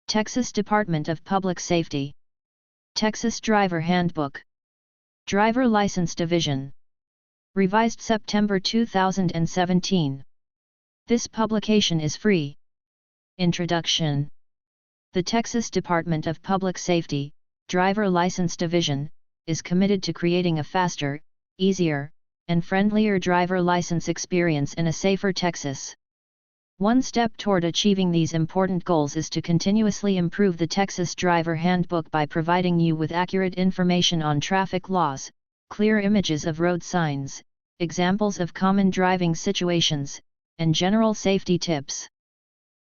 Texas Department of Public Safety. Texas Driver Handbook. Driver License Division. Revised September 2017. This publication is free. Introduction. The Texas Department of Public Safety, Driver License Division, is committed to creating a faster, easier, and friendlier driver license experience in a safer Texas. One step toward achieving these important goals is to continuously improve the Texas Driver Handbook by providing you with accurate information on traffic laws, clear images of road signs, examples of common driving situations, and general safety tips.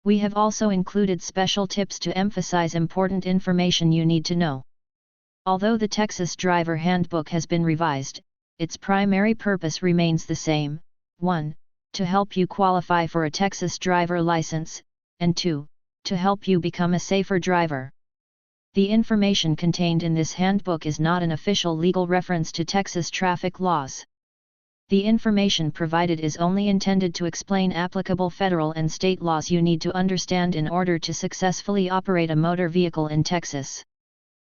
We have also included special tips to emphasize important information you need to know. Although the Texas Driver Handbook has been revised, its primary purpose remains the same: 1. To help you qualify for a Texas driver license, and 2. To help you become a safer driver. The information contained in this handbook is not an official legal reference to Texas traffic laws. The information provided is only intended to explain applicable federal and state laws you need to understand in order to successfully operate a motor vehicle in Texas.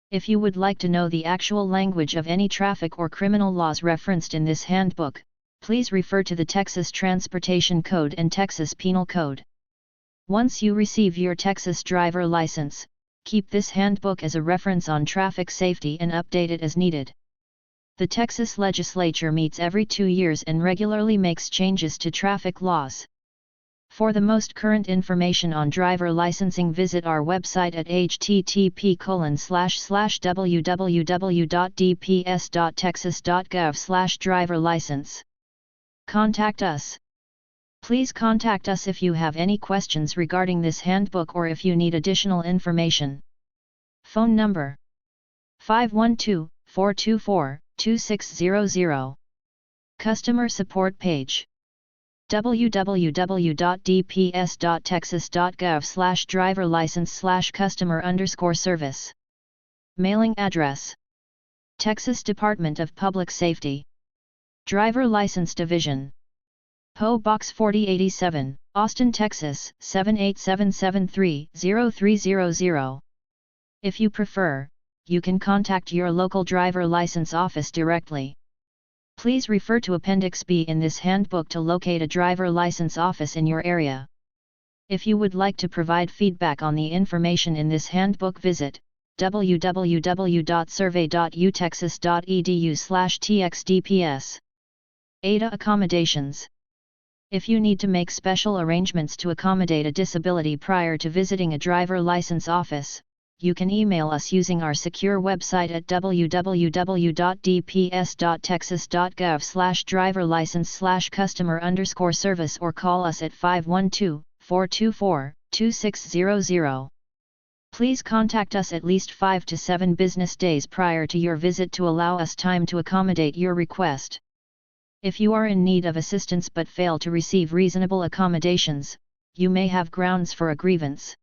If you would like to know the actual language of any traffic or criminal laws referenced in this handbook, please refer to the Texas Transportation Code and Texas Penal Code. Once you receive your Texas driver license, keep this handbook as a reference on traffic safety and update it as needed. The Texas Legislature meets every 2 years and regularly makes changes to traffic laws. For the most current information on driver licensing, visit our website at http://www.dps.texas.gov/driver-license. Contact us. Please contact us if you have any questions regarding this handbook or if you need additional information. Phone number: 512-424-2600. Customer support page: www.dps.texas.gov/driver-license/customer_service. Mailing address: Texas Department of Public Safety, Driver License Division, P.O. Box 4087, Austin, Texas 78773-0300. If you prefer, you can contact your local driver license office directly. Please refer to Appendix B in this handbook to locate a driver license office in your area. If you would like to provide feedback on the information in this handbook, visit www.survey.utexas.edu/txdps. ADA accommodations. If you need to make special arrangements to accommodate a disability prior to visiting a driver license office, you can email us using our secure website at www.dps.texas.gov/driver-license/customer_service or call us at 512-424-2600. Please contact us at least 5 to 7 business days prior to your visit to allow us time to accommodate your request. If you are in need of assistance but fail to receive reasonable accommodations, you may have grounds for a grievance.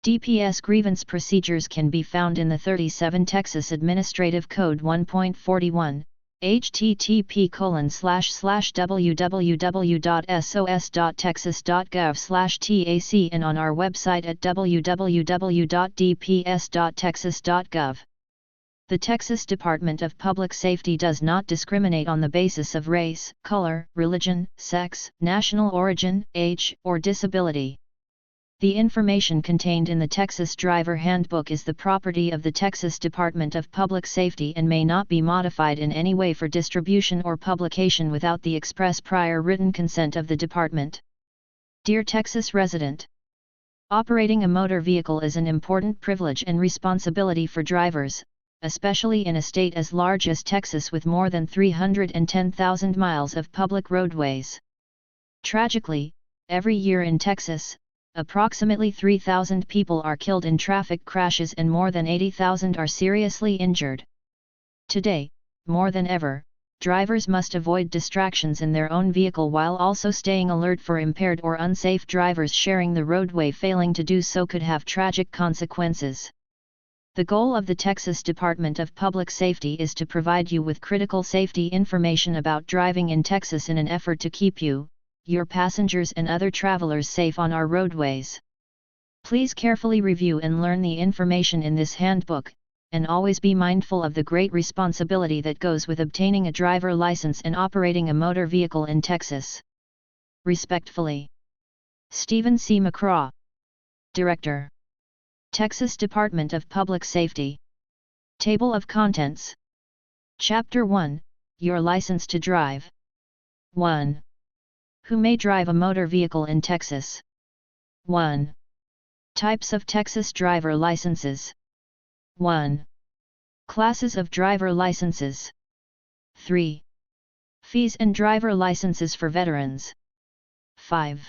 DPS grievance procedures can be found in the 37 Texas Administrative Code 1.41, http://www.sos.texas.gov/tac and on our website at www.dps.texas.gov. The Texas Department of Public Safety does not discriminate on the basis of race, color, religion, sex, national origin, age, or disability. The information contained in the Texas Driver Handbook is the property of the Texas Department of Public Safety and may not be modified in any way for distribution or publication without the express prior written consent of the Department. Dear Texas resident, operating a motor vehicle is an important privilege and responsibility for drivers, especially in a state as large as Texas with more than 310,000 miles of public roadways. Tragically, every year in Texas, approximately 3,000 people are killed in traffic crashes and more than 80,000 are seriously injured. Today, more than ever, drivers must avoid distractions in their own vehicle while also staying alert for impaired or unsafe drivers sharing the roadway. Failing to do so could have tragic consequences. The goal of the Texas Department of Public Safety is to provide you with critical safety information about driving in Texas in an effort to keep you, your passengers and other travelers safe on our roadways. Please carefully review and learn the information in this handbook, and always be mindful of the great responsibility that goes with obtaining a driver license and operating a motor vehicle in Texas. Respectfully, Stephen C. McCraw, Director, Texas Department of Public Safety. Table of Contents. Chapter 1, Your License to Drive. 1. Who may drive a motor vehicle in Texas? 1. Types of Texas driver licenses. 1. Classes of driver licenses. 3. Fees and driver licenses for veterans. 5.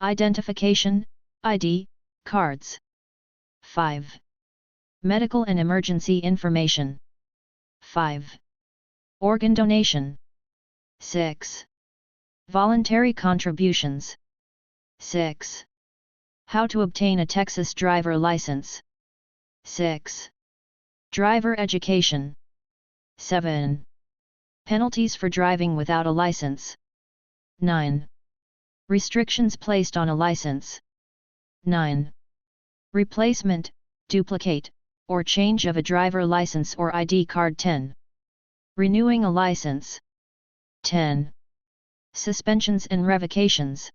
Identification, ID, cards. 5. Medical and emergency information. 5. Organ donation. 6. Voluntary contributions. 6. How to obtain a Texas driver license. 6. Driver education. 7. Penalties for driving without a license. 9. Restrictions placed on a license. 9. Replacement, duplicate, or change of a driver license or ID card. 10. Renewing a license. 10. Suspensions and revocations.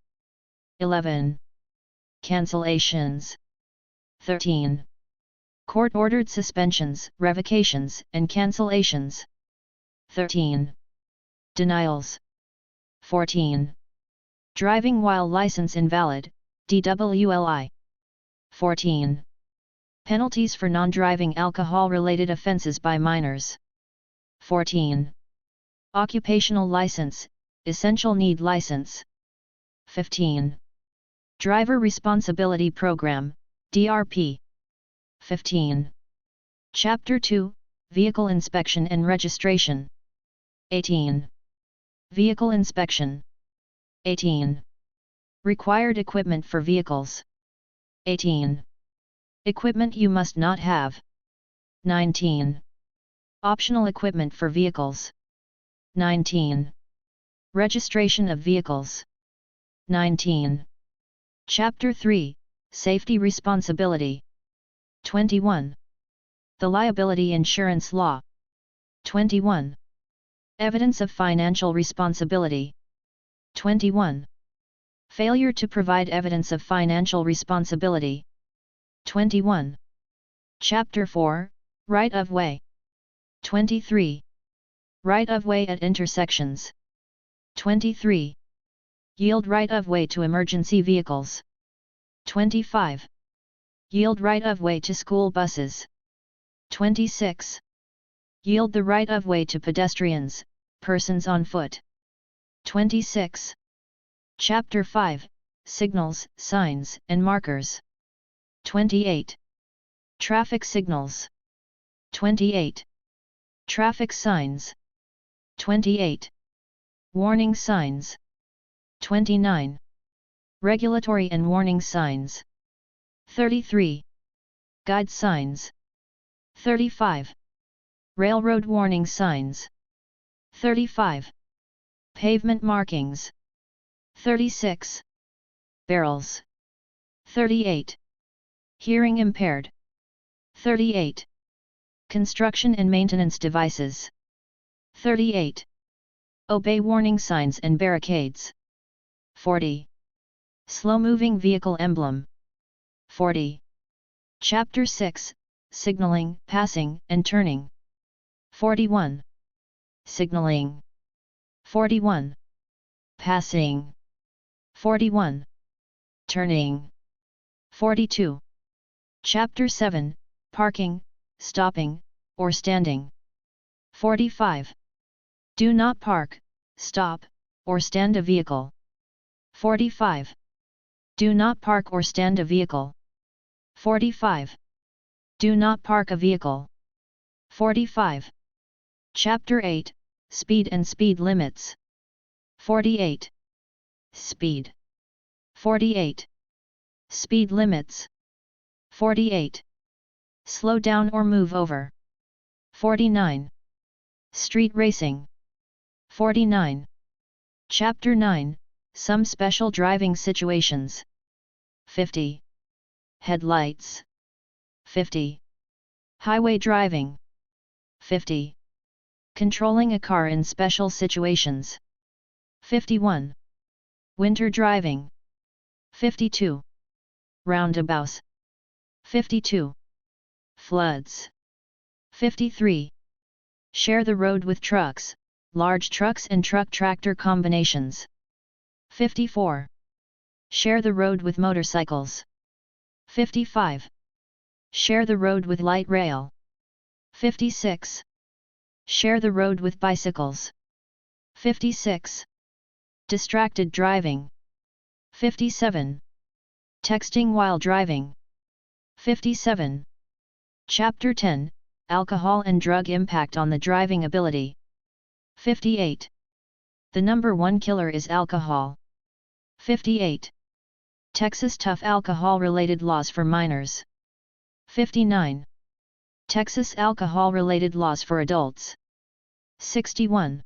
11. Cancellations. 13. Court-ordered suspensions, revocations, and cancellations. 13. Denials. 14. Driving while license invalid, DWLI. 14. Penalties for non-driving alcohol-related offenses by minors. 14. Occupational license, essential need license. 15. Driver Responsibility Program, DRP. 15. Chapter 2, Vehicle Inspection and Registration. 18. Vehicle Inspection. 18. Required equipment for vehicles. 18. Equipment you must not have. 19. Optional equipment for vehicles. 19. Registration of vehicles. 19. Chapter 3, Safety Responsibility. 21. The Liability Insurance Law. 21. Evidence of Financial Responsibility. 21. Failure to provide evidence of financial responsibility. 21. Chapter 4, Right of Way. 23. Right of Way at intersections. 23. Yield right of way to emergency vehicles. 25. Yield right of way to school buses. 26. Yield the right of way to pedestrians, persons on foot. 26. Chapter 5, Signals, Signs, and Markers. 28. Traffic signals. 28. Traffic signs. 28. Warning signs. 29. Regulatory and warning signs. 33. Guide signs. 35. Railroad warning signs. 35. Pavement markings. 36. Barrels. 38. Hearing impaired. 38. Construction and maintenance devices. 38. Obey warning signs and barricades. 40. Slow-moving vehicle emblem. 40. Chapter 6, Signaling, Passing, and Turning. 41. Signaling. 41. Passing. 41. Turning. 42. Chapter 7, Parking, Stopping, or Standing. 45. Do not park, stop, or stand a vehicle. 45. Do not park or stand a vehicle. 45. Do not park a vehicle. 45. Chapter 8, Speed and Speed Limits. 48. Speed. 48. Speed limits. 48. Slow down or move over. 49. Street racing. 49. Chapter 9, Some Special Driving Situations. 50. Headlights. 50. Highway driving. 50. Controlling a car in special situations. 51. Winter driving. 52. Roundabouts. 52. Floods. 53. Share the road with trucks, large trucks and truck-tractor combinations. 54. Share the road with motorcycles. 55. Share the road with light rail. 56. Share the road with bicycles. 56. Distracted driving. 57. Texting while driving. 57. Chapter 10, Alcohol and Drug Impact on the Driving Ability. 58. The number one killer is alcohol. 58. Texas tough alcohol-related laws for minors. 59. Texas alcohol-related laws for adults. 61.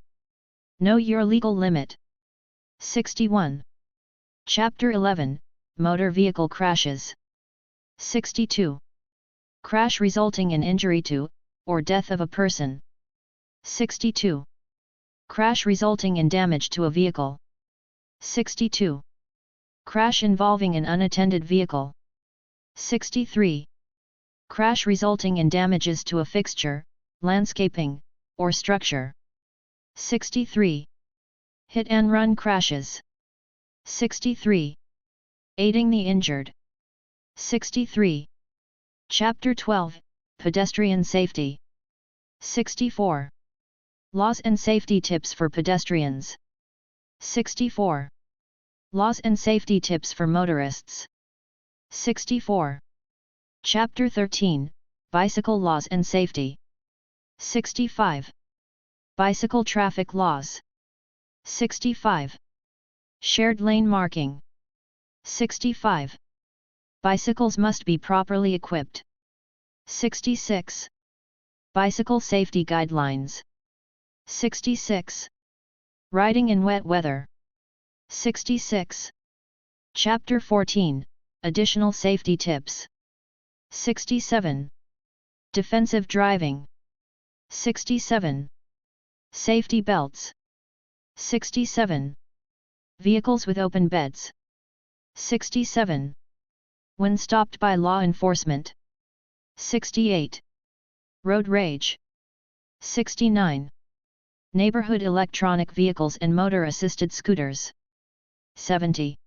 Know your legal limit. 61. Chapter 11, Motor Vehicle Crashes. 62. Crash resulting in injury to, or death of a person. 62. Crash resulting in damage to a vehicle. 62. Crash involving an unattended vehicle. 63. Crash resulting in damages to a fixture, landscaping, or structure. 63. Hit and run crashes. 63. Aiding the injured. 63. Chapter 12, Pedestrian Safety. 64. Laws and safety tips for pedestrians. 64. Laws and safety tips for motorists. 64. Chapter 13, Bicycle Laws and Safety. 65. Bicycle Traffic Laws. 65. Shared lane marking. 65. Bicycles must be properly equipped. 66. Bicycle Safety Guidelines. 66. Riding in wet weather. 66. Chapter 14, Additional Safety Tips. 67. Defensive Driving. 67. Safety Belts. 67. Vehicles with open beds. 67. When stopped by law enforcement. 68. Road rage. 69. Neighborhood electronic vehicles and motor-assisted scooters. 70.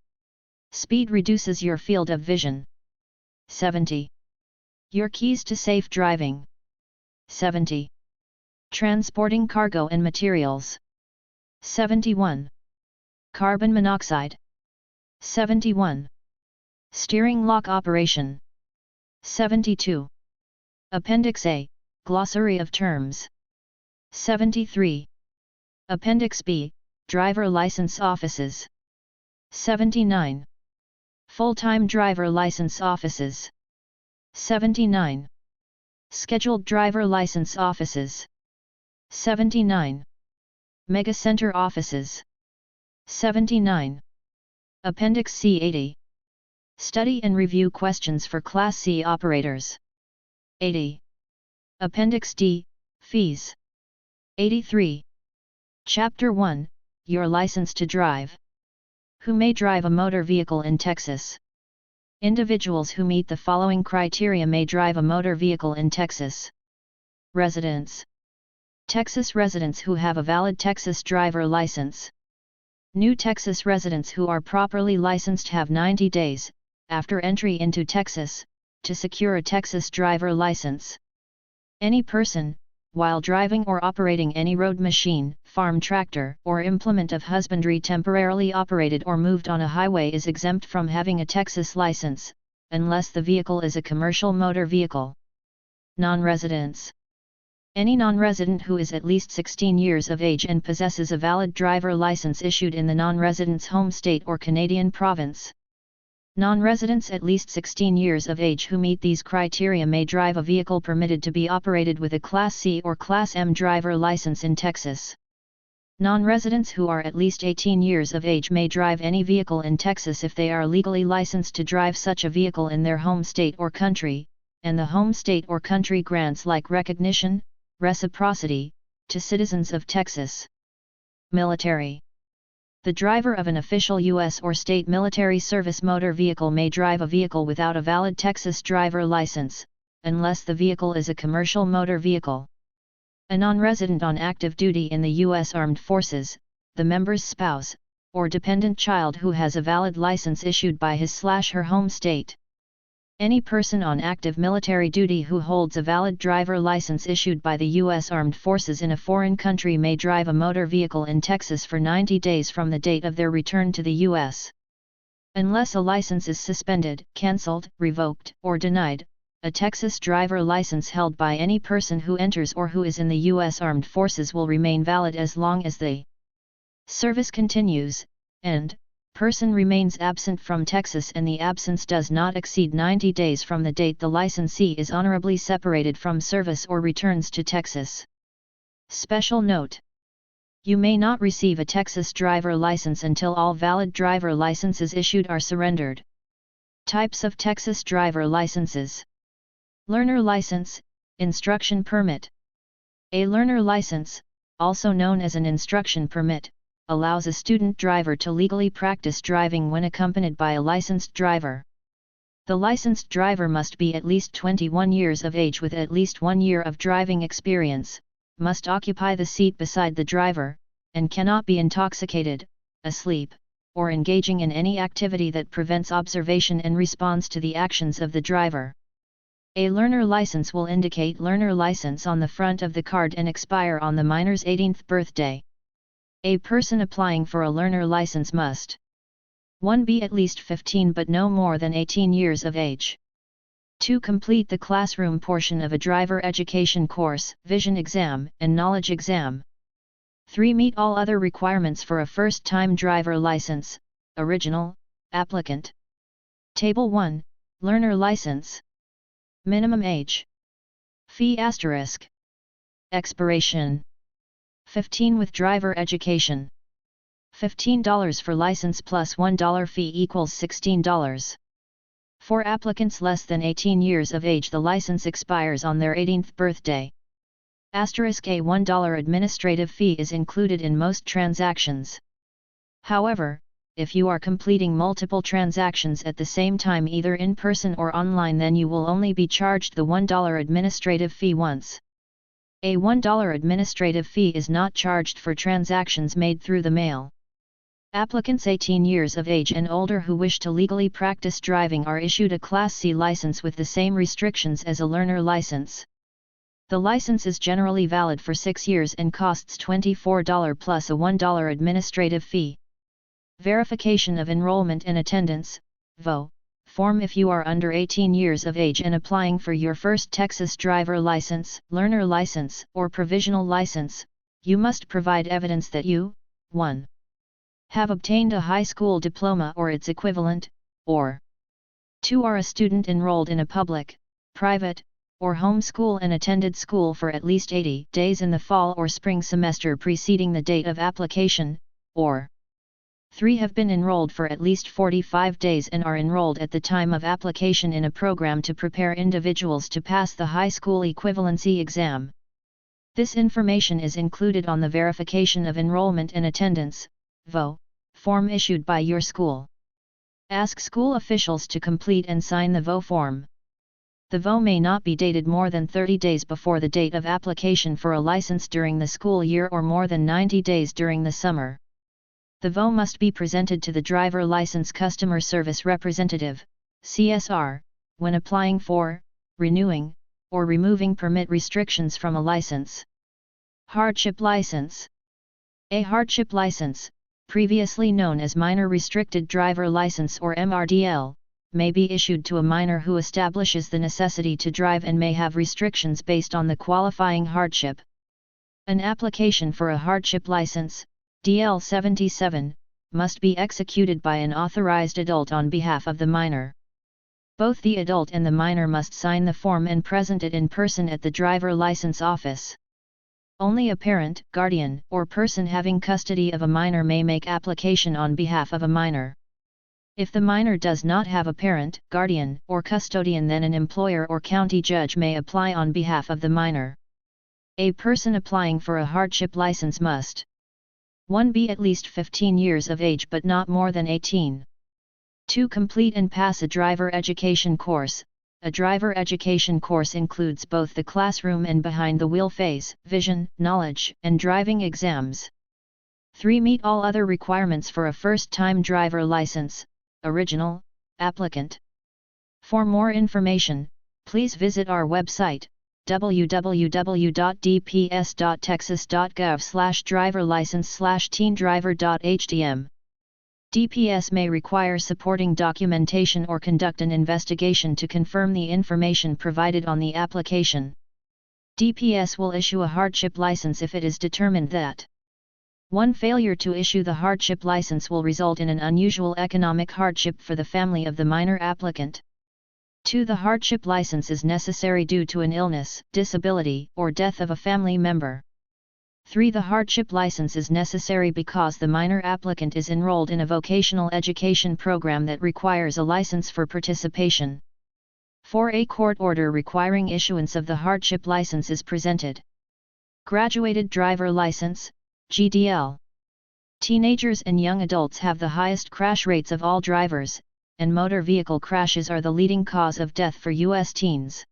Speed reduces your field of vision. 70. Your keys to safe driving. 70. Transporting cargo and materials. 71. Carbon monoxide. 71. Steering lock operation. 72. Appendix A, Glossary of Terms. 73. Appendix B, Driver License Offices. 79. Full-time Driver License Offices. 79. Scheduled Driver License Offices. 79. Mega Center Offices. 79. Appendix C 80. Study and review questions for Class C operators. 80. Appendix D, Fees. 83. Chapter 1, Your License to Drive. Who may drive a motor vehicle in Texas? Individuals who meet the following criteria may drive a motor vehicle in Texas. Residents. Texas residents who have a valid Texas driver license. New Texas residents who are properly licensed have 90 days, after entry into Texas, to secure a Texas driver license. Any person, while driving or operating any road machine, farm tractor, or implement of husbandry temporarily operated or moved on a highway is exempt from having a Texas license, unless the vehicle is a commercial motor vehicle. Non-residents. Any non-resident who is at least 16 years of age and possesses a valid driver license issued in the non-resident's home state or Canadian province. Non-residents at least 16 years of age who meet these criteria may drive a vehicle permitted to be operated with a Class C or Class M driver license in Texas. Non-residents who are at least 18 years of age may drive any vehicle in Texas if they are legally licensed to drive such a vehicle in their home state or country, and the home state or country grants like recognition, reciprocity, to citizens of Texas. Military. The driver of an official U.S. or state military service motor vehicle may drive a vehicle without a valid Texas driver license, unless the vehicle is a commercial motor vehicle. A non-resident on active duty in the U.S. Armed Forces, the member's spouse, or dependent child who has a valid license issued by his/her home state. Any person on active military duty who holds a valid driver license issued by the U.S. Armed Forces in a foreign country may drive a motor vehicle in Texas for 90 days from the date of their return to the U.S. Unless a license is suspended, cancelled, revoked, or denied, a Texas driver license held by any person who enters or who is in the U.S. Armed Forces will remain valid as long as the service continues, and person remains absent from Texas and the absence does not exceed 90 days from the date the licensee is honorably separated from service or returns to Texas. Special note: you may not receive a Texas driver license until all valid driver licenses issued are surrendered. Types of Texas driver licenses. Learner license, instruction permit. A learner license, also known as an instruction permit, allows a student driver to legally practice driving when accompanied by a licensed driver. The licensed driver must be at least 21 years of age with at least 1 year of driving experience, must occupy the seat beside the driver, and cannot be intoxicated, asleep, or engaging in any activity that prevents observation and response to the actions of the driver. A learner license will indicate learner license on the front of the card and expire on the minor's 18th birthday. A person applying for a learner license must 1. Be at least 15 but no more than 18 years of age. 2. Complete the classroom portion of a driver education course, vision exam, and knowledge exam. 3. Meet all other requirements for a first-time driver license, original, applicant. Table 1, Learner License. Minimum age. Fee *. Expiration. 15 with driver education. $15 for license plus $1 fee equals $16. For applicants less than 18 years of age, the license expires on their 18th birthday. *A $1 administrative fee is included in most transactions. However, if you are completing multiple transactions at the same time either in person or online, then you will only be charged the $1 administrative fee once. A $1 administrative fee is not charged for transactions made through the mail. Applicants 18 years of age and older who wish to legally practice driving are issued a Class C license with the same restrictions as a learner license. The license is generally valid for 6 years and costs $24 plus a $1 administrative fee. Verification of enrollment and attendance, VO, form. If you are under 18 years of age and applying for your first Texas driver license, learner license, or provisional license, you must provide evidence that you, 1. Have obtained a high school diploma or its equivalent, or 2. Are a student enrolled in a public, private, or home school and attended school for at least 80 days in the fall or spring semester preceding the date of application, or 3. Have been enrolled for at least 45 days and are enrolled at the time of application in a program to prepare individuals to pass the high school equivalency exam. This information is included on the Verification of Enrollment and Attendance, VO, form issued by your school. Ask school officials to complete and sign the VO form. The VO may not be dated more than 30 days before the date of application for a license during the school year or more than 90 days during the summer. The VO must be presented to the Driver License Customer Service Representative, CSR, when applying for, renewing, or removing permit restrictions from a license. Hardship License. A hardship license, previously known as Minor Restricted Driver License or MRDL, may be issued to a minor who establishes the necessity to drive and may have restrictions based on the qualifying hardship. An application for a hardship license, DL-77, must be executed by an authorized adult on behalf of the minor. Both the adult and the minor must sign the form and present it in person at the driver license office. Only a parent, guardian, or person having custody of a minor may make application on behalf of a minor. If the minor does not have a parent, guardian, or custodian, then an employer or county judge may apply on behalf of the minor. A person applying for a hardship license must 1. Be at least 15 years of age but not more than 18. 2. Complete and pass a driver education course. A driver education course includes both the classroom and behind-the-wheel phase, vision, knowledge, and driving exams. 3. Meet all other requirements for a first-time driver license. Original applicant. For more information, please visit our website www.dps.texas.gov/driverlicense/teendriver.htm. DPS may require supporting documentation or conduct an investigation to confirm the information provided on the application. DPS will issue a hardship license if it is determined that 1. Failure to issue the hardship license will result in an unusual economic hardship for the family of the minor applicant. 2. The hardship license is necessary due to an illness, disability, or death of a family member. 3. The hardship license is necessary because the minor applicant is enrolled in a vocational education program that requires a license for participation. 4. A court order requiring issuance of the hardship license is presented. Graduated driver license, GDL. Teenagers and young adults have the highest crash rates of all drivers, and motor vehicle crashes are the leading cause of death for U.S. teens.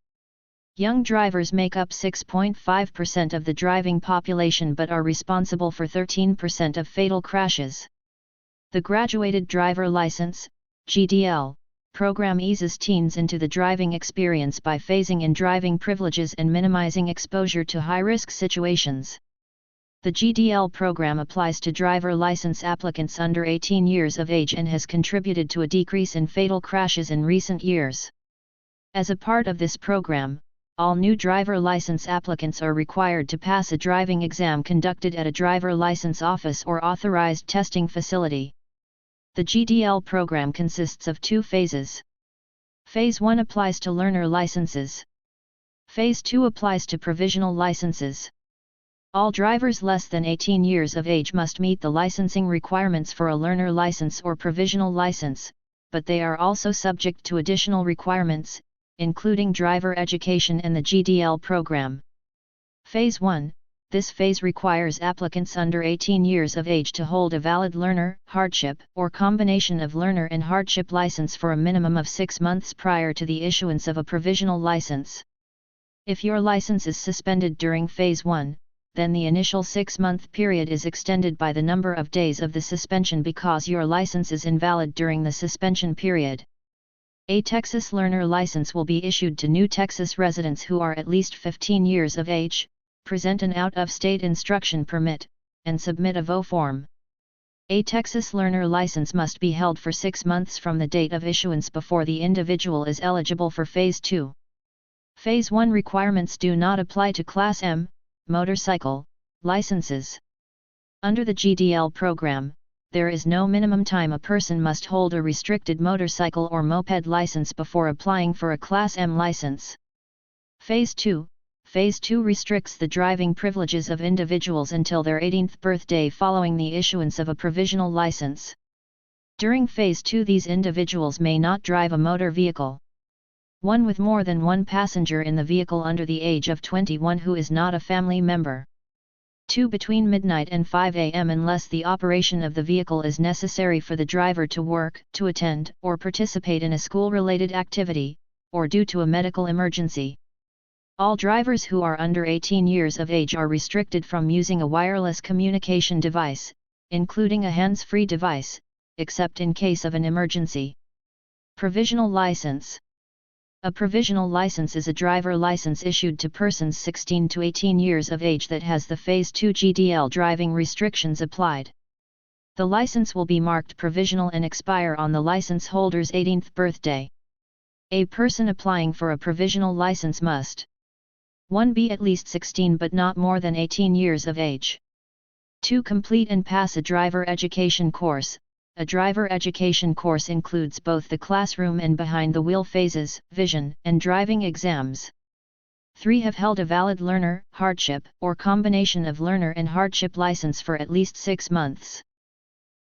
Young drivers make up 6.5% of the driving population but are responsible for 13% of fatal crashes. The Graduated Driver License, GDL, program eases teens into the driving experience by phasing in driving privileges and minimizing exposure to high-risk situations. The GDL program applies to driver license applicants under 18 years of age and has contributed to a decrease in fatal crashes in recent years. As a part of this program, all new driver license applicants are required to pass a driving exam conducted at a driver license office or authorized testing facility. The GDL program consists of 2 phases. Phase 1 applies to learner licenses. Phase 2 applies to provisional licenses. All drivers less than 18 years of age must meet the licensing requirements for a learner license or provisional license, but they are also subject to additional requirements, including driver education and the GDL program. Phase 1. This phase requires applicants under 18 years of age to hold a valid learner, hardship, or combination of learner and hardship license for a minimum of 6 months prior to the issuance of a provisional license. If your license is suspended during Phase 1, then the initial 6-month period is extended by the number of days of the suspension because your license is invalid during the suspension period. A Texas learner license will be issued to new Texas residents who are at least 15 years of age, present an out-of-state instruction permit, and submit a VO form. A Texas learner license must be held for 6 months from the date of issuance before the individual is eligible for Phase 2. Phase 1 requirements do not apply to Class M motorcycle licenses. Under the GDL program, there is no minimum time a person must hold a restricted motorcycle or moped license before applying for a Class M license. Phase 2. Phase 2 restricts the driving privileges of individuals until their 18th birthday following the issuance of a provisional license. During Phase 2, these individuals may not drive a motor vehicle. 1 with more than 1 passenger in the vehicle under the age of 21 who is not a family member. 2 between midnight and 5 a.m. unless the operation of the vehicle is necessary for the driver to work, to attend, or participate in a school-related activity, or due to a medical emergency. All drivers who are under 18 years of age are restricted from using a wireless communication device, including a hands-free device, except in case of an emergency. Provisional license. A provisional license is a driver license issued to persons 16 to 18 years of age that has the Phase 2 GDL driving restrictions applied. The license will be marked provisional and expire on the license holder's 18th birthday. A person applying for a provisional license must 1. Be at least 16 but not more than 18 years of age. 2. Complete and pass a driver education course. A driver education course includes both the classroom and behind-the-wheel phases, vision, and driving exams. 3. Have held a valid learner, hardship, or combination of learner and hardship license for at least 6 months.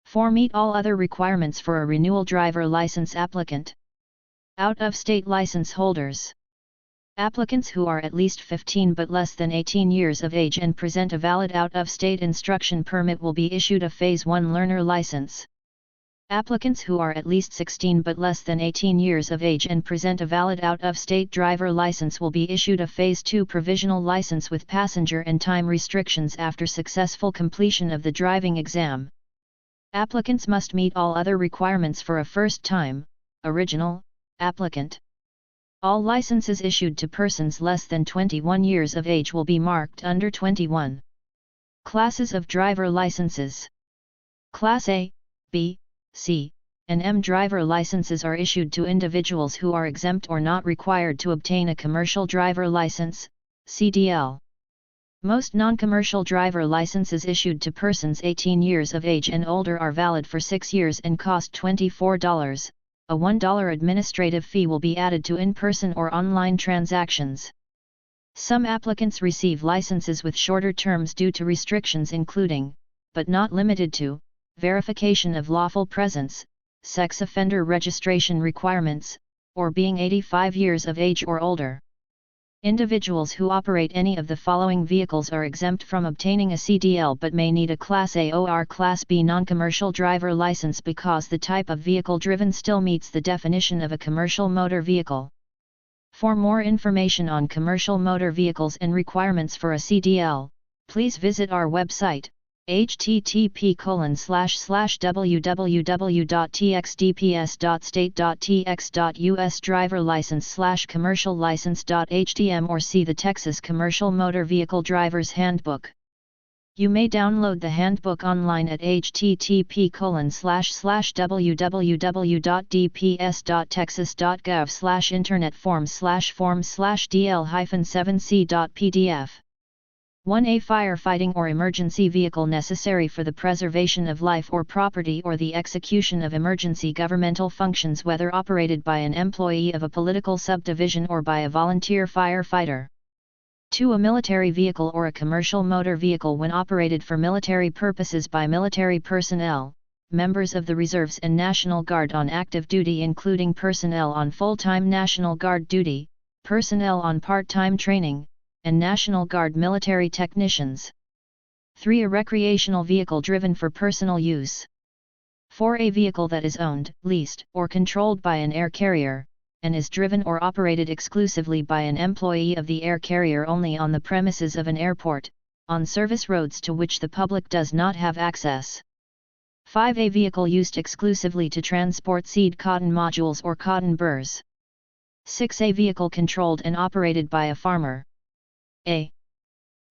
4. Meet all other requirements for a renewal driver license applicant. Out-of-state license holders. Applicants who are at least 15 but less than 18 years of age and present a valid out-of-state instruction permit will be issued a Phase 1 learner license. Applicants who are at least 16 but less than 18 years of age and present a valid out-of-state driver license will be issued a Phase 2 provisional license with passenger and time restrictions after successful completion of the driving exam. Applicants must meet all other requirements for a first-time, original, applicant. All licenses issued to persons less than 21 years of age will be marked under 21. Classes of driver licenses. Class A, B, C, and M driver licenses are issued to individuals who are exempt or not required to obtain a commercial driver license, CDL. Most non-commercial driver licenses issued to persons 18 years of age and older are valid for 6 years and cost $24. A $1 administrative fee will be added to in-person or online transactions. Some applicants receive licenses with shorter terms due to restrictions including, but not limited to, verification of lawful presence, sex offender registration requirements, or being 85 years of age or older. Individuals who operate any of the following vehicles are exempt from obtaining a CDL but may need a Class A or Class B non-commercial driver license because the type of vehicle driven still meets the definition of a commercial motor vehicle. For more information on commercial motor vehicles and requirements for a CDL, please visit our website, http://www.txdps.state.tx.us driver license/commercial license.htm or see the Texas Commercial Motor Vehicle Driver's Handbook. You may download the handbook online at http://www.dps.texas.gov/internetforms/form/dl-7c.pdf. 1A Firefighting or emergency vehicle necessary for the preservation of life or property or the execution of emergency governmental functions whether operated by an employee of a political subdivision or by a volunteer firefighter. 2. A military vehicle or a commercial motor vehicle when operated for military purposes by military personnel, members of the Reserves and National Guard on active duty including personnel on full-time National Guard duty, personnel on part-time training, and National Guard military technicians. 3. A recreational vehicle driven for personal use. 4. A vehicle that is owned, leased, or controlled by an air carrier, and is driven or operated exclusively by an employee of the air carrier only on the premises of an airport, on service roads to which the public does not have access. 5. A vehicle used exclusively to transport seed cotton modules or cotton burrs. 6. A vehicle controlled and operated by a farmer. A.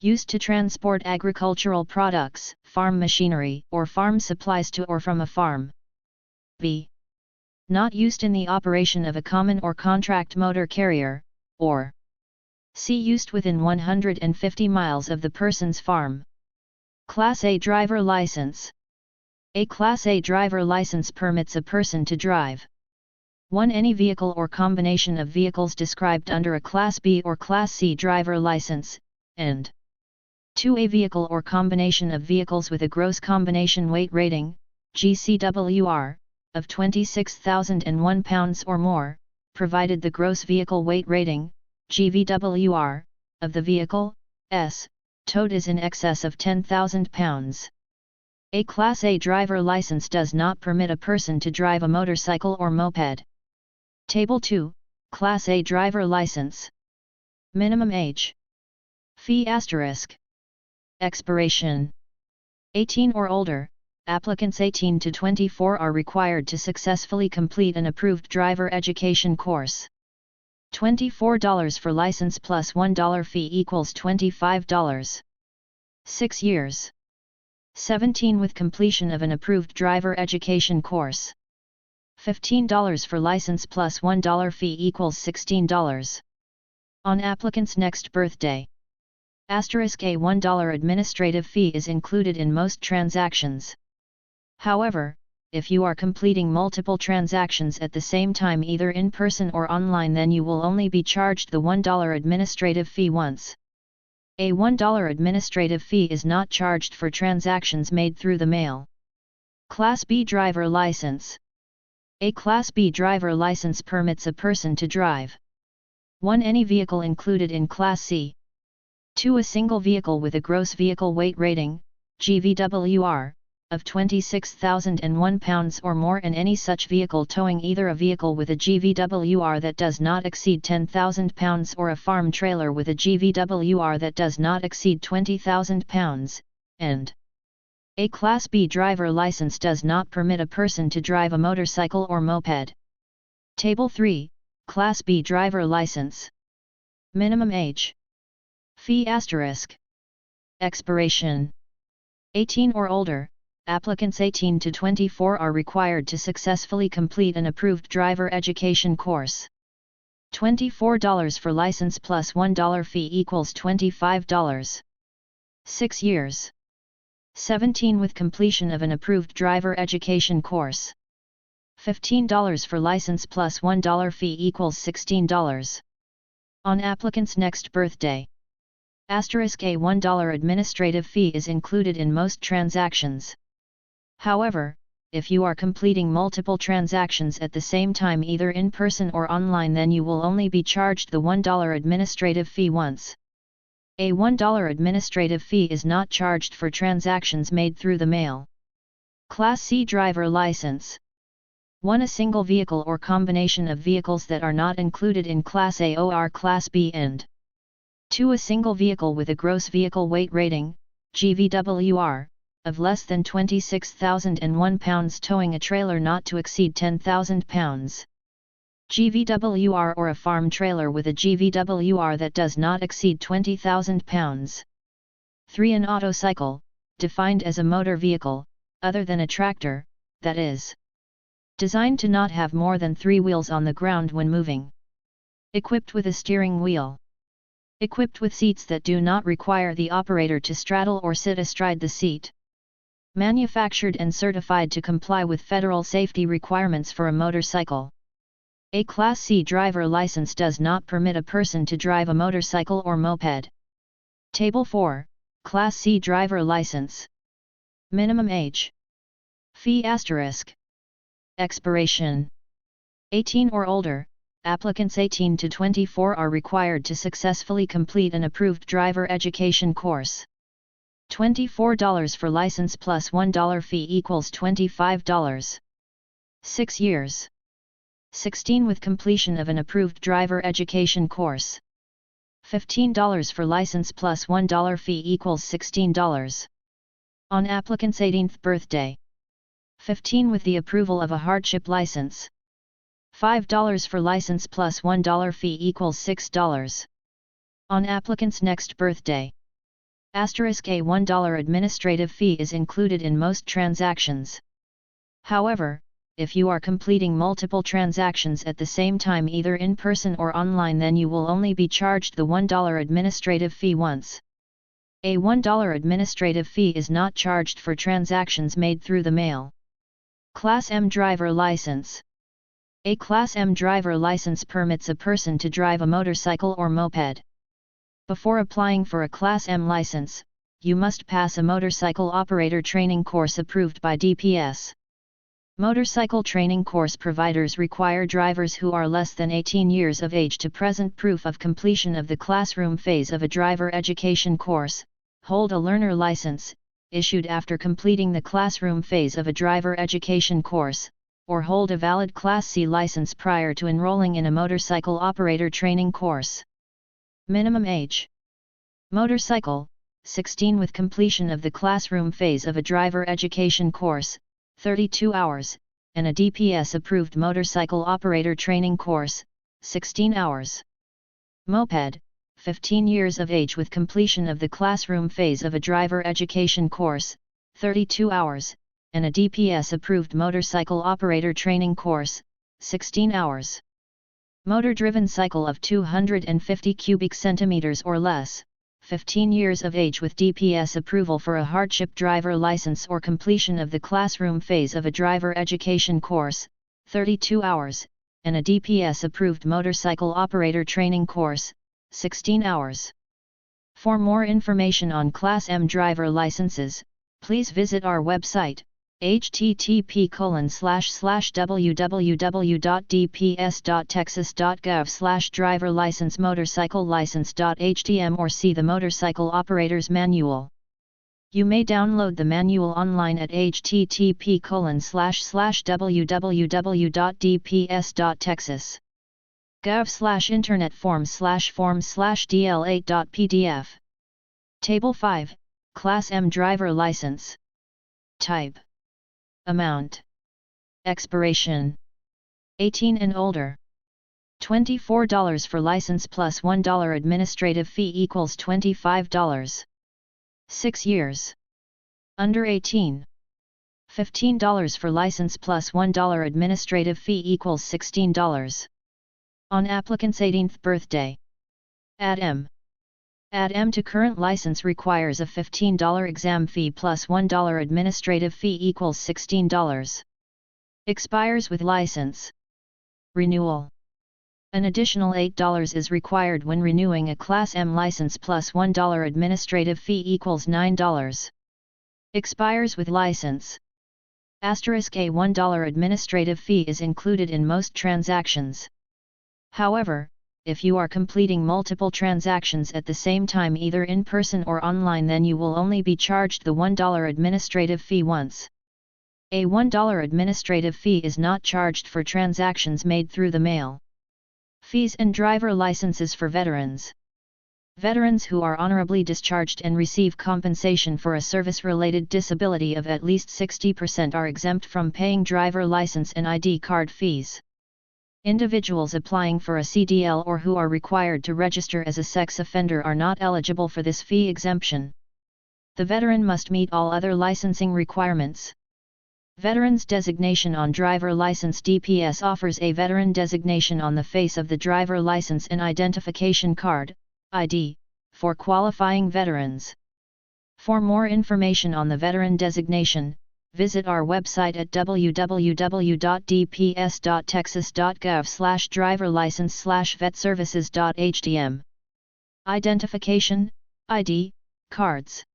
Used to transport agricultural products, farm machinery, or farm supplies to or from a farm. B. Not used in the operation of a common or contract motor carrier, or C. Used within 150 miles of the person's farm. Class A driver license. A Class A driver license permits a person to drive 1. Any vehicle or combination of vehicles described under a Class B or Class C driver license, and 2. A vehicle or combination of vehicles with a gross combination weight rating, GCWR, of 26,001 pounds or more, provided the gross vehicle weight rating, GVWR, of the vehicle, towed is in excess of 10,000 pounds. A Class A driver license does not permit a person to drive a motorcycle or moped. Table 2, Class A driver license. Minimum age. Fee *. Expiration. 18 or older, applicants 18 to 24 are required to successfully complete an approved driver education course. $24 for license plus $1 fee equals $25. 6 years. 17 with completion of an approved driver education course. $15 for license plus $1 fee equals $16. On applicant's next birthday. *A $1 administrative fee is included in most transactions. However, if you are completing multiple transactions at the same time either in person or online, then you will only be charged the $1 administrative fee once. A $1 administrative fee is not charged for transactions made through the mail. Class B driver license. A Class B driver license permits a person to drive 1. Any vehicle included in Class C. 2. A single vehicle with a gross vehicle weight rating, GVWR, of 26,001 pounds or more, and any such vehicle towing either a vehicle with a GVWR that does not exceed 10,000 pounds or a farm trailer with a GVWR that does not exceed 20,000 pounds, and a Class B driver license does not permit a person to drive a motorcycle or moped. Table 3, Class B driver license. Minimum age. Fee asterisk. Expiration. 18 or older. Applicants 18 to 24 are required to successfully complete an approved driver education course. $24 for license plus $1 fee equals $25. 6 years. 17 with completion of an approved driver education course. $15 for license plus $1 fee equals $16. On applicant's next birthday. Asterisk a $1 administrative fee is included in most transactions. However, if you are completing multiple transactions at the same time either in person or online, then you will only be charged the $1 administrative fee once. A $1 administrative fee is not charged for transactions made through the mail. Class C driver license. 1. A single vehicle or combination of vehicles that are not included in Class A or Class B, and 2. A single vehicle with a gross vehicle weight rating, GVWR, of less than 26,001 pounds towing a trailer not to exceed 10,000 pounds. GVWR, or a farm trailer with a GVWR that does not exceed 20,000 pounds. 3. An autocycle, defined as a motor vehicle, other than a tractor, that is designed to not have more than 3 wheels on the ground when moving. Equipped with a steering wheel. Equipped with seats that do not require the operator to straddle or sit astride the seat. Manufactured and certified to comply with federal safety requirements for a motorcycle. A Class C driver license does not permit a person to drive a motorcycle or moped. Table 4, Class C driver license. Minimum age. Fee asterisk. Expiration. 18 or older. Applicants 18 to 24 are required to successfully complete an approved driver education course. $24 for license plus $1 fee equals $25. 6 years. 16 with completion of an approved driver education course. $15 for license plus $1 fee equals $16. On applicant's 18th birthday. 15 with the approval of a hardship license. $5 for license plus $1 fee equals $6. On applicant's next birthday. Asterisk a $1 administrative fee is included in most transactions. However, if you are completing multiple transactions at the same time either in person or online, then you will only be charged the $1 administrative fee once. A $1 administrative fee is not charged for transactions made through the mail. Class M driver license. A Class M driver license permits a person to drive a motorcycle or moped. Before applying for a Class M license, you must pass a motorcycle operator training course approved by DPS. Motorcycle training course providers require drivers who are less than 18 years of age to present proof of completion of the classroom phase of a driver education course, hold a learner license, issued after completing the classroom phase of a driver education course, or hold a valid Class C license prior to enrolling in a motorcycle operator training course. Minimum age. Motorcycle, 16 with completion of the classroom phase of a driver education course, 32 hours, and a DPS-approved motorcycle operator training course, 16 hours. Moped, 15 years of age with completion of the classroom phase of a driver education course, 32 hours, and a DPS-approved motorcycle operator training course, 16 hours. Motor-driven cycle of 250 cubic centimeters or less, 15 years of age with DPS approval for a hardship driver license or completion of the classroom phase of a driver education course, 32 hours, and a DPS approved motorcycle operator training course, 16 hours. For more information on Class M driver licenses, please visit our website, http://www.dps.texas.gov/driver-license-motorcycle-license.htm or see the Motorcycle Operator's Manual. You may download the manual online at http://www.dps.texas.gov/internetforms/forms/dl8.pdf. Table 5, Class M Driver License. Type. Amount. Expiration. 18 and older. $24 for license plus $1 administrative fee equals $25. 6 years. Under 18. $15 for license plus $1 administrative fee equals $16. On applicant's 18th birthday. Add M. Add M to current license requires a $15 exam fee plus $1 administrative fee equals $16. Expires with license. Renewal. An additional $8 is required when renewing a Class M license plus $1 administrative fee equals $9. Expires with license. A $1 administrative fee is included in most transactions. However, if you are completing multiple transactions at the same time either in person or online, then you will only be charged the $1 administrative fee once. A $1 administrative fee is not charged for transactions made through the mail. Fees and driver licenses for veterans. Veterans who are honorably discharged and receive compensation for a service-related disability of at least 60% are exempt from paying driver license and ID card fees. Individuals applying for a CDL or who are required to register as a sex offender are not eligible for this fee exemption. The veteran must meet all other licensing requirements. Veterans Designation on Driver License. DPS offers a veteran designation on the face of the driver license and identification card, ID, for qualifying veterans. For more information on the veteran designation, visit our website at www.dps.texas.gov/driverlicense/vetservices.htm. Identification, ID, cards.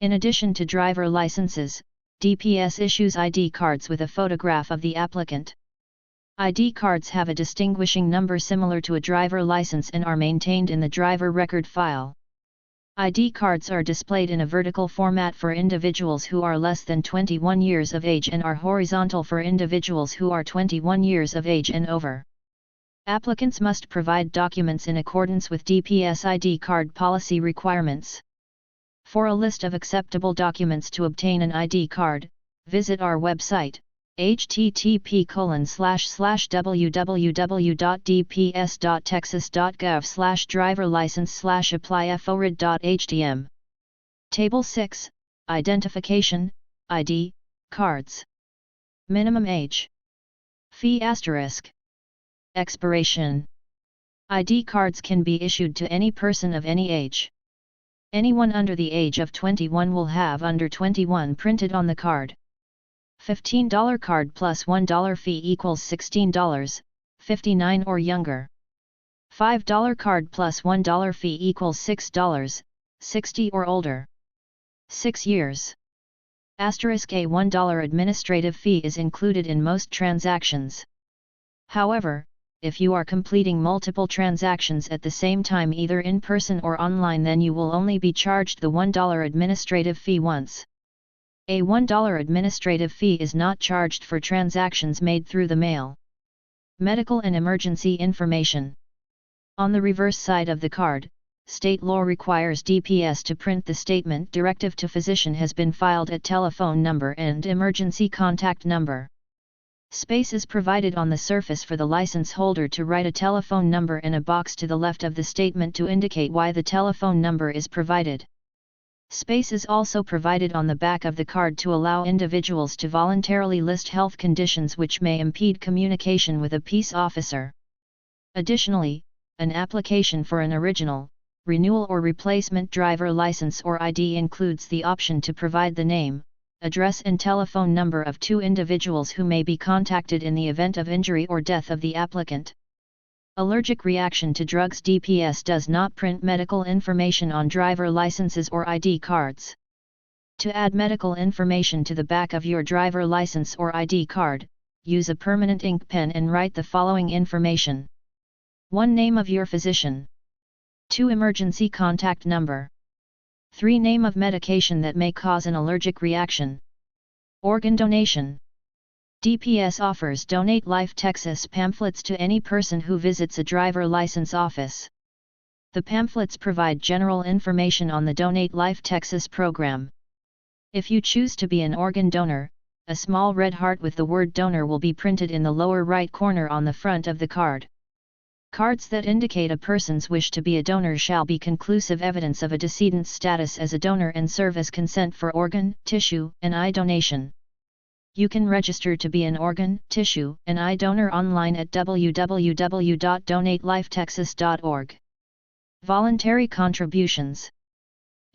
In addition to driver licenses, DPS issues ID cards with a photograph of the applicant. ID cards have a distinguishing number similar to a driver license and are maintained in the driver record file. ID cards are displayed in a vertical format for individuals who are less than 21 years of age and are horizontal for individuals who are 21 years of age and over. Applicants must provide documents in accordance with DPS ID card policy requirements. For a list of acceptable documents to obtain an ID card, visit our website, http://www.dps.texas.gov/driverlicense/applyforid.htm. Table 6, Identification, ID, cards. Minimum age. Fee *. Expiration. ID cards can be issued to any person of any age. Anyone under the age of 21 will have under 21 printed on the card. $15 card plus $1 fee equals $16, 59 or younger. $5 card plus $1 fee equals $6, 60 or older. 6 years. A $1 administrative fee is included in most transactions. However, if you are completing multiple transactions at the same time either in person or online, then you will only be charged the $1 administrative fee once. A $1 administrative fee is not charged for transactions made through the mail. Medical and emergency information. On the reverse side of the card, state law requires DPS to print the statement directive to physician has been filed at telephone number and emergency contact number. Space is provided on the surface for the license holder to write a telephone number and a box to the left of the statement to indicate why the telephone number is provided. Space is also provided on the back of the card to allow individuals to voluntarily list health conditions which may impede communication with a peace officer. Additionally, an application for an original, renewal or replacement driver license or ID includes the option to provide the name, address and telephone number of two individuals who may be contacted in the event of injury or death of the applicant. Allergic reaction to drugs. DPS does not print medical information on driver licenses or ID cards. To add medical information to the back of your driver license or ID card, use a permanent ink pen and write the following information. 1. Name of your physician. 2. Emergency contact number. 3. Name of medication that may cause an allergic reaction. Organ donation. DPS offers Donate Life Texas pamphlets to any person who visits a driver license office. The pamphlets provide general information on the Donate Life Texas program. If you choose to be an organ donor, a small red heart with the word donor will be printed in the lower right corner on the front of the card. Cards that indicate a person's wish to be a donor shall be conclusive evidence of a decedent's status as a donor and serve as consent for organ, tissue, and eye donation. You can register to be an organ, tissue, and eye donor online at www.donatelifetexas.org. Voluntary contributions.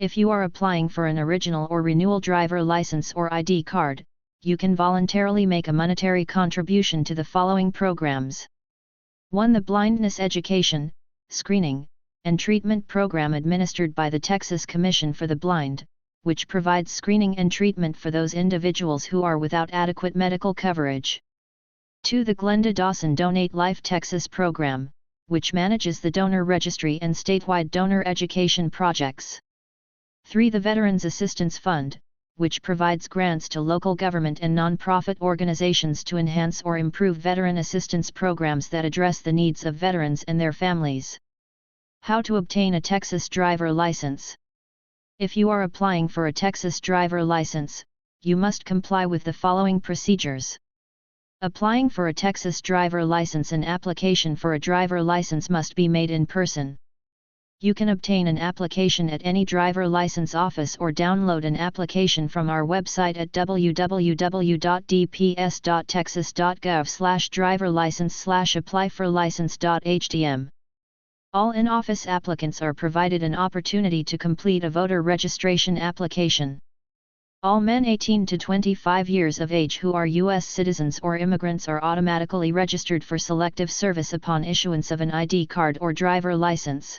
If you are applying for an original or renewal driver license or ID card, you can voluntarily make a monetary contribution to the following programs. 1. The Blindness Education, Screening, and Treatment Program administered by the Texas Commission for the Blind, which provides screening and treatment for those individuals who are without adequate medical coverage. 2. The Glenda Dawson Donate Life Texas Program, which manages the donor registry and statewide donor education projects. 3. The Veterans Assistance Fund, which provides grants to local government and nonprofit organizations to enhance or improve veteran assistance programs that address the needs of veterans and their families. How to obtain a Texas driver license. If you are applying for a Texas driver license, you must comply with the following procedures. Applying for a Texas driver license. An application for a driver license must be made in person. You can obtain an application at any driver license office or download an application from our website at www.dps.texas.gov/driverlicense/applyforlicense.htm. All in-office applicants are provided an opportunity to complete a voter registration application. All men 18 to 25 years of age who are U.S. citizens or immigrants are automatically registered for selective service upon issuance of an ID card or driver license.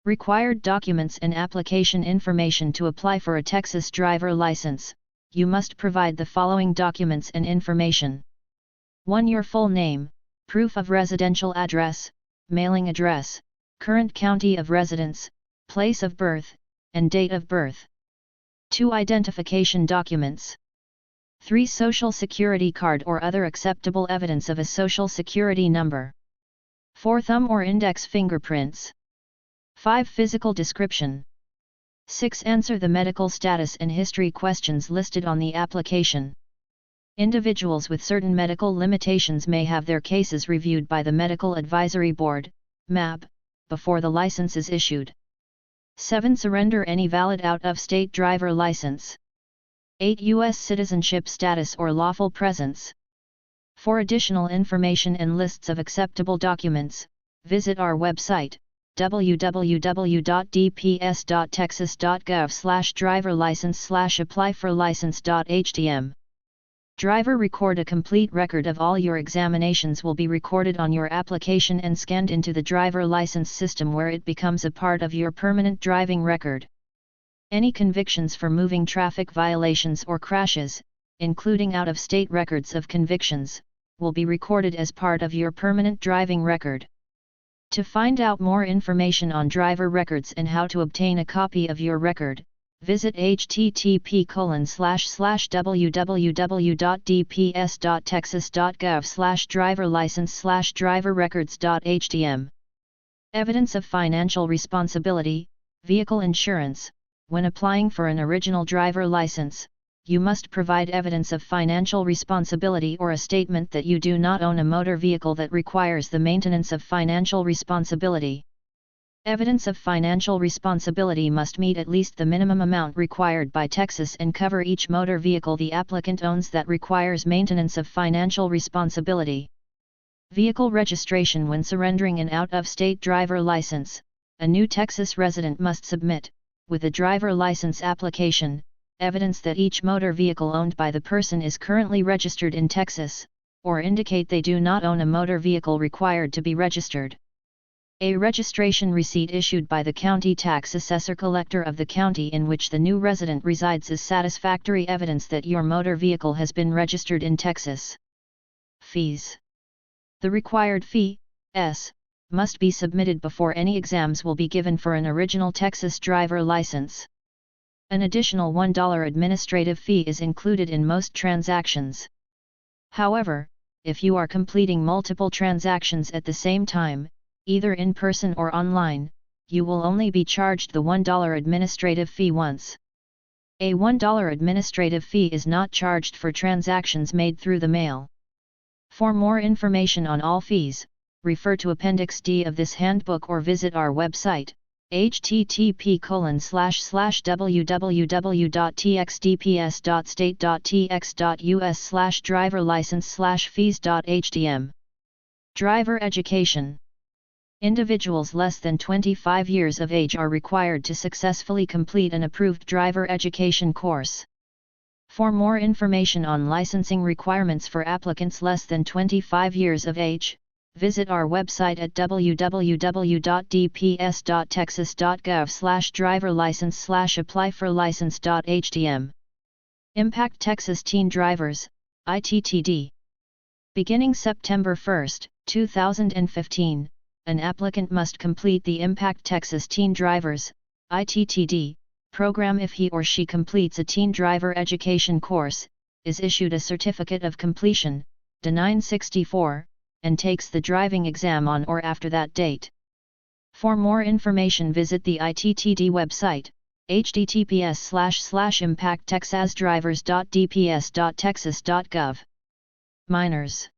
Required documents and application information. To apply for a Texas driver license, you must provide the following documents and information. 1. Your full name, proof of residential address, mailing address, current county of residence, place of birth, and date of birth. 2. Identification documents. 3. Social Security card or other acceptable evidence of a Social Security number. 4. Thumb or index fingerprints. 5. Physical description. 6. Answer the medical status and history questions listed on the application. Individuals with certain medical limitations may have their cases reviewed by the Medical Advisory Board, MAB, before the license is issued. 7. Surrender any valid out-of-state driver license. 8. U.S. citizenship status or lawful presence. For additional information and lists of acceptable documents, visit our website, www.dps.texas.gov/driverlicense/applyforlicense.htm. Driver record. A complete record of all your examinations will be recorded on your application and scanned into the driver license system where it becomes a part of your permanent driving record. Any convictions for moving traffic violations or crashes, including out-of-state records of convictions, will be recorded as part of your permanent driving record. To find out more information on driver records and how to obtain a copy of your record, visit http://www.dps.texas.gov/driverlicense/driverrecords.htm. Evidence of financial responsibility, vehicle insurance. When applying for an original driver license, you must provide evidence of financial responsibility or a statement that you do not own a motor vehicle that requires the maintenance of financial responsibility. Evidence of financial responsibility must meet at least the minimum amount required by Texas and cover each motor vehicle the applicant owns that requires maintenance of financial responsibility. Vehicle registration. When surrendering an out-of-state driver license, a new Texas resident must submit, with a driver license application, evidence that each motor vehicle owned by the person is currently registered in Texas, or indicate they do not own a motor vehicle required to be registered. A registration receipt issued by the county tax assessor collector of the county in which the new resident resides is satisfactory evidence that your motor vehicle has been registered in Texas. Fees. The required fee, S, must be submitted before any exams will be given for an original Texas driver license. An additional $1 administrative fee is included in most transactions. However, if you are completing multiple transactions at the same time, either in person or online, you will only be charged the $1 administrative fee once. A $1 administrative fee is not charged for transactions made through the mail. For more information on all fees, refer to Appendix D of this handbook or visit our website, http://www.txdps.state.tx.us/driver-license/fees.htm. Driver education. Individuals less than 25 years of age are required to successfully complete an approved driver education course. For more information on licensing requirements for applicants less than 25 years of age, visit our website at www.dps.texas.gov/driver-license/apply-for-license.htm. Impact Texas Teen Drivers, ITTD. Beginning September 1, 2015, an applicant must complete the Impact Texas Teen Drivers, ITTD, program. If he or she completes a teen driver education course, is issued a Certificate of Completion, D-964, and takes the driving exam on or after that date. For more information visit the ITTD website, https://impacttexasdrivers.dps.texas.gov. Minors.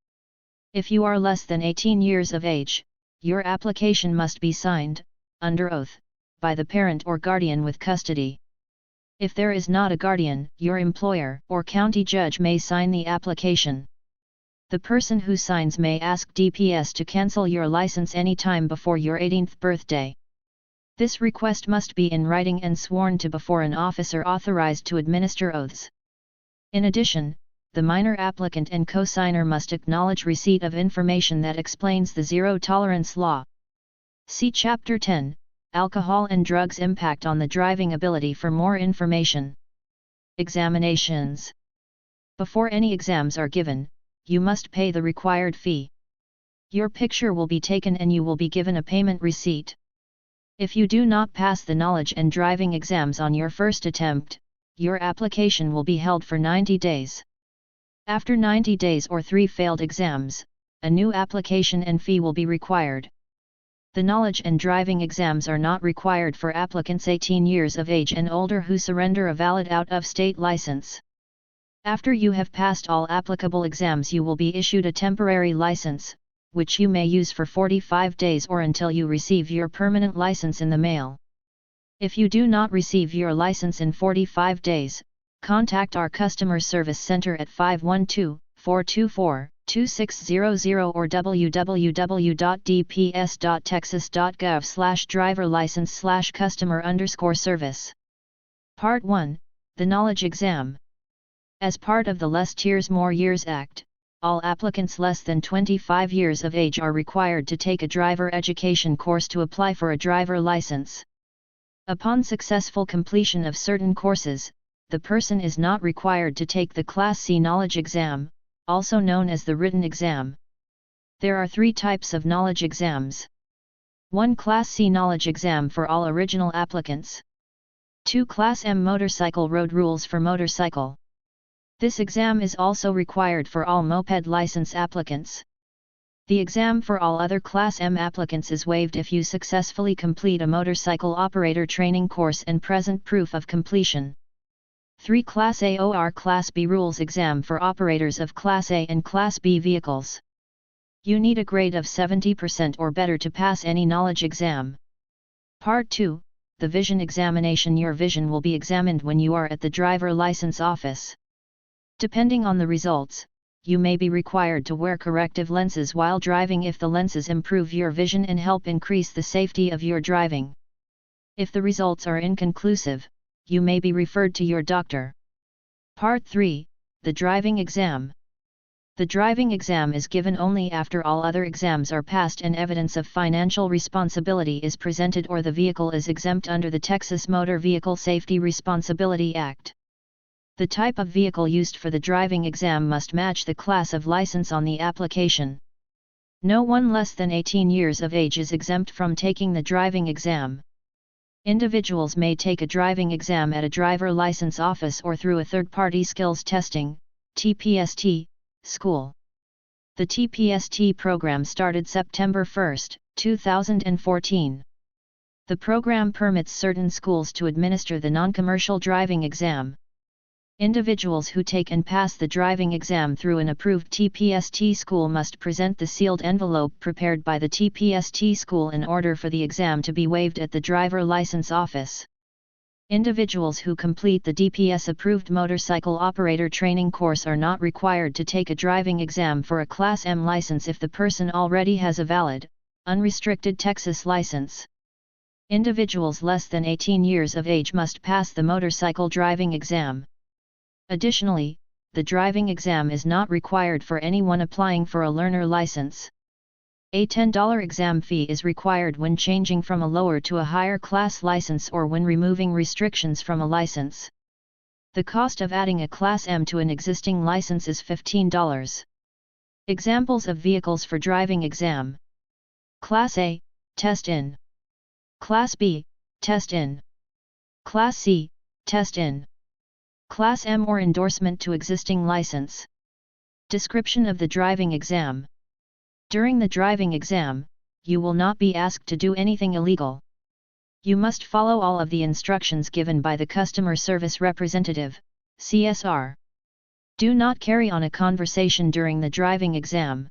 If you are less than 18 years of age, your application must be signed, under oath, by the parent or guardian with custody. If there is not a guardian, your employer or county judge may sign the application. The person who signs may ask DPS to cancel your license any time before your 18th birthday. This request must be in writing and sworn to before an officer authorized to administer oaths. In addition, the minor applicant and co-signer must acknowledge receipt of information that explains the Zero Tolerance Law. See Chapter 10, Alcohol and Drugs Impact on the Driving Ability for more information. Examinations. Before any exams are given, you must pay the required fee. Your picture will be taken and you will be given a payment receipt. If you do not pass the knowledge and driving exams on your first attempt, your application will be held for 90 days. After 90 days or 3 failed exams, a new application and fee will be required. The knowledge and driving exams are not required for applicants 18 years of age and older who surrender a valid out-of-state license. After you have passed all applicable exams, you will be issued a temporary license, which you may use for 45 days or until you receive your permanent license in the mail. If you do not receive your license in 45 days, contact our customer service center at 512-424-2600 or www.dps.texas.gov/driver-license/customer_service. Part 1, the Knowledge Exam. As part of the Less Tiers More Years Act, all applicants less than 25 years of age are required to take a driver education course to apply for a driver license. Upon successful completion of certain courses, the person is not required to take the Class C Knowledge Exam, also known as the written exam. There are 3 types of knowledge exams. 1. Class C Knowledge Exam for all original applicants. 2. Class M Motorcycle Road Rules for motorcycle. This exam is also required for all moped license applicants. The exam for all other Class M applicants is waived if you successfully complete a motorcycle operator training course and present proof of completion. 3. Class A or Class B Rules Exam for operators of Class A and Class B vehicles. You need a grade of 70% or better to pass any knowledge exam. Part 2, the Vision Examination. Your vision will be examined when you are at the driver license office. Depending on the results, you may be required to wear corrective lenses while driving if the lenses improve your vision and help increase the safety of your driving. If the results are inconclusive, you may be referred to your doctor. Part 3, the driving exam. The driving exam is given only after all other exams are passed and evidence of financial responsibility is presented or the vehicle is exempt under the Texas Motor Vehicle Safety Responsibility Act. The type of vehicle used for the driving exam must match the class of license on the application. No one less than 18 years of age is exempt from taking the driving exam. Individuals may take a driving exam at a driver license office or through a third-party skills testing (TPST) school. The TPST program started September 1, 2014. The program permits certain schools to administer the non-commercial driving exam. Individuals who take and pass the driving exam through an approved TPST school must present the sealed envelope prepared by the TPST school in order for the exam to be waived at the driver license office. Individuals who complete the DPS-approved motorcycle operator training course are not required to take a driving exam for a Class M license if the person already has a valid, unrestricted Texas license. Individuals less than 18 years of age must pass the motorcycle driving exam. Additionally, the driving exam is not required for anyone applying for a learner license. A $10 exam fee is required when changing from a lower to a higher class license or when removing restrictions from a license. The cost of adding a Class M to an existing license is $15. Examples of vehicles for driving exam: Class A, Test In. Class B, Test In. Class C, Test In. Class M or endorsement to existing license. Description of the driving exam. During the driving exam, you will not be asked to do anything illegal. You must follow all of the instructions given by the customer service representative, CSR. Do not carry on a conversation during the driving exam.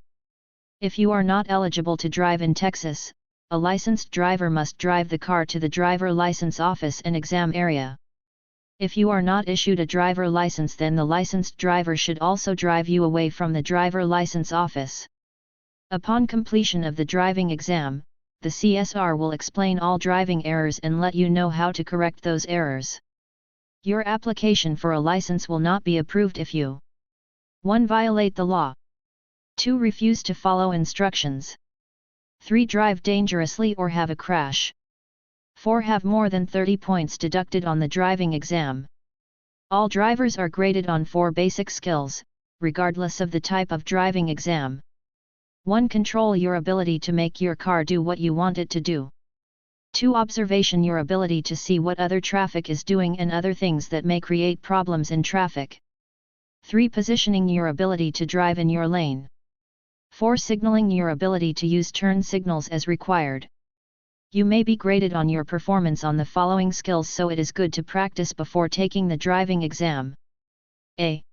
If you are not eligible to drive in Texas, a licensed driver must drive the car to the driver license office and exam area. If you are not issued a driver license, then the licensed driver should also drive you away from the driver license office. Upon completion of the driving exam, the CSR will explain all driving errors and let you know how to correct those errors. Your application for a license will not be approved if you 1. Violate the law. 2. Refuse to follow instructions. 3. Drive dangerously or have a crash. 4. Have more than 30 points deducted on the driving exam. All drivers are graded on 4 basic skills, regardless of the type of driving exam. 1. Control your ability to make your car do what you want it to do. 2. Observation your ability to see what other traffic is doing and other things that may create problems in traffic. 3. Positioning your ability to drive in your lane. 4. Signaling your ability to use turn signals as required. You may be graded on your performance on the following skills, so it is good to practice before taking the driving exam. A.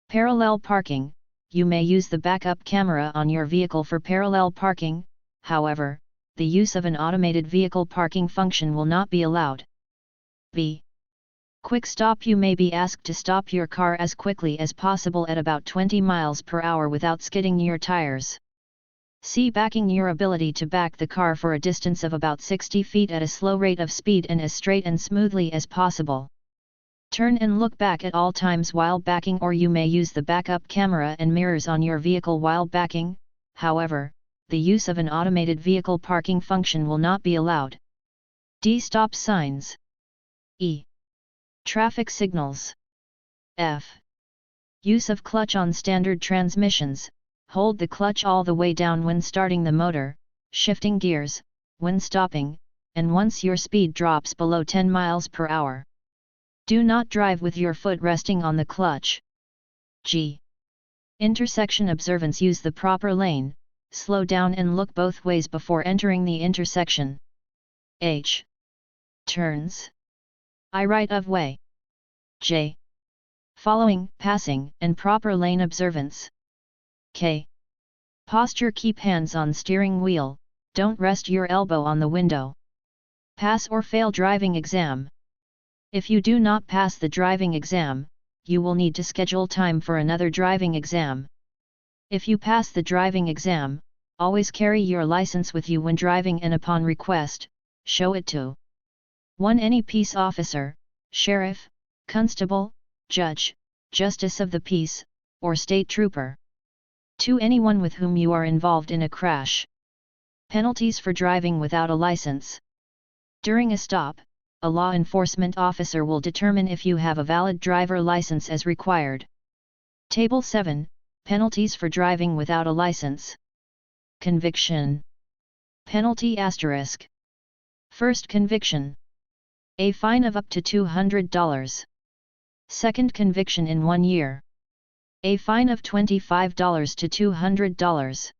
Parallel parking. You may use the backup camera on your vehicle for parallel parking, however, the use of an automated vehicle parking function will not be allowed. B. Quick stop. You may be asked to stop your car as quickly as possible at about 20 miles per hour without skidding your tires. C. Backing. Your ability to back the car for a distance of about 60 feet at a slow rate of speed and as straight and smoothly as possible. Turn and look back at all times while backing, or you may use the backup camera and mirrors on your vehicle while backing, however, the use of an automated vehicle parking function will not be allowed. D. Stop signs. E. Traffic signals. F. Use of clutch on standard transmissions. Hold the clutch all the way down when starting the motor, shifting gears, when stopping, and once your speed drops below 10 miles per hour. Do not drive with your foot resting on the clutch. G. Intersection observance. Use the proper lane, slow down and look both ways before entering the intersection. H. Turns. I. Right of way. J. Following, passing, and proper lane observance. K. Posture. Keep hands on steering wheel, don't rest your elbow on the window. Pass or fail driving exam. If you do not pass the driving exam, you will need to schedule time for another driving exam. If you pass the driving exam, always carry your license with you when driving and upon request, show it to 1. Any peace officer, sheriff, constable, judge, justice of the peace, or state trooper. 2. Anyone with whom you are involved in a crash. Penalties for driving without a license. During a stop, a law enforcement officer will determine if you have a valid driver license as required. Table 7, Penalties for driving without a license. Conviction. Penalty asterisk. First conviction. A fine of up to $200. Second conviction in 1 year. A fine of $25 to $200.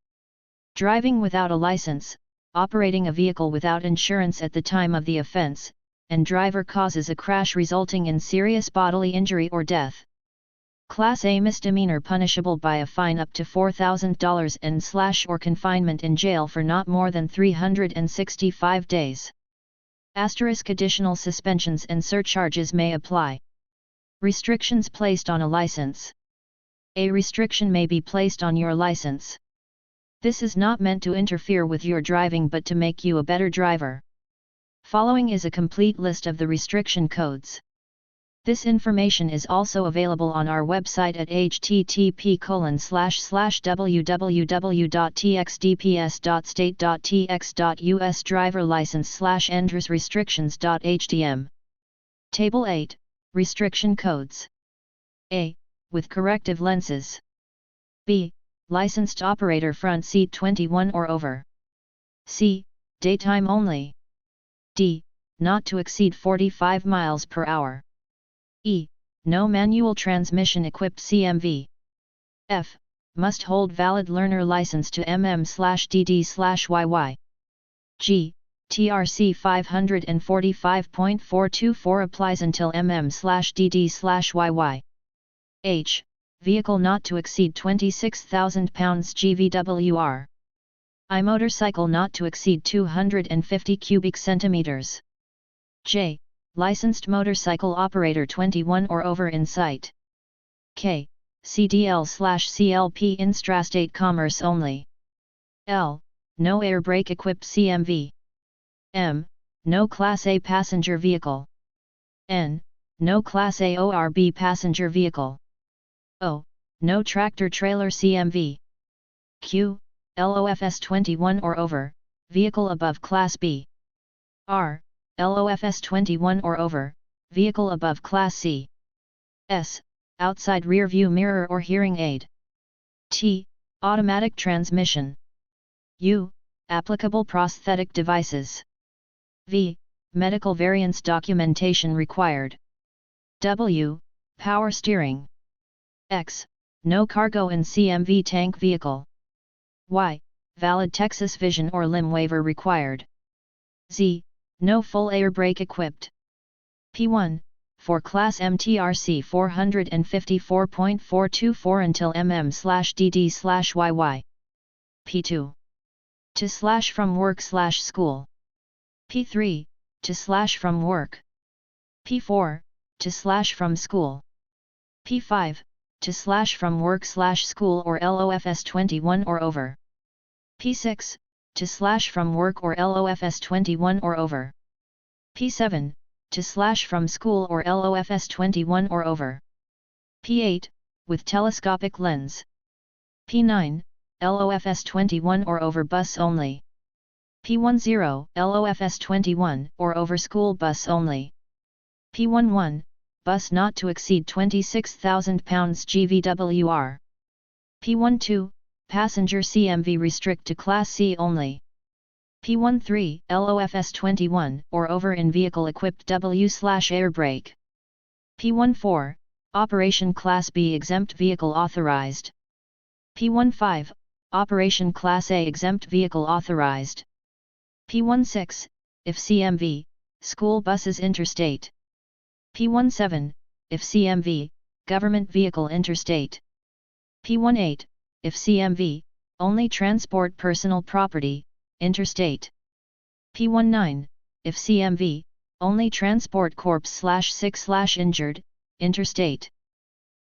Driving without a license, operating a vehicle without insurance at the time of the offense, and driver causes a crash resulting in serious bodily injury or death. Class A misdemeanor punishable by a fine up to $4,000 and or confinement in jail for not more than 365 days. Asterisk. Additional suspensions and surcharges may apply. Restrictions placed on a license. A restriction may be placed on your license. This is not meant to interfere with your driving but to make you a better driver. Following is a complete list of the restriction codes. This information is also available on our website at http://www.txdps.state.tx.us driver license/endrs restrictions.htm. Table 8, Restriction Codes. A. With corrective lenses. B. Licensed operator front seat 21 or over. C. Daytime only. D. Not to exceed 45 miles per hour. E. No manual transmission equipped CMV. F. Must hold valid learner license to mm/dd/yy. G. TRC 545.424 applies until mm/dd/yy. H. Vehicle not to exceed 26,000 pounds GVWR. I. Motorcycle not to exceed 250 cubic centimeters. J. Licensed motorcycle operator 21 or over in sight. K. CDL/CLP intrastate commerce only. L. No air brake equipped CMV. M. No Class A passenger vehicle. N. No Class A ORB passenger vehicle. O. No tractor trailer CMV. Q. LOFS 21 or over, vehicle above Class B. R. LOFS 21 or over, vehicle above Class C. S. Outside rear view mirror or hearing aid. T. Automatic transmission. U. Applicable prosthetic devices. V. Medical variance documentation required. W. Power steering. X. No cargo in CMV tank vehicle. Y. Valid Texas vision or limb waiver required. Z. No full air brake equipped. P1. For Class MTRC 454.424 until mm/dd/yy. P2. To/ from work/school. P3. To/ from work. P4. To/ from school. P5. To/ from work/school or LOFS 21 or over. P6. To/ from work or LOFS 21 or over. P7. To/ from school or LOFS 21 or over. P8. With telescopic lens. P9. LOFS 21 or over bus only. P10. LOFS 21 or over school bus only. P11. Bus not to exceed 26,000 pounds GVWR. P12. Passenger CMV restrict to Class C only. P13. LOFS 21 or over in vehicle equipped W/air brake. P14. Operation Class B exempt vehicle authorized. P15. Operation Class A exempt vehicle authorized. P16. If CMV, school buses interstate. P17. If CMV, government vehicle interstate. P18. If CMV, only transport personal property, interstate. P19. If CMV, only transport corpse/sick/injured, interstate.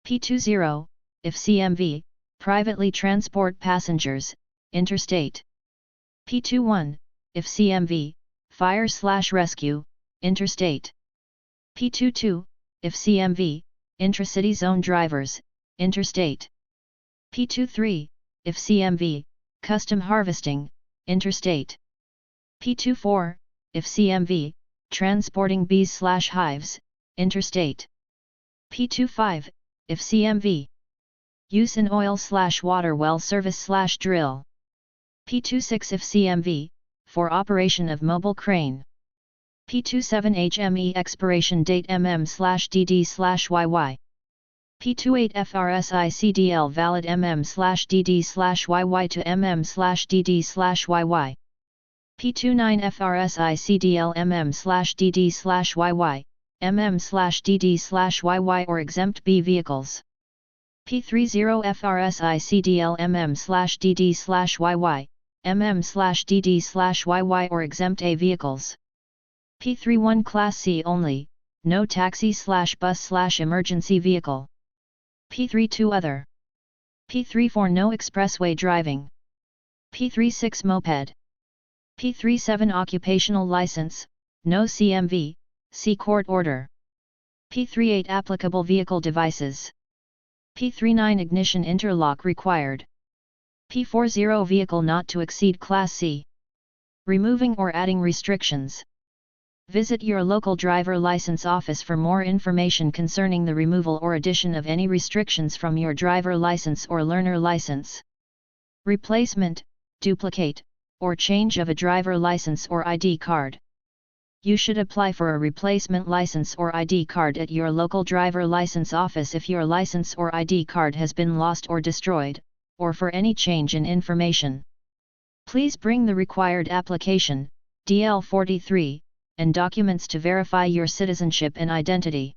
P20. If CMV, Privately transport passengers, interstate. P21, if CMV, fire/rescue, interstate. P22, if CMV, intracity zone drivers, interstate. P23, if CMV, custom harvesting, interstate. P24, if CMV, transporting bees/hives, interstate. P25, if CMV, use in oil/water well service/drill. P26 if CMV, for operation of mobile crane. P27 HME expiration date mm/dd/yy. P28 FRSI CDL valid mm/dd/yy to mm/dd/yy. P29 FRSI CDL mm/dd/yy, mm/dd/yy or exempt B vehicles. P30 FRSI CDL mm/dd/yy, mm/dd/yy or exempt A vehicles. P31 Class C only, no taxi/bus/emergency vehicle. P32 Other. P34 No expressway driving. P36 Moped. P37 Occupational license, no CMV, see court order. P38 Applicable vehicle devices. P39 Ignition interlock required. P40 Vehicle not to exceed Class C. Removing or adding restrictions. Visit your local driver license office for more information concerning the removal or addition of any restrictions from your driver license or learner license. Replacement, duplicate, or change of a driver license or ID card. You should apply for a replacement license or ID card at your local driver license office if your license or ID card has been lost or destroyed, or for any change in information. Please bring the required application, DL43, and documents to verify your citizenship and identity.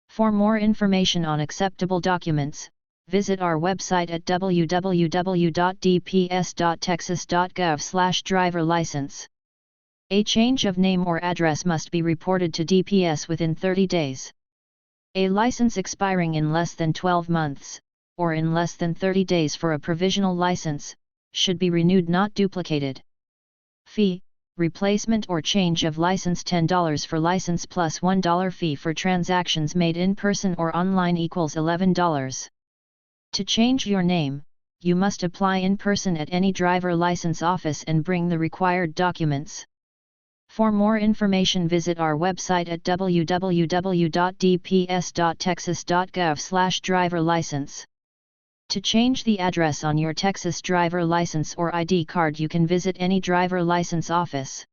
For more information on acceptable documents, visit our website at www.dps.texas.gov/driver-license. A change of name or address must be reported to DPS within 30 days. A license expiring in less than 12 months, or in less than 30 days for a provisional license, should be renewed not duplicated. Fee, replacement or change of license $10 for license plus $1 fee for transactions made in person or online equals $11. To change your name, you must apply in person at any driver license office and bring the required documents. For more information visit our website at www.dps.texas.gov/driver-license. To change the address on your Texas driver license or ID card you can visit any driver license office.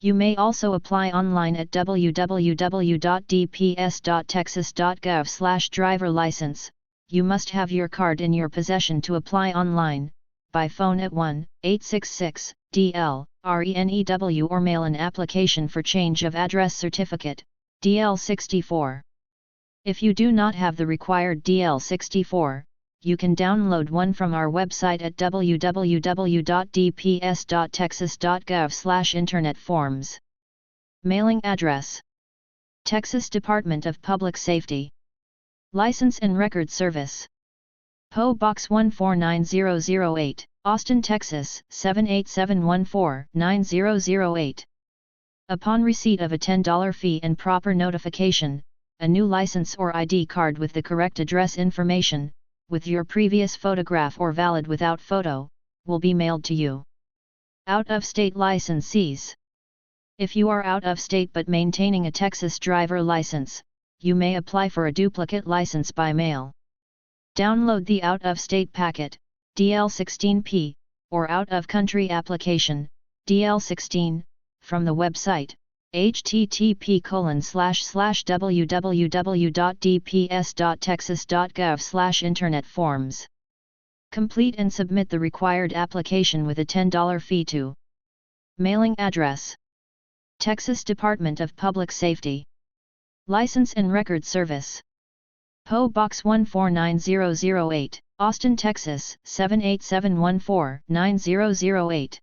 You may also apply online at www.dps.texas.gov/driver-license. You must have your card in your possession to apply online, by phone at 1-866-DL-RENEW or mail an application for change of address certificate, DL64. If you do not have the required DL64, you can download one from our website at www.dps.texas.gov/internet forms. Mailing address: Texas Department of Public Safety. License and Record Service. PO Box 149008, Austin, Texas 78714-9008. Upon receipt of a $10 fee and proper notification, a new license or ID card with the correct address information, with your previous photograph or valid without photo, will be mailed to you. Out-of-state licensees. If you are out of state but maintaining a Texas driver license, you may apply for a duplicate license by mail. Download the out-of-state packet, DL16P, or out-of-country application, DL16, from the website, http://www.dps.texas.gov/internet forms. Complete and submit the required application with a $10 fee to. Mailing address: Texas Department of Public Safety. License and Record Service. PO Box 149008, Austin, Texas 78714-9008.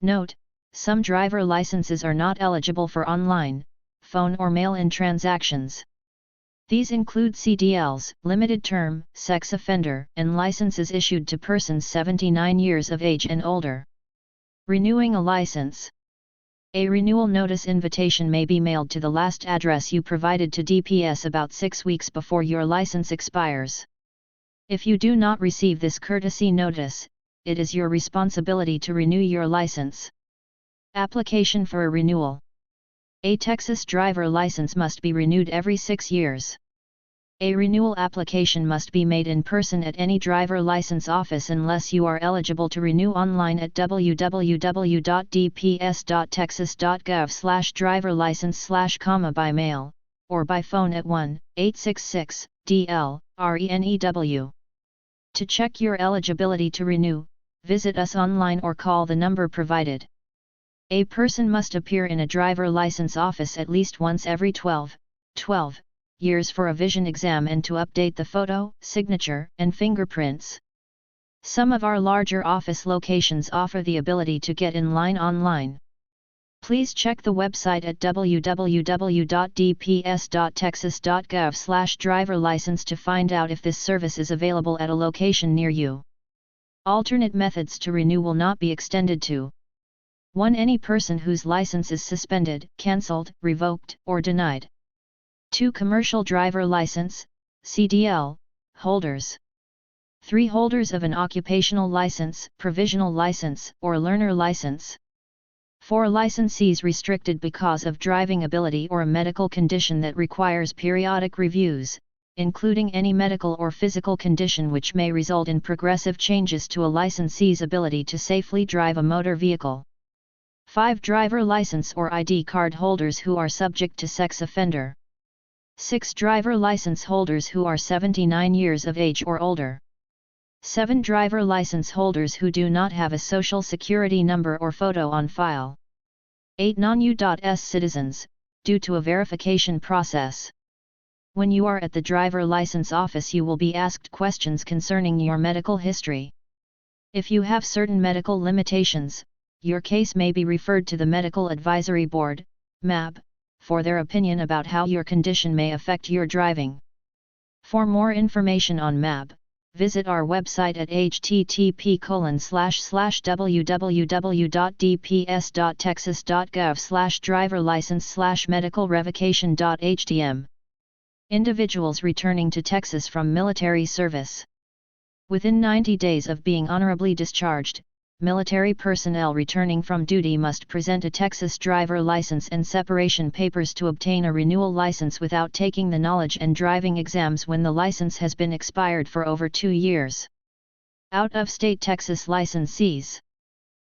Note: some driver licenses are not eligible for online, phone or mail-in transactions. These include CDLs, limited term, sex offender, and licenses issued to persons 79 years of age and older. Renewing a license. A renewal notice invitation may be mailed to the last address you provided to DPS about 6 weeks before your license expires. If you do not receive this courtesy notice, it is your responsibility to renew your license. Application for a renewal. A Texas driver license must be renewed every 6 years. A renewal application must be made in person at any driver license office unless you are eligible to renew online at www.dps.texas.gov/driverlicense/ by mail, or by phone at 1-866-DL-RENEW. To check your eligibility to renew, visit us online or call the number provided. A person must appear in a driver license office at least once every 12 years for a vision exam and to update the photo, signature, and fingerprints. Some of our larger office locations offer the ability to get in line online. Please check the website at www.dps.texas.gov/driverlicense to find out if this service is available at a location near you. Alternate methods to renew will not be extended to 1. Any person whose license is suspended, cancelled, revoked, or denied. 2. Commercial driver license, CDL, holders. 3. Holders of an occupational license, provisional license, or learner license. 4. Licensees restricted because of driving ability or a medical condition that requires periodic reviews, including any medical or physical condition which may result in progressive changes to a licensee's ability to safely drive a motor vehicle. 5. Driver license or ID card holders who are subject to sex offender. 6. Driver license holders who are 79 years of age or older. 7. Driver license holders who do not have a social security number or photo on file. 8. Non-U.S. citizens, due to a verification process. When you are at the driver license office, you will be asked questions concerning your medical history. If you have certain medical limitations, your case may be referred to the Medical Advisory Board, MAB, for their opinion about how your condition may affect your driving. For more information on MAB, visit our website at http://www.dps.texas.gov/driverlicense/medicalrevocation.htm. Individuals returning to Texas from military service. Within 90 days of being honorably discharged, military personnel returning from duty must present a Texas driver license and separation papers to obtain a renewal license without taking the knowledge and driving exams when the license has been expired for over 2 years. Out-of-state Texas licensees.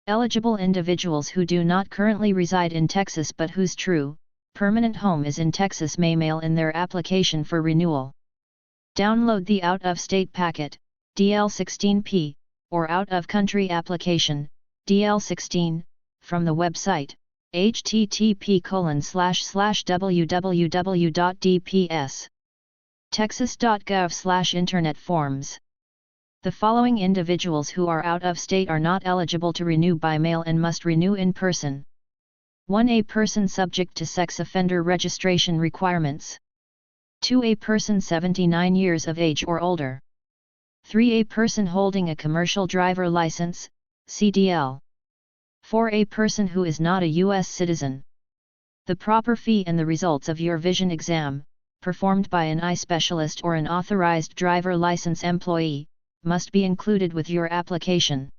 Eligible individuals who do not currently reside in Texas but whose true, permanent home is in Texas may mail in their application for renewal. Download the out-of-state packet, DL16P, or out-of-country application, DL16, from the website, http://www.dps.texas.gov/internet forms. The following individuals who are out of state are not eligible to renew by mail and must renew in person. 1. A person subject to sex offender registration requirements. 2. A person 79 years of age or older. 3. A person holding a commercial driver license, CDL. 4. A person who is not a U.S. citizen. The proper fee and the results of your vision exam, performed by an eye specialist or an authorized driver license employee, must be included with your application.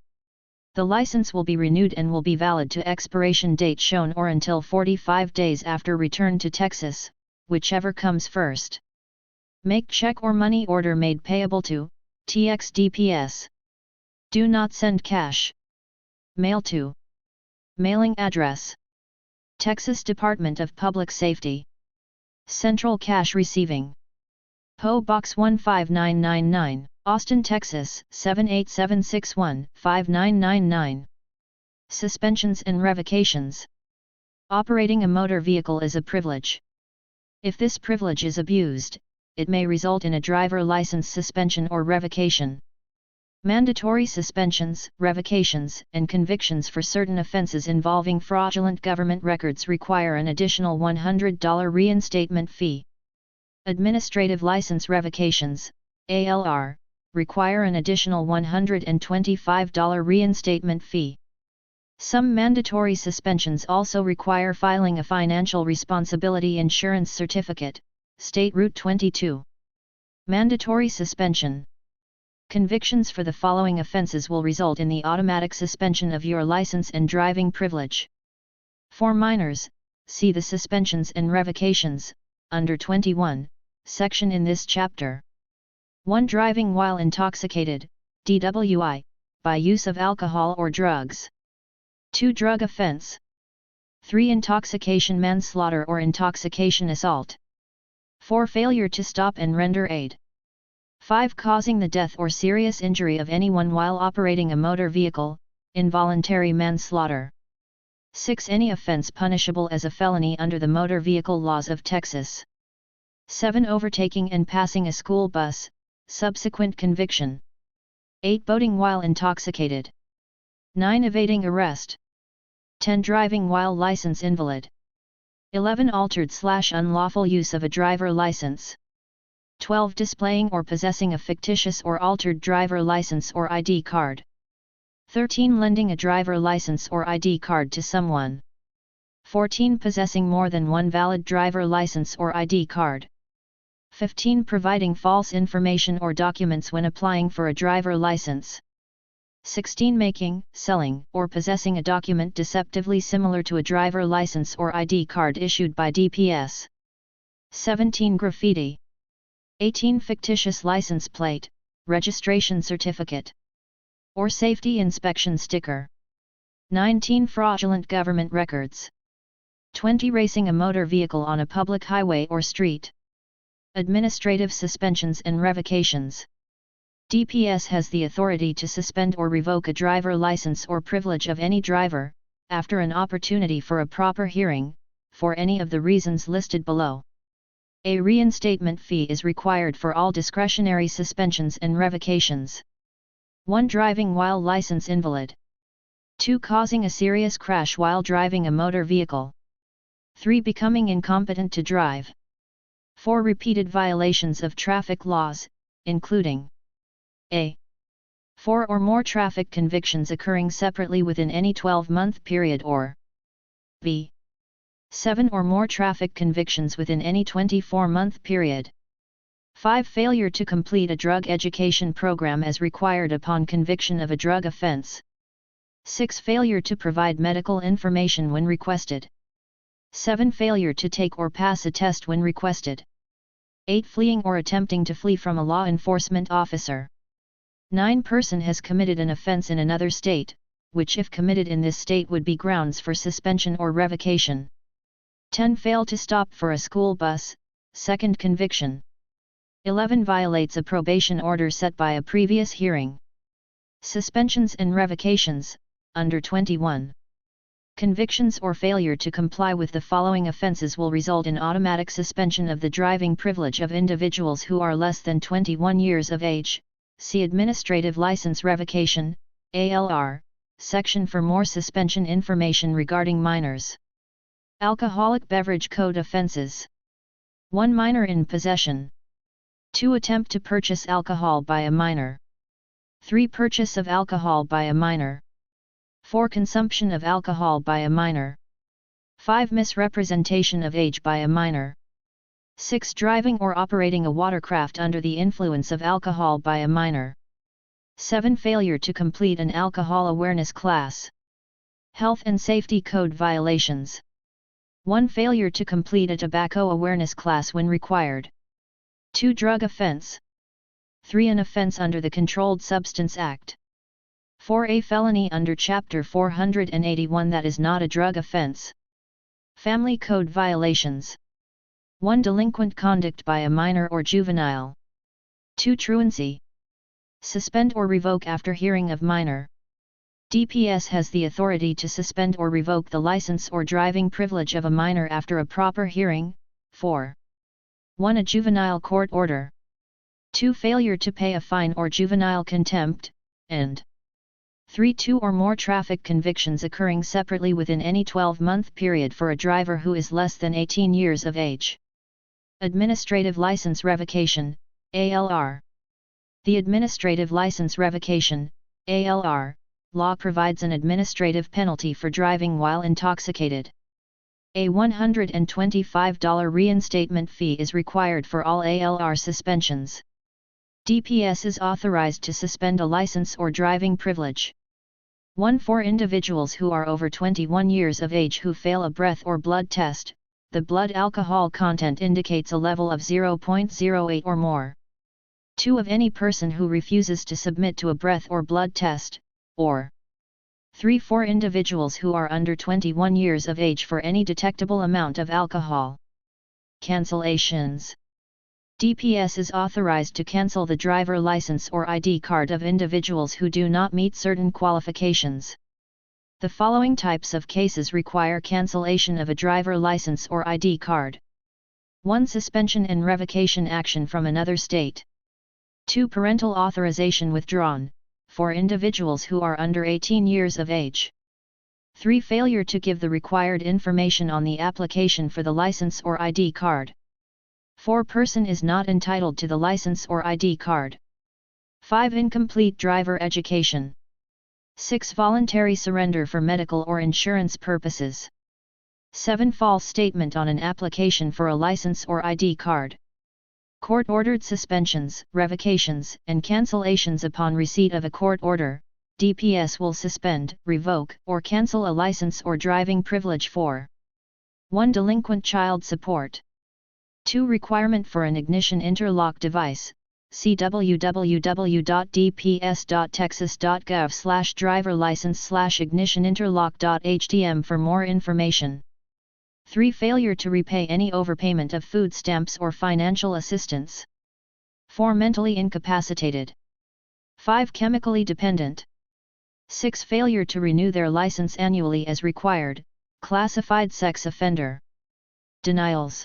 The license will be renewed and will be valid to expiration date shown or until 45 days after return to Texas, whichever comes first. Make check or money order made payable to TXDPS. Do not send cash. Mail to. Mailing address: Texas Department of Public Safety. Central Cash Receiving. PO Box 15999, Austin, Texas 78761-5999. Suspensions and revocations. Operating a motor vehicle is a privilege. If this privilege is abused, it may result in a driver license suspension or revocation. Mandatory suspensions, revocations, and convictions for certain offenses involving fraudulent government records require an additional $100 reinstatement fee. Administrative license revocations, ALR, require an additional $125 reinstatement fee. Some mandatory suspensions also require filing a financial responsibility insurance certificate, State Route 22. Mandatory suspension. Convictions for the following offenses will result in the automatic suspension of your license and driving privilege. For minors, see the Suspensions and Revocations, under 21, section in this chapter. 1. Driving while intoxicated, DWI, by use of alcohol or drugs. 2. Drug offense. 3. Intoxication manslaughter or intoxication assault. 4. Failure to stop and render aid. 5. Causing the death or serious injury of anyone while operating a motor vehicle, involuntary manslaughter. 6. Any offense punishable as a felony under the motor vehicle laws of Texas. 7. Overtaking and passing a school bus, subsequent conviction. 8. Boating while intoxicated. 9. Evading arrest. 10. Driving while license invalid. 11. Altered/unlawful use of a driver license. 12. Displaying or possessing a fictitious or altered driver license or ID card. 13. Lending a driver license or ID card to someone. 14. Possessing more than one valid driver license or ID card. 15. Providing false information or documents when applying for a driver license. 16. Making, selling, or possessing a document deceptively similar to a driver license or ID card issued by DPS. 17. Graffiti. 18. Fictitious license plate, registration certificate, or safety inspection sticker. 19. Fraudulent government records. 20. Racing a motor vehicle on a public highway or street. Administrative suspensions and revocations. DPS has the authority to suspend or revoke a driver license or privilege of any driver, after an opportunity for a proper hearing, for any of the reasons listed below. A reinstatement fee is required for all discretionary suspensions and revocations. 1. Driving while license invalid. 2. Causing a serious crash while driving a motor vehicle. 3. Becoming incompetent to drive. 4. Repeated violations of traffic laws, including a. 4 or more traffic convictions occurring separately within any 12-month period, or b. 7 or more traffic convictions within any 24-month period. 5. Failure to complete a drug education program as required upon conviction of a drug offense. 6. Failure to provide medical information when requested. 7. Failure to take or pass a test when requested. 8. Fleeing or attempting to flee from a law enforcement officer. 9. Person has committed an offense in another state, which if committed in this state would be grounds for suspension or revocation. 10. Fail to stop for a school bus, second conviction. 11. Violates a probation order set by a previous hearing. Suspensions and revocations, under 21. Convictions or failure to comply with the following offenses will result in automatic suspension of the driving privilege of individuals who are less than 21 years of age. See Administrative License Revocation, ALR, section for more suspension information regarding minors. Alcoholic Beverage Code offenses. 1. Minor in possession. 2. Attempt to purchase alcohol by a minor. 3. Purchase of alcohol by a minor. 4. Consumption of alcohol by a minor. 5. Misrepresentation of age by a minor. 6. Driving or operating a watercraft under the influence of alcohol by a minor. 7. Failure to complete an alcohol awareness class. Health and Safety Code violations. 1. Failure to complete a tobacco awareness class when required. 2. Drug offense. 3. An offense under the Controlled Substance Act. 4. A felony under Chapter 481 that is not a drug offense. Family Code violations. 1. Delinquent conduct by a minor or juvenile. 2. Truancy. Suspend or revoke after hearing of minor. DPS has the authority to suspend or revoke the license or driving privilege of a minor after a proper hearing. 4. 1. A juvenile court order. 2. Failure to pay a fine or juvenile contempt, and 3. 2 or more traffic convictions occurring separately within any 12-month period for a driver who is less than 18 years of age. Administrative License Revocation, ALR. The Administrative License Revocation, ALR, law provides an administrative penalty for driving while intoxicated. A $125 reinstatement fee is required for all ALR suspensions. DPS is authorized to suspend a license or driving privilege. 1. For individuals who are over 21 years of age who fail a breath or blood test, the blood alcohol content indicates a level of 0.08 or more. 2. Of any person who refuses to submit to a breath or blood test, or 3. For individuals who are under 21 years of age for any detectable amount of alcohol. Cancellations. DPS is authorized to cancel the driver license or ID card of individuals who do not meet certain qualifications. The following types of cases require cancellation of a driver license or ID card. 1. Suspension and revocation action from another state. 2. Parental authorization withdrawn, for individuals who are under 18 years of age. 3. Failure to give the required information on the application for the license or ID card. 4. Person is not entitled to the license or ID card. 5. Incomplete driver education. 6. Voluntary surrender for medical or insurance purposes. 7. False statement on an application for a license or ID card. Court-ordered suspensions, revocations, and cancellations. Upon receipt of a court order, DPS will suspend, revoke, or cancel a license or driving privilege for 1. Delinquent child support. 2. Requirement for an ignition interlock device. See www.dps.texas.gov/driverlicense/ignitioninterlock.htm for more information. 3. Failure to repay any overpayment of food stamps or financial assistance. 4. Mentally incapacitated. 5. Chemically dependent. 6. Failure to renew their license annually as required, classified sex offender. Denials.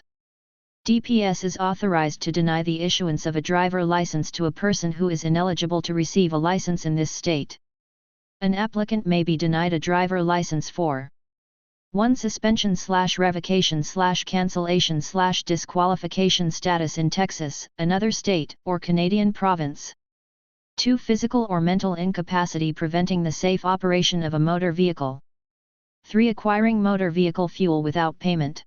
DPS is authorized to deny the issuance of a driver license to a person who is ineligible to receive a license in this state. An applicant may be denied a driver license for 1. Suspension/revocation/cancellation/disqualification status in Texas, another state, or Canadian province. 2. Physical or mental incapacity preventing the safe operation of a motor vehicle. 3. Acquiring motor vehicle fuel without payment.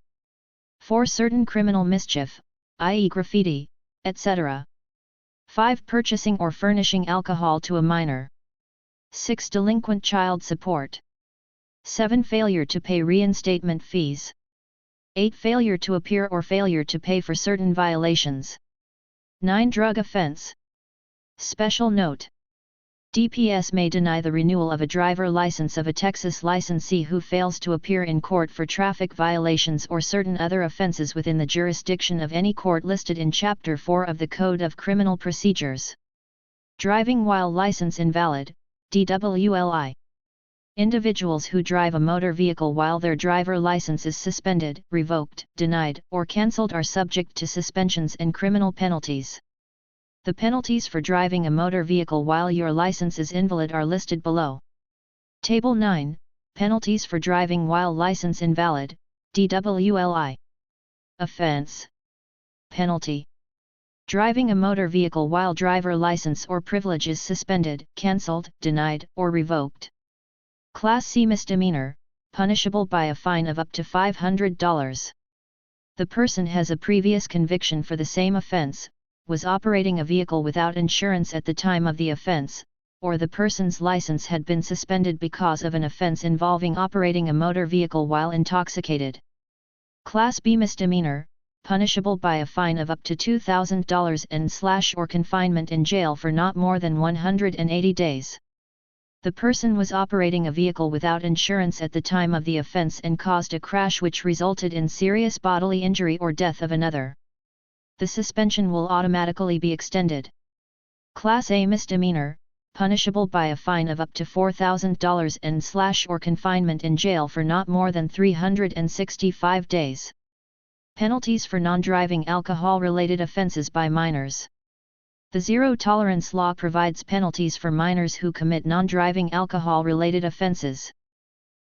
4. Certain criminal mischief, i.e. graffiti, etc. 5. Purchasing or furnishing alcohol to a minor. 6. Delinquent child support. 7. Failure to pay reinstatement fees. 8. Failure to appear or failure to pay for certain violations. 9. Drug offense. Special note: DPS may deny the renewal of a driver license of a Texas licensee who fails to appear in court for traffic violations or certain other offenses within the jurisdiction of any court listed in Chapter 4 of the Code of Criminal Procedures. Driving while license invalid, DWLI. Individuals who drive a motor vehicle while their driver license is suspended, revoked, denied, or cancelled are subject to suspensions and criminal penalties. The penalties for driving a motor vehicle while your license is invalid are listed below. Table 9, Penalties for driving while license invalid, DWLI. Offense. Penalty. Driving a motor vehicle while driver license or privilege is suspended, cancelled, denied, or revoked. Class C misdemeanor, punishable by a fine of up to $500. The person has a previous conviction for the same offense, was operating a vehicle without insurance at the time of the offense, or the person's license had been suspended because of an offense involving operating a motor vehicle while intoxicated. Class B misdemeanor, punishable by a fine of up to $2,000 and/or confinement in jail for not more than 180 days. The person was operating a vehicle without insurance at the time of the offense and caused a crash which resulted in serious bodily injury or death of another. The suspension will automatically be extended. Class A misdemeanor, punishable by a fine of up to $4,000 and/or confinement in jail for not more than 365 days. Penalties for non-driving alcohol-related offenses by minors. The zero-tolerance law provides penalties for minors who commit non-driving alcohol-related offenses.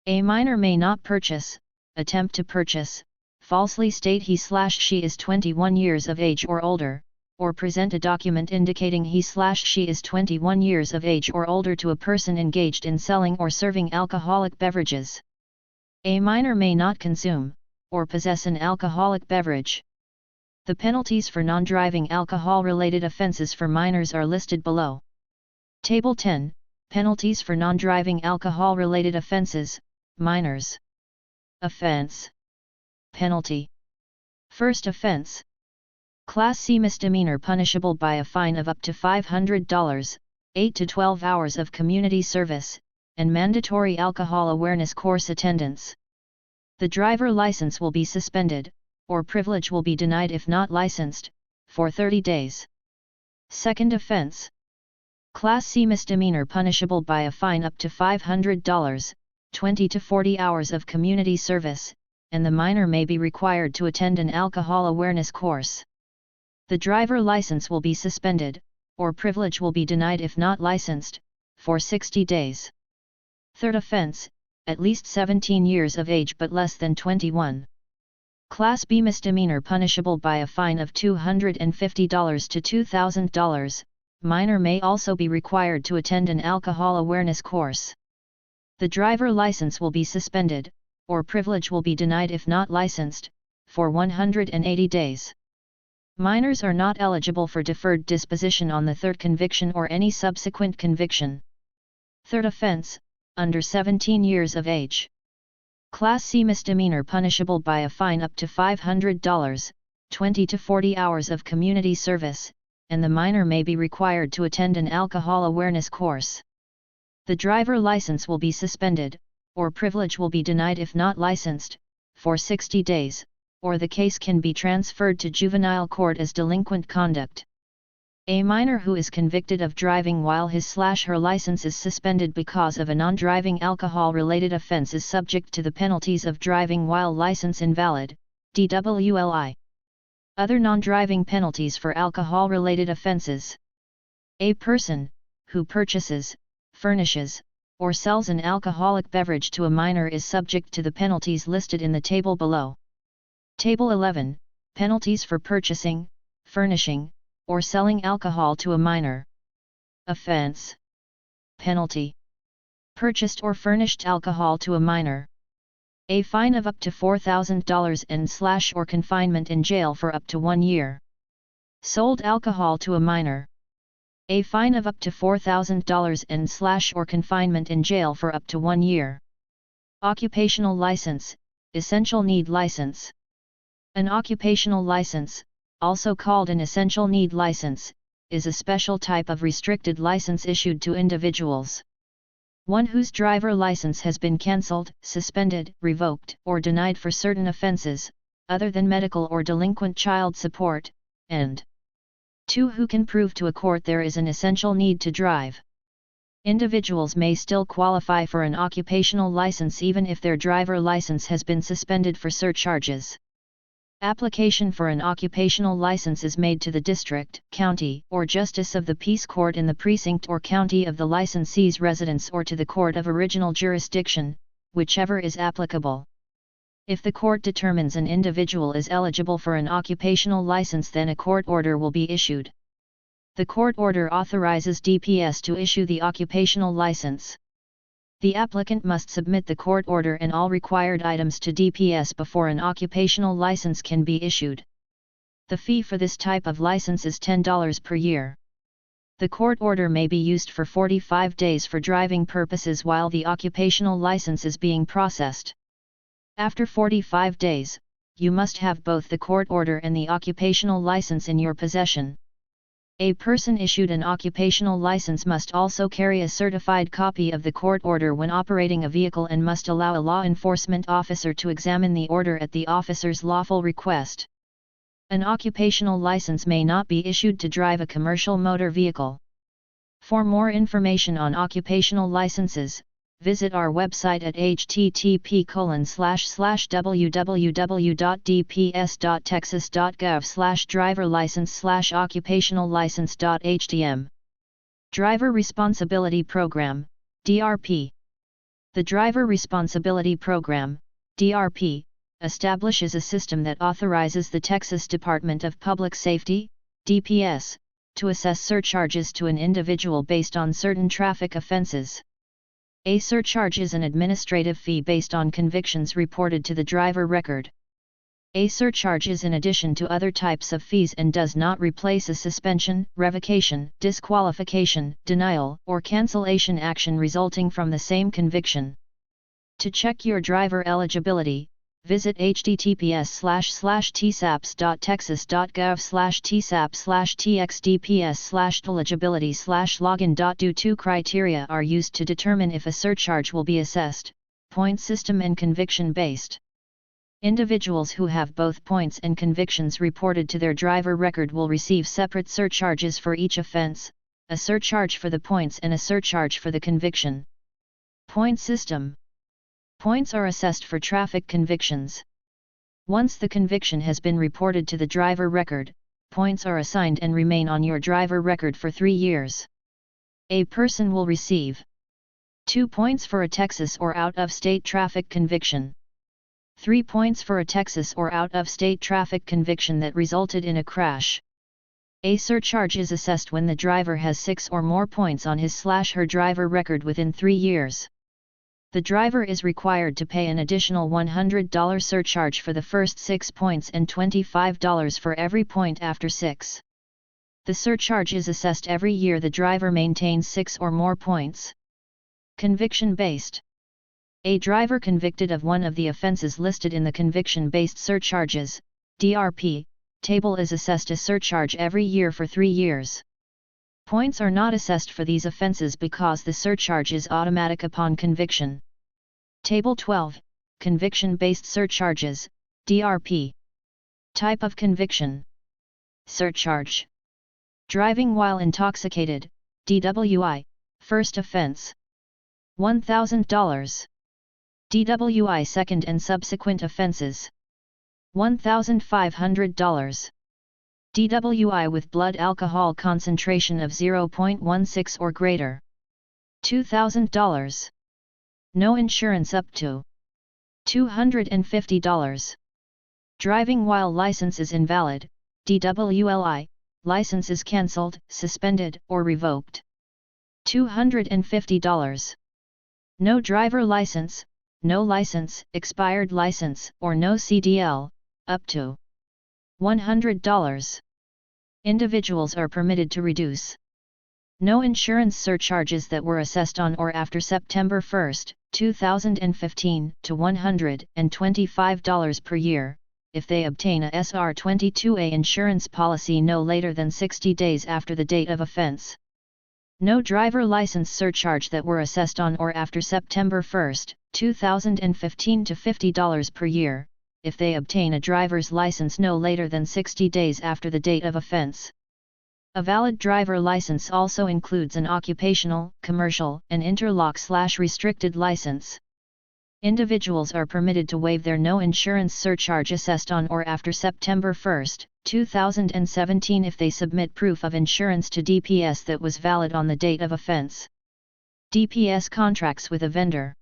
A minor may not purchase, attempt to purchase, falsely state he/she is 21 years of age or older, or present a document indicating he/she is 21 years of age or older to a person engaged in selling or serving alcoholic beverages. A minor may not consume, or possess an alcoholic beverage. The penalties for non-driving alcohol-related offenses for minors are listed below. Table 10, Penalties for non-driving alcohol-related offenses, minors. Offense. Penalty. First offense. Class C misdemeanor punishable by a fine of up to $500, 8 to 12 hours of community service, and mandatory alcohol awareness course attendance. The driver license will be suspended, or privilege will be denied if not licensed, for 30 days. Second offense. Class C misdemeanor punishable by a fine up to $500, 20 to 40 hours of community service, and the minor may be required to attend an alcohol awareness course. The driver license will be suspended, or privilege will be denied if not licensed, for 60 days. Third offense, at least 17 years of age but less than 21. Class B misdemeanor punishable by a fine of $250 to $2,000, minor may also be required to attend an alcohol awareness course. The driver license will be suspended, or privilege will be denied if not licensed, for 180 days. Minors are not eligible for deferred disposition on the third conviction or any subsequent conviction. Third offense, under 17 years of age. Class C misdemeanor punishable by a fine up to $500, 20 to 40 hours of community service, and the minor may be required to attend an alcohol awareness course. The driver license will be suspended, or privilege will be denied if not licensed, for 60 days, or the case can be transferred to juvenile court as delinquent conduct. A minor who is convicted of driving while his/her license is suspended because of a non-driving alcohol-related offense is subject to the penalties of driving while license invalid, DWLI. Other non-driving penalties for alcohol-related offenses. A person who purchases, furnishes, or sells an alcoholic beverage to a minor is subject to the penalties listed in the table below. Table 11, Penalties for purchasing, furnishing, or selling alcohol to a minor. Offense. Penalty. Purchased or furnished alcohol to a minor. A fine of up to $4,000 and/or confinement in jail for up to 1 year. Sold alcohol to a minor. A fine of up to $4,000 and/or confinement in jail for up to 1 year. Occupational license, essential need license. An occupational license, also called an essential need license, is a special type of restricted license issued to individuals. One whose driver license has been cancelled, suspended, revoked, or denied for certain offenses, other than medical or delinquent child support, and 2. Who can prove to a court there is an essential need to drive. Individuals may still qualify for an occupational license even if their driver license has been suspended for surcharges. Application for an occupational license is made to the district, county, or justice of the peace court in the precinct or county of the licensee's residence or to the court of original jurisdiction, whichever is applicable. If the court determines an individual is eligible for an occupational license, then a court order will be issued. The court order authorizes DPS to issue the occupational license. The applicant must submit the court order and all required items to DPS before an occupational license can be issued. The fee for this type of license is $10 per year. The court order may be used for 45 days for driving purposes while the occupational license is being processed. After 45 days, you must have both the court order and the occupational license in your possession. A person issued an occupational license must also carry a certified copy of the court order when operating a vehicle and must allow a law enforcement officer to examine the order at the officer's lawful request. An occupational license may not be issued to drive a commercial motor vehicle. For more information on occupational licenses, visit our website at http://www.dps.texas.gov/driverlicense/occupational-license.htm. Driver Responsibility Program, DRP. The Driver Responsibility Program, DRP, establishes a system that authorizes the Texas Department of Public Safety, DPS, to assess surcharges to an individual based on certain traffic offenses. A surcharge is an administrative fee based on convictions reported to the driver record. A surcharge is in addition to other types of fees and does not replace a suspension, revocation, disqualification, denial, or cancellation action resulting from the same conviction. To check your driver eligibility, visit https://tsaps.texas.gov/tsaps/txdps/eligibility/login. Do two criteria are used to determine if a surcharge will be assessed: point system and conviction based. Individuals who have both points and convictions reported to their driver record will receive separate surcharges for each offense, a surcharge for the points and a surcharge for the conviction. Point system. Points are assessed for traffic convictions. Once the conviction has been reported to the driver record, points are assigned and remain on your driver record for 3 years. A person will receive 2 points for a Texas or out-of-state traffic conviction, 3 points for a Texas or out-of-state traffic conviction that resulted in a crash. A surcharge is assessed when the driver has 6 or more points on his/her driver record within 3 years. The driver is required to pay an additional $100 surcharge for the first 6 points and $25 for every point after 6. The surcharge is assessed every year the driver maintains 6 or more points. Conviction-based. A driver convicted of one of the offenses listed in the conviction-based surcharges, DRP, table is assessed a surcharge every year for 3 years. Points are not assessed for these offenses because the surcharge is automatic upon conviction. Table 12, Conviction-based surcharges, DRP. Type of conviction. Surcharge. Driving while intoxicated, DWI, first offense. $1,000. DWI second and subsequent offenses. $1,500. DWI with blood alcohol concentration of 0.16 or greater. $2,000. No insurance up to $250. Driving while license is invalid, DWLI, license is cancelled, suspended, or revoked. $250. No driver license, no license, expired license, or no CDL, up to $100. Individuals are permitted to reduce. No insurance surcharges that were assessed on or after September 1, 2015 to $125 per year, if they obtain a SR22A insurance policy no later than 60 days after the date of offense. No driver license surcharge that were assessed on or after September 1, 2015 to $50 per year, if they obtain a driver's license no later than 60 days after the date of offense. A valid driver license also includes an occupational, commercial, and interlock/restricted license. Individuals are permitted to waive their no insurance surcharge assessed on or after September 1, 2017 if they submit proof of insurance to DPS that was valid on the date of offense. DPS contracts with a vendor.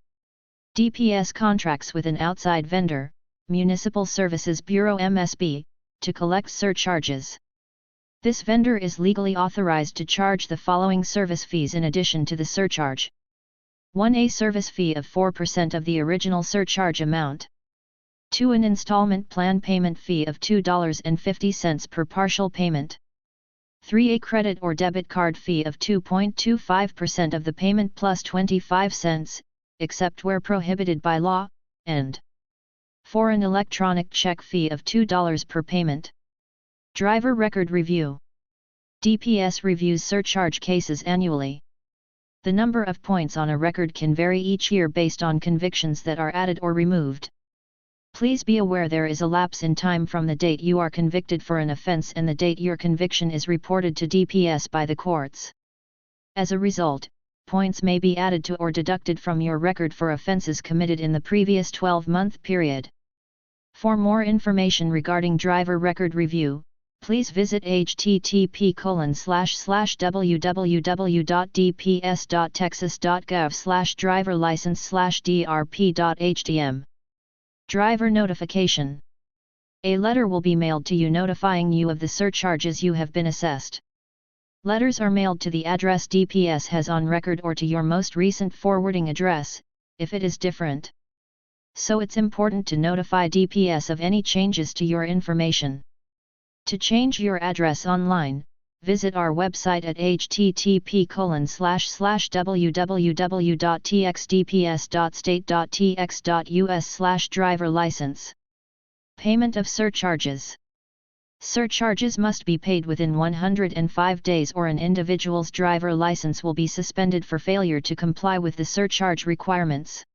DPS contracts with an outside vendor, Municipal Services Bureau (MSB), to collect surcharges. This vendor is legally authorized to charge the following service fees in addition to the surcharge. 1. A service fee of 4% of the original surcharge amount. 2. An installment plan payment fee of $2.50 per partial payment. 3. A credit or debit card fee of 2.25% of the payment plus 25 cents, except where prohibited by law, and 4. An electronic check fee of $2 per payment. Driver Record Review. DPS reviews surcharge cases annually. The number of points on a record can vary each year based on convictions that are added or removed. Please be aware there is a lapse in time from the date you are convicted for an offense and the date your conviction is reported to DPS by the courts. As a result, points may be added to or deducted from your record for offenses committed in the previous 12-month period. For more information regarding driver record review, please visit http://www.dps.texas.gov/driverlicense/drp.htm. Driver notification. A letter will be mailed to you notifying you of the surcharges you have been assessed. Letters are mailed to the address DPS has on record or to your most recent forwarding address, if it is different. So it's important to notify DPS of any changes to your information. To change your address online, visit our website at http://www.txdps.state.tx.us/driver license. Payment of surcharges. Surcharges must be paid within 105 days or an individual's driver license will be suspended for failure to comply with the surcharge requirements.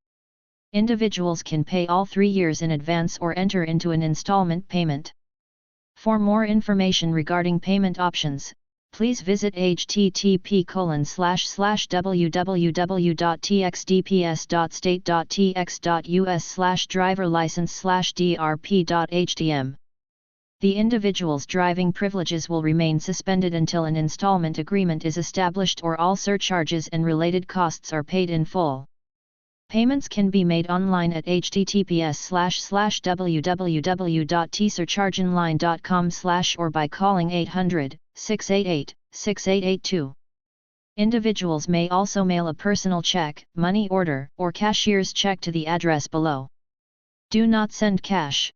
Individuals can pay all 3 years in advance or enter into an installment payment. For more information regarding payment options, please visit http://www.txdps.state.tx.us/driver-license/drp.htm. The individual's driving privileges will remain suspended until an installment agreement is established or all surcharges and related costs are paid in full. Payments can be made online at https://www.tsurchargeonline.com/ or by calling 800-688-6882. Individuals may also mail a personal check, money order, or cashier's check to the address below. Do not send cash.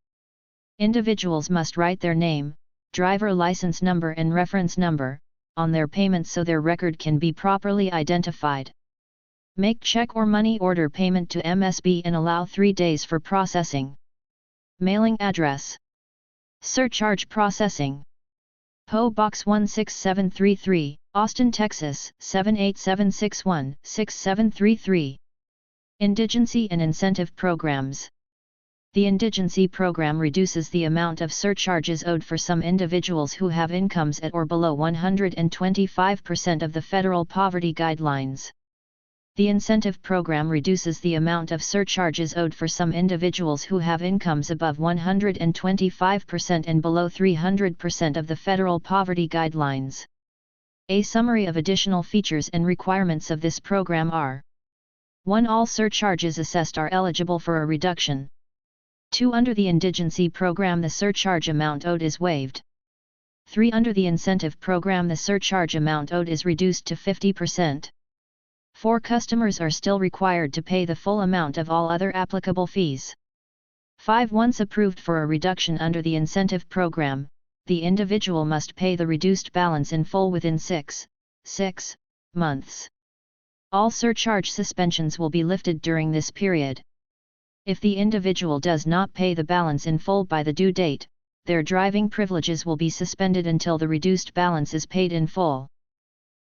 Individuals must write their name, driver license number and reference number on their payments so their record can be properly identified. Make check or money order payment to MSB and allow 3 days for processing. Mailing address. Surcharge processing. PO Box 16733, Austin, Texas 78761, 6733. Indigency and Incentive Programs. The Indigency Program reduces the amount of surcharges owed for some individuals who have incomes at or below 125% of the federal poverty guidelines. The Incentive Program reduces the amount of surcharges owed for some individuals who have incomes above 125% and below 300% of the federal poverty guidelines. A summary of additional features and requirements of this program are: 1. All surcharges assessed are eligible for a reduction. 2. Under the Indigency Program the surcharge amount owed is waived. 3. Under the Incentive Program the surcharge amount owed is reduced to 50%. 4. Customers are still required to pay the full amount of all other applicable fees. 5. Once approved for a reduction under the Incentive Program, the individual must pay the reduced balance in full within 6 months. All surcharge suspensions will be lifted during this period. If the individual does not pay the balance in full by the due date, their driving privileges will be suspended until the reduced balance is paid in full.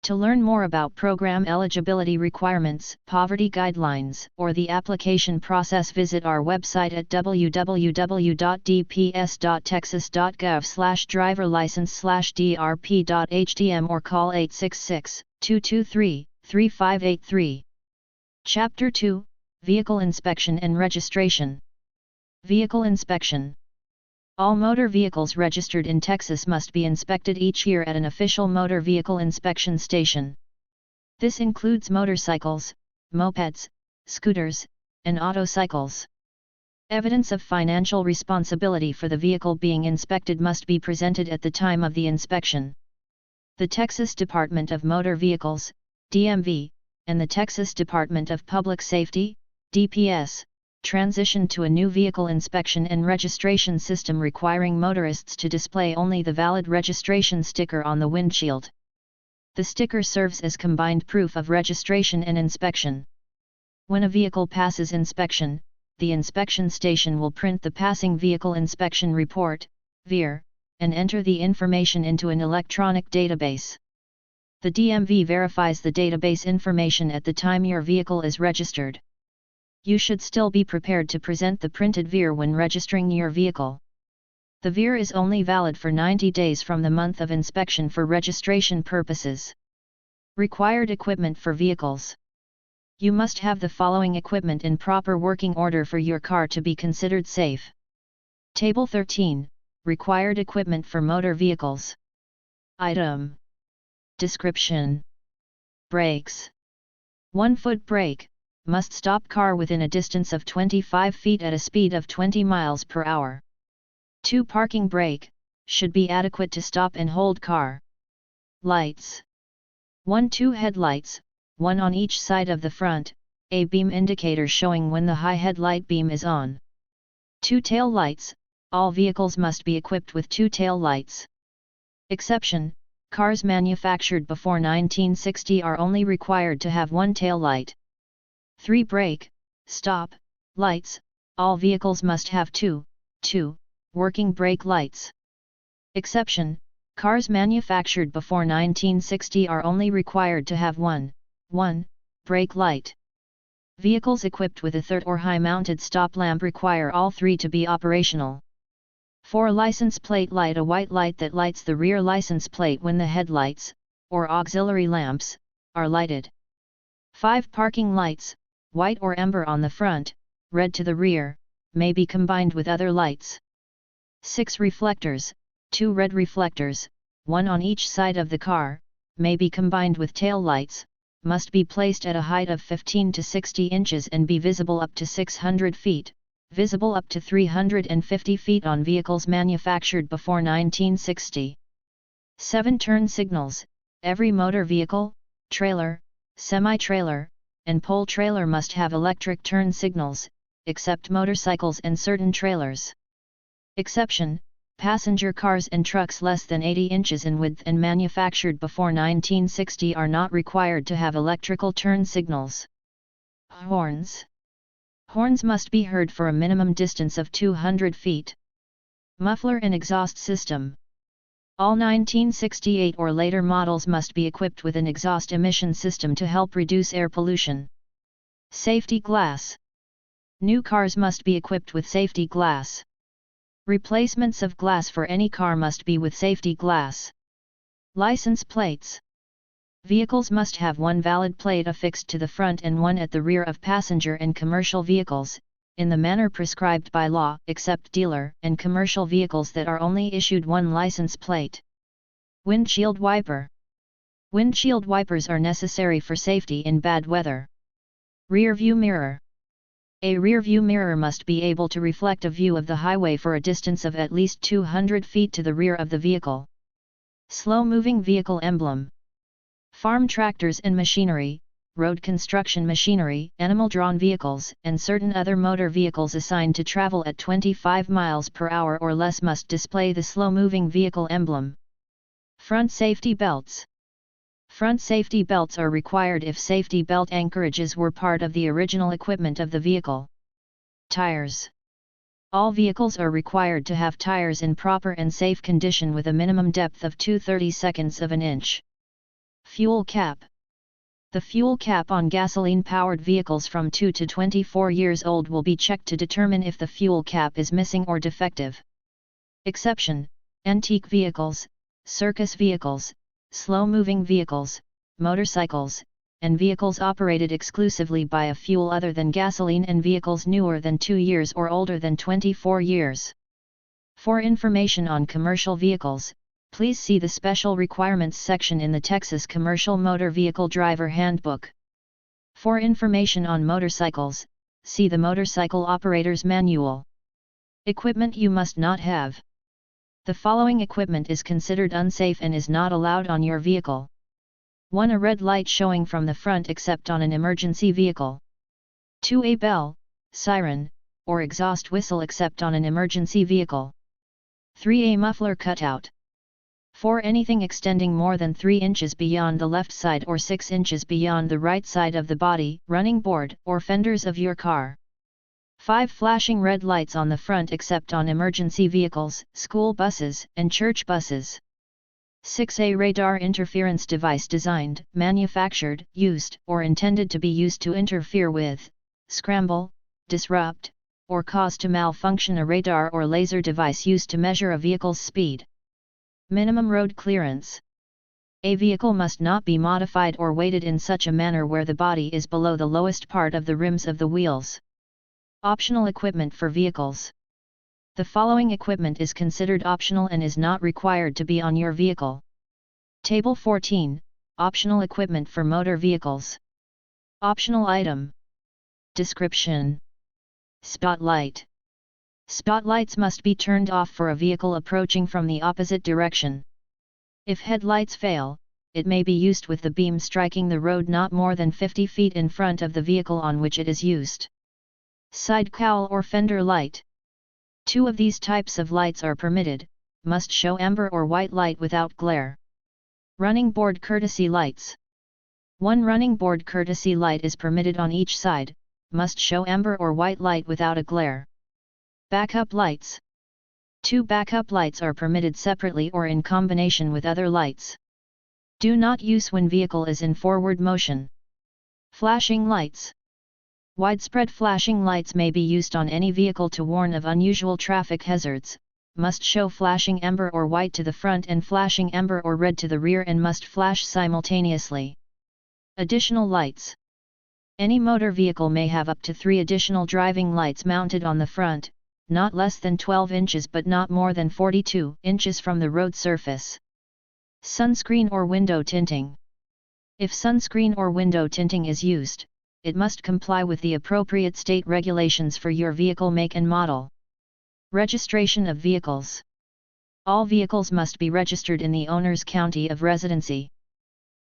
To learn more about program eligibility requirements, poverty guidelines, or the application process, visit our website at www.dps.texas.gov/driverlicense/drp.htm or call 866-223-3583. Chapter 2, Vehicle Inspection and Registration. Vehicle Inspection. All motor vehicles registered in Texas must be inspected each year at an official motor vehicle inspection station. This includes motorcycles, mopeds, scooters, and autocycles. Evidence of financial responsibility for the vehicle being inspected must be presented at the time of the inspection. The Texas Department of Motor Vehicles, DMV, and the Texas Department of Public Safety, DPS, transitioned to a new vehicle inspection and registration system requiring motorists to display only the valid registration sticker on the windshield. The sticker serves as combined proof of registration and inspection. When a vehicle passes inspection, the inspection station will print the Passing Vehicle Inspection Report, VIR, and enter the information into an electronic database. The DMV verifies the database information at the time your vehicle is registered. You should still be prepared to present the printed VIR when registering your vehicle. The VIR is only valid for 90 days from the month of inspection for registration purposes. Required equipment for vehicles. You must have the following equipment in proper working order for your car to be considered safe. Table 13, Required equipment for motor vehicles. Item. Description. Brakes. 1-foot brake, must stop car within a distance of 25 feet at a speed of 20 miles per hour. 2. Parking brake, should be adequate to stop and hold car. Lights. 1. 2 headlights, one on each side of the front, a beam indicator showing when the high headlight beam is on. 2 tail lights, all vehicles must be equipped with 2 tail lights. Exception, cars manufactured before 1960 are only required to have 1 tail light. 3. Brake, stop, lights, all vehicles must have 2 working brake lights. Exception, cars manufactured before 1960 are only required to have 1 brake light. Vehicles equipped with a third or high-mounted stop lamp require all 3 to be operational. 4. License plate light, a white light that lights the rear license plate when the headlights, or auxiliary lamps, are lighted. 5. Parking lights, white or amber on the front, red to the rear, may be combined with other lights. 6. Reflectors, 2 red reflectors, one on each side of the car, may be combined with tail lights, must be placed at a height of 15 to 60 inches and be visible up to 600 feet, visible up to 350 feet on vehicles manufactured before 1960. 7. Turn signals, every motor vehicle, trailer, semi-trailer, and pole trailer must have electric turn signals, except motorcycles and certain trailers. Exception, passenger cars and trucks less than 80 inches in width and manufactured before 1960 are not required to have electrical turn signals. Horns. Horns must be heard for a minimum distance of 200 feet. Muffler and exhaust system. All 1968 or later models must be equipped with an exhaust emission system to help reduce air pollution. Safety glass. New cars must be equipped with safety glass. Replacements of glass for any car must be with safety glass. License plates. Vehicles must have 1 valid plate affixed to the front and 1 at the rear of passenger and commercial vehicles, in the manner prescribed by law, except dealer and commercial vehicles that are only issued 1 license plate. Windshield wiper. Windshield wipers are necessary for safety in bad weather. Rear view mirror. A rear view mirror must be able to reflect a view of the highway for a distance of at least 200 feet to the rear of the vehicle. Slow-moving vehicle emblem. Farm tractors and machinery, road construction machinery, animal-drawn vehicles, and certain other motor vehicles assigned to travel at 25 miles per hour or less must display the slow-moving vehicle emblem. Front safety belts. Front safety belts are required if safety belt anchorages were part of the original equipment of the vehicle. Tires. All vehicles are required to have tires in proper and safe condition with a minimum depth of 2/32 of an inch. Fuel cap. The fuel cap on gasoline-powered vehicles from 2 to 24 years old will be checked to determine if the fuel cap is missing or defective. Exception, antique vehicles, circus vehicles, slow-moving vehicles, motorcycles, and vehicles operated exclusively by a fuel other than gasoline and vehicles newer than 2 years or older than 24 years. For information on commercial vehicles, please see the Special Requirements section in the Texas Commercial Motor Vehicle Driver Handbook. For information on motorcycles, see the Motorcycle Operator's Manual. Equipment you must not have. The following equipment is considered unsafe and is not allowed on your vehicle. 1. A red light showing from the front except on an emergency vehicle. 2. A bell, siren, or exhaust whistle except on an emergency vehicle. 3. A muffler cutout. 4. Anything extending more than 3 inches beyond the left side or 6 inches beyond the right side of the body, running board, or fenders of your car. 5. Flashing red lights on the front except on emergency vehicles, school buses, and church buses. 6. A radar interference device designed, manufactured, used, or intended to be used to interfere with, scramble, disrupt, or cause to malfunction a radar or laser device used to measure a vehicle's speed. Minimum road clearance. A vehicle must not be modified or weighted in such a manner where the body is below the lowest part of the rims of the wheels. Optional equipment for vehicles. The following equipment is considered optional and is not required to be on your vehicle. Table 14, Optional equipment for motor vehicles. Optional item. Description: Spotlight. Spotlights must be turned off for a vehicle approaching from the opposite direction. If headlights fail, it may be used with the beam striking the road not more than 50 feet in front of the vehicle on which it is used. Side cowl or fender light. 2 of these types of lights are permitted, must show amber or white light without glare. Running board courtesy lights. 1 running board courtesy light is permitted on each side, must show amber or white light without a glare. Backup lights. 2 backup lights are permitted separately or in combination with other lights. Do not use when vehicle is in forward motion. Flashing lights. Widespread flashing lights may be used on any vehicle to warn of unusual traffic hazards, must show flashing amber or white to the front and flashing amber or red to the rear and must flash simultaneously. Additional lights. Any motor vehicle may have up to 3 additional driving lights mounted on the front, not less than 12 inches but not more than 42 inches from the road surface. Sunscreen or window tinting. If sunscreen or window tinting is used, it must comply with the appropriate state regulations for your vehicle make and model. Registration of vehicles. All vehicles must be registered in the owner's county of residency.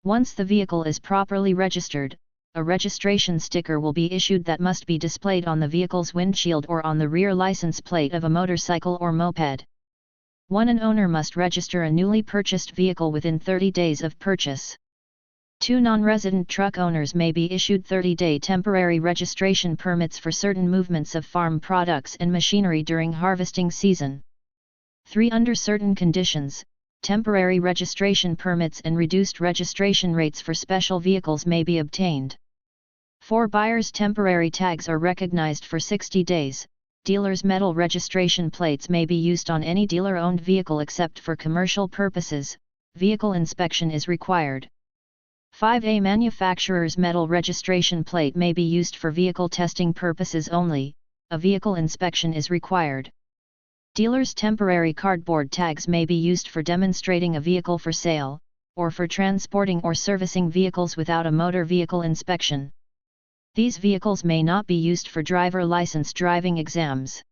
Once the vehicle is properly registered, a registration sticker will be issued that must be displayed on the vehicle's windshield or on the rear license plate of a motorcycle or moped. An owner must register a newly purchased vehicle within 30 days of purchase. 2 non-resident truck owners may be issued 30-day temporary registration permits for certain movements of farm products and machinery during harvesting season. 3 Under certain conditions, temporary registration permits and reduced registration rates for special vehicles may be obtained. 4 Buyers' temporary tags are recognized for 60 days. Dealers' metal registration plates may be used on any dealer-owned vehicle except for commercial purposes. Vehicle inspection is required. 5 A manufacturer's metal registration plate may be used for vehicle testing purposes only. A vehicle inspection is required. Dealers' temporary cardboard tags may be used for demonstrating a vehicle for sale, or for transporting or servicing vehicles without a motor vehicle inspection. These vehicles may not be used for driver license driving exams.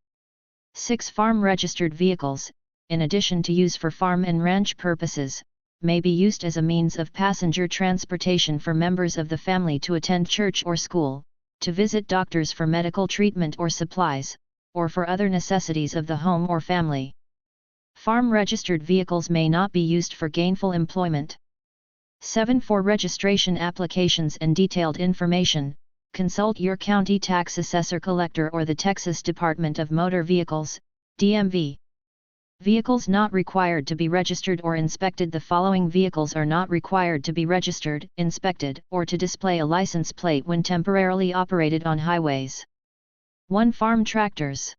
6 Farm-registered vehicles, in addition to use for farm and ranch purposes, may be used as a means of passenger transportation for members of the family to attend church or school, to visit doctors for medical treatment or supplies, or for other necessities of the home or family. Farm-registered vehicles may not be used for gainful employment. 7 For registration applications and detailed information, consult your county tax assessor collector or the Texas Department of Motor Vehicles, DMV. Vehicles not required to be registered or inspected. The following vehicles are not required to be registered, inspected, or to display a license plate when temporarily operated on highways. 1 Farm tractors.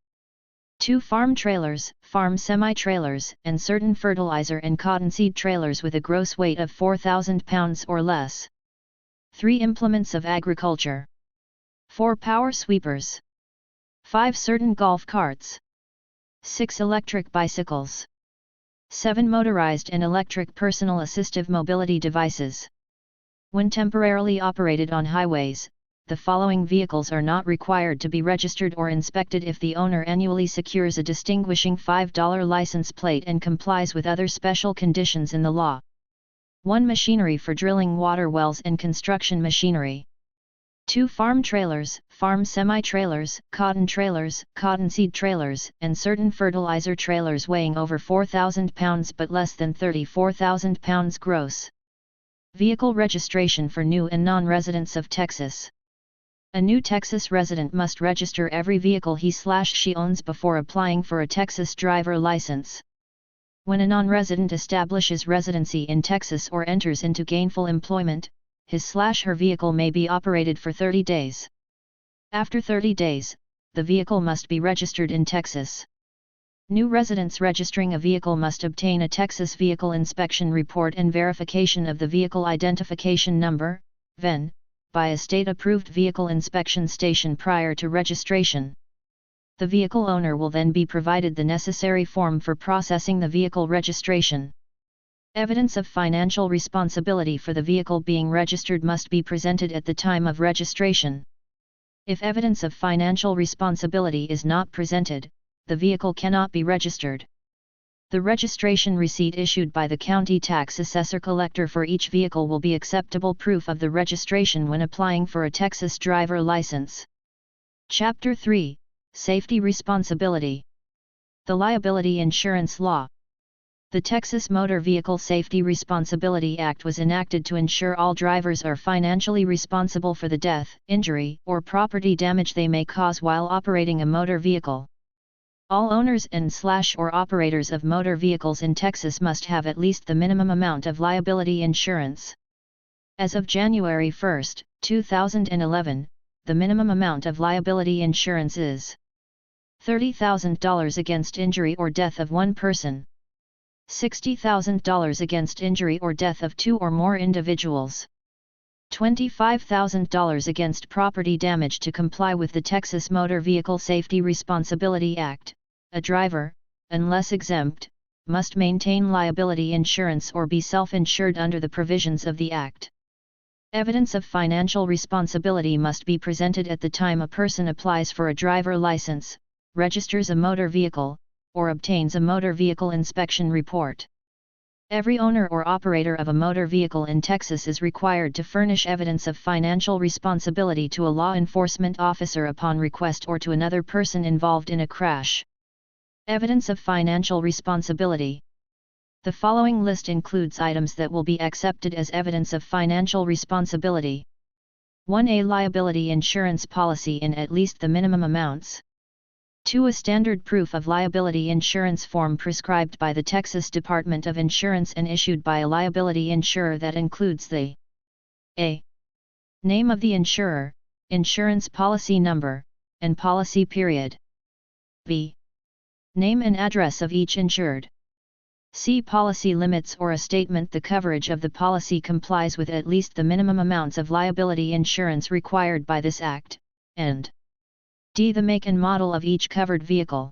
2 Farm trailers, farm semi-trailers, and certain fertilizer and cottonseed trailers with a gross weight of 4,000 pounds or less. 3 Implements of agriculture. 4 Power sweepers. 5 Certain golf carts. 6 Electric bicycles. 7 Motorized and electric personal assistive mobility devices. When temporarily operated on highways, the following vehicles are not required to be registered or inspected if the owner annually secures a distinguishing $5 license plate and complies with other special conditions in the law. 1 Machinery for drilling water wells and construction machinery. 2 Farm trailers, farm semi-trailers, cotton trailers, cottonseed trailers, and certain fertilizer trailers weighing over 4,000 pounds but less than 34,000 pounds gross. Vehicle registration for new and non-residents of Texas. A new Texas resident must register every vehicle he/she owns before applying for a Texas driver license. When a non-resident establishes residency in Texas or enters into gainful employment, his/her vehicle may be operated for 30 days. After 30 days, the vehicle must be registered in Texas. New residents registering a vehicle must obtain a Texas Vehicle Inspection Report and verification of the Vehicle Identification Number, VIN, by a state-approved vehicle inspection station prior to registration. The vehicle owner will then be provided the necessary form for processing the vehicle registration. Evidence of financial responsibility for the vehicle being registered must be presented at the time of registration. If evidence of financial responsibility is not presented, the vehicle cannot be registered. The registration receipt issued by the county tax assessor collector for each vehicle will be acceptable proof of the registration when applying for a Texas driver license. Chapter 3, Safety Responsibility. The Liability Insurance Law. The Texas Motor Vehicle Safety Responsibility Act was enacted to ensure all drivers are financially responsible for the death, injury, or property damage they may cause while operating a motor vehicle. All owners and/or operators of motor vehicles in Texas must have at least the minimum amount of liability insurance. As of January 1, 2011, the minimum amount of liability insurance is $30,000 against injury or death of one person, $60,000 against injury or death of two or more individuals, $25,000 against property damage. To comply with the Texas Motor Vehicle Safety Responsibility Act, a driver, unless exempt, must maintain liability insurance or be self-insured under the provisions of the Act. Evidence of financial responsibility must be presented at the time a person applies for a driver license, registers a motor vehicle, or obtains a motor vehicle inspection report. Every owner or operator of a motor vehicle in Texas is required to furnish evidence of financial responsibility to a law enforcement officer upon request or to another person involved in a crash. Evidence of financial responsibility. The following list includes items that will be accepted as evidence of financial responsibility. 1. A liability insurance policy in at least the minimum amounts. 2. A standard proof of liability insurance form prescribed by the Texas Department of Insurance and issued by a liability insurer that includes the a. name of the insurer, insurance policy number, and policy period. b. name and address of each insured. c. policy limits or a statement the coverage of the policy complies with at least the minimum amounts of liability insurance required by this Act, and d. the make and model of each covered vehicle.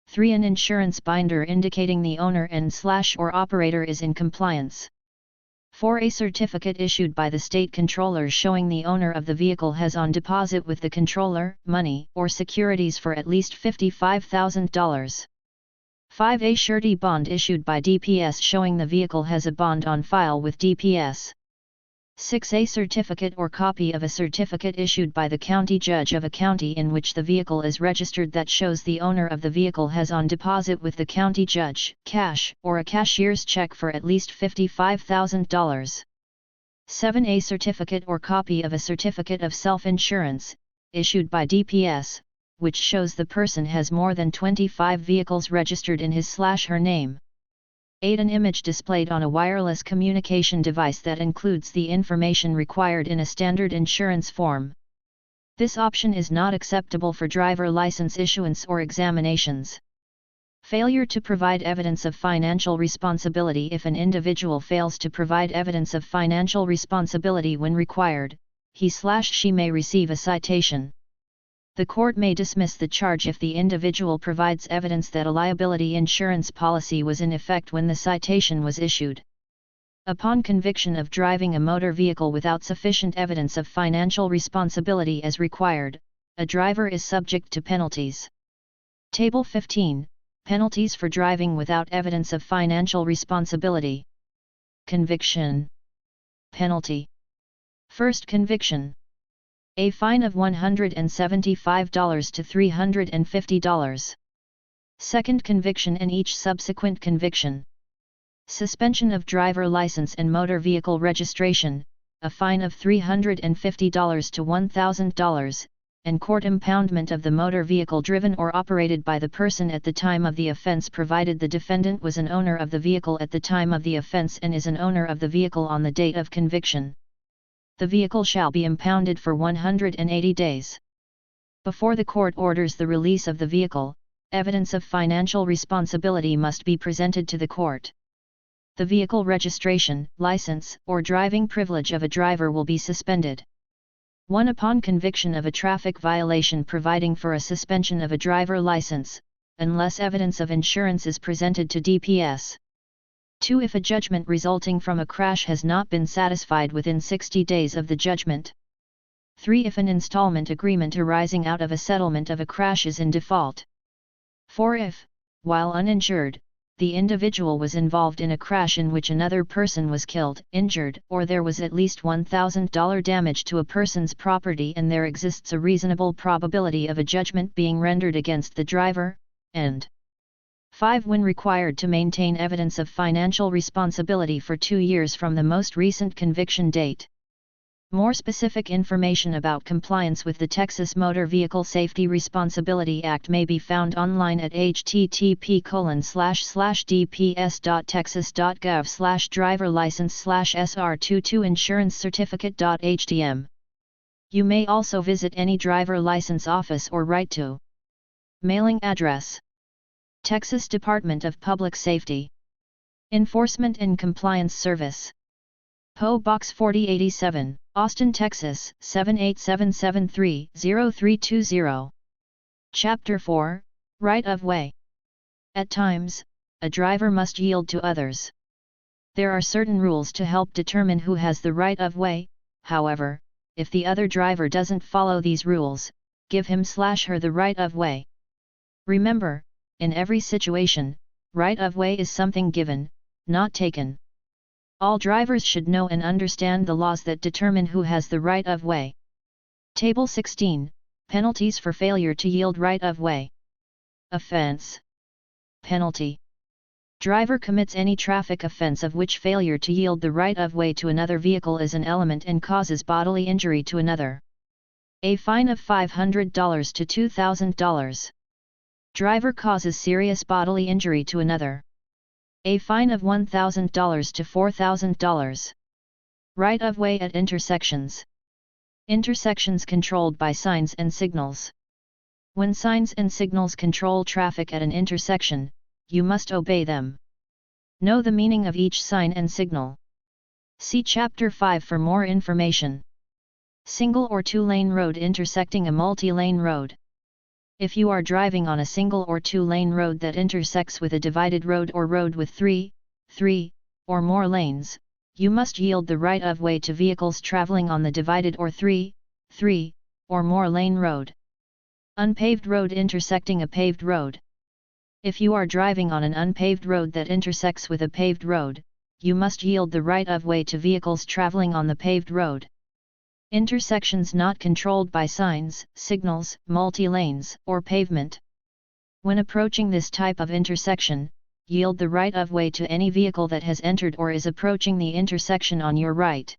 3. An insurance binder indicating the owner and/or operator is in compliance. 4. A certificate issued by the state controller showing the owner of the vehicle has on deposit with the controller, money or securities for at least $55,000. 5. A surety bond issued by DPS showing the vehicle has a bond on file with DPS. 6. A certificate or copy of a certificate issued by the county judge of a county in which the vehicle is registered that shows the owner of the vehicle has on deposit with the county judge, cash, or a cashier's check for at least $55,000. 7. A certificate or copy of a certificate of self-insurance, issued by DPS, which shows the person has more than 25 vehicles registered in his/her name. 8. An image displayed on a wireless communication device that includes the information required in a standard insurance form. This option is not acceptable for driver license issuance or examinations. Failure to provide evidence of financial responsibility. If an individual fails to provide evidence of financial responsibility when required, he/she may receive a citation. The court may dismiss the charge if the individual provides evidence that a liability insurance policy was in effect when the citation was issued. Upon conviction of driving a motor vehicle without sufficient evidence of financial responsibility as required, a driver is subject to penalties. Table 15, Penalties for driving without evidence of financial responsibility. Conviction. Penalty. First conviction. A fine of $175 to $350. Second conviction and each subsequent conviction. Suspension of driver license and motor vehicle registration, a fine of $350 to $1,000, and court impoundment of the motor vehicle driven or operated by the person at the time of the offense provided the defendant was an owner of the vehicle at the time of the offense and is an owner of the vehicle on the date of conviction. The vehicle shall be impounded for 180 days. Before the court orders the release of the vehicle, evidence of financial responsibility must be presented to the court. The vehicle registration, license, or driving privilege of a driver will be suspended. 1. Upon conviction of a traffic violation providing for a suspension of a driver license, unless evidence of insurance is presented to DPS. 2. If a judgment resulting from a crash has not been satisfied within 60 days of the judgment. 3. If an installment agreement arising out of a settlement of a crash is in default. 4. If, while uninsured, the individual was involved in a crash in which another person was killed, injured, or there was at least $1,000 damage to a person's property and there exists a reasonable probability of a judgment being rendered against the driver, and 5. When required to maintain evidence of financial responsibility for 2 years from the most recent conviction date. More specific information about compliance with the Texas Motor Vehicle Safety Responsibility Act may be found online at http://dps.texas.gov/driverlicense/sr22insurancecertificate.htm. You may also visit any driver license office or write to. Mailing address: Texas Department of Public Safety, Enforcement and Compliance Service, P.O. Box 4087, Austin, Texas 78773-0320. Chapter 4, Right of Way. At times, a driver must yield to others. There are certain rules to help determine who has the right of way. However, if the other driver doesn't follow these rules, give him/her the right of way. Remember, in every situation, right of way is something given, not taken. All drivers should know and understand the laws that determine who has the right of way. Table 16, Penalties for failure to yield right of way. Offense. Penalty. Driver commits any traffic offense of which failure to yield the right of way to another vehicle is an element and causes bodily injury to another. A fine of $500 to $2,000. Driver causes serious bodily injury to another. A fine of $1,000 to $4,000. Right of way at intersections. Intersections controlled by signs and signals. When signs and signals control traffic at an intersection, you must obey them. Know the meaning of each sign and signal. See Chapter 5 for more information. Single or two-lane road intersecting a multi-lane road. If you are driving on a single or two-lane road that intersects with a divided road or road with three or more lanes, you must yield the right of way to vehicles traveling on the divided or three or more lane road. Unpaved road intersecting a paved road. If you are driving on an unpaved road that intersects with a paved road, you must yield the right of way to vehicles traveling on the paved road. Intersections not controlled by signs, signals, multi-lanes, or pavement. When approaching this type of intersection, yield the right of way to any vehicle that has entered or is approaching the intersection on your right.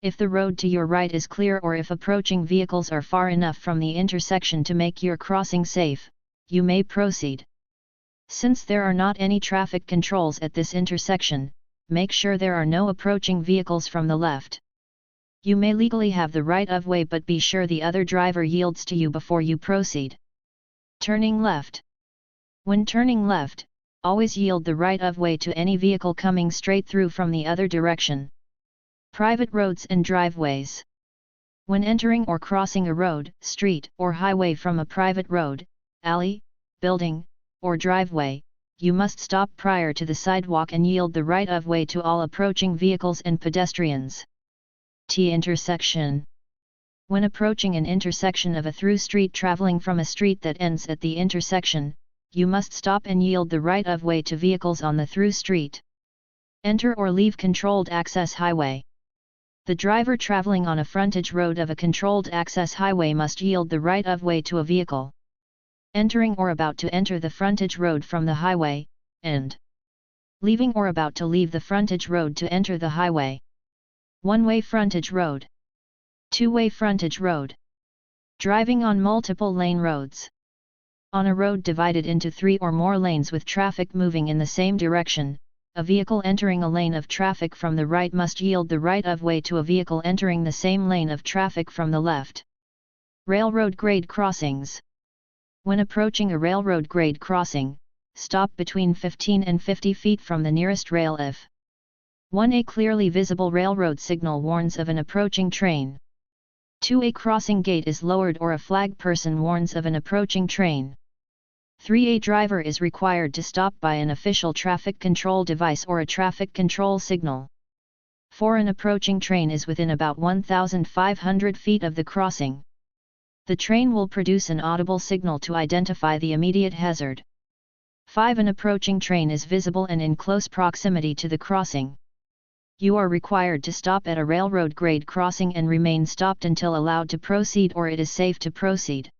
If the road to your right is clear or if approaching vehicles are far enough from the intersection to make your crossing safe, you may proceed. Since there are not any traffic controls at this intersection, make sure there are no approaching vehicles from the left. You may legally have the right of way, but be sure the other driver yields to you before you proceed. Turning left. When turning left, always yield the right of way to any vehicle coming straight through from the other direction. Private roads and driveways. When entering or crossing a road, street, or highway from a private road, alley, building, or driveway, you must stop prior to the sidewalk and yield the right of way to all approaching vehicles and pedestrians. T-intersection. When approaching an intersection of a through street traveling from a street that ends at the intersection, you must stop and yield the right of way to vehicles on the through street. Enter or leave controlled access highway. The driver traveling on a frontage road of a controlled access highway must yield the right of way to a vehicle entering or about to enter the frontage road from the highway, and leaving or about to leave the frontage road to enter the highway. One-way frontage road. Two-way frontage road. Driving on multiple lane roads. On a road divided into 3 or more lanes with traffic moving in the same direction, a vehicle entering a lane of traffic from the right must yield the right of way to a vehicle entering the same lane of traffic from the left. Railroad grade crossings. When approaching a railroad grade crossing, stop between 15 and 50 feet from the nearest rail if 1. A clearly visible railroad signal warns of an approaching train. 2. A crossing gate is lowered or a flag person warns of an approaching train. 3. A driver is required to stop by an official traffic control device or a traffic control signal. 4. An approaching train is within about 1,500 feet of the crossing. The train will produce an audible signal to identify the immediate hazard. 5. An approaching train is visible and in close proximity to the crossing. You are required to stop at a railroad grade crossing and remain stopped until allowed to proceed or it is safe to proceed.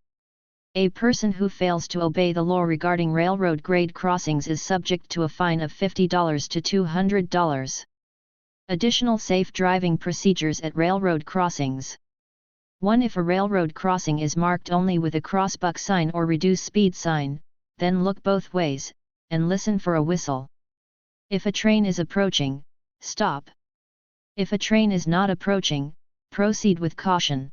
A person who fails to obey the law regarding railroad grade crossings is subject to a fine of $50 to $200. Additional safe driving procedures at railroad crossings. 1. If a railroad crossing is marked only with a crossbuck sign or reduce speed sign, then look both ways, and listen for a whistle. If a train is approaching, stop. If a train is not approaching, proceed with caution.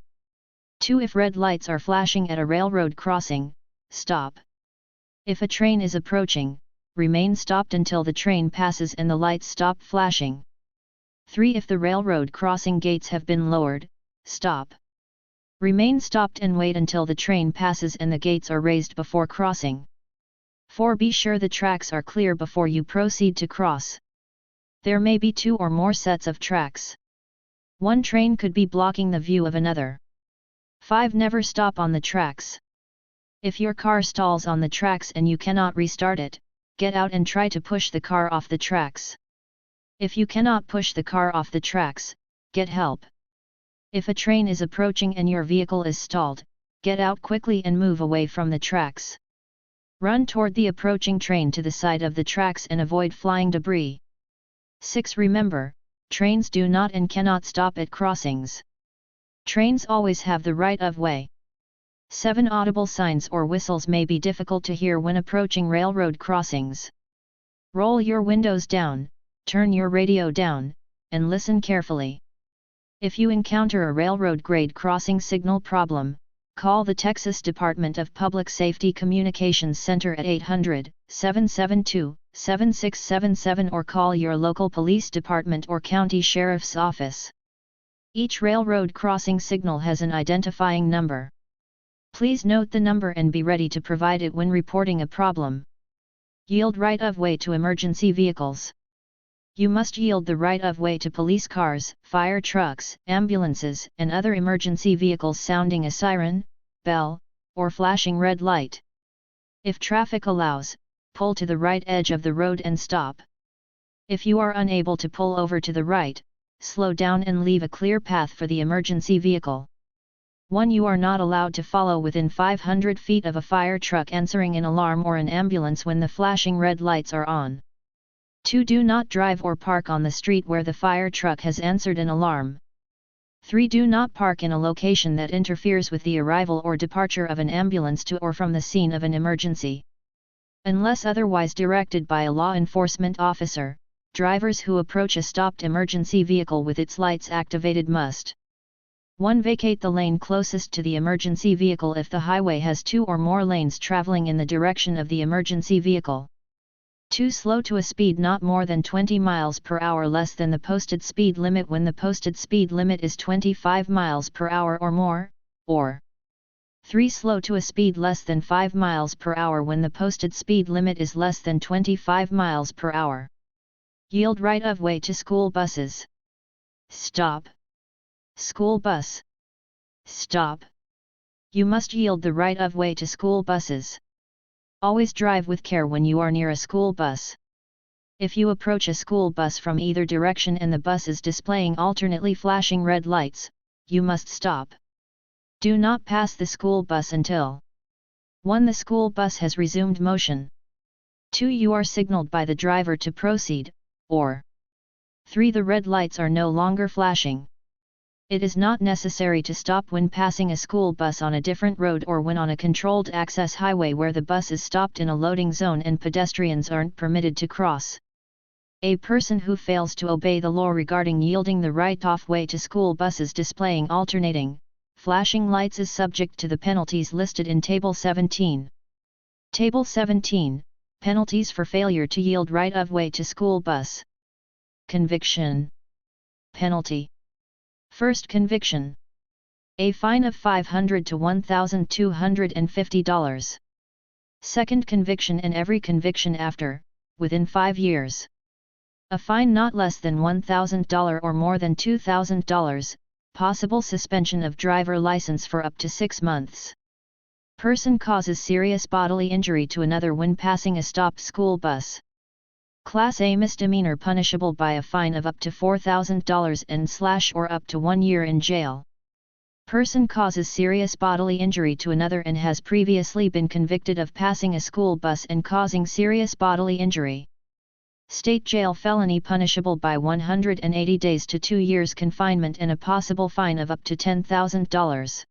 2. If red lights are flashing at a railroad crossing, stop. If a train is approaching, remain stopped until the train passes and the lights stop flashing. 3. If the railroad crossing gates have been lowered, stop. Remain stopped and wait until the train passes and the gates are raised before crossing. 4. Be sure the tracks are clear before you proceed to cross. There may be 2 or more sets of tracks. One train could be blocking the view of another. 5. Never stop on the tracks. If your car stalls on the tracks and you cannot restart it, get out and try to push the car off the tracks. If you cannot push the car off the tracks, get help. If a train is approaching and your vehicle is stalled, get out quickly and move away from the tracks. Run toward the approaching train to the side of the tracks and avoid flying debris. 6. Remember, trains do not and cannot stop at crossings. Trains always have the right of way. 7. Audible signs or whistles may be difficult to hear when approaching railroad crossings. Roll your windows down, turn your radio down, and listen carefully. If you encounter a railroad grade crossing signal problem, call the Texas Department of Public Safety Communications Center at 800-772-7677 or call your local police department or county sheriff's office. Each railroad crossing signal has an identifying number. Please note the number and be ready to provide it when reporting a problem. Yield right of way to emergency vehicles. You must yield the right of way to police cars, fire trucks, ambulances, and other emergency vehicles sounding a siren, bell, or flashing red light. If traffic allows, pull to the right edge of the road and stop. If you are unable to pull over to the right, slow down and leave a clear path for the emergency vehicle. 1. You are not allowed to follow within 500 feet of a fire truck answering an alarm or an ambulance when the flashing red lights are on. 2. Do not drive or park on the street where the fire truck has answered an alarm. 3. Do not park in a location that interferes with the arrival or departure of an ambulance to or from the scene of an emergency. Unless otherwise directed by a law enforcement officer, drivers who approach a stopped emergency vehicle with its lights activated must 1. Vacate the lane closest to the emergency vehicle if the highway has 2 or more lanes traveling in the direction of the emergency vehicle. 2. Slow to a speed not more than 20 miles per hour less than the posted speed limit when the posted speed limit is 25 miles per hour or more, or 3. Slow to a speed less than 5 miles per hour when the posted speed limit is less than 25 miles per hour. Yield right of way to school buses. Stop. School bus. Stop. You must yield the right of way to school buses. Always drive with care when you are near a school bus. If you approach a school bus from either direction and the bus is displaying alternately flashing red lights, you must stop. Do not pass the school bus until 1. The school bus has resumed motion. 2. You are signaled by the driver to proceed, or 3. The red lights are no longer flashing. It is not necessary to stop when passing a school bus on a different road or when on a controlled access highway where the bus is stopped in a loading zone and pedestrians aren't permitted to cross. A person who fails to obey the law regarding yielding the right of way to school buses displaying alternating, flashing lights is subject to the penalties listed in Table 17. Table 17, Penalties for failure to yield right of way to school bus. Conviction. Penalty. First conviction. A fine of $500 to $1,250. Second conviction and every conviction after, within 5 years. A fine not less than $1,000 or more than $2,000, possible suspension of driver license for up to 6 months. Person causes serious bodily injury to another when passing a stopped school bus. Class A misdemeanor punishable by a fine of up to $4,000 and or up to 1 year in jail. Person causes serious bodily injury to another and has previously been convicted of passing a school bus and causing serious bodily injury. State jail felony punishable by 180 days to 2 years confinement and a possible fine of up to $10,000.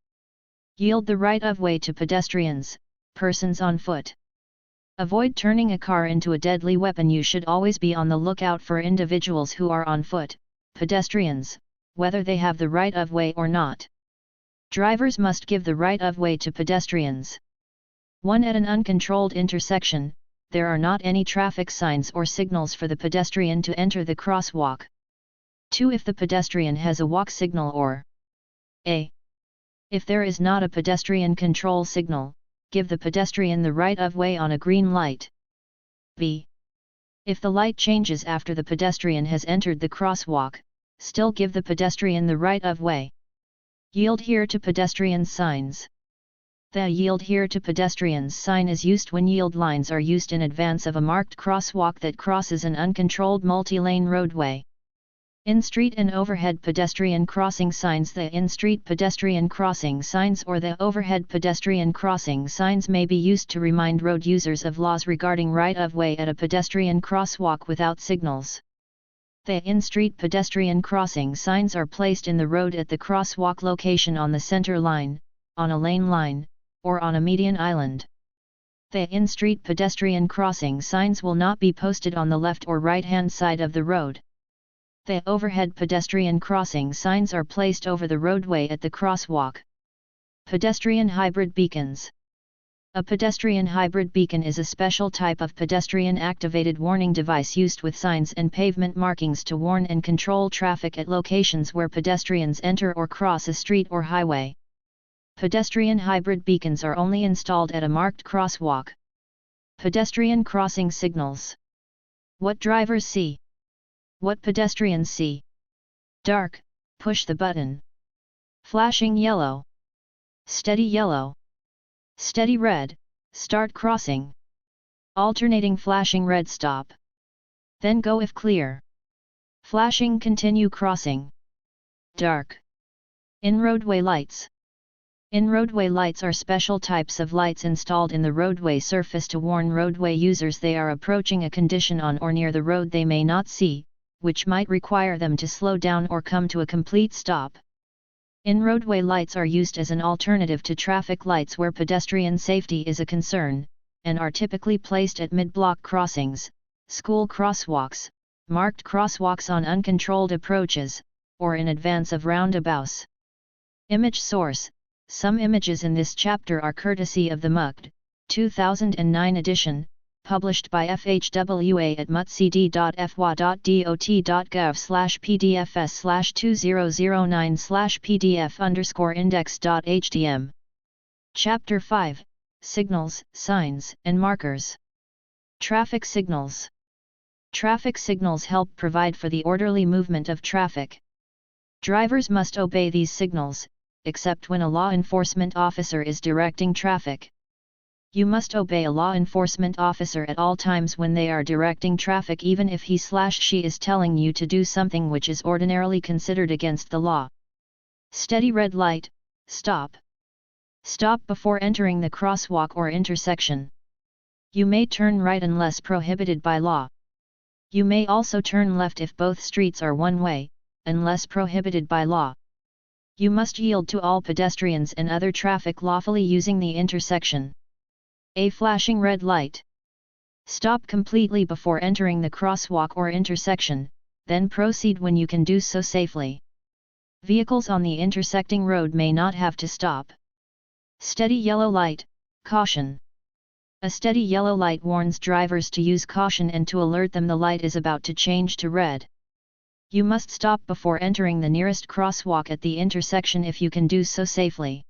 Yield the right of way to pedestrians, persons on foot. Avoid turning a car into a deadly weapon. You should always be on the lookout for individuals who are on foot, pedestrians, whether they have the right of way or not. Drivers must give the right of way to pedestrians. 1. At an uncontrolled intersection, there are not any traffic signs or signals for the pedestrian to enter the crosswalk. 2. If the pedestrian has a walk signal or a. If there is not a pedestrian control signal, give the pedestrian the right of way on a green light. b. If the light changes after the pedestrian has entered the crosswalk, still give the pedestrian the right of way. Yield here to pedestrians signs. The yield here to pedestrians sign is used when yield lines are used in advance of a marked crosswalk that crosses an uncontrolled multi-lane roadway. In-street and overhead pedestrian crossing signs. The in-street pedestrian crossing signs or the overhead pedestrian crossing signs may be used to remind road users of laws regarding right-of-way at a pedestrian crosswalk without signals. The in-street pedestrian crossing signs are placed in the road at the crosswalk location on the center line, on a lane line, or on a median island. The in-street pedestrian crossing signs will not be posted on the left or right-hand side of the road. The overhead pedestrian crossing signs are placed over the roadway at the crosswalk. Pedestrian hybrid beacons. A pedestrian hybrid beacon is a special type of pedestrian-activated warning device used with signs and pavement markings to warn and control traffic at locations where pedestrians enter or cross a street or highway. Pedestrian hybrid beacons are only installed at a marked crosswalk. Pedestrian crossing signals. What drivers see. What pedestrians see. Dark, push the button. Flashing yellow. Steady yellow. Steady red, start crossing. Alternating flashing red stop. Then go if clear. Flashing continue crossing. Dark. In-roadway lights. In-roadway lights are special types of lights installed in the roadway surface to warn roadway users they are approaching a condition on or near the road they may not see, which might require them to slow down or come to a complete stop. In-roadway lights are used as an alternative to traffic lights where pedestrian safety is a concern, and are typically placed at mid-block crossings, school crosswalks, marked crosswalks on uncontrolled approaches, or in advance of roundabouts. Image source. Some images in this chapter are courtesy of the MUCD, 2009 edition, published by FHWA at mucd.fwa.dot.gov/pdf/2009/pdf_index.htm. Chapter 5, Signals, Signs, and Markers. Traffic signals. Traffic signals help provide for the orderly movement of traffic. Drivers must obey these signals, except when a law enforcement officer is directing traffic. You must obey a law enforcement officer at all times when they are directing traffic, even if he/she is telling you to do something which is ordinarily considered against the law. Steady red light, stop. Stop before entering the crosswalk or intersection. You may turn right unless prohibited by law. You may also turn left if both streets are one-way, unless prohibited by law. You must yield to all pedestrians and other traffic lawfully using the intersection. A flashing red light. Stop completely before entering the crosswalk or intersection, then proceed when you can do so safely. Vehicles on the intersecting road may not have to stop. Steady yellow light, caution. A steady yellow light warns drivers to use caution and to alert them the light is about to change to red. You must stop before entering the nearest crosswalk at the intersection if you can do so safely.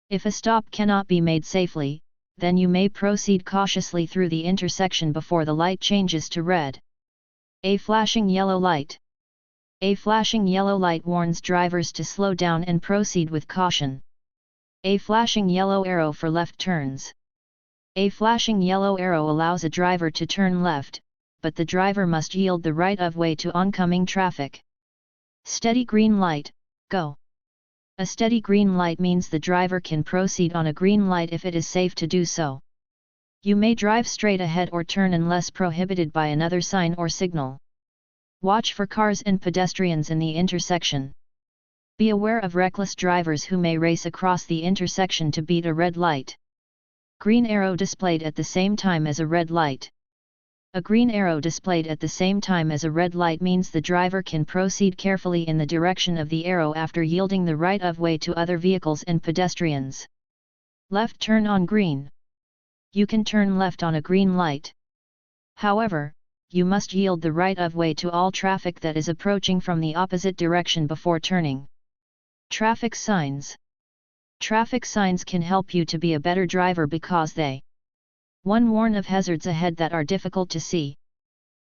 If a stop cannot be made safely, then you may proceed cautiously through the intersection before the light changes to red. A flashing yellow light. A flashing yellow light warns drivers to slow down and proceed with caution. A flashing yellow arrow for left turns. A flashing yellow arrow allows a driver to turn left, but the driver must yield the right of way to oncoming traffic. Steady green light, go. A steady green light means the driver can proceed on a green light if it is safe to do so. You may drive straight ahead or turn unless prohibited by another sign or signal. Watch for cars and pedestrians in the intersection. Be aware of reckless drivers who may race across the intersection to beat a red light. Green arrow displayed at the same time as a red light. A green arrow displayed at the same time as a red light means the driver can proceed carefully in the direction of the arrow after yielding the right of way to other vehicles and pedestrians. Left turn on green. You can turn left on a green light. However, you must yield the right of way to all traffic that is approaching from the opposite direction before turning. Traffic signs. Traffic signs can help you to be a better driver because they 1. Warn of hazards ahead that are difficult to see.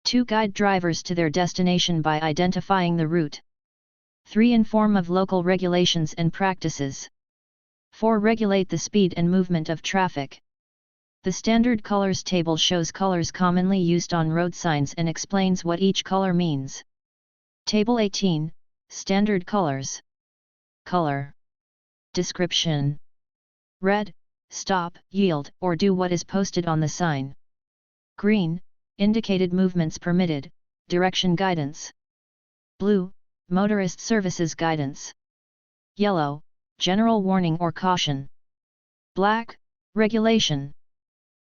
2. Guide drivers to their destination by identifying the route. 3. Inform of local regulations and practices. 4. Regulate the speed and movement of traffic. The standard colors table shows colors commonly used on road signs and explains what each color means. Table 18, Standard colors. Color. Description. Red, stop, yield, or do what is posted on the sign. Green, indicated movements permitted, direction guidance. Blue, motorist services guidance. Yellow, general warning or caution. Black, regulation.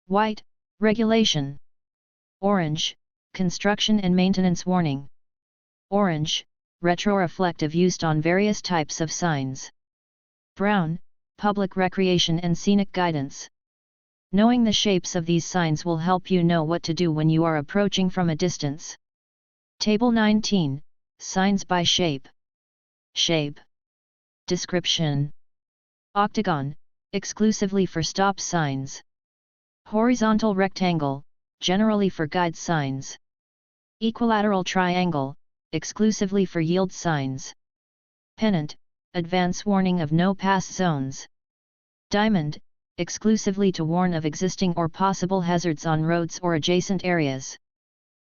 White, regulation. Orange, construction and maintenance warning. Orange, retroreflective used on various types of signs. Brown, public recreation and scenic guidance. Knowing the shapes of these signs will help you know what to do when you are approaching from a distance. Table 19, Signs by shape. Shape. Description. Octagon, exclusively for stop signs. Horizontal rectangle, generally for guide signs. Equilateral triangle, exclusively for yield signs. Pennant, advance warning of no pass zones. Diamond, exclusively to warn of existing or possible hazards on roads or adjacent areas.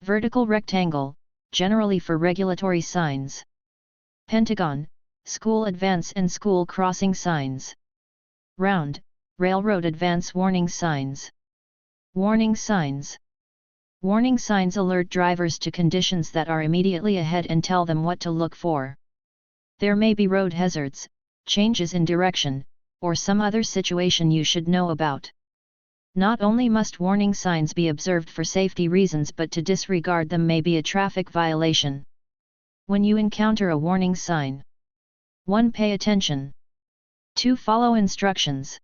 Vertical rectangle, generally for regulatory signs. Pentagon, school advance and school crossing signs. Round, railroad advance warning signs. Warning signs. Warning signs alert drivers to conditions that are immediately ahead and tell them what to look for. There may be road hazards, changes in direction, or some other situation you should know about. Not only must warning signs be observed for safety reasons, but to disregard them may be a traffic violation. When you encounter a warning sign: 1. Pay attention. 2. Follow instructions.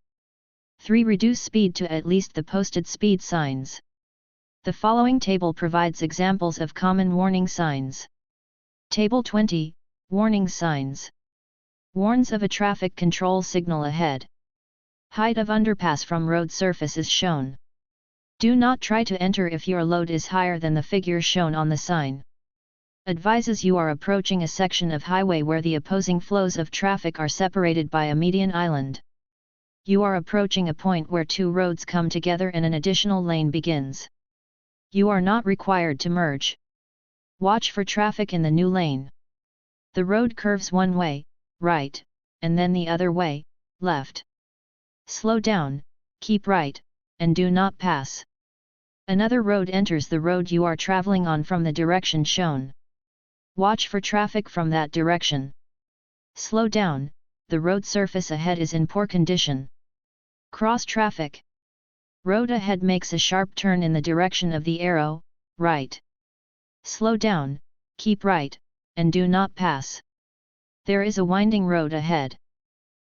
3. Reduce speed to at least the posted speed signs. The following table provides examples of common warning signs. Table 20, Warning signs. Warns of a traffic control signal ahead. Height of underpass from road surface is shown. Do not try to enter if your load is higher than the figure shown on the sign. Advises you are approaching a section of highway where the opposing flows of traffic are separated by a median island. You are approaching a point where two roads come together and an additional lane begins. You are not required to merge. Watch for traffic in the new lane. The road curves one way, right, and then the other way, left. Slow down, keep right, and do not pass. Another road enters the road you are traveling on from the direction shown. Watch for traffic from that direction. Slow down, the road surface ahead is in poor condition. Cross traffic. Road ahead makes a sharp turn in the direction of the arrow, right. Slow down, keep right, and do not pass. There is a winding road ahead.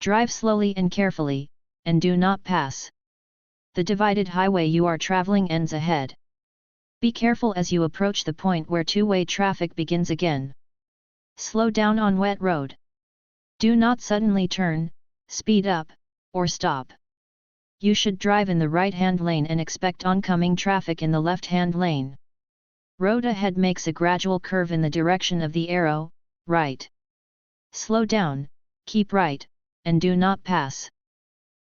Drive slowly and carefully, and do not pass. The divided highway you are traveling ends ahead. Be careful as you approach the point where two-way traffic begins again. Slow down on wet road. Do not suddenly turn, speed up, or stop. You should drive in the right-hand lane and expect oncoming traffic in the left-hand lane. Road ahead makes a gradual curve in the direction of the arrow, right. Slow down, keep right, and do not pass.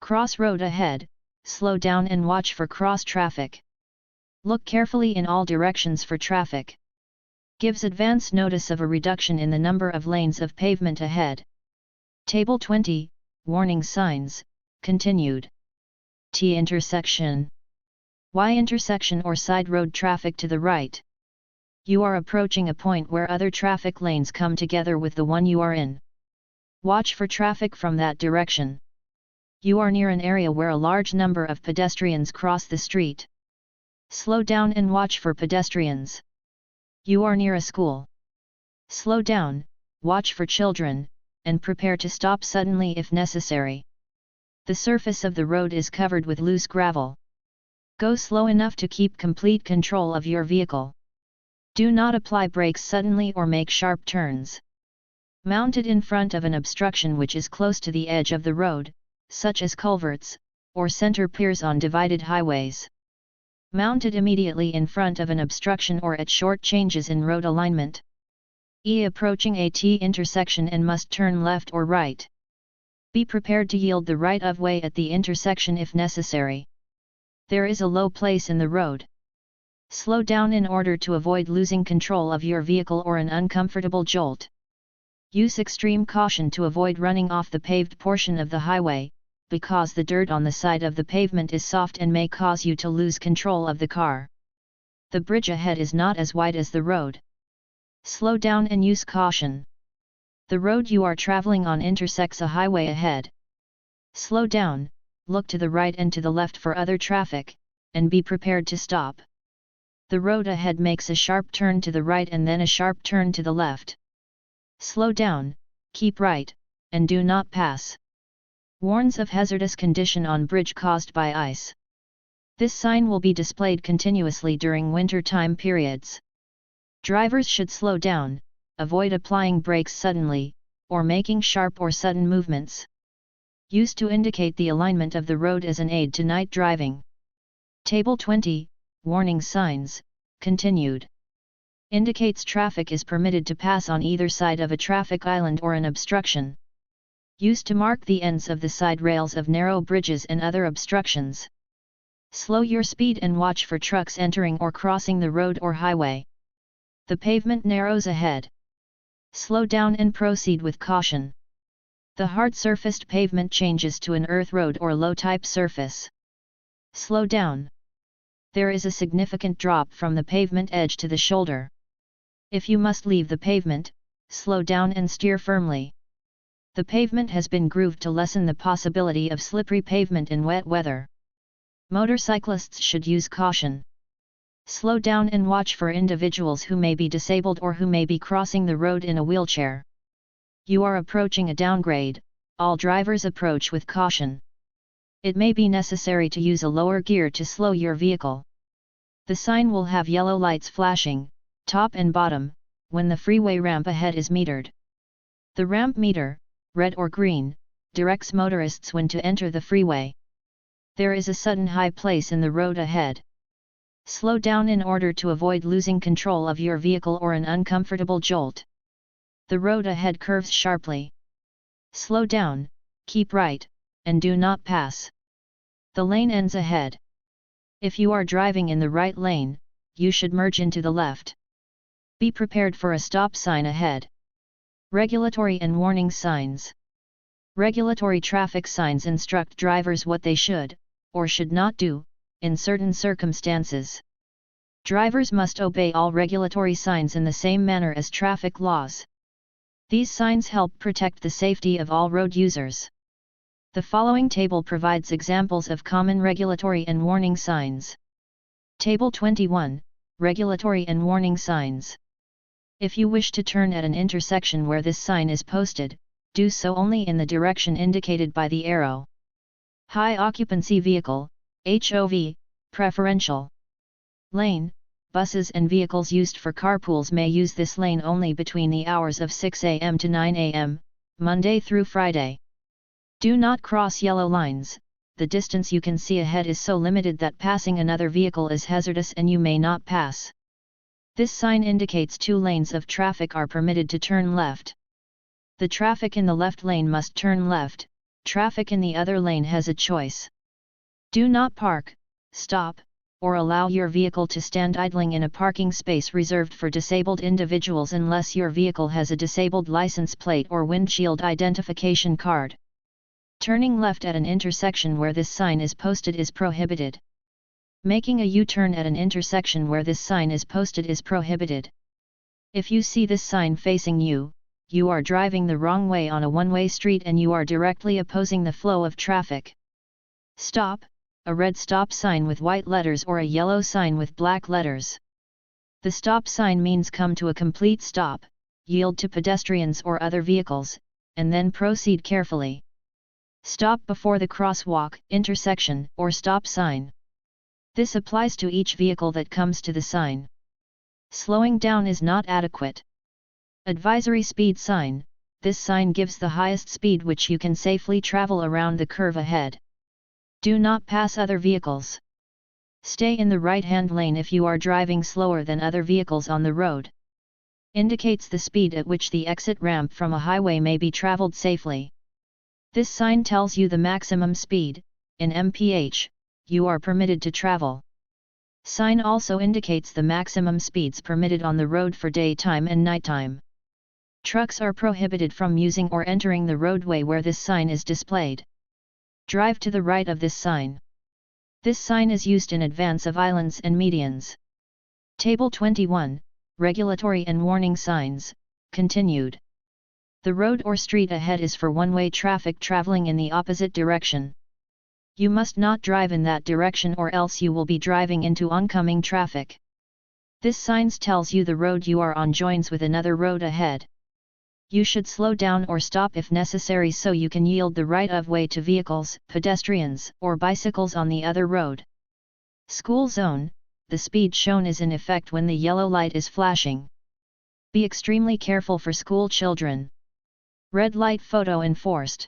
Cross road ahead, slow down and watch for cross traffic. Look carefully in all directions for traffic. Gives advance notice of a reduction in the number of lanes of pavement ahead. Table 20, Warning Signs, continued. T intersection. Y intersection or side road traffic to the right. You are approaching a point where other traffic lanes come together with the one you are in. Watch for traffic from that direction. You are near an area where a large number of pedestrians cross the street. Slow down and watch for pedestrians. You are near a school. Slow down, watch for children, and prepare to stop suddenly if necessary. The surface of the road is covered with loose gravel. Go slow enough to keep complete control of your vehicle. Do not apply brakes suddenly or make sharp turns. Mounted in front of an obstruction which is close to the edge of the road, such as culverts, or center piers on divided highways. Mounted immediately in front of an obstruction or at short changes in road alignment. Approaching a T intersection and must turn left or right. Be prepared to yield the right of way at the intersection if necessary. There is a low place in the road. Slow down in order to avoid losing control of your vehicle or an uncomfortable jolt. Use extreme caution to avoid running off the paved portion of the highway, because the dirt on the side of the pavement is soft and may cause you to lose control of the car. The bridge ahead is not as wide as the road. Slow down and use caution. The road you are traveling on intersects a highway ahead. Slow down, look to the right and to the left for other traffic, and be prepared to stop. The road ahead makes a sharp turn to the right and then a sharp turn to the left. Slow down, keep right, and do not pass. Warns of hazardous condition on bridge caused by ice. This sign will be displayed continuously during winter time periods. Drivers should slow down, avoid applying brakes suddenly, or making sharp or sudden movements. Used to indicate the alignment of the road as an aid to night driving. Table 20, Warning Signs, continued. Indicates traffic is permitted to pass on either side of a traffic island or an obstruction. Used to mark the ends of the side rails of narrow bridges and other obstructions. Slow your speed and watch for trucks entering or crossing the road or highway. The pavement narrows ahead. Slow down and proceed with caution. The hard-surfaced pavement changes to an earth road or low-type surface. Slow down. There is a significant drop from the pavement edge to the shoulder. If you must leave the pavement, slow down and steer firmly. The pavement has been grooved to lessen the possibility of slippery pavement in wet weather. Motorcyclists should use caution. Slow down and watch for individuals who may be disabled or who may be crossing the road in a wheelchair. You are approaching a downgrade, all drivers approach with caution. It may be necessary to use a lower gear to slow your vehicle. The sign will have yellow lights flashing, top and bottom, when the freeway ramp ahead is metered. The ramp meter, red or green, directs motorists when to enter the freeway. There is a sudden high place in the road ahead. Slow down in order to avoid losing control of your vehicle or an uncomfortable jolt. The road ahead curves sharply. Slow down, keep right, and do not pass. The lane ends ahead. If you are driving in the right lane, you should merge into the left. Be prepared for a stop sign ahead. Regulatory and warning signs. Regulatory traffic signs instruct drivers what they should, or should not do, in certain circumstances. Drivers must obey all regulatory signs in the same manner as traffic laws. These signs help protect the safety of all road users. The following table provides examples of common regulatory and warning signs. Table 21, Regulatory and Warning Signs. If you wish to turn at an intersection where this sign is posted, do so only in the direction indicated by the arrow. High occupancy vehicle, HOV, preferential lane. Buses and vehicles used for carpools may use this lane only between the hours of 6 a.m. to 9 a.m., Monday through Friday. Do not cross yellow lines. The distance you can see ahead is so limited that passing another vehicle is hazardous and you may not pass. This sign indicates 2 lanes of traffic are permitted to turn left. The traffic in the left lane must turn left, traffic in the other lane has a choice. Do not park, stop, or allow your vehicle to stand idling in a parking space reserved for disabled individuals unless your vehicle has a disabled license plate or windshield identification card. Turning left at an intersection where this sign is posted is prohibited. Making a U-turn at an intersection where this sign is posted is prohibited. If you see this sign facing you, you are driving the wrong way on a one-way street and you are directly opposing the flow of traffic. Stop, a red stop sign with white letters or a yellow sign with black letters. The stop sign means come to a complete stop, yield to pedestrians or other vehicles, and then proceed carefully. Stop before the crosswalk, intersection, or stop sign. This applies to each vehicle that comes to the sign. Slowing down is not adequate. Advisory speed sign. This sign gives the highest speed which you can safely travel around the curve ahead. Do not pass other vehicles. Stay in the right-hand lane if you are driving slower than other vehicles on the road. Indicates the speed at which the exit ramp from a highway may be traveled safely. This sign tells you the maximum speed, in mph, you are permitted to travel. Sign also indicates the maximum speeds permitted on the road for daytime and nighttime. Trucks are prohibited from using or entering the roadway where this sign is displayed. Drive to the right of this sign. This sign is used in advance of islands and medians. Table 21, Regulatory and Warning Signs, continued. The road or street ahead is for one-way traffic traveling in the opposite direction. You must not drive in that direction or else you will be driving into oncoming traffic. This sign tells you the road you are on joins with another road ahead. You should slow down or stop if necessary so you can yield the right-of-way to vehicles, pedestrians, or bicycles on the other road. School zone, the speed shown is in effect when the yellow light is flashing. Be extremely careful for school children. Red light photo enforced.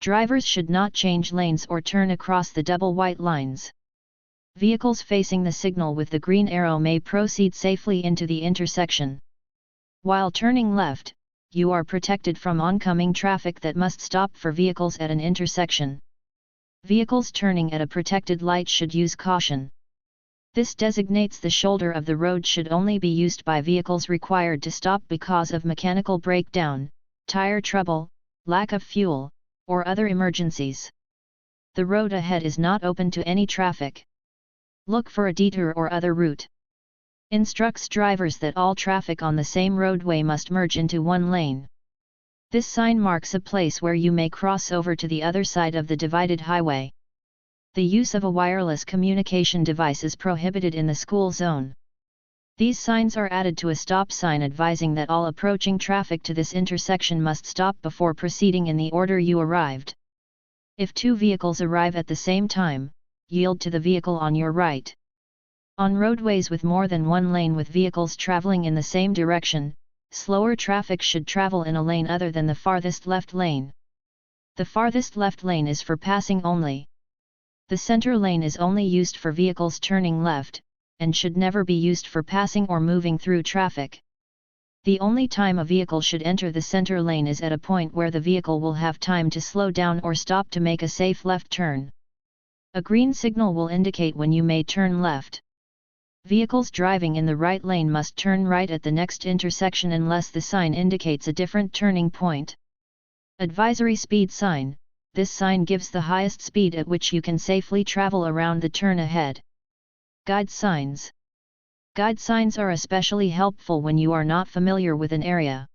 Drivers should not change lanes or turn across the double white lines. Vehicles facing the signal with the green arrow may proceed safely into the intersection. While turning left, you are protected from oncoming traffic that must stop for vehicles at an intersection. Vehicles turning at a protected light should use caution. This designates the shoulder of the road should only be used by vehicles required to stop because of mechanical breakdown, tire trouble, lack of fuel, or other emergencies. The road ahead is not open to any traffic. Look for a detour or other route. Instructs drivers that all traffic on the same roadway must merge into one lane. This sign marks a place where you may cross over to the other side of the divided highway. The use of a wireless communication device is prohibited in the school zone. These signs are added to a stop sign advising that all approaching traffic to this intersection must stop before proceeding in the order you arrived. If 2 vehicles arrive at the same time, yield to the vehicle on your right. On roadways with more than one lane with vehicles traveling in the same direction, slower traffic should travel in a lane other than the farthest left lane. The farthest left lane is for passing only. The center lane is only used for vehicles turning left, and should never be used for passing or moving through traffic. The only time a vehicle should enter the center lane is at a point where the vehicle will have time to slow down or stop to make a safe left turn. A green signal will indicate when you may turn left. Vehicles driving in the right lane must turn right at the next intersection unless the sign indicates a different turning point. Advisory speed sign. This sign gives the highest speed at which you can safely travel around the turn ahead. Guide signs. Guide signs are especially helpful when you are not familiar with an area.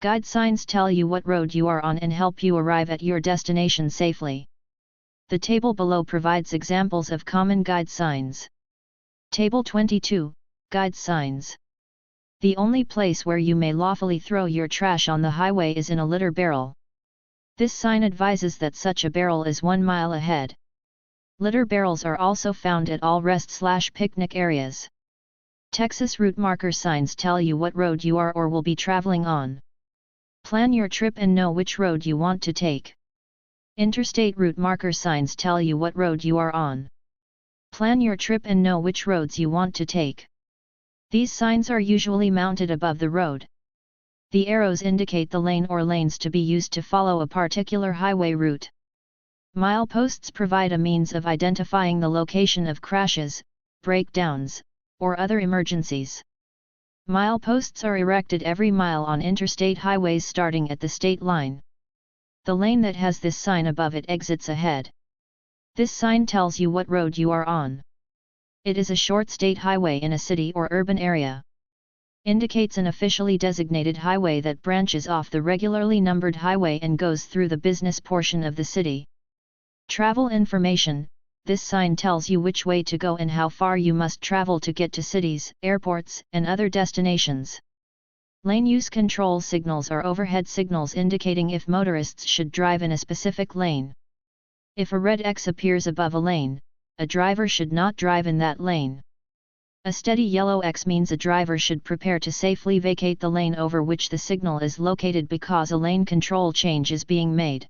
Guide signs tell you what road you are on and help you arrive at your destination safely. The table below provides examples of common guide signs. Table 22, Guide signs. The only place where you may lawfully throw your trash on the highway is in a litter barrel. This sign advises that such a barrel is 1 mile ahead. Litter barrels are also found at all rest/picnic areas. Texas route marker signs tell you what road you are or will be traveling on. Plan your trip and know which road you want to take. Interstate route marker signs tell you what road you are on. Plan your trip and know which roads you want to take. These signs are usually mounted above the road. The arrows indicate the lane or lanes to be used to follow a particular highway route. Mileposts provide a means of identifying the location of crashes, breakdowns, or other emergencies. Mileposts are erected every mile on interstate highways starting at the state line. The lane that has this sign above it exits ahead. This sign tells you what road you are on. It is a short state highway in a city or urban area. Indicates an officially designated highway that branches off the regularly numbered highway and goes through the business portion of the city. Travel information. This sign tells you which way to go and how far you must travel to get to cities, airports, and other destinations. Lane use control signals are overhead signals indicating if motorists should drive in a specific lane. If a red X appears above a lane, a driver should not drive in that lane. A steady yellow X means a driver should prepare to safely vacate the lane over which the signal is located because a lane control change is being made.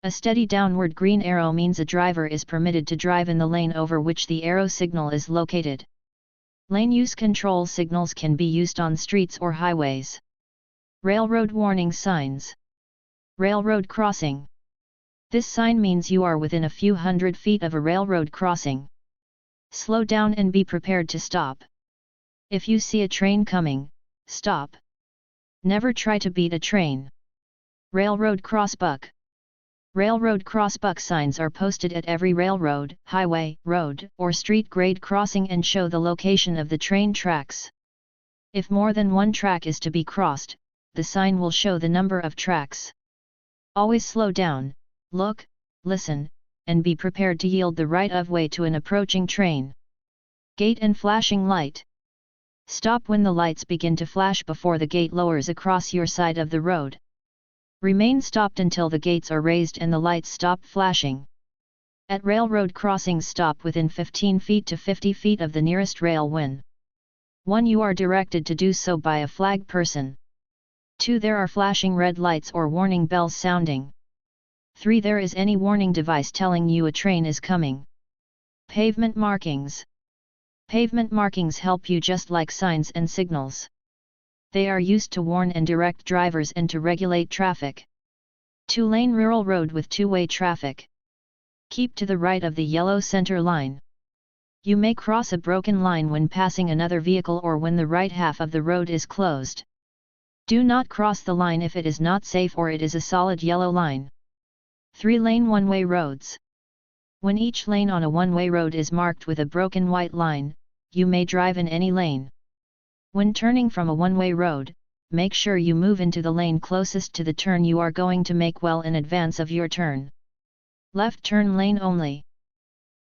A steady downward green arrow means a driver is permitted to drive in the lane over which the arrow signal is located. Lane use control signals can be used on streets or highways. Railroad warning signs. Railroad crossing. This sign means you are within a few hundred feet of a railroad crossing. Slow down and be prepared to stop. If you see a train coming, stop. Never try to beat a train. Railroad crossbuck. Railroad crossbuck signs are posted at every railroad, highway, road, or street grade crossing and show the location of the train tracks. If more than one track is to be crossed, the sign will show the number of tracks. Always slow down, look, listen, and be prepared to yield the right of way to an approaching train. Gate and flashing light. Stop when the lights begin to flash before the gate lowers across your side of the road. Remain stopped until the gates are raised and the lights stop flashing. At railroad crossings, stop within 15 feet to 50 feet of the nearest rail when 1. You are directed to do so by a flag person. 2. There are flashing red lights or warning bells sounding. 3. There is any warning device telling you a train is coming. Pavement markings. Pavement markings help you just like signs and signals. They are used to warn and direct drivers and to regulate traffic. 2-lane rural road with two-way traffic. Keep to the right of the yellow center line. You may cross a broken line when passing another vehicle or when the right half of the road is closed. Do not cross the line if it is not safe or it is a solid yellow line. 3-lane one-way roads. When each lane on a one-way road is marked with a broken white line, you may drive in any lane. When turning from a one-way road, make sure you move into the lane closest to the turn you are going to make well in advance of your turn. Left turn lane only.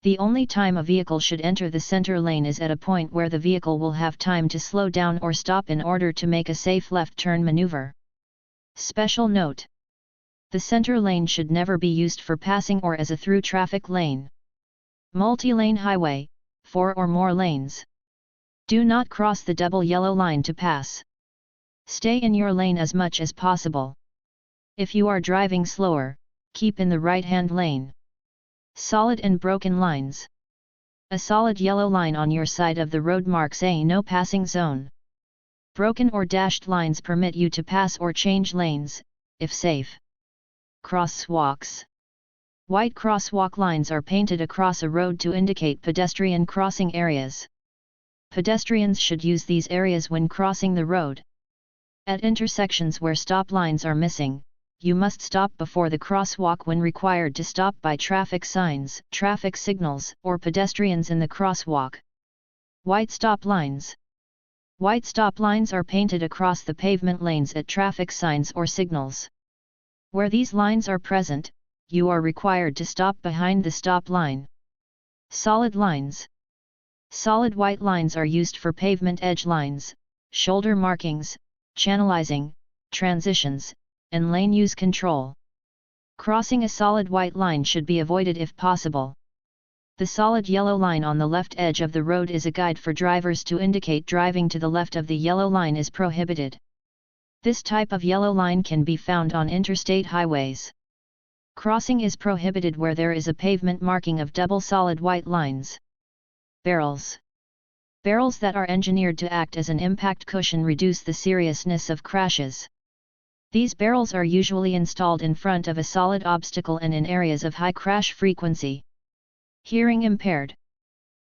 The only time a vehicle should enter the center lane is at a point where the vehicle will have time to slow down or stop in order to make a safe left turn maneuver. Special note: the center lane should never be used for passing or as a through traffic lane. Multi-lane highway, 4 or more lanes. Do not cross the double yellow line to pass. Stay in your lane as much as possible. If you are driving slower, keep in the right-hand lane. Solid and broken lines. A solid yellow line on your side of the road marks a no passing zone. Broken or dashed lines permit you to pass or change lanes, if safe. Crosswalks. White crosswalk lines are painted across a road to indicate pedestrian crossing areas. Pedestrians should use these areas when crossing the road. At intersections where stop lines are missing, you must stop before the crosswalk when required to stop by traffic signs, traffic signals, or pedestrians in the crosswalk. White stop lines. White stop lines are painted across the pavement lanes at traffic signs or signals. Where these lines are present, you are required to stop behind the stop line. Solid lines. Solid white lines are used for pavement edge lines, shoulder markings, channelizing, transitions, and lane use control. Crossing a solid white line should be avoided if possible. The solid yellow line on the left edge of the road is a guide for drivers to indicate driving to the left of the yellow line is prohibited. This type of yellow line can be found on interstate highways. Crossing is prohibited where there is a pavement marking of double solid white lines. Barrels. Barrels that are engineered to act as an impact cushion reduce the seriousness of crashes. These barrels are usually installed in front of a solid obstacle and in areas of high crash frequency. Hearing impaired.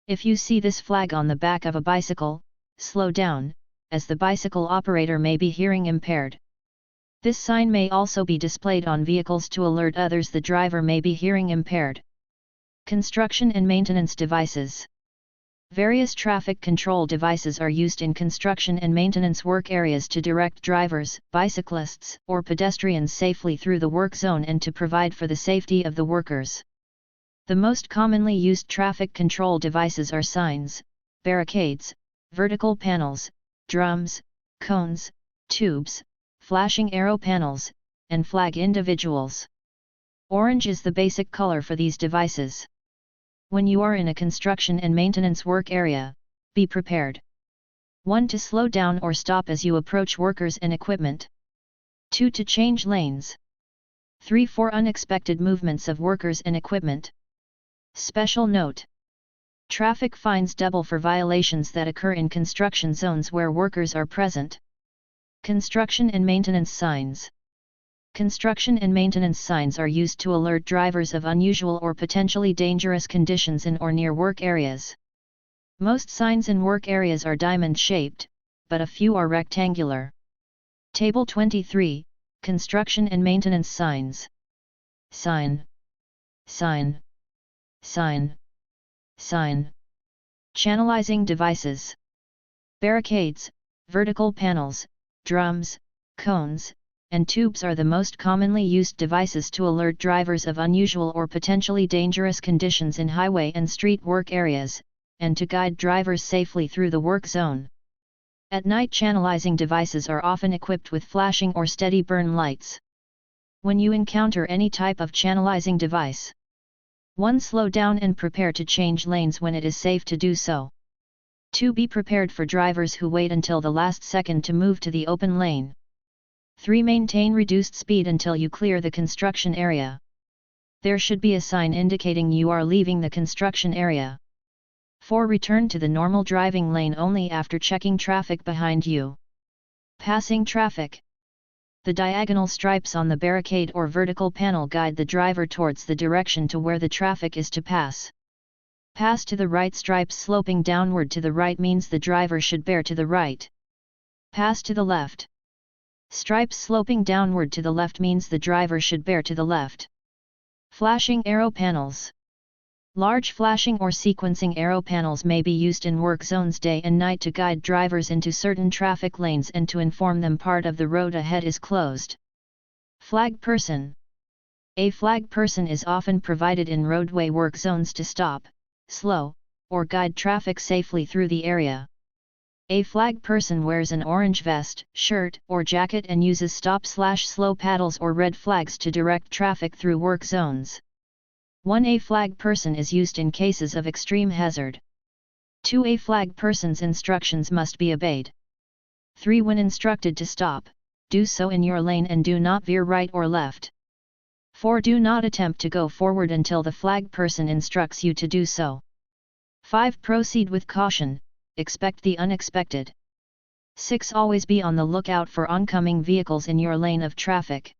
If you see this flag on the back of a bicycle, slow down, as the bicycle operator may be hearing impaired. This sign may also be displayed on vehicles to alert others the driver may be hearing impaired. Construction and maintenance devices. Various traffic control devices are used in construction and maintenance work areas to direct drivers, bicyclists, or pedestrians safely through the work zone and to provide for the safety of the workers. The most commonly used traffic control devices are signs, barricades, vertical panels, drums, cones, tubes, flashing arrow panels, and flag individuals. Orange is the basic color for these devices. When you are in a construction and maintenance work area, be prepared. 1. To slow down or stop as you approach workers and equipment. 2. To change lanes. 3. For unexpected movements of workers and equipment. Special note: traffic fines double for violations that occur in construction zones where workers are present. Construction and maintenance signs. Construction and maintenance signs are used to alert drivers of unusual or potentially dangerous conditions in or near work areas. Most signs in work areas are diamond-shaped, but a few are rectangular. Table 23, Construction and Maintenance Signs. Sign. Sign. Sign. Sign. Channelizing devices. Barricades, vertical panels, drums, cones, and tubes are the most commonly used devices to alert drivers of unusual or potentially dangerous conditions in highway and street work areas, and to guide drivers safely through the work zone. At night, channelizing devices are often equipped with flashing or steady burn lights. When you encounter any type of channelizing device, 1. Slow down and prepare to change lanes when it is safe to do so. 2. Be prepared for drivers who wait until the last second to move to the open lane. 3. Maintain reduced speed until you clear the construction area. There should be a sign indicating you are leaving the construction area. 4. Return to the normal driving lane only after checking traffic behind you. Passing traffic. The diagonal stripes on the barricade or vertical panel guide the driver towards the direction to where the traffic is to pass. Pass to the right. Stripes sloping downward to the right means the driver should bear to the right. Pass to the left. Stripes sloping downward to the left means the driver should bear to the left. Flashing arrow panels. Large flashing or sequencing arrow panels may be used in work zones day and night to guide drivers into certain traffic lanes and to inform them part of the road ahead is closed. Flag person. A flag person is often provided in roadway work zones to stop, slow, or guide traffic safely through the area. A flag person wears an orange vest, shirt, or jacket and uses stop/slow paddles or red flags to direct traffic through work zones. 1. A flag person is used in cases of extreme hazard. 2. A flag person's instructions must be obeyed. 3. When instructed to stop, do so in your lane and do not veer right or left. 4. Do not attempt to go forward until the flag person instructs you to do so. 5. Proceed with caution. Expect the unexpected. 6. Always be on the lookout for oncoming vehicles in your lane of traffic.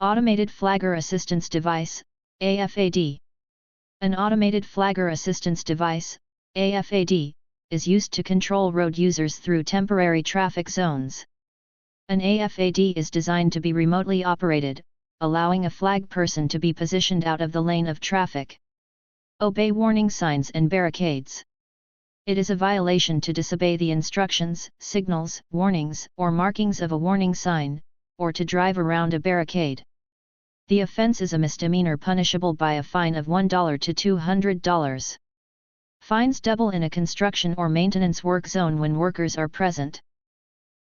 Automated Flagger Assistance Device, AFAD. An automated flagger assistance device, AFAD, is used to control road users through temporary traffic zones. An AFAD is designed to be remotely operated, allowing a flag person to be positioned out of the lane of traffic. Obey warning signs and barricades. It is a violation to disobey the instructions, signals, warnings, or markings of a warning sign, or to drive around a barricade. The offense is a misdemeanor punishable by a fine of $1 to $200. Fines double in a construction or maintenance work zone when workers are present.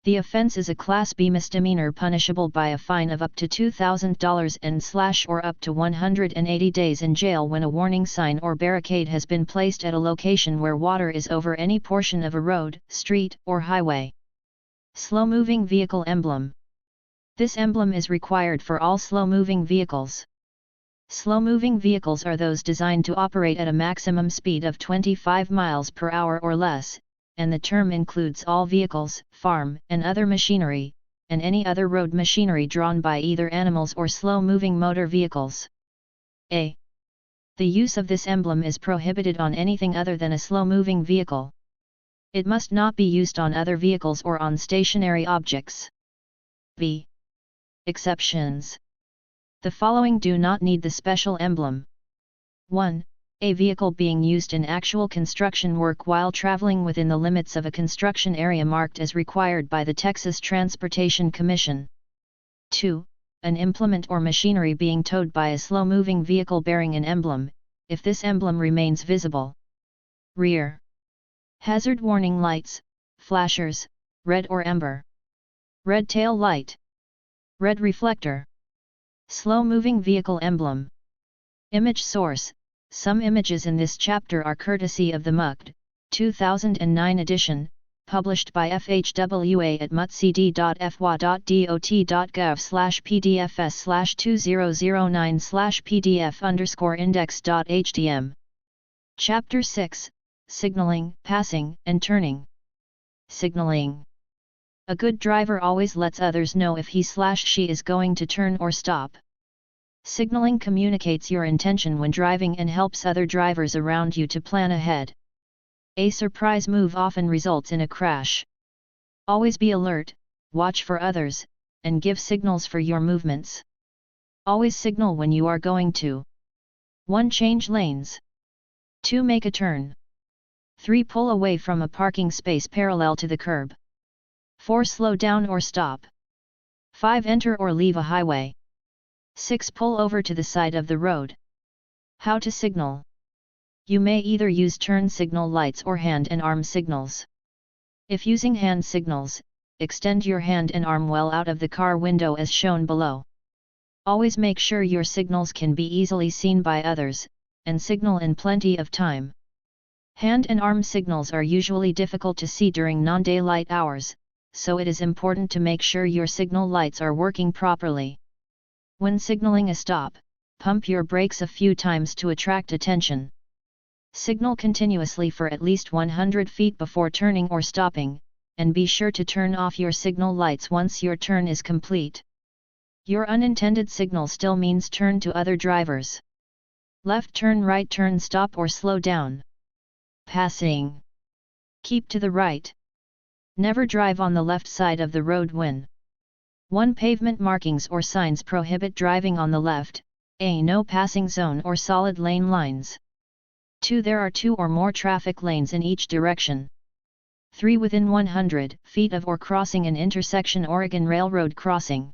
The offense is a Class B misdemeanor punishable by a fine of up to $2,000 and or up to 180 days in jail when a warning sign or barricade has been placed at a location where water is over any portion of a road, street, or highway. Slow-moving vehicle emblem. This emblem is required for all slow-moving vehicles. Slow-moving vehicles are those designed to operate at a maximum speed of 25 miles per hour or less, and the term includes all vehicles, farm and other machinery, and any other road machinery drawn by either animals or slow-moving motor vehicles. A. The use of this emblem is prohibited on anything other than a slow-moving vehicle. It must not be used on other vehicles or on stationary objects. B. Exceptions. The following do not need the special emblem. 1. A vehicle being used in actual construction work while traveling within the limits of a construction area marked as required by the Texas Transportation Commission. 2. An implement or machinery being towed by a slow-moving vehicle bearing an emblem, if this emblem remains visible. Rear hazard warning lights, flashers, red or amber. Red tail light. Red reflector. Slow-moving vehicle emblem. Image source. Some images in this chapter are courtesy of the MUCD, 2009 edition, published by FHWA at mucd.fwa.dot.gov/pdfs/2009/pdf_index.htm. Chapter 6, Signaling, Passing, and Turning. Signaling. A good driver always lets others know if he/she is going to turn or stop. Signaling communicates your intention when driving and helps other drivers around you to plan ahead. A surprise move often results in a crash. Always be alert, watch for others, and give signals for your movements. Always signal when you are going to 1. Change lanes. 2. Make a turn. 3. Pull away from a parking space parallel to the curb. 4. Slow down or stop. 5. Enter or leave a highway. 6. Pull over to the side of the road. How to signal. You may either use turn signal lights or hand and arm signals. If using hand signals, extend your hand and arm well out of the car window as shown below. Always make sure your signals can be easily seen by others, and signal in plenty of time. Hand and arm signals are usually difficult to see during non-daylight hours, so it is important to make sure your signal lights are working properly. When signaling a stop, pump your brakes a few times to attract attention. Signal continuously for at least 100 feet before turning or stopping, and be sure to turn off your signal lights once your turn is complete. Your unintended signal still means turn to other drivers. Left turn, right turn, stop or slow down. Passing. Keep to the right. Never drive on the left side of the road when 1. Pavement markings or signs prohibit driving on the left, a. No passing zone or solid lane lines. 2. There are 2 or more traffic lanes in each direction. 3. Within 100 feet of or crossing an intersection, Oregon Railroad crossing.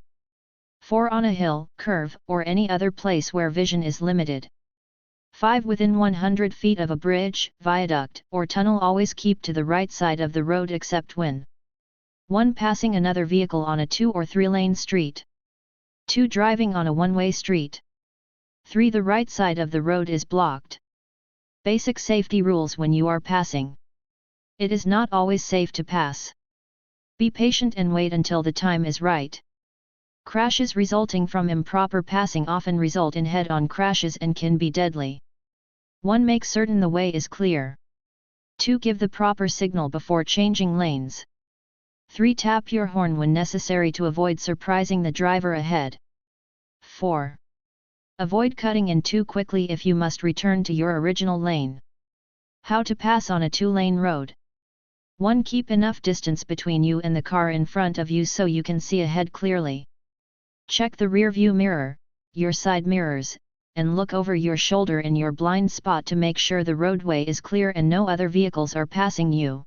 4. On a hill, curve, or any other place where vision is limited. 5. Within 100 feet of a bridge, viaduct, or tunnel, always keep to the right side of the road except when 1. Passing another vehicle on a 2 or 3 lane street. 2. Driving on a one-way street. 3. The right side of the road is blocked. Basic safety rules when you are passing. It is not always safe to pass. Be patient and wait until the time is right. Crashes resulting from improper passing often result in head-on crashes and can be deadly. 1. Make certain the way is clear. 2. Give the proper signal before changing lanes. 3. Tap your horn when necessary to avoid surprising the driver ahead. 4. Avoid cutting in too quickly if you must return to your original lane. How to pass on a 2-lane road. 1. Keep enough distance between you and the car in front of you so you can see ahead clearly. Check the rear view mirror, your side mirrors, and look over your shoulder in your blind spot to make sure the roadway is clear and no other vehicles are passing you.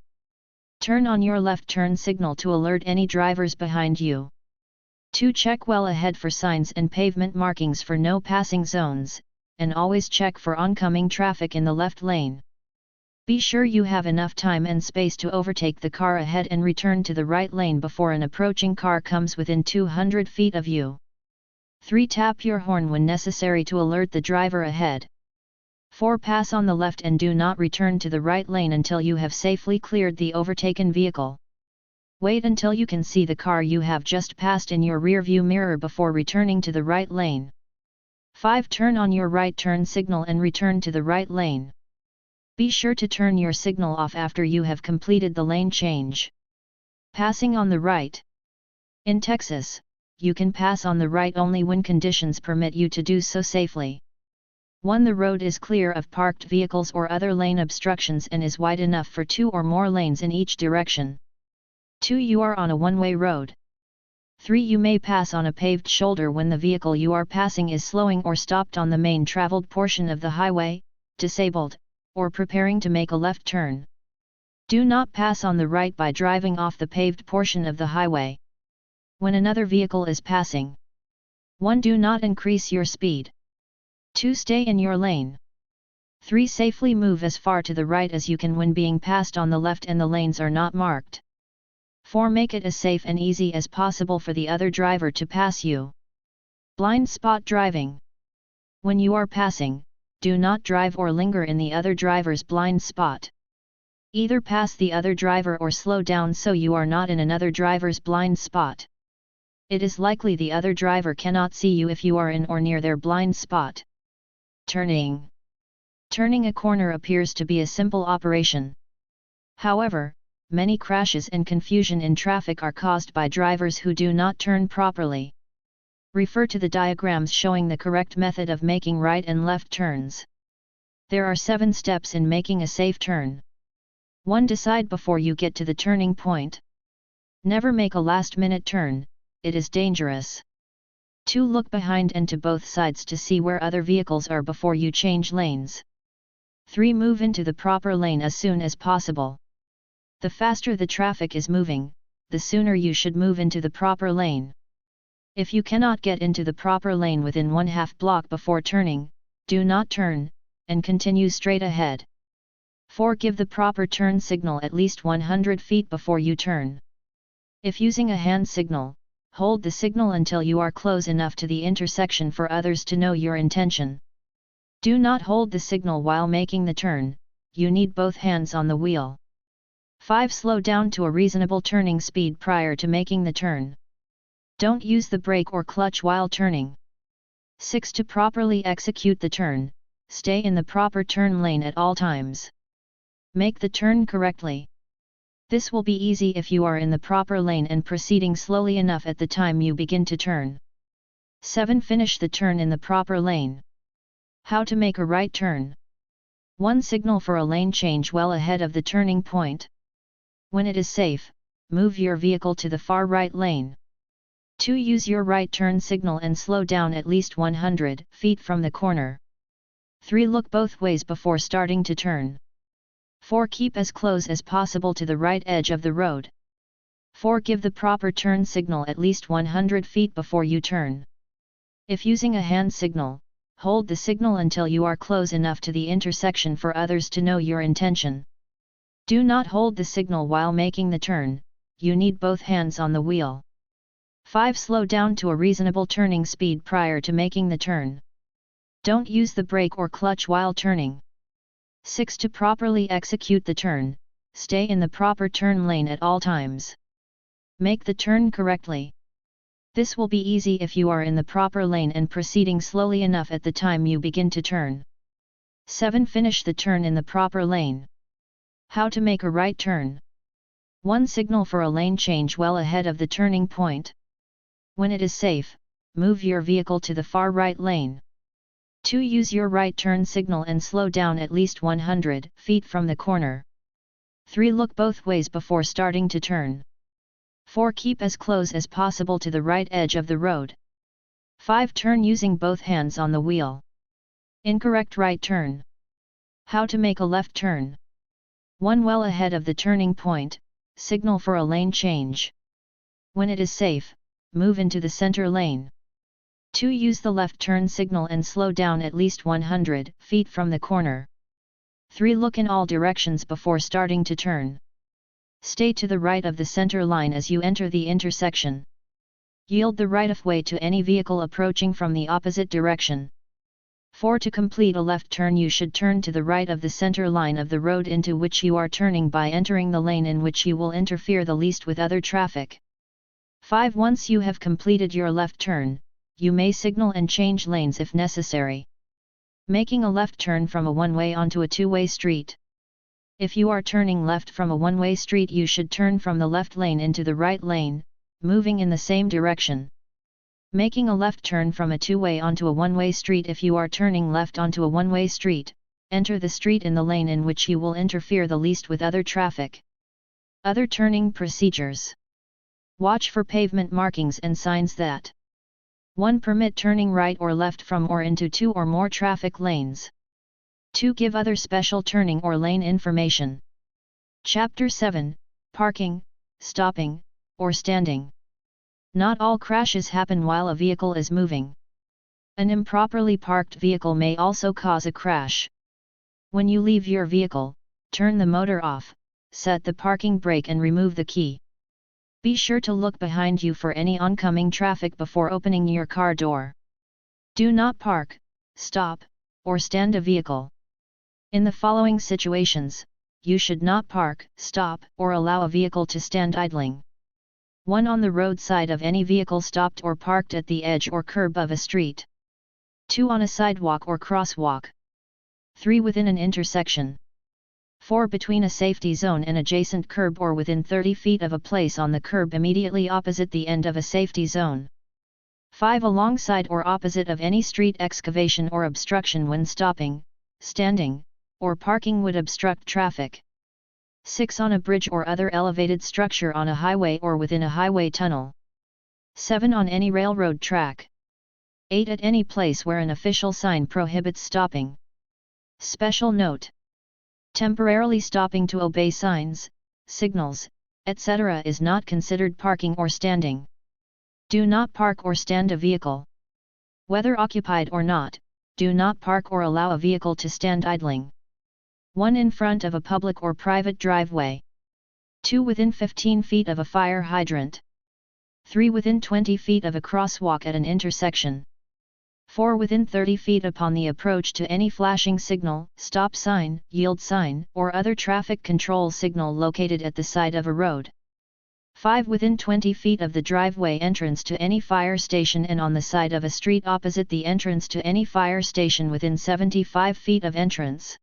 Turn on your left turn signal to alert any drivers behind you. 2. Check well ahead for signs and pavement markings for no passing zones, and always check for oncoming traffic in the left lane. Be sure you have enough time and space to overtake the car ahead and return to the right lane before an approaching car comes within 200 feet of you. 3. Tap your horn when necessary to alert the driver ahead. 4. Pass on the left and do not return to the right lane until you have safely cleared the overtaken vehicle. Wait until you can see the car you have just passed in your rear view mirror before returning to the right lane. 5. Turn on your right turn signal and return to the right lane. Be sure to turn your signal off after you have completed the lane change. Passing on the right. In Texas, you can pass on the right only when conditions permit you to do so safely. 1. The road is clear of parked vehicles or other lane obstructions and is wide enough for 2 or more lanes in each direction. 2. You are on a one-way road. 3. You may pass on a paved shoulder when the vehicle you are passing is slowing or stopped on the main traveled portion of the highway, disabled, or preparing to make a left turn. Do not pass on the right by driving off the paved portion of the highway. When another vehicle is passing. 1. Do not increase your speed. 2. Stay in your lane. 3. Safely move as far to the right as you can when being passed on the left and the lanes are not marked. 4. Make it as safe and easy as possible for the other driver to pass you. Blind spot driving. When you are passing, do not drive or linger in the other driver's blind spot. Either pass the other driver or slow down so you are not in another driver's blind spot. It is likely the other driver cannot see you if you are in or near their blind spot. Turning. Turning a corner appears to be a simple operation. However, many crashes and confusion in traffic are caused by drivers who do not turn properly. Refer to the diagrams showing the correct method of making right and left turns. There are 7 steps in making a safe turn. 1. Decide before you get to the turning point. Never make a last-minute turn, it is dangerous. 2. Look behind and to both sides to see where other vehicles are before you change lanes. 3. Move into the proper lane as soon as possible. The faster the traffic is moving, the sooner you should move into the proper lane. If you cannot get into the proper lane within 1/2 block before turning, do not turn, and continue straight ahead. 4. Give the proper turn signal at least 100 feet before you turn. If using a hand signal, hold the signal until you are close enough to the intersection for others to know your intention. Do not hold the signal while making the turn, you need both hands on the wheel. 5. Slow down to a reasonable turning speed prior to making the turn. Don't use the brake or clutch while turning. 6. To properly execute the turn, stay in the proper turn lane at all times. Make the turn correctly. This will be easy if you are in the proper lane and proceeding slowly enough at the time you begin to turn. 7. Finish the turn in the proper lane. How to make a right turn. 1. Signal for a lane change well ahead of the turning point. When it is safe, move your vehicle to the far right lane. 2. Use your right turn signal and slow down at least 100 feet from the corner. 3. Look both ways before starting to turn. 4. Keep as close as possible to the right edge of the road. 4. Give the proper turn signal at least 100 feet before you turn. If using a hand signal, hold the signal until you are close enough to the intersection for others to know your intention. Do not hold the signal while making the turn, you need both hands on the wheel. 5. Slow down to a reasonable turning speed prior to making the turn. Don't use the brake or clutch while turning. 6. To properly execute the turn, stay in the proper turn lane at all times. Make the turn correctly. This will be easy if you are in the proper lane and proceeding slowly enough at the time you begin to turn. 7. Finish the turn in the proper lane. How to make a right turn. 1. Signal for a lane change well ahead of the turning point. When it is safe, move your vehicle to the far right lane. 2. Use your right turn signal and slow down at least 100 feet from the corner. 3. Look both ways before starting to turn. 4. Keep as close as possible to the right edge of the road. 5. Turn using both hands on the wheel. Incorrect right turn. How to make a left turn. 1. Well ahead of the turning point, signal for a lane change. When it is safe, move into the center lane. 2. Use the left turn signal and slow down at least 100 feet from the corner. 3. Look in all directions before starting to turn. Stay to the right of the center line as you enter the intersection. Yield the right-of-way to any vehicle approaching from the opposite direction. 4. To complete a left turn you should turn to the right of the center line of the road into which you are turning by entering the lane in which you will interfere the least with other traffic. 5. Once you have completed your left turn, you may signal and change lanes if necessary. Making a left turn from a one-way onto a two-way street. If you are turning left from a one-way street, you should turn from the left lane into the right lane, moving in the same direction. Making a left turn from a two-way onto a one-way street. If you are turning left onto a one-way street, enter the street in the lane in which you will interfere the least with other traffic. Other turning procedures. Watch for pavement markings and signs that 1. Permit turning right or left from or into two or more traffic lanes. 2. Give other special turning or lane information. Chapter 7, Parking, Stopping, or Standing. Not all crashes happen while a vehicle is moving. An improperly parked vehicle may also cause a crash. When you leave your vehicle, turn the motor off, set the parking brake and remove the key. Be sure to look behind you for any oncoming traffic before opening your car door. Do not park, stop, or stand a vehicle. In the following situations, you should not park, stop, or allow a vehicle to stand idling. 1. On the roadside of any vehicle stopped or parked at the edge or curb of a street. 2. On a sidewalk or crosswalk. 3. Within an intersection. 4. Between a safety zone and adjacent curb or within 30 feet of a place on the curb immediately opposite the end of a safety zone. 5. Alongside or opposite of any street excavation or obstruction when stopping, standing, or parking would obstruct traffic. 6. On a bridge or other elevated structure on a highway or within a highway tunnel. 7. On any railroad track. 8. At any place where an official sign prohibits stopping. Special note: temporarily stopping to obey signs, signals, etc. is not considered parking or standing. Do not park or stand a vehicle. Whether occupied or not, do not park or allow a vehicle to stand idling. 1. In front of a public or private driveway. 2. Within 15 feet of a fire hydrant. 3. Within 20 feet of a crosswalk at an intersection. 4. Within 30 feet upon the approach to any flashing signal, stop sign, yield sign, or other traffic control signal located at the side of a road. 5. Within 20 feet of the driveway entrance to any fire station and on the side of a street opposite the entrance to any fire station within 75 feet of entrance.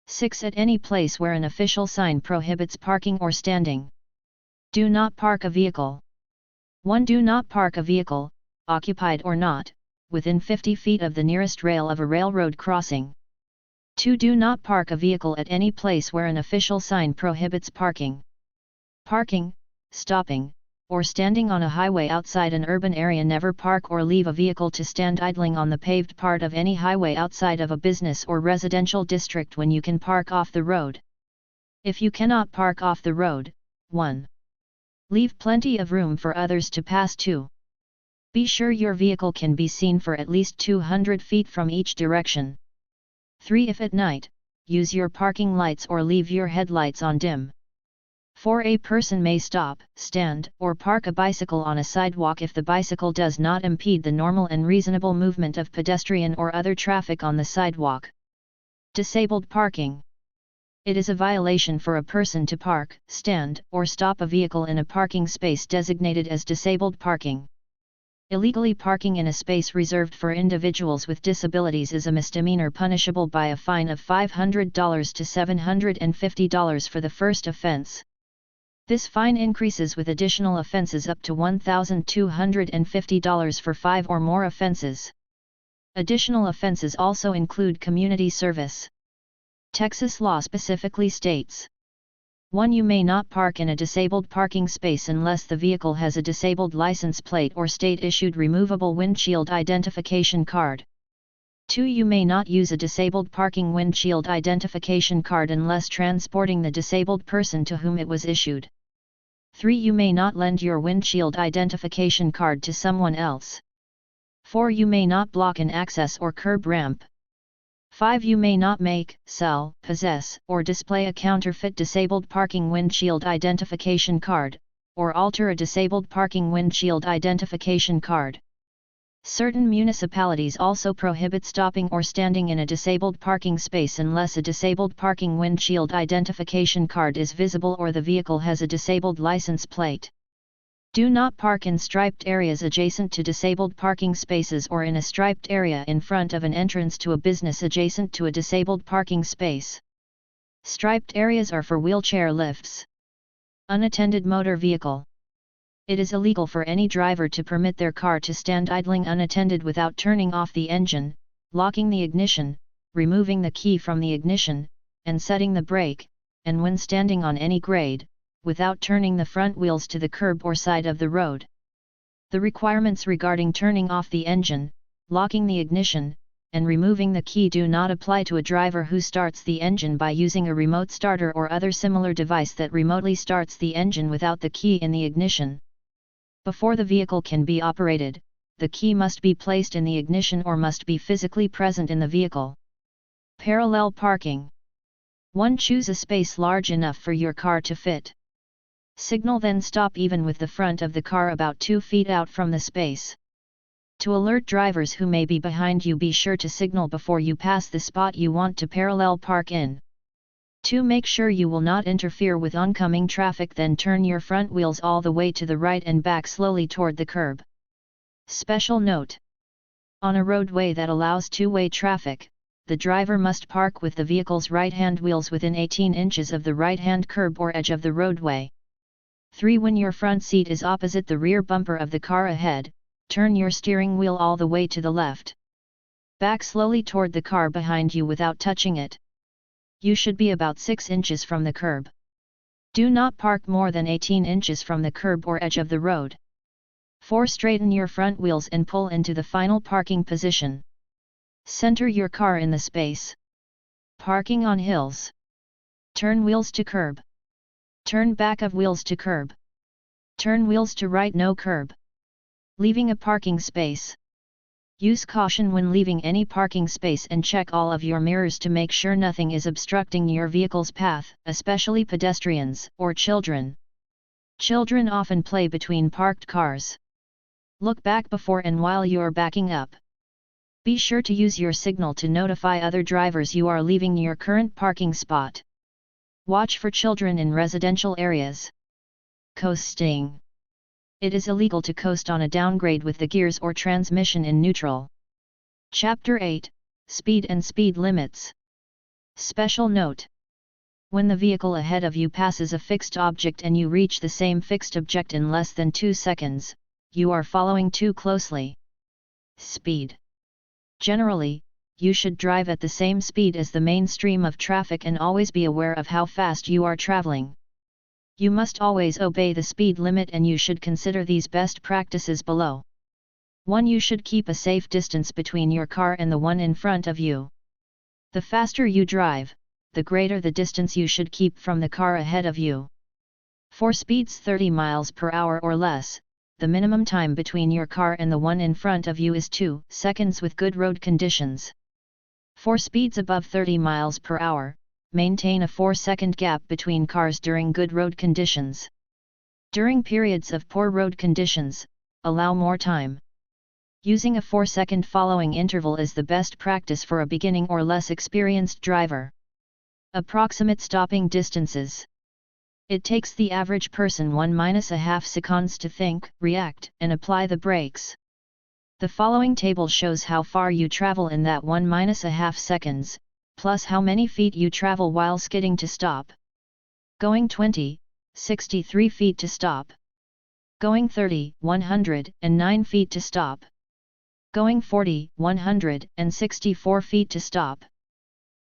6. At any place where an official sign prohibits parking or standing. Do not park a vehicle. 1. Do not park a vehicle, occupied or not, within 50 feet of the nearest rail of a railroad crossing. 2. Do not park a vehicle at any place where an official sign prohibits parking. Parking, stopping, or standing on a highway outside an urban area. Never park or leave a vehicle to stand idling on the paved part of any highway outside of a business or residential district when you can park off the road. If you cannot park off the road, 1. Leave plenty of room for others to pass. 2. Be sure your vehicle can be seen for at least 200 feet from each direction. 3. If at night, use your parking lights or leave your headlights on dim. 4. A person may stop, stand, or park a bicycle on a sidewalk if the bicycle does not impede the normal and reasonable movement of pedestrian or other traffic on the sidewalk. Disabled parking. It is a violation for a person to park, stand, or stop a vehicle in a parking space designated as disabled parking. Illegally parking in a space reserved for individuals with disabilities is a misdemeanor punishable by a fine of $500 to $750 for the first offense. This fine increases with additional offenses up to $1,250 for 5 or more offenses. Additional offenses also include community service. Texas law specifically states: 1. You may not park in a disabled parking space unless the vehicle has a disabled license plate or state-issued removable windshield identification card. 2. You may not use a disabled parking windshield identification card unless transporting the disabled person to whom it was issued. 3. You may not lend your windshield identification card to someone else. 4. You may not block an access or curb ramp. 5. You may not make, sell, possess, or display a counterfeit disabled parking windshield identification card, or alter a disabled parking windshield identification card. Certain municipalities also prohibit stopping or standing in a disabled parking space unless a disabled parking windshield identification card is visible or the vehicle has a disabled license plate. Do not park in striped areas adjacent to disabled parking spaces or in a striped area in front of an entrance to a business adjacent to a disabled parking space. Striped areas are for wheelchair lifts. Unattended motor vehicle. It is illegal for any driver to permit their car to stand idling unattended without turning off the engine, locking the ignition, removing the key from the ignition, and setting the brake, and when standing on any grade, without turning the front wheels to the curb or side of the road. The requirements regarding turning off the engine, locking the ignition, and removing the key do not apply to a driver who starts the engine by using a remote starter or other similar device that remotely starts the engine without the key in the ignition. Before the vehicle can be operated, the key must be placed in the ignition or must be physically present in the vehicle. Parallel parking. 1. Choose a space large enough for your car to fit. Signal, then stop even with the front of the car about 2 feet out from the space. To alert drivers who may be behind you, be sure to signal before you pass the spot you want to parallel park in. 2. Make sure you will not interfere with oncoming traffic, then turn your front wheels all the way to the right and back slowly toward the curb. Special note: on a roadway that allows two-way traffic, the driver must park with the vehicle's right-hand wheels within 18 inches of the right-hand curb or edge of the roadway. 3. When your front seat is opposite the rear bumper of the car ahead, turn your steering wheel all the way to the left. Back slowly toward the car behind you without touching it. You should be about 6 inches from the curb. Do not park more than 18 inches from the curb or edge of the road. 4. Straighten your front wheels and pull into the final parking position. Center your car in the space. Parking on hills. Turn wheels to curb. Turn back of wheels to curb. Turn wheels to right, no curb. Leaving a parking space. Use caution when leaving any parking space and check all of your mirrors to make sure nothing is obstructing your vehicle's path, especially pedestrians or children. Children often play between parked cars. Look back before and while you're backing up. Be sure to use your signal to notify other drivers you are leaving your current parking spot. Watch for children in residential areas. Coasting. It is illegal to coast on a downgrade with the gears or transmission in neutral. Chapter 8: Speed and Speed Limits. Special note: when the vehicle ahead of you passes a fixed object and you reach the same fixed object in less than 2 seconds, you are following too closely. Speed. Generally, you should drive at the same speed as the main stream of traffic and always be aware of how fast you are traveling. You must always obey the speed limit, and you should consider these best practices below. 1. You should keep a safe distance between your car and the one in front of you. The faster you drive, the greater the distance you should keep from the car ahead of you. For speeds 30 miles per hour or less, the minimum time between your car and the one in front of you is 2 seconds with good road conditions. For speeds above 30 miles per hour, maintain a 4-second gap between cars during good road conditions. During periods of poor road conditions, allow more time. Using a 4-second following interval is the best practice for a beginning or less experienced driver. Approximate stopping distances. It takes the average person 1.5 seconds to think, react, and apply the brakes. The following table shows how far you travel in that 1.5 seconds, plus how many feet you travel while skidding to stop. Going 20, 63 feet to stop. Going 30, 109 feet to stop. Going 40, 164 feet to stop.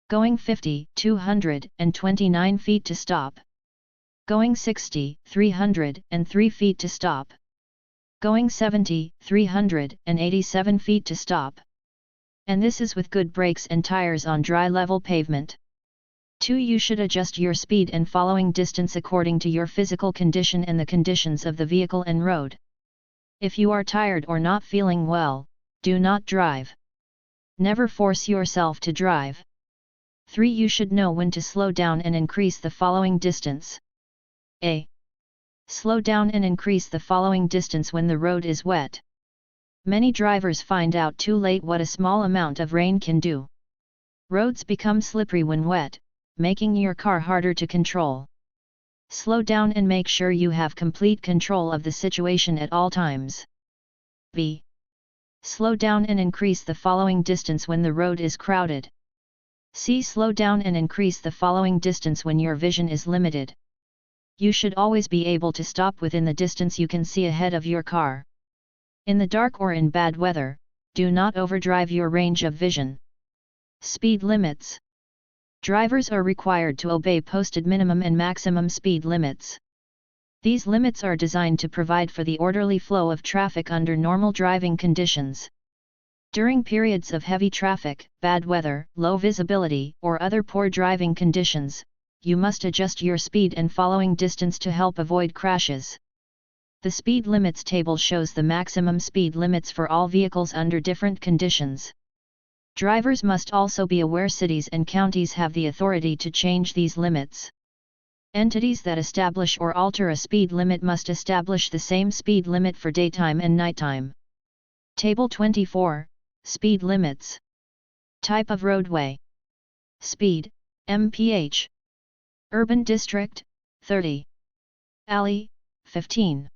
Going 50, 229 feet to stop. Going 60, 303 feet to stop. Going 70, 387 feet to stop. And this is with good brakes and tires on dry level pavement. 2. You should adjust your speed and following distance according to your physical condition and the conditions of the vehicle and road. If you are tired or not feeling well, do not drive. Never force yourself to drive. 3. You should know when to slow down and increase the following distance. A. Slow down and increase the following distance when the road is wet. Many drivers find out too late what a small amount of rain can do. Roads become slippery when wet, making your car harder to control. Slow down and make sure you have complete control of the situation at all times. B. Slow down and increase the following distance when the road is crowded. C. Slow down and increase the following distance when your vision is limited. You should always be able to stop within the distance you can see ahead of your car. In the dark or in bad weather, do not overdrive your range of vision. Speed limits. Drivers are required to obey posted minimum and maximum speed limits. These limits are designed to provide for the orderly flow of traffic under normal driving conditions. During periods of heavy traffic, bad weather, low visibility, or other poor driving conditions, you must adjust your speed and following distance to help avoid crashes. The speed limits table shows the maximum speed limits for all vehicles under different conditions. Drivers must also be aware cities and counties have the authority to change these limits. Entities that establish or alter a speed limit must establish the same speed limit for daytime and nighttime. Table 24, Speed Limits. Type of roadway. Speed, mph. Urban District, 30. Alley, 15.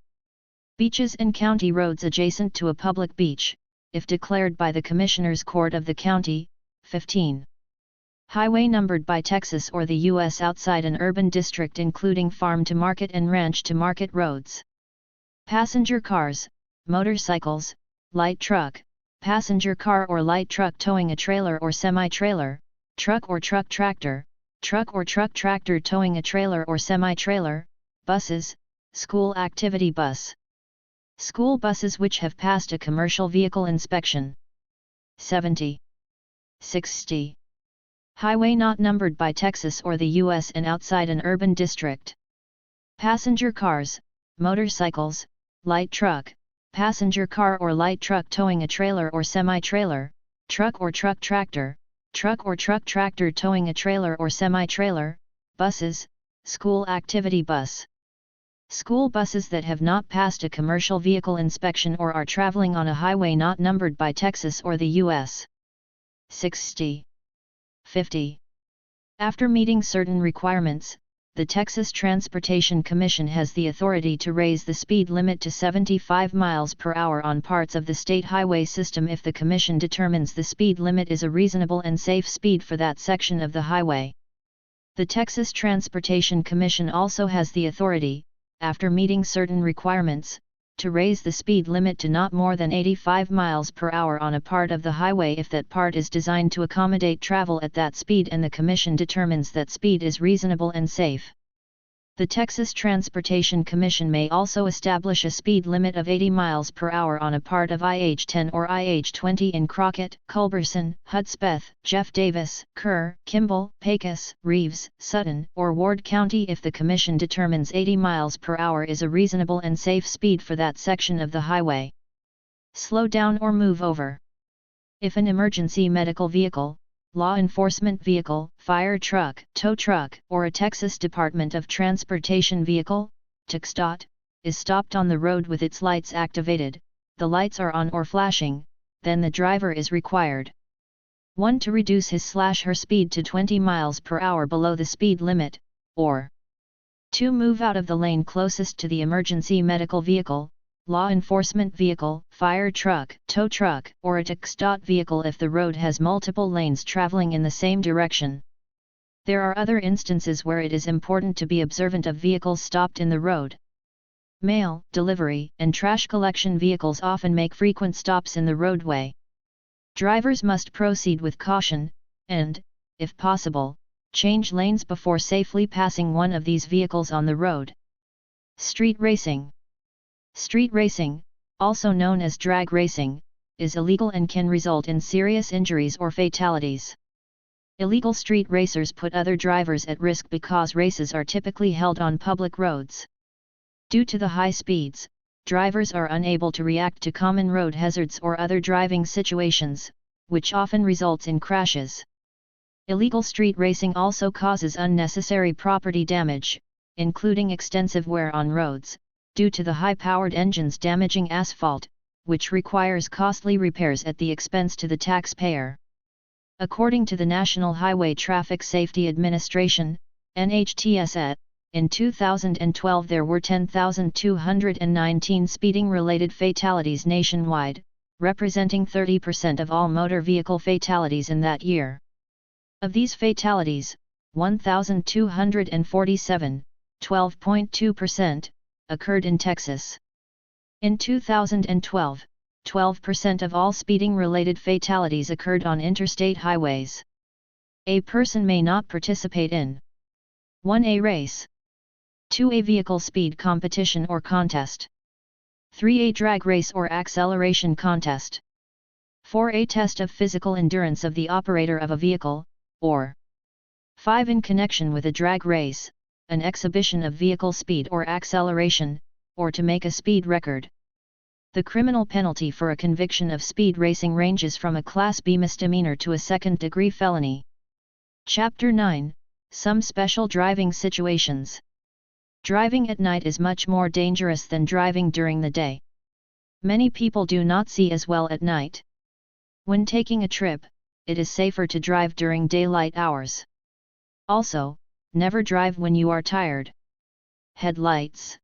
Beaches and county roads adjacent to a public beach, if declared by the Commissioners Court of the county, 15. Highway numbered by Texas or the U.S. outside an urban district including farm-to-market and ranch-to-market roads. Passenger cars, motorcycles, light truck, passenger car or light truck towing a trailer or semi-trailer, truck or truck tractor towing a trailer or semi-trailer, buses, school activity bus. School buses which have passed a commercial vehicle inspection. 70. 60. Highway not numbered by Texas or the U.S. and outside an urban district. Passenger cars, motorcycles, light truck, passenger car or light truck towing a trailer or semi-trailer, truck or truck tractor towing a trailer or semi-trailer, buses, school activity bus. School buses that have not passed a commercial vehicle inspection or are traveling on a highway not numbered by Texas or the U.S. 60. 50. After meeting certain requirements, the Texas Transportation Commission has the authority to raise the speed limit to 75 miles per hour on parts of the state highway system if the Commission determines the speed limit is a reasonable and safe speed for that section of the highway. The Texas Transportation Commission also has the authority, after meeting certain requirements, to raise the speed limit to not more than 85 miles per hour on a part of the highway if that part is designed to accommodate travel at that speed and the Commission determines that speed is reasonable and safe. The Texas Transportation Commission may also establish a speed limit of 80 miles per hour on a part of IH-10 or IH-20 in Crockett, Culberson, Hudspeth, Jeff Davis, Kerr, Kimball, Pecos, Reeves, Sutton, or Ward County if the Commission determines 80 miles per hour is a reasonable and safe speed for that section of the highway. Slow down or move over. If an emergency medical vehicle, law enforcement vehicle, fire truck, tow truck, or a Texas Department of Transportation vehicle, TxDOT, is stopped on the road with its lights activated, the lights are on or flashing, then the driver is required 1. To reduce his/her speed to 20 miles per hour below the speed limit, or 2. Move out of the lane closest to the emergency medical vehicle, law enforcement vehicle, fire truck, tow truck, or a TxDOT vehicle if the road has multiple lanes traveling in the same direction. There are other instances where it is important to be observant of vehicles stopped in the road. Mail, delivery, and trash collection vehicles often make frequent stops in the roadway. Drivers must proceed with caution, and, if possible, change lanes before safely passing one of these vehicles on the road. Street racing. Street racing, also known as drag racing, is illegal and can result in serious injuries or fatalities. Illegal street racers put other drivers at risk because races are typically held on public roads. Due to the high speeds, drivers are unable to react to common road hazards or other driving situations, which often results in crashes. Illegal street racing also causes unnecessary property damage, including extensive wear on roads, due to the high-powered engines damaging asphalt, which requires costly repairs at the expense to the taxpayer. According to the National Highway Traffic Safety Administration, NHTSA, in 2012 there were 10,219 speeding-related fatalities nationwide, representing 30% of all motor vehicle fatalities in that year. Of these fatalities, 1,247, 12.2%, occurred in Texas. In 2012, 12% of all speeding-related fatalities occurred on interstate highways. A person may not participate in 1. A race, 2. A vehicle speed competition or contest, 3. A drag race or acceleration contest, 4. A test of physical endurance of the operator of a vehicle, or 5. In connection with a drag race, an exhibition of vehicle speed or acceleration, or to make a speed record. The criminal penalty for a conviction of speed racing ranges from a Class B misdemeanor to a second-degree felony. Chapter 9, Some Special Driving Situations. Driving at night is much more dangerous than driving during the day. Many people do not see as well at night. When taking a trip, it is safer to drive during daylight hours. Also, never drive when you are tired. Headlights.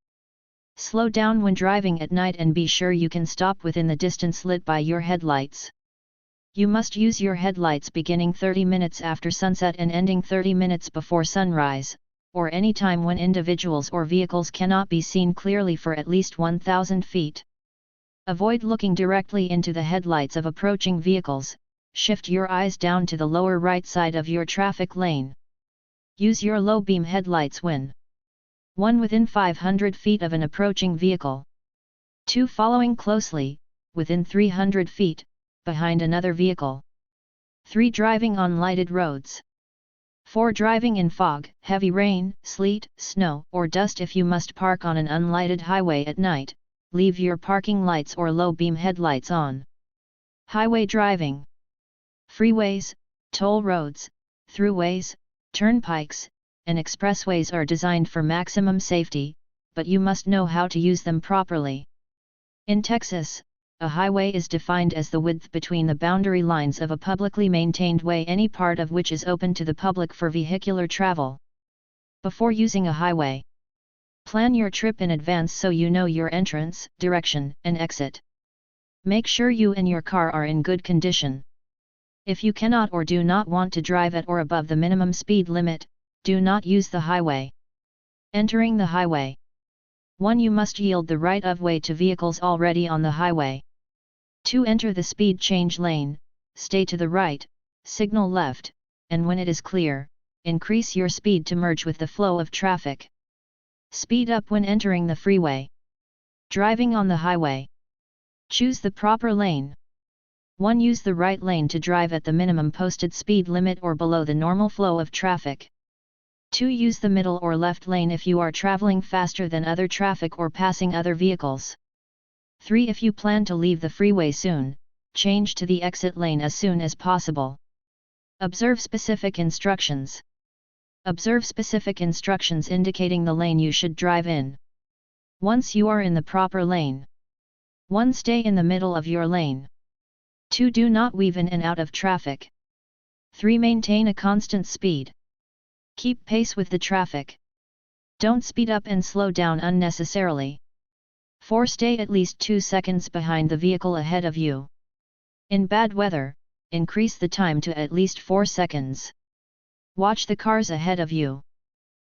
Slow down when driving at night and be sure you can stop within the distance lit by your headlights. You must use your headlights beginning 30 minutes after sunset and ending 30 minutes before sunrise, or any time when individuals or vehicles cannot be seen clearly for at least 1,000 feet. Avoid looking directly into the headlights of approaching vehicles. Shift your eyes down to the lower right side of your traffic lane. Use your low beam headlights when 1. Within 500 feet of an approaching vehicle. 2. Following closely, within 300 feet, behind another vehicle. 3. Driving on lighted roads. 4. Driving in fog, heavy rain, sleet, snow, or dust. If you must park on an unlighted highway at night, leave your parking lights or low beam headlights on. Highway driving. Freeways, toll roads, throughways, turnpikes, and expressways are designed for maximum safety, but you must know how to use them properly. In Texas, a highway is defined as the width between the boundary lines of a publicly maintained way, any part of which is open to the public for vehicular travel. Before using a highway, plan your trip in advance so you know your entrance, direction, and exit. Make sure you and your car are in good condition. If you cannot or do not want to drive at or above the minimum speed limit, do not use the highway. Entering the highway. 1. You must yield the right of way to vehicles already on the highway. 2. Enter the speed change lane, stay to the right, signal left, and when it is clear, increase your speed to merge with the flow of traffic. Speed up when entering the freeway. Driving on the highway. Choose the proper lane. 1. Use the right lane to drive at the minimum posted speed limit or below the normal flow of traffic. 2. Use the middle or left lane if you are traveling faster than other traffic or passing other vehicles. 3. If you plan to leave the freeway soon, change to the exit lane as soon as possible. Observe specific instructions. Observe specific instructions indicating the lane you should drive in. Once you are in the proper lane. 1. Stay in the middle of your lane. 2. Do not weave in and out of traffic. 3. Maintain a constant speed. Keep pace with the traffic. Don't speed up and slow down unnecessarily. 4. Stay at least 2 seconds behind the vehicle ahead of you. In bad weather, increase the time to at least 4 seconds. Watch the cars ahead of you.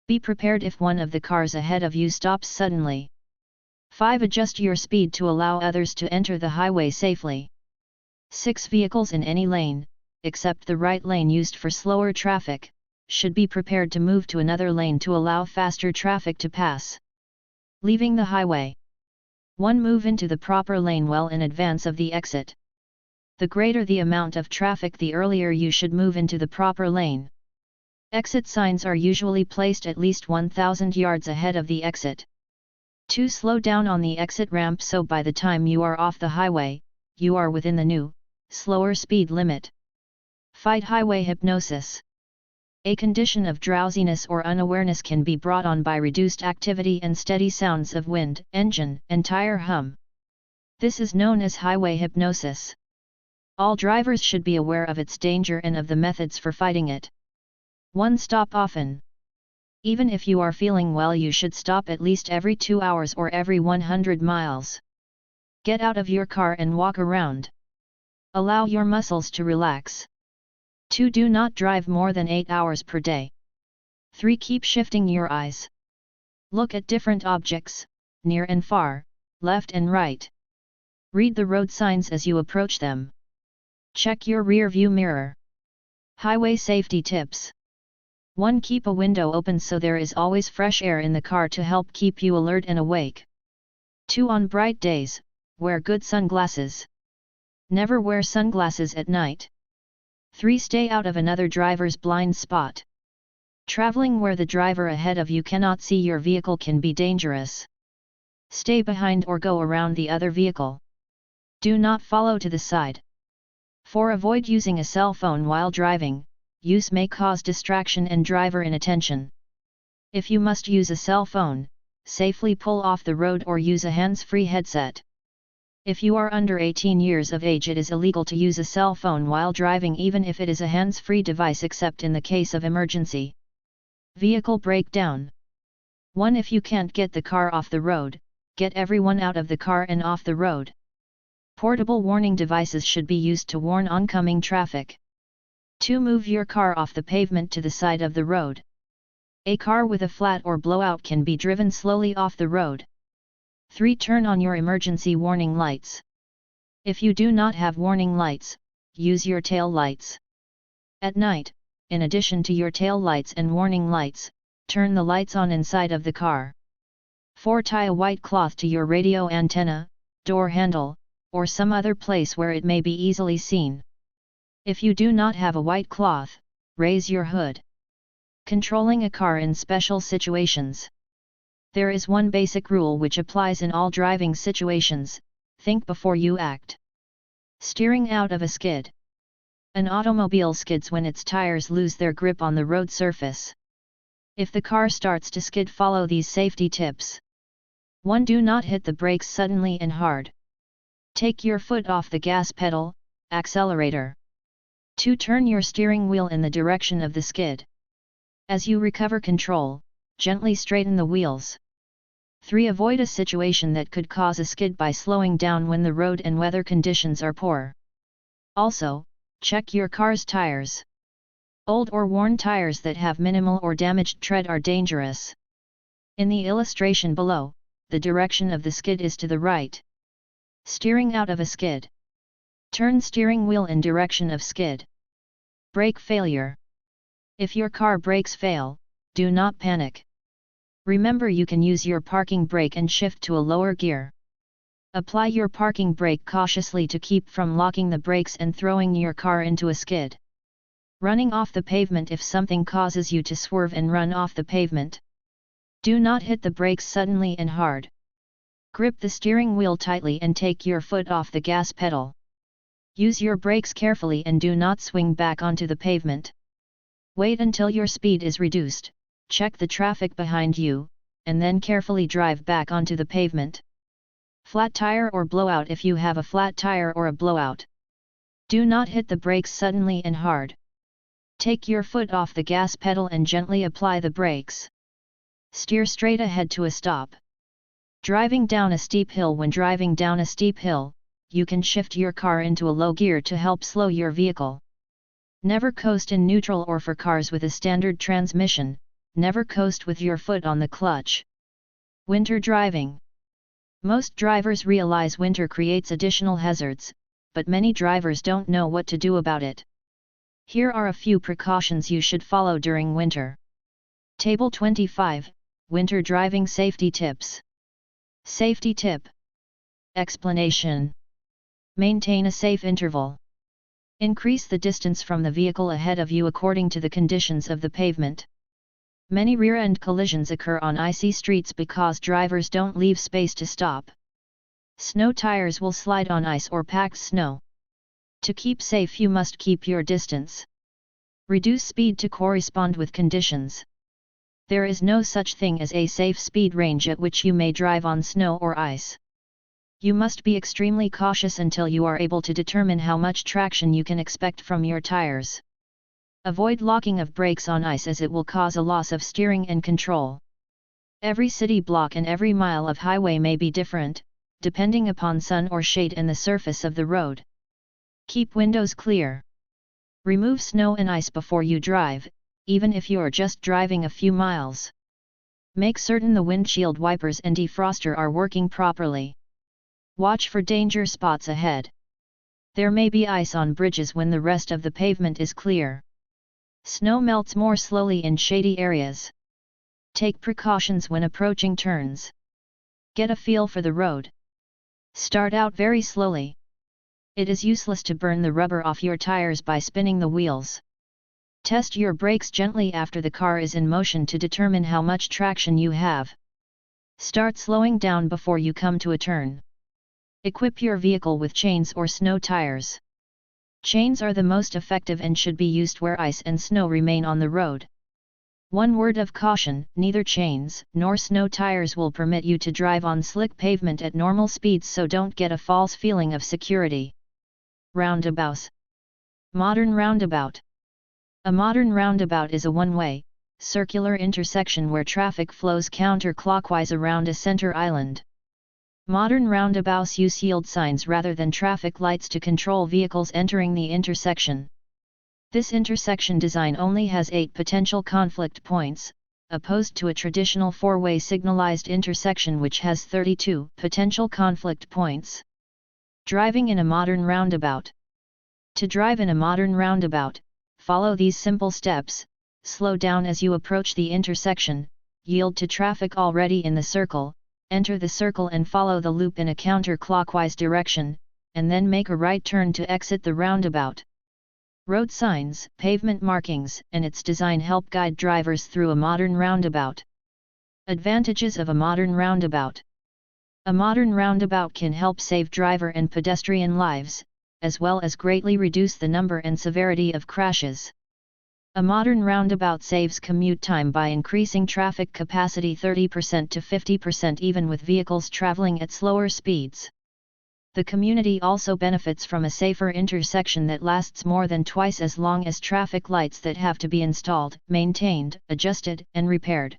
Be prepared if one of the cars ahead of you stops suddenly. 5. Adjust your speed to allow others to enter the highway safely. 6. Vehicles in any lane, except the right lane used for slower traffic, should be prepared to move to another lane to allow faster traffic to pass. Leaving the highway. 1. Move into the proper lane well in advance of the exit. The greater the amount of traffic, the earlier you should move into the proper lane. Exit signs are usually placed at least 1,000 yards ahead of the exit. 2. Slow down on the exit ramp so by the time you are off the highway, you are within the new, slower speed limit. Fight highway hypnosis. A condition of drowsiness or unawareness can be brought on by reduced activity and steady sounds of wind, engine, and tire hum. This is known as highway hypnosis. All drivers should be aware of its danger and of the methods for fighting it. 1. Stop often. Even if you are feeling well, you should stop at least every 2 hours or every 100 miles. Get out of your car and walk around. Allow your muscles to relax. 2. Do not drive more than 8 hours per day. 3. Keep shifting your eyes. Look at different objects, near and far, left and right. Read the road signs as you approach them. Check your rear view mirror. Highway safety tips. 1. Keep a window open so there is always fresh air in the car to help keep you alert and awake. 2. On bright days, wear good sunglasses. Never wear sunglasses at night. 3. Stay out of another driver's blind spot. Traveling where the driver ahead of you cannot see your vehicle can be dangerous. Stay behind or go around the other vehicle. Do not follow to the side. 4. Avoid using a cell phone while driving. Use may cause distraction and driver inattention. If you must use a cell phone, safely pull off the road or use a hands-free headset. If you are under 18 years of age, it is illegal to use a cell phone while driving even if it is a hands-free device except in the case of emergency. Vehicle breakdown. 1. If you can't get the car off the road, get everyone out of the car and off the road. Portable warning devices should be used to warn oncoming traffic. 2. Move your car off the pavement to the side of the road. A car with a flat or blowout can be driven slowly off the road. 3. Turn on your emergency warning lights. If you do not have warning lights, use your tail lights. At night, in addition to your tail lights and warning lights, turn the lights on inside of the car. 4. Tie a white cloth to your radio antenna, door handle, or some other place where it may be easily seen. If you do not have a white cloth, raise your hood. Controlling a car in special situations. There is one basic rule which applies in all driving situations: think before you act. Steering out of a skid. An automobile skids when its tires lose their grip on the road surface. If the car starts to skid, follow these safety tips. 1. Do not hit the brakes suddenly and hard. Take your foot off the gas pedal, accelerator. 2. Turn your steering wheel in the direction of the skid. As you recover control, gently straighten the wheels. 3. Avoid a situation that could cause a skid by slowing down when the road and weather conditions are poor. Also, check your car's tires. Old or worn tires that have minimal or damaged tread are dangerous. In the illustration below, the direction of the skid is to the right. Steering out of a skid. Turn steering wheel in direction of skid. Brake failure. If your car brakes fail, do not panic. Remember, you can use your parking brake and shift to a lower gear. Apply your parking brake cautiously to keep from locking the brakes and throwing your car into a skid. Running off the pavement if something causes you to swerve and run off the pavement. Do not hit the brakes suddenly and hard. Grip the steering wheel tightly and take your foot off the gas pedal. Use your brakes carefully and do not swing back onto the pavement. Wait until your speed is reduced, check the traffic behind you, and then carefully drive back onto the pavement. Flat tire or blowout. If you have a flat tire or a blowout, do not hit the brakes suddenly and hard. Take your foot off the gas pedal and gently apply the brakes. Steer straight ahead to a stop. Driving down a steep hill. When driving down a steep hill, you can shift your car into a low gear to help slow your vehicle. Never coast in neutral, or for cars with a standard transmission, never coast with your foot on the clutch. Winter driving. Most drivers realize winter creates additional hazards, but many drivers don't know what to do about it. Here are a few precautions you should follow during winter. Table 25, Winter Driving Safety Tips. Safety tip. Explanation. Maintain a safe interval. Increase the distance from the vehicle ahead of you according to the conditions of the pavement. Many rear-end collisions occur on icy streets because drivers don't leave space to stop. Snow tires will slide on ice or packed snow. To keep safe, you must keep your distance. Reduce speed to correspond with conditions. There is no such thing as a safe speed range at which you may drive on snow or ice. You must be extremely cautious until you are able to determine how much traction you can expect from your tires. Avoid locking of brakes on ice, as it will cause a loss of steering and control. Every city block and every mile of highway may be different, depending upon sun or shade and the surface of the road. Keep windows clear. Remove snow and ice before you drive, even if you are just driving a few miles. Make certain the windshield wipers and defroster are working properly. Watch for danger spots ahead. There may be ice on bridges when the rest of the pavement is clear. Snow melts more slowly in shady areas. Take precautions when approaching turns. Get a feel for the road. Start out very slowly. It is useless to burn the rubber off your tires by spinning the wheels. Test your brakes gently after the car is in motion to determine how much traction you have. Start slowing down before you come to a turn. Equip your vehicle with chains or snow tires. Chains are the most effective and should be used where ice and snow remain on the road. One word of caution: neither chains nor snow tires will permit you to drive on slick pavement at normal speeds, so don't get a false feeling of security. Roundabouts. Modern roundabout. A modern roundabout is a one-way, circular intersection where traffic flows counterclockwise around a center island. Modern roundabouts use yield signs rather than traffic lights to control vehicles entering the intersection. This intersection design only has 8 potential conflict points, opposed to a traditional 4-way signalized intersection which has 32 potential conflict points. Driving in a modern roundabout. To drive in a modern roundabout, follow these simple steps: slow down as you approach the intersection, yield to traffic already in the circle, enter the circle and follow the loop in a counterclockwise direction, and then make a right turn to exit the roundabout. Road signs, pavement markings, and its design help guide drivers through a modern roundabout. Advantages of a modern roundabout. A modern roundabout can help save driver and pedestrian lives, as well as greatly reduce the number and severity of crashes. A modern roundabout saves commute time by increasing traffic capacity 30% to 50% even with vehicles traveling at slower speeds. The community also benefits from a safer intersection that lasts more than twice as long as traffic lights that have to be installed, maintained, adjusted, and repaired.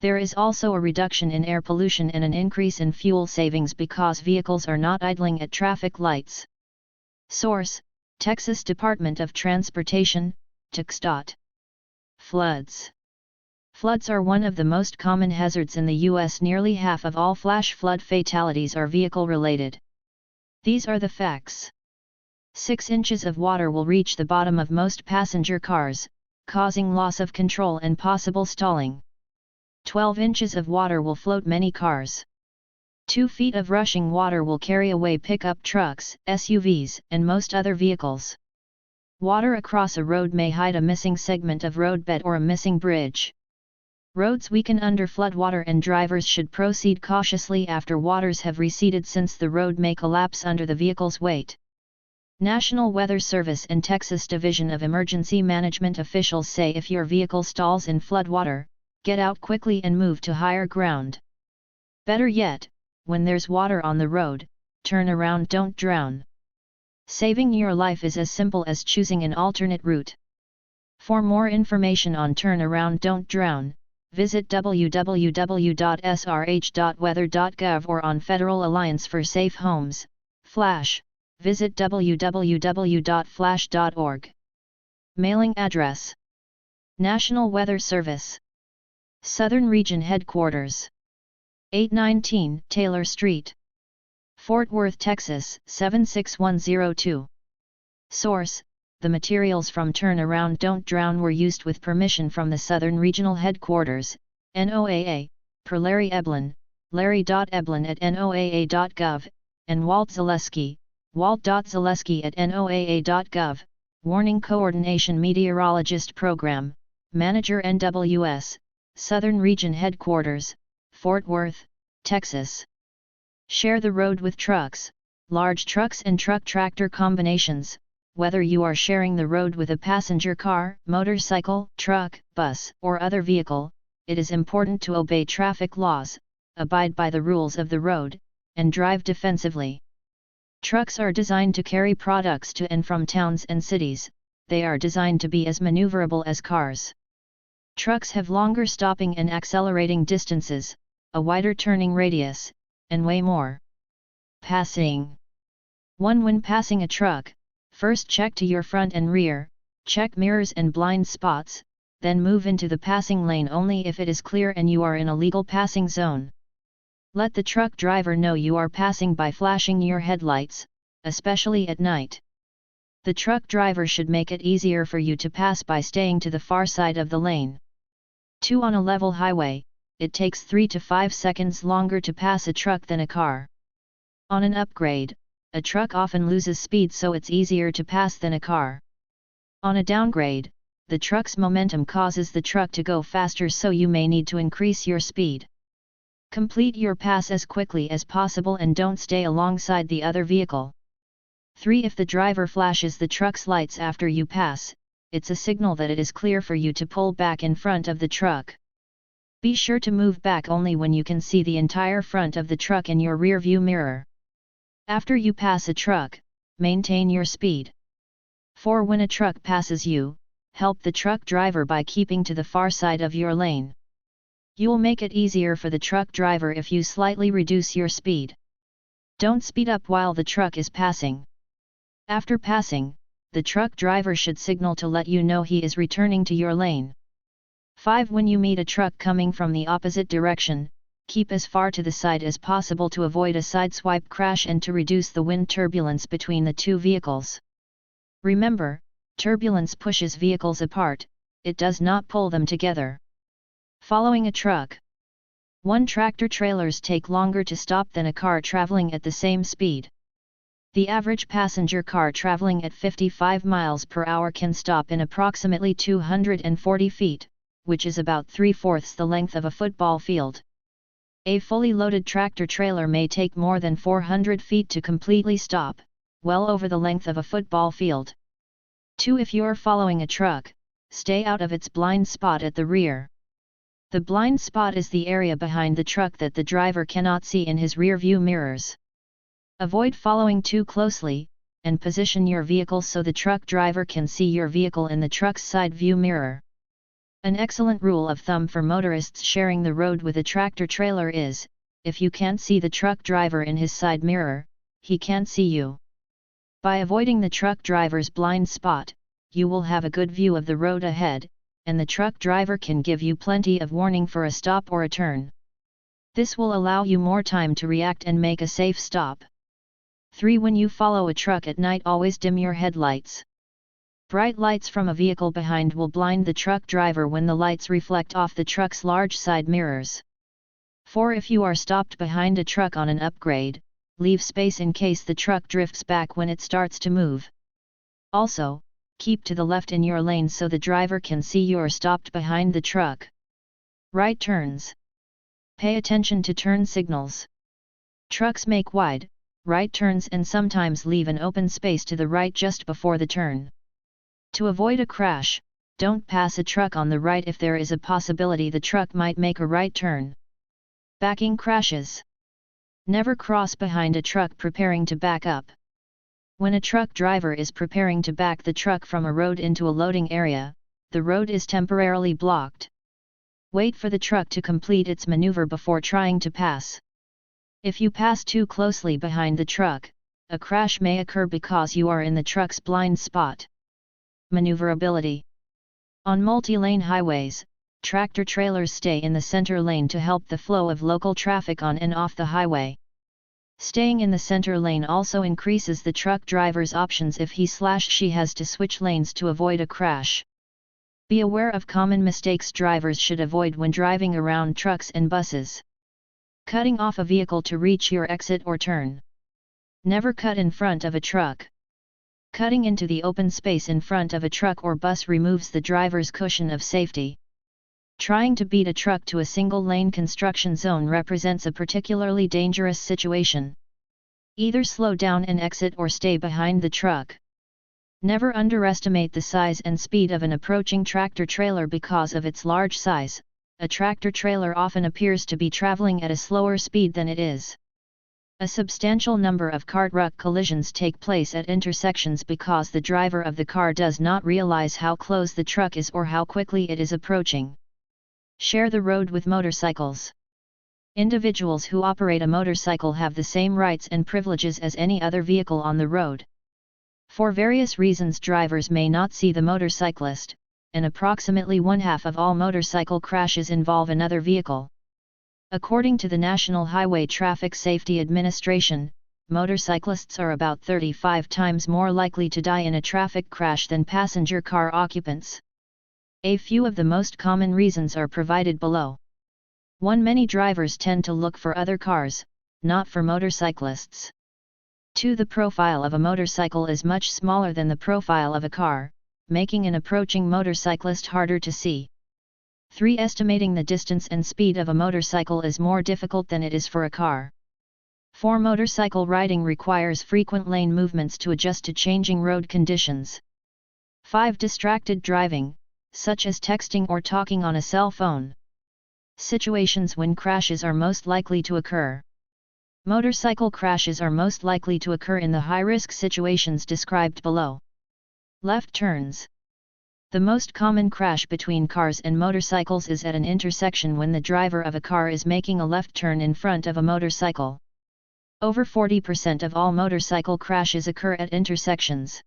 There is also a reduction in air pollution and an increase in fuel savings because vehicles are not idling at traffic lights. Source: Texas Department of Transportation, TxDOT. Floods. Floods are one of the most common hazards in the U.S. Nearly half of all flash flood fatalities are vehicle-related. These are the facts. 6 inches of water will reach the bottom of most passenger cars, causing loss of control and possible stalling. 12 inches of water will float many cars. 2 feet of rushing water will carry away pickup trucks, SUVs, and most other vehicles. Water across a road may hide a missing segment of roadbed or a missing bridge. Roads weaken under floodwater and drivers should proceed cautiously after waters have receded since the road may collapse under the vehicle's weight. National Weather Service and Texas Division of Emergency Management officials say if your vehicle stalls in floodwater, get out quickly and move to higher ground. Better yet, when there's water on the road, turn around, don't drown. Saving your life is as simple as choosing an alternate route. For more information on Turn Around Don't Drown, visit www.srh.weather.gov or on Federal Alliance for Safe Homes, Flash, visit www.flash.org. Mailing address: National Weather Service, Southern Region Headquarters, 819 Taylor Street, Fort Worth, Texas 76102. Source: The materials from Turn Around Don't Drown were used with permission from the Southern Regional Headquarters, NOAA, per Larry Eblin, larry.eblin@noaa.gov, and Walt Zaleski, walt.zaleski@noaa.gov, Warning Coordination Meteorologist Program, Manager NWS, Southern Region Headquarters, Fort Worth, Texas. Share the road with trucks, large trucks and truck-tractor combinations. Whether you are sharing the road with a passenger car, motorcycle, truck, bus, or other vehicle, it is important to obey traffic laws, abide by the rules of the road, and drive defensively. Trucks are designed to carry products to and from towns and cities. They are designed to be as maneuverable as cars. Trucks have longer stopping and accelerating distances, a wider turning radius, and way more. Passing. 1. When passing a truck, First check to your front and rear, check mirrors and blind spots, then move into the passing lane only if it is clear and you are in a legal passing zone. Let the truck driver know you are passing by flashing your headlights, especially at night. The truck driver should make it easier for you to pass by staying to the far side of the lane. 2. On a level highway, it takes 3 to 5 seconds longer to pass a truck than a car. On an upgrade, a truck often loses speed, so it's easier to pass than a car. On a downgrade, the truck's momentum causes the truck to go faster, so you may need to increase your speed. Complete your pass as quickly as possible and don't stay alongside the other vehicle. 3. If the driver flashes the truck's lights after you pass, it's a signal that it is clear for you to pull back in front of the truck. Be sure to move back only when you can see the entire front of the truck in your rear view mirror. After you pass a truck, maintain your speed. 4. When a truck passes you, help the truck driver by keeping to the far side of your lane. You'll make it easier for the truck driver if you slightly reduce your speed. Don't speed up while the truck is passing. After passing, the truck driver should signal to let you know he is returning to your lane. 5. When you meet a truck coming from the opposite direction, keep as far to the side as possible to avoid a sideswipe crash and to reduce the wind turbulence between the two vehicles. Remember, turbulence pushes vehicles apart, it does not pull them together. Following a truck. 1. Tractor-trailers take longer to stop than a car traveling at the same speed. The average passenger car traveling at 55 miles per hour can stop in approximately 240 feet, which is about 3/4 the length of a football field. A fully loaded tractor-trailer may take more than 400 feet to completely stop, well over the length of a football field. 2. If you're following a truck, stay out of its blind spot at the rear. The blind spot is the area behind the truck that the driver cannot see in his rear view mirrors. Avoid following too closely, and position your vehicle so the truck driver can see your vehicle in the truck's side view mirror. An excellent rule of thumb for motorists sharing the road with a tractor-trailer is, if you can't see the truck driver in his side mirror, he can't see you. By avoiding the truck driver's blind spot, you will have a good view of the road ahead, and the truck driver can give you plenty of warning for a stop or a turn. This will allow you more time to react and make a safe stop. 3. When you follow a truck at night, always dim your headlights. Bright lights from a vehicle behind will blind the truck driver when the lights reflect off the truck's large side mirrors. 4. If you are stopped behind a truck on an upgrade, leave space in case the truck drifts back when it starts to move. Also, keep to the left in your lane so the driver can see you're stopped behind the truck. Right turns. Pay attention to turn signals. Trucks make wide, right turns and sometimes leave an open space to the right just before the turn. To avoid a crash, don't pass a truck on the right if there is a possibility the truck might make a right turn. Backing crashes. Never cross behind a truck preparing to back up. When a truck driver is preparing to back the truck from a road into a loading area, the road is temporarily blocked. Wait for the truck to complete its maneuver before trying to pass. If you pass too closely behind the truck, a crash may occur because you are in the truck's blind spot. Maneuverability. On multi-lane highways, tractor-trailers stay in the center lane to help the flow of local traffic on and off the highway. Staying in the center lane also increases the truck driver's options if he/she has to switch lanes to avoid a crash. Be aware of common mistakes drivers should avoid when driving around trucks and buses. Cutting off a vehicle to reach your exit or turn. Never cut in front of a truck. Cutting into the open space in front of a truck or bus removes the driver's cushion of safety. Trying to beat a truck to a single-lane construction zone represents a particularly dangerous situation. Either slow down and exit or stay behind the truck. Never underestimate the size and speed of an approaching tractor-trailer because of its large size. A tractor-trailer often appears to be traveling at a slower speed than it is. A substantial number of car-truck collisions take place at intersections because the driver of the car does not realize how close the truck is or how quickly it is approaching. Share the road with motorcycles. Individuals who operate a motorcycle have the same rights and privileges as any other vehicle on the road. For various reasons drivers may not see the motorcyclist, and approximately one-half of all motorcycle crashes involve another vehicle. According to the National Highway Traffic Safety Administration, motorcyclists are about 35 times more likely to die in a traffic crash than passenger car occupants. A few of the most common reasons are provided below. 1. Many drivers tend to look for other cars, not for motorcyclists. 2. The profile of a motorcycle is much smaller than the profile of a car, making an approaching motorcyclist harder to see. 3. Estimating the distance and speed of a motorcycle is more difficult than it is for a car. 4. Motorcycle riding requires frequent lane movements to adjust to changing road conditions. 5. Distracted driving, such as texting or talking on a cell phone. Situations when crashes are most likely to occur. Motorcycle crashes are most likely to occur in the high-risk situations described below. Left turns. The most common crash between cars and motorcycles is at an intersection when the driver of a car is making a left turn in front of a motorcycle. Over 40% of all motorcycle crashes occur at intersections.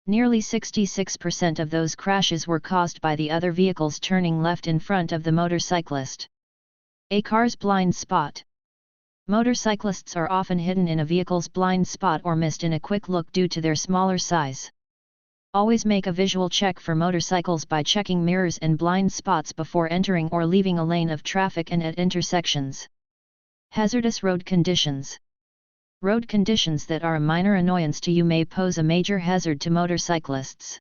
Nearly 66% of those crashes were caused by the other vehicles turning left in front of the motorcyclist. A car's blind spot. Motorcyclists are often hidden in a vehicle's blind spot or missed in a quick look due to their smaller size. Always make a visual check for motorcycles by checking mirrors and blind spots before entering or leaving a lane of traffic and at intersections. Hazardous road conditions. Road conditions that are a minor annoyance to you may pose a major hazard to motorcyclists.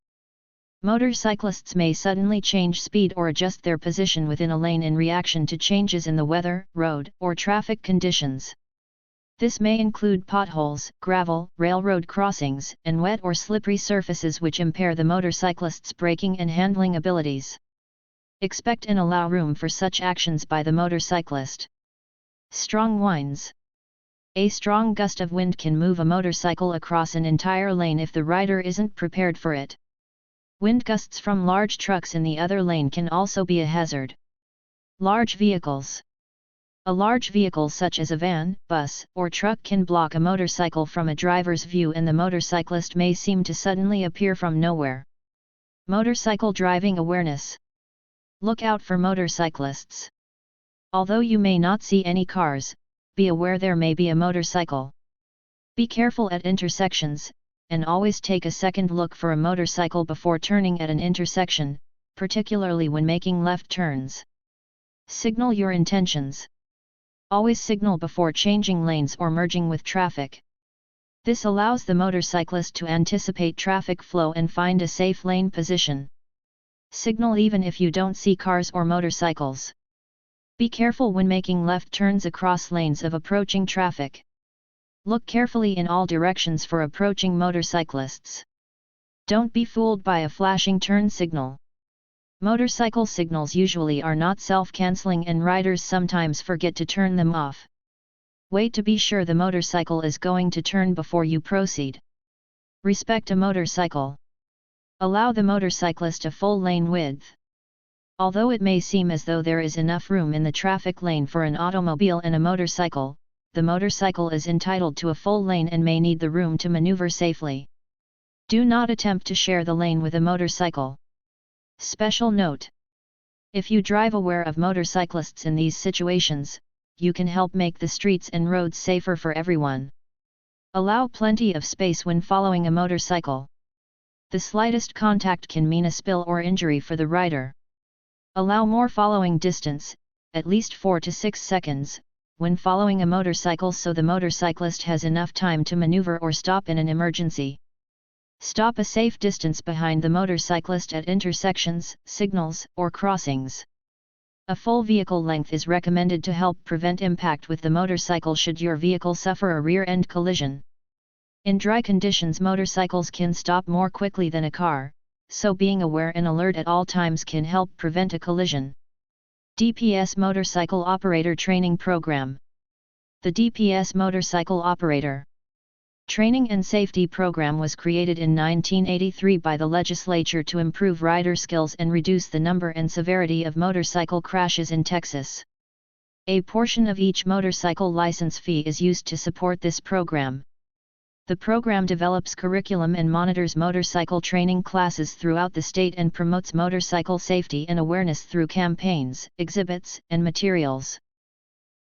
Motorcyclists may suddenly change speed or adjust their position within a lane in reaction to changes in the weather, road, or traffic conditions. This may include potholes, gravel, railroad crossings, and wet or slippery surfaces which impair the motorcyclist's braking and handling abilities. Expect and allow room for such actions by the motorcyclist. Strong winds. A strong gust of wind can move a motorcycle across an entire lane if the rider isn't prepared for it. Wind gusts from large trucks in the other lane can also be a hazard. Large vehicles. A large vehicle such as a van, bus, or truck can block a motorcycle from a driver's view and the motorcyclist may seem to suddenly appear from nowhere. Motorcycle driving awareness. Look out for motorcyclists. Although you may not see any cars, be aware there may be a motorcycle. Be careful at intersections, and always take a second look for a motorcycle before turning at an intersection, particularly when making left turns. Signal your intentions. Always signal before changing lanes or merging with traffic. This allows the motorcyclist to anticipate traffic flow and find a safe lane position. Signal even if you don't see cars or motorcycles. Be careful when making left turns across lanes of approaching traffic. Look carefully in all directions for approaching motorcyclists. Don't be fooled by a flashing turn signal. Motorcycle signals usually are not self-canceling and riders sometimes forget to turn them off. Wait to be sure the motorcycle is going to turn before you proceed. Respect a motorcycle. Allow the motorcyclist a full lane width. Although it may seem as though there is enough room in the traffic lane for an automobile and a motorcycle, the motorcycle is entitled to a full lane and may need the room to maneuver safely. Do not attempt to share the lane with a motorcycle. Special note: if you drive aware of motorcyclists in these situations, you can help make the streets and roads safer for everyone. Allow plenty of space when following a motorcycle. The slightest contact can mean a spill or injury for the rider. Allow more following distance, at least 4 to 6 seconds, when following a motorcycle so the motorcyclist has enough time to maneuver or stop in an emergency. Stop a safe distance behind the motorcyclist at intersections, signals, or crossings. A full vehicle length is recommended to help prevent impact with the motorcycle should your vehicle suffer a rear-end collision. In dry conditions, motorcycles can stop more quickly than a car, so being aware and alert at all times can help prevent a collision. DPS Motorcycle Operator Training Program. The DPS Motorcycle Operator Training and Safety Program was created in 1983 by the legislature to improve rider skills and reduce the number and severity of motorcycle crashes in Texas. A portion of each motorcycle license fee is used to support this program. The program develops curriculum and monitors motorcycle training classes throughout the state and promotes motorcycle safety and awareness through campaigns, exhibits, and materials.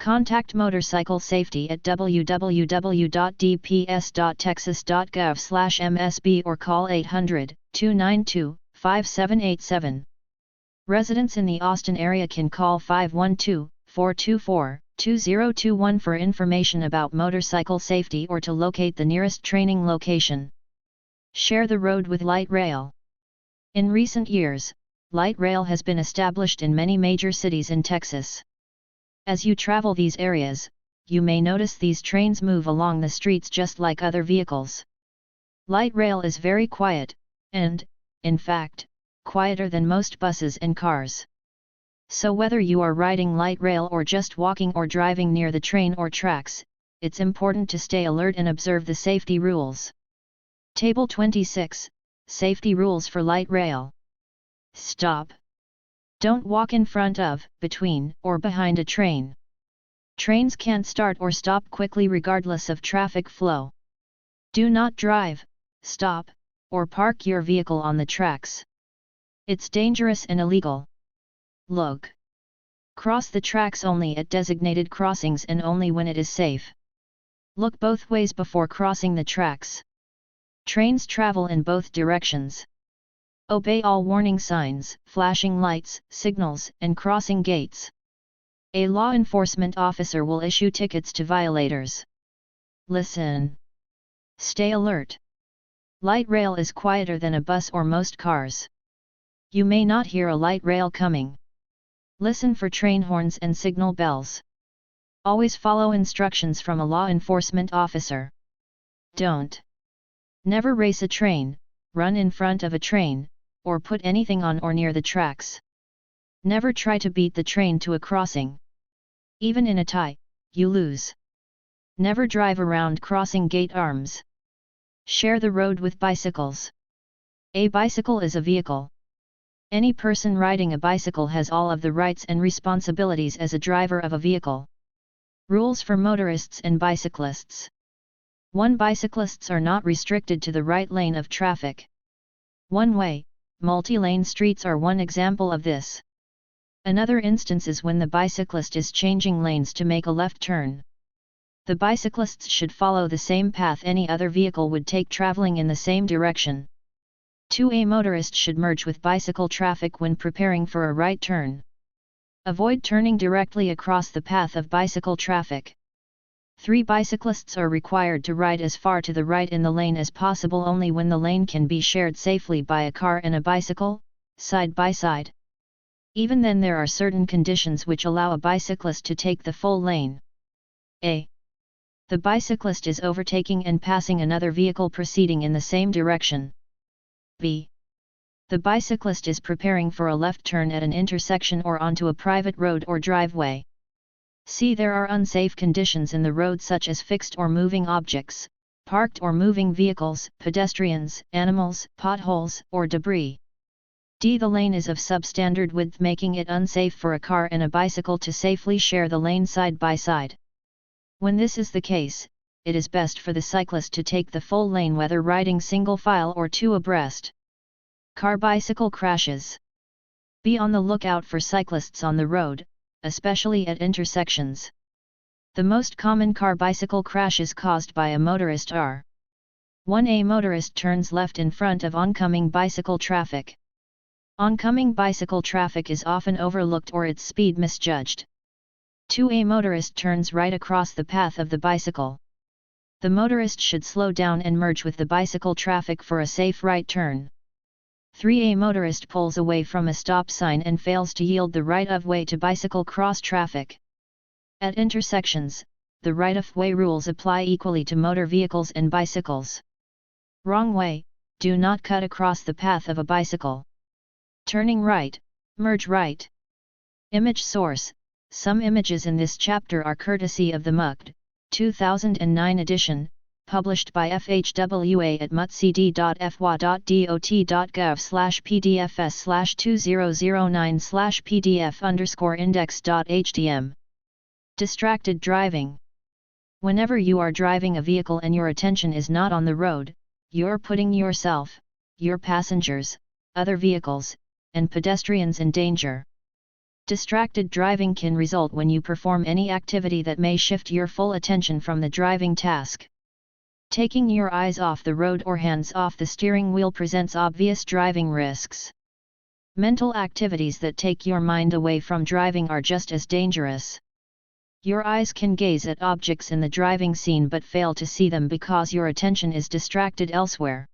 Contact Motorcycle Safety at www.dps.texas.gov/msb or call 800-292-5787. Residents in the Austin area can call 512-424-2021 for information about motorcycle safety or to locate the nearest training location. Share the road with light rail. In recent years, light rail has been established in many major cities in Texas. As you travel these areas, you may notice these trains move along the streets just like other vehicles. Light rail is very quiet, and, in fact, quieter than most buses and cars. So whether you are riding light rail or just walking or driving near the train or tracks, it's important to stay alert and observe the safety rules. Table 26, Safety Rules for Light Rail. Stop. Don't walk in front of, between, or behind a train. Trains can't start or stop quickly regardless of traffic flow. Do not drive, stop, or park your vehicle on the tracks. It's dangerous and illegal. Look. Cross the tracks only at designated crossings and only when it is safe. Look both ways before crossing the tracks. Trains travel in both directions. Obey all warning signs, flashing lights, signals, and crossing gates. A law enforcement officer will issue tickets to violators. Listen. Stay alert. Light rail is quieter than a bus or most cars. You may not hear a light rail coming. Listen for train horns and signal bells. Always follow instructions from a law enforcement officer. Don't. Never race a train, run in front of a train, or put anything on or near the tracks. Never try to beat the train to a crossing. Even in a tie, you lose. Never drive around crossing gate arms. Share the road with bicycles. A bicycle is a vehicle. Any person riding a bicycle has all of the rights and responsibilities as a driver of a vehicle. Rules for motorists and bicyclists. 1. Bicyclists are not restricted to the right lane of traffic. One-way, multi-lane streets are one example of this. Another instance is when the bicyclist is changing lanes to make a left turn. The bicyclists should follow the same path any other vehicle would take traveling in the same direction. 2. A motorist should merge with bicycle traffic when preparing for a right turn. Avoid turning directly across the path of bicycle traffic. 3. Bicyclists are required to ride as far to the right in the lane as possible only when the lane can be shared safely by a car and a bicycle, side by side. Even then there are certain conditions which allow a bicyclist to take the full lane. A. The bicyclist is overtaking and passing another vehicle proceeding in the same direction. B. The bicyclist is preparing for a left turn at an intersection or onto a private road or driveway. C. There are unsafe conditions in the road such as fixed or moving objects, parked or moving vehicles, pedestrians, animals, potholes, or debris. D. The lane is of substandard width making it unsafe for a car and a bicycle to safely share the lane side by side. When this is the case, it is best for the cyclist to take the full lane whether riding single file or two abreast. Car-bicycle crashes. Be on the lookout for cyclists on the road, especially at intersections. The most common car-bicycle crashes caused by a motorist are: 1. A motorist turns left in front of oncoming bicycle traffic. Oncoming bicycle traffic is often overlooked or its speed misjudged. 2. A motorist turns right across the path of the bicycle. The motorist should slow down and merge with the bicycle traffic for a safe right turn. 3. A motorist pulls away from a stop sign and fails to yield the right-of-way to bicycle cross traffic. At intersections, the right-of-way rules apply equally to motor vehicles and bicycles. Wrong way, do not cut across the path of a bicycle. Turning right, merge right. Image source: some images in this chapter are courtesy of the MUCD, 2009 edition, published by FHWA at mucd.fwa.dot.gov/pdfs/2009/pdf_index.htm. Distracted driving. Whenever you are driving a vehicle and your attention is not on the road, you're putting yourself, your passengers, other vehicles, and pedestrians in danger. Distracted driving can result when you perform any activity that may shift your full attention from the driving task. Taking your eyes off the road or hands off the steering wheel presents obvious driving risks. Mental activities that take your mind away from driving are just as dangerous. Your eyes can gaze at objects in the driving scene but fail to see them because your attention is distracted elsewhere.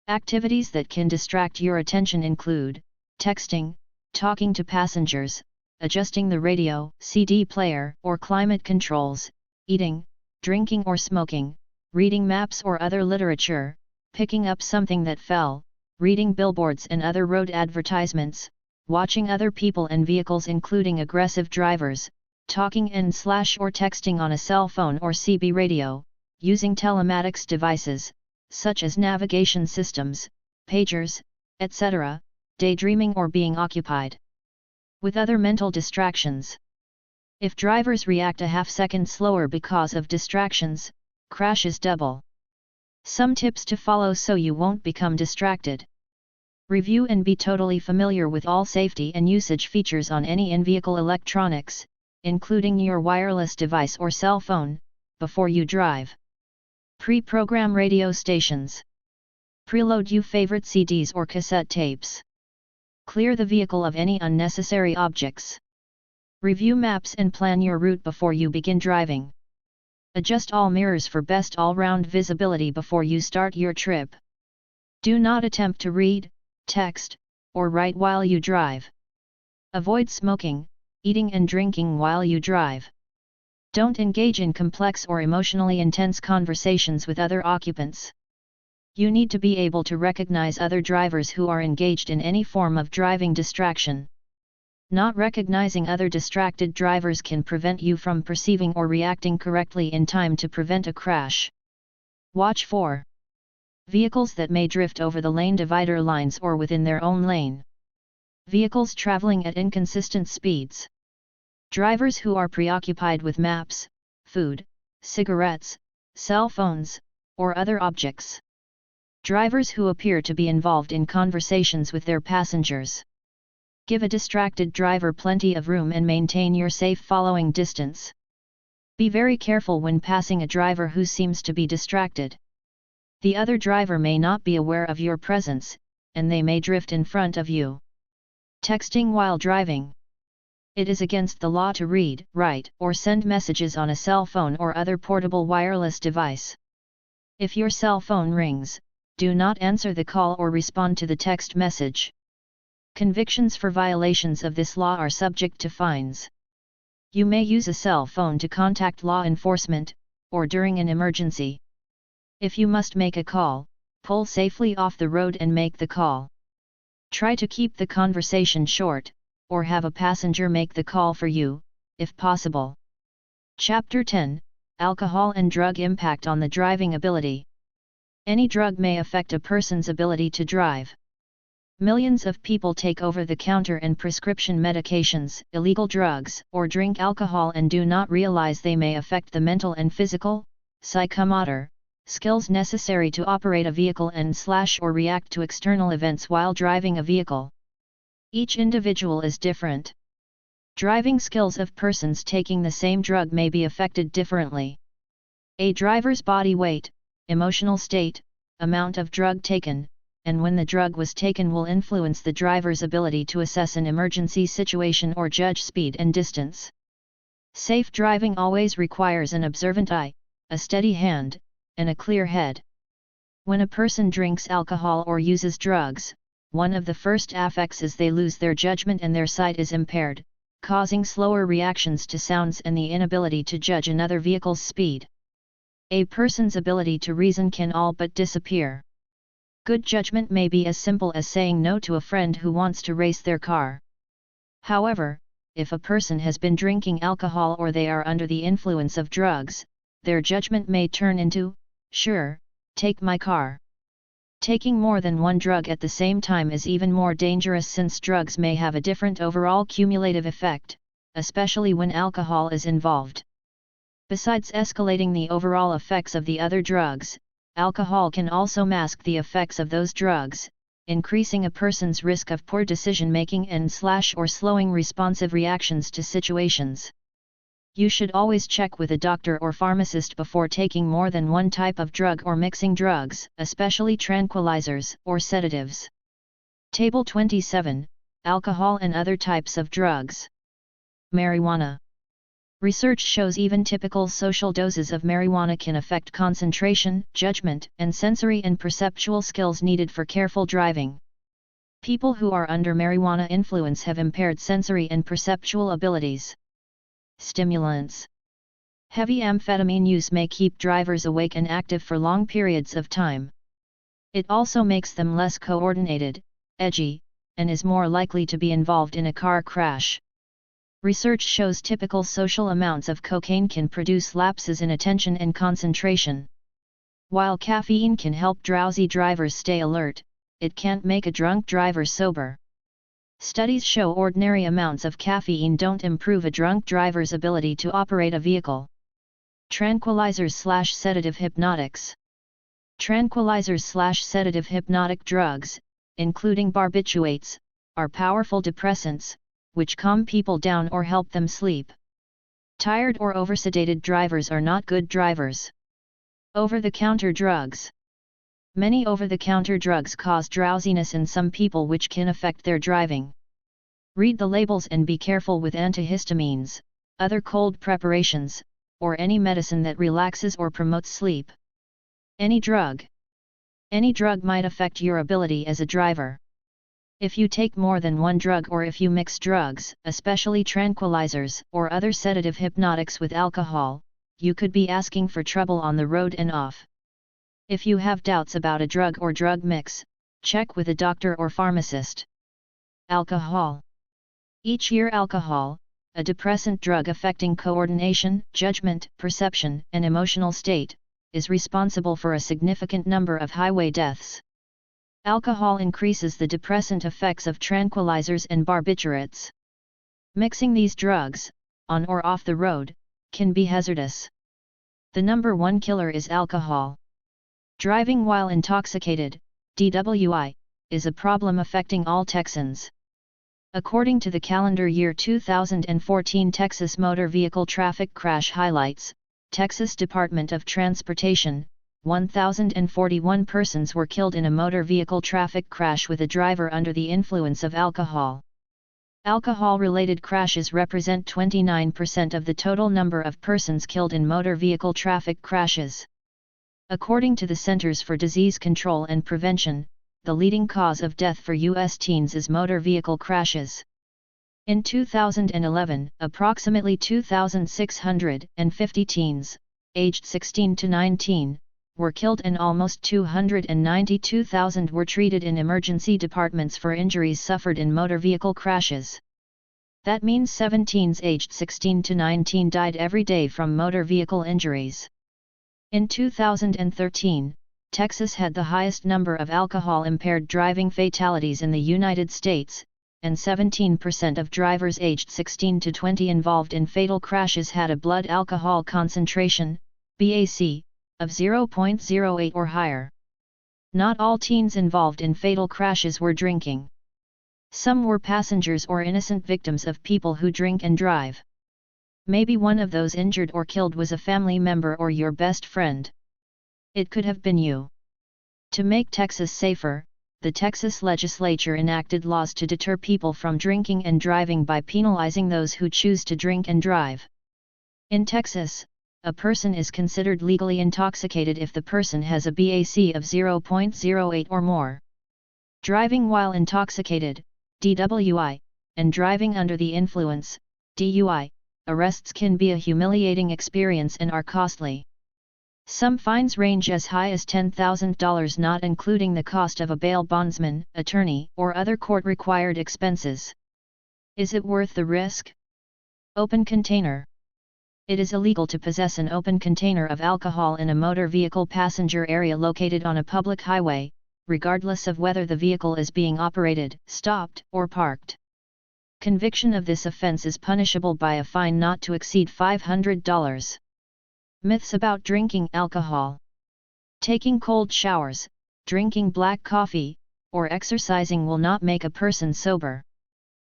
Activities that can distract your attention include texting, talking to passengers, adjusting the radio, CD player, or climate controls, eating, drinking or smoking, reading maps or other literature, picking up something that fell, reading billboards and other road advertisements, watching other people and vehicles including aggressive drivers, talking and/or texting on a cell phone or CB radio, using telematics devices, such as navigation systems, pagers, etc., daydreaming or being occupied with other mental distractions. If drivers react a half-second slower because of distractions, crashes double. Some tips to follow so you won't become distracted. Review and be totally familiar with all safety and usage features on any in-vehicle electronics, including your wireless device or cell phone, before you drive. Pre-program radio stations. Preload your favorite CDs or cassette tapes. Clear the vehicle of any unnecessary objects. Review maps and plan your route before you begin driving. Adjust all mirrors for best all-round visibility before you start your trip. Do not attempt to read, text, or write while you drive. Avoid smoking, eating and drinking while you drive. Don't engage in complex or emotionally intense conversations with other occupants. You need to be able to recognize other drivers who are engaged in any form of driving distraction. Not recognizing other distracted drivers can prevent you from perceiving or reacting correctly in time to prevent a crash. Watch for vehicles that may drift over the lane divider lines or within their own lane. Vehicles traveling at inconsistent speeds. Drivers who are preoccupied with maps, food, cigarettes, cell phones, or other objects. Drivers who appear to be involved in conversations with their passengers. Give a distracted driver plenty of room and maintain your safe following distance. Be very careful when passing a driver who seems to be distracted. The other driver may not be aware of your presence, and they may drift in front of you. Texting while driving. It is against the law to read, write, or send messages on a cell phone or other portable wireless device. If your cell phone rings, do not answer the call or respond to the text message. Convictions for violations of this law are subject to fines. You may use a cell phone to contact law enforcement, or during an emergency. If you must make a call, pull safely off the road and make the call. Try to keep the conversation short, or have a passenger make the call for you, if possible. Chapter 10: Alcohol and Drug Impact on the Driving Ability. Any drug may affect a person's ability to drive. Millions of people take over-the-counter and prescription medications, illegal drugs, or drink alcohol and do not realize they may affect the mental and physical, psychomotor, skills necessary to operate a vehicle and/or react to external events while driving a vehicle. Each individual is different. Driving skills of persons taking the same drug may be affected differently. A driver's body weight, emotional state, amount of drug taken, and when the drug was taken will influence the driver's ability to assess an emergency situation or judge speed and distance. Safe driving always requires an observant eye, a steady hand, and a clear head. When a person drinks alcohol or uses drugs, one of the first effects is they lose their judgment and their sight is impaired, causing slower reactions to sounds and the inability to judge another vehicle's speed. A person's ability to reason can all but disappear. Good judgment may be as simple as saying no to a friend who wants to race their car. However, if a person has been drinking alcohol or they are under the influence of drugs, their judgment may turn into, "Sure, take my car." Taking more than one drug at the same time is even more dangerous since drugs may have a different overall cumulative effect, especially when alcohol is involved. Besides escalating the overall effects of the other drugs, alcohol can also mask the effects of those drugs, increasing a person's risk of poor decision-making and/or slowing responsive reactions to situations. You should always check with a doctor or pharmacist before taking more than one type of drug or mixing drugs, especially tranquilizers or sedatives. Table 27, Alcohol and other types of drugs. Marijuana. Research shows even typical social doses of marijuana can affect concentration, judgment, and sensory and perceptual skills needed for careful driving. People who are under marijuana influence have impaired sensory and perceptual abilities. Stimulants. Heavy amphetamine use may keep drivers awake and active for long periods of time. It also makes them less coordinated, edgy, and is more likely to be involved in a car crash. Research shows typical social amounts of cocaine can produce lapses in attention and concentration. While caffeine can help drowsy drivers stay alert, it can't make a drunk driver sober. Studies show ordinary amounts of caffeine don't improve a drunk driver's ability to operate a vehicle. Tranquilizers/sedative hypnotics. Tranquilizers/sedative hypnotic drugs, including barbiturates, are powerful depressants, which calm people down or help them sleep. Tired or oversedated drivers are not good drivers. Over-the-counter drugs. Many over-the-counter drugs cause drowsiness in some people, which can affect their driving. Read the labels and be careful with antihistamines, other cold preparations, or any medicine that relaxes or promotes sleep. Any drug. Any drug might affect your ability as a driver. If you take more than one drug or if you mix drugs, especially tranquilizers or other sedative hypnotics with alcohol, you could be asking for trouble on the road and off. If you have doubts about a drug or drug mix, check with a doctor or pharmacist. Alcohol. Each year, alcohol, a depressant drug affecting coordination, judgment, perception, and emotional state, is responsible for a significant number of highway deaths. Alcohol increases the depressant effects of tranquilizers and barbiturates. Mixing these drugs, on or off the road, can be hazardous. The number one killer is alcohol. Driving while intoxicated, DWI, is a problem affecting all Texans. According to the calendar year 2014 Texas Motor Vehicle Traffic Crash Highlights, Texas Department of Transportation, 1,041 persons were killed in a motor vehicle traffic crash with a driver under the influence of alcohol. Alcohol-related crashes represent 29% of the total number of persons killed in motor vehicle traffic crashes. According to the Centers for Disease Control and Prevention, the leading cause of death for U.S. teens is motor vehicle crashes. In 2011, approximately 2,650 teens, aged 16 to 19, were killed and almost 292,000 were treated in emergency departments for injuries suffered in motor vehicle crashes. That means 7 teens aged 16 to 19 died every day from motor vehicle injuries. In 2013, Texas had the highest number of alcohol-impaired driving fatalities in the United States, and 17% of drivers aged 16 to 20 involved in fatal crashes had a blood alcohol concentration, BAC, of 0.08 or higher. Not all teens involved in fatal crashes were drinking. Some were passengers or innocent victims of people who drink and drive. Maybe one of those injured or killed was a family member or your best friend. It could have been you. To make Texas safer, the Texas legislature enacted laws to deter people from drinking and driving by penalizing those who choose to drink and drive. In Texas, a person is considered legally intoxicated if the person has a BAC of 0.08 or more. Driving while intoxicated, DWI, and driving under the influence, DUI, arrests can be a humiliating experience and are costly. Some fines range as high as $10,000, not including the cost of a bail bondsman, attorney, or other court-required expenses. Is it worth the risk? Open container. It is illegal to possess an open container of alcohol in a motor vehicle passenger area located on a public highway, regardless of whether the vehicle is being operated, stopped, or parked. Conviction of this offense is punishable by a fine not to exceed $500. Myths about drinking alcohol. Taking cold showers, drinking black coffee, or exercising will not make a person sober.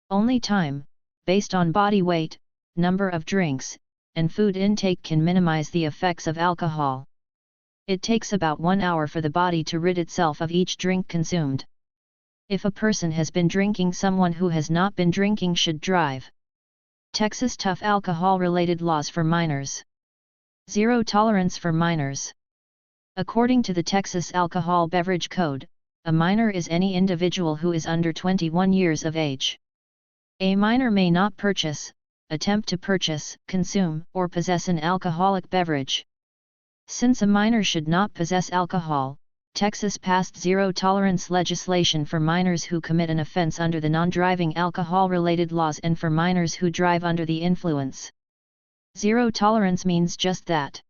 Only time, based on body weight, number of drinks, and food intake can minimize the effects of alcohol. It takes about 1 hour for the body to rid itself of each drink consumed. If a person has been drinking, someone who has not been drinking should drive. Texas tough alcohol-related laws for minors. Zero tolerance for minors. According to the Texas Alcohol Beverage Code, a minor is any individual who is under 21 years of age. A minor may not purchase, attempt to purchase, consume, or possess an alcoholic beverage. Since a minor should not possess alcohol, Texas passed zero-tolerance legislation for minors who commit an offense under the non-driving alcohol-related laws and for minors who drive under the influence. Zero tolerance means just that.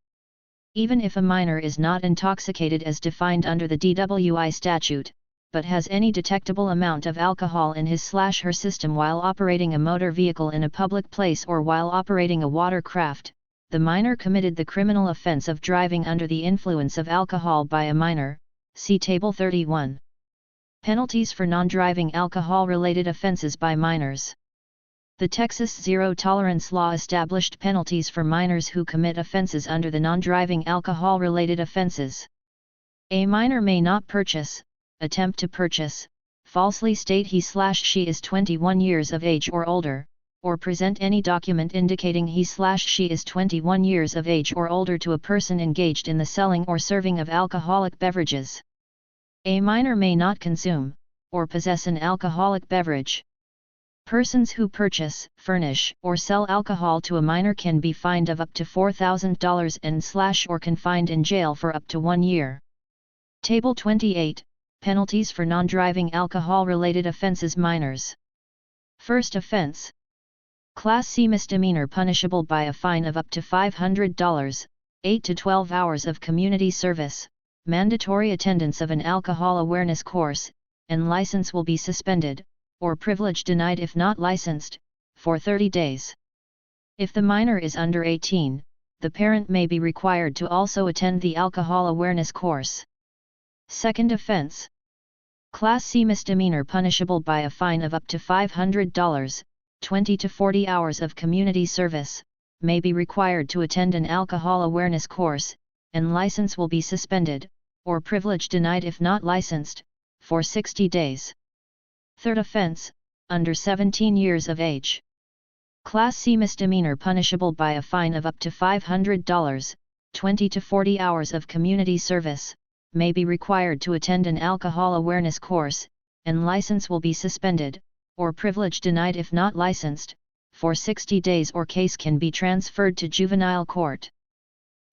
Even if a minor is not intoxicated as defined under the DWI statute, but has any detectable amount of alcohol in his/her system while operating a motor vehicle in a public place or while operating a watercraft, the minor committed the criminal offense of driving under the influence of alcohol by a minor. See Table 31. Penalties for non-driving alcohol-related offenses by minors. The Texas Zero Tolerance Law established penalties for minors who commit offenses under the non-driving alcohol-related offenses. A minor may not purchase, attempt to purchase, falsely state he/she is 21 years of age or older, or present any document indicating he/she is 21 years of age or older to a person engaged in the selling or serving of alcoholic beverages. A minor may not consume, or possess an alcoholic beverage. Persons who purchase, furnish, or sell alcohol to a minor can be fined of up to $4,000 and/or confined in jail for up to 1 year. Table 28, Penalties for non-driving alcohol-related offenses minors. First offense. Class C misdemeanor punishable by a fine of up to $500, 8 to 12 hours of community service, mandatory attendance of an alcohol awareness course, and license will be suspended, or privilege denied if not licensed, for 30 days. If the minor is under 18, the parent may be required to also attend the alcohol awareness course. Second offense. Class C misdemeanor punishable by a fine of up to $500, 20 to 40 hours of community service, may be required to attend an alcohol awareness course, and license will be suspended, or privilege denied if not licensed, for 60 days. Third offense, under 17 years of age. Class C misdemeanor punishable by a fine of up to $500, 20 to 40 hours of community service, may be required to attend an alcohol awareness course, and license will be suspended, or privilege denied if not licensed, for 60 days or case can be transferred to juvenile court.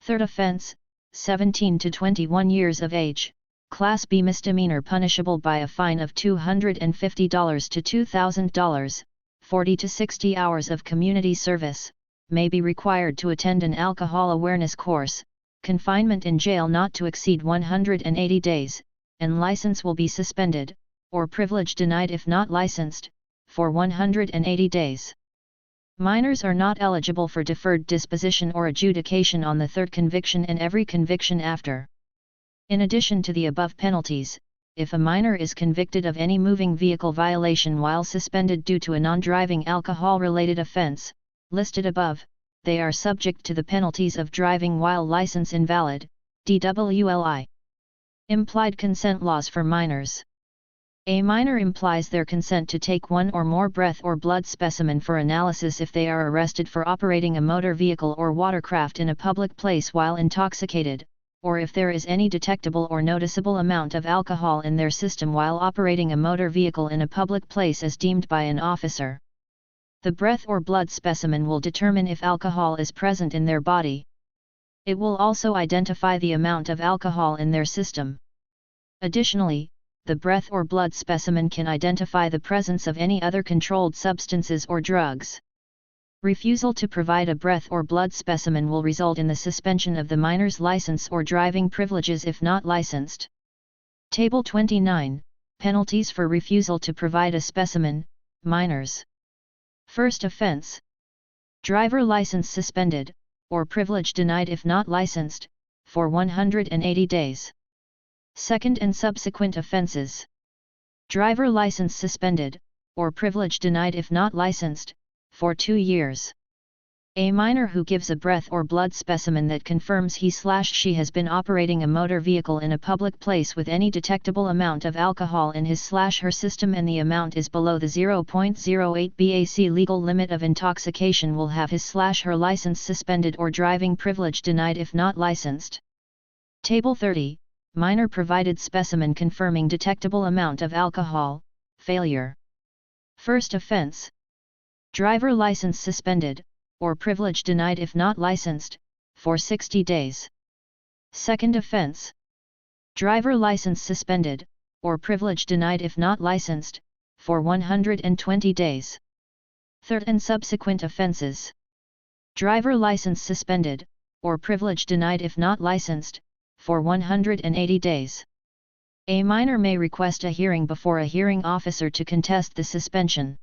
Third offense, 17 to 21 years of age. Class B misdemeanor punishable by a fine of $250 to $2,000, 40 to 60 hours of community service, may be required to attend an alcohol awareness course, confinement in jail not to exceed 180 days, and license will be suspended, or privilege denied if not licensed, for 180 days. Minors are not eligible for deferred disposition or adjudication on the third conviction and every conviction after. In addition to the above penalties, if a minor is convicted of any moving vehicle violation while suspended due to a non-driving alcohol-related offense, listed above, they are subject to the penalties of driving while license invalid, DWLI. Implied consent laws for minors. A minor implies their consent to take one or more breath or blood specimen for analysis if they are arrested for operating a motor vehicle or watercraft in a public place while intoxicated, or if there is any detectable or noticeable amount of alcohol in their system while operating a motor vehicle in a public place as deemed by an officer. The breath or blood specimen will determine if alcohol is present in their body. It will also identify the amount of alcohol in their system. Additionally, the breath or blood specimen can identify the presence of any other controlled substances or drugs. Refusal to provide a breath or blood specimen will result in the suspension of the minor's license or driving privileges if not licensed. Table 29, Penalties for refusal to provide a specimen, minors. First offense. Driver license suspended, or privilege denied if not licensed, for 180 days. Second and subsequent offenses: driver license suspended, or privilege denied if not licensed, for 2 years. A minor who gives a breath or blood specimen that confirms he/she has been operating a motor vehicle in a public place with any detectable amount of alcohol in his/her system and the amount is below the 0.08 BAC legal limit of intoxication will have his/her license suspended or driving privilege denied if not licensed. Table 30, minor provided specimen confirming detectable amount of alcohol, failure. First offense: driver license suspended, or privilege denied if not licensed, for 60 days. Second offense: driver license suspended, or privilege denied if not licensed, for 120 days. Third and subsequent offenses: driver license suspended, or privilege denied if not licensed, for 180 days. A minor may request a hearing before a hearing officer to contest the suspension.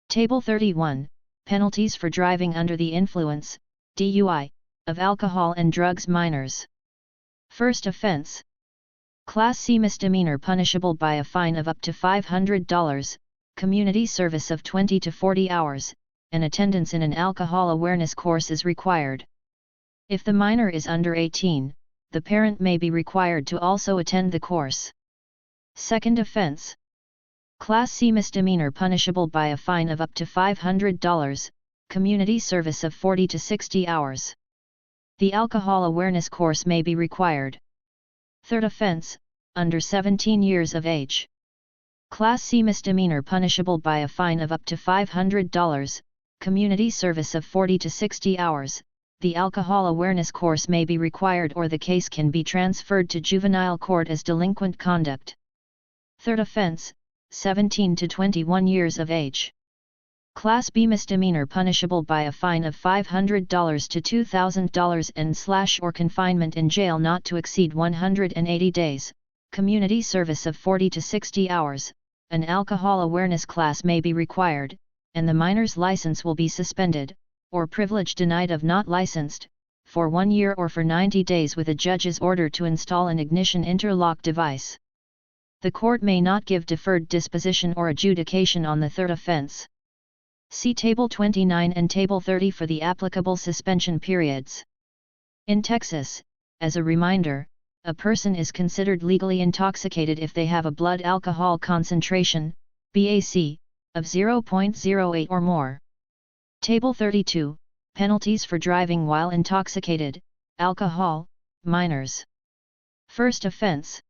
Table 31, penalties for driving under the influence, DUI, of alcohol and drugs minors. First offense: Class C misdemeanor punishable by a fine of up to $500, community service of 20 to 40 hours, and attendance in an alcohol awareness course is required. If the minor is under 18, the parent may be required to also attend the course. Second offense: Class C misdemeanor punishable by a fine of up to $500, community service of 40 to 60 hours. The alcohol awareness course may be required. Third offense: under 17 years of age. Class C misdemeanor punishable by a fine of up to $500, community service of 40 to 60 hours. The alcohol awareness course may be required or the case can be transferred to juvenile court as delinquent conduct. Third offense: 17 to 21 years of age. Class B misdemeanor punishable by a fine of $500 to $2,000 and/or confinement in jail not to exceed 180 days, community service of 40 to 60 hours, an alcohol awareness class may be required, and the minor's license will be suspended, or privilege denied of not licensed, for 1 year or for 90 days with a judge's order to install an ignition interlock device. The court may not give deferred disposition or adjudication on the third offense. See Table 29 and Table 30 for the applicable suspension periods. In Texas, as a reminder, a person is considered legally intoxicated if they have a blood alcohol concentration, BAC, of 0.08 or more. Table 32, penalties for driving while intoxicated, alcohol, minors. First offense: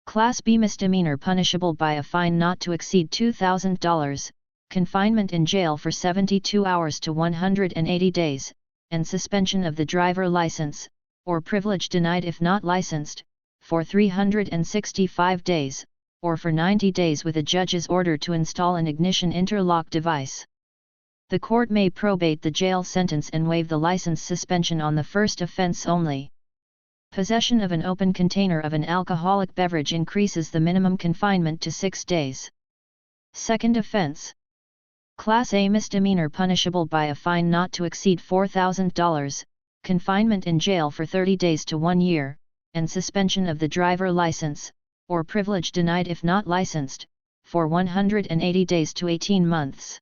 Class B misdemeanor punishable by a fine not to exceed $2,000, confinement in jail for 72 hours to 180 days, and suspension of the driver license, or privilege denied if not licensed, for 365 days, or for 90 days with a judge's order to install an ignition interlock device. The court may probate the jail sentence and waive the license suspension on the first offense only. Possession of an open container of an alcoholic beverage increases the minimum confinement to 6 days. Second offense: Class A misdemeanor punishable by a fine not to exceed $4,000, confinement in jail for 30 days to 1 year, and suspension of the driver license, or privilege denied if not licensed, for 180 days to 18 months.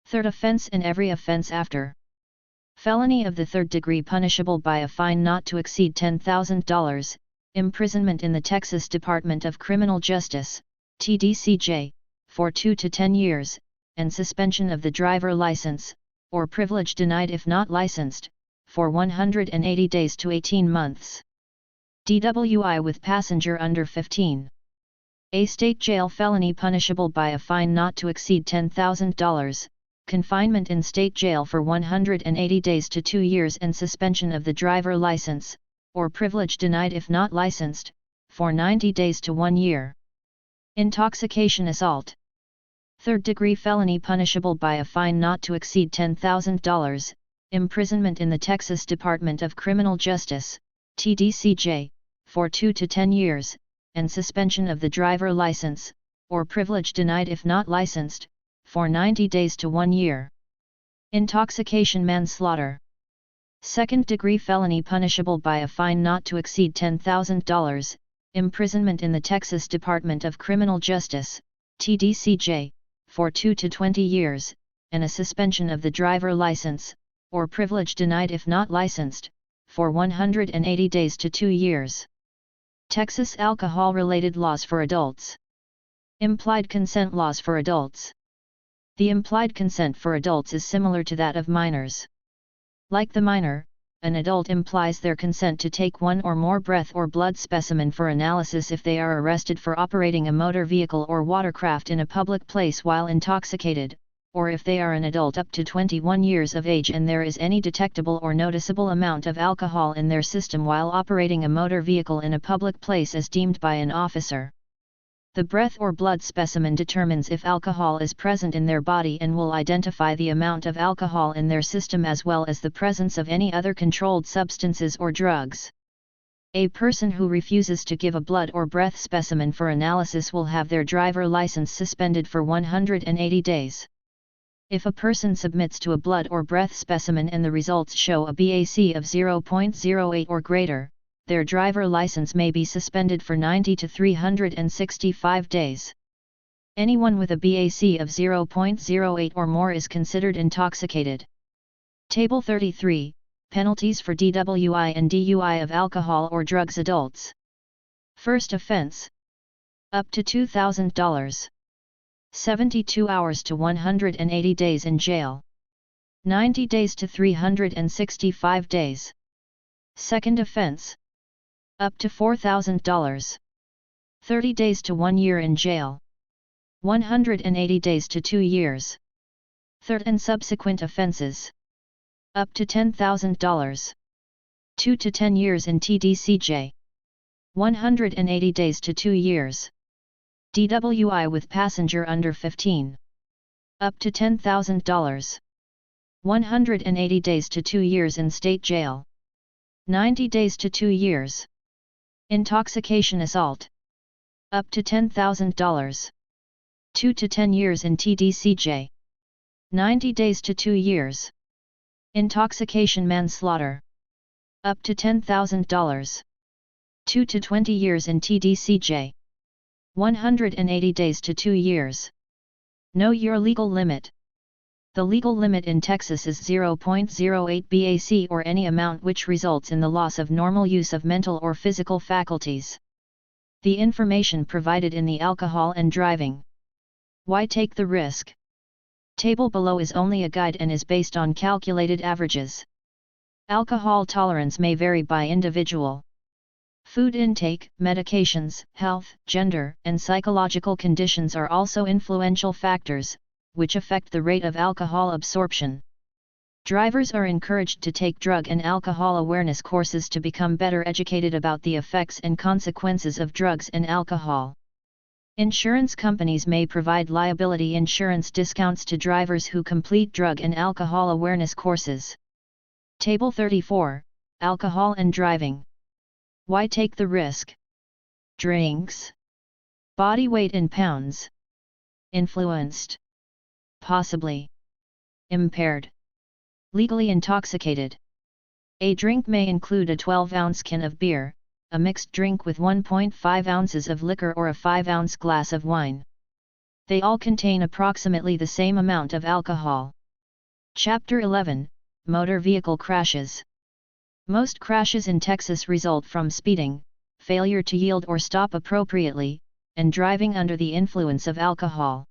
Third offense and every offense after. Felony of the third degree punishable by a fine not to exceed $10,000, imprisonment in the Texas Department of Criminal Justice, TDCJ, for 2 to 10 years, and suspension of the driver license, or privilege denied if not licensed, for 180 days to 18 months. DWI with passenger under 15. A state jail felony punishable by a fine not to exceed $10,000, confinement in state jail for 180 days to 2 years and suspension of the driver license, or privilege denied if not licensed, for 90 days to 1 year. Intoxication assault. Third-degree felony punishable by a fine not to exceed $10,000, imprisonment in the Texas Department of Criminal Justice, TDCJ, for 2 to 10 years, and suspension of the driver license, or privilege denied if not licensed, for 90 days to 1 year. Intoxication manslaughter. Second-degree felony punishable by a fine not to exceed $10,000, imprisonment in the Texas Department of Criminal Justice, TDCJ, for 2 to 20 years, and a suspension of the driver license, or privilege denied if not licensed, for 180 days to 2 years. Texas alcohol-related laws for adults. Implied consent laws for adults. The implied consent for adults is similar to that of minors. Like the minor, an adult implies their consent to take one or more breath or blood specimen for analysis if they are arrested for operating a motor vehicle or watercraft in a public place while intoxicated, or if they are an adult up to 21 years of age and there is any detectable or noticeable amount of alcohol in their system while operating a motor vehicle in a public place as deemed by an officer. The breath or blood specimen determines if alcohol is present in their body and will identify the amount of alcohol in their system as well as the presence of any other controlled substances or drugs. A person who refuses to give a blood or breath specimen for analysis will have their driver license suspended for 180 days. If a person submits to a blood or breath specimen and the results show a BAC of 0.08 or greater, their driver license may be suspended for 90 to 365 days. Anyone with a BAC of 0.08 or more is considered intoxicated. Table 33, Penalties for DWI and DUI of alcohol or drugs adults. First offense. Up to $2,000. 72 hours to 180 days in jail. 90 days to 365 days. Second offense. Up to $4,000. 30 days to 1 year in jail. 180 days to 2 years. Third and subsequent offenses. Up to $10,000. 2 to 10 years in TDCJ. 180 days to 2 years. DWI with passenger under 15. Up to $10,000. 180 days to 2 years in state jail. 90 days to 2 years. Intoxication assault. Up to $10,000. 2 to 10 years in TDCJ. 90 days to 2 years. Intoxication manslaughter. Up to $10,000. 2 to 20 years in TDCJ. 180 days to 2 years. Know your legal limit. The legal limit in Texas is 0.08 BAC or any amount which results in the loss of normal use of mental or physical faculties. The information provided in the Alcohol and Driving. Why take the risk? Table below is only a guide and is based on calculated averages. Alcohol tolerance may vary by individual. Food intake, medications, health, gender, and psychological conditions are also influential factors, which affect the rate of alcohol absorption. Drivers are encouraged to take drug and alcohol awareness courses to become better educated about the effects and consequences of drugs and alcohol. Insurance companies may provide liability insurance discounts to drivers who complete drug and alcohol awareness courses. Table 34, Alcohol and Driving. Why take the risk? Drinks. Body weight in pounds. Influenced. Possibly. Impaired. Legally intoxicated. A drink may include a 12-ounce can of beer, a mixed drink with 1.5 ounces of liquor or a 5-ounce glass of wine. They all contain approximately the same amount of alcohol. Chapter 11, Motor Vehicle Crashes. Most crashes in Texas result from speeding, failure to yield or stop appropriately, and driving under the influence of alcohol.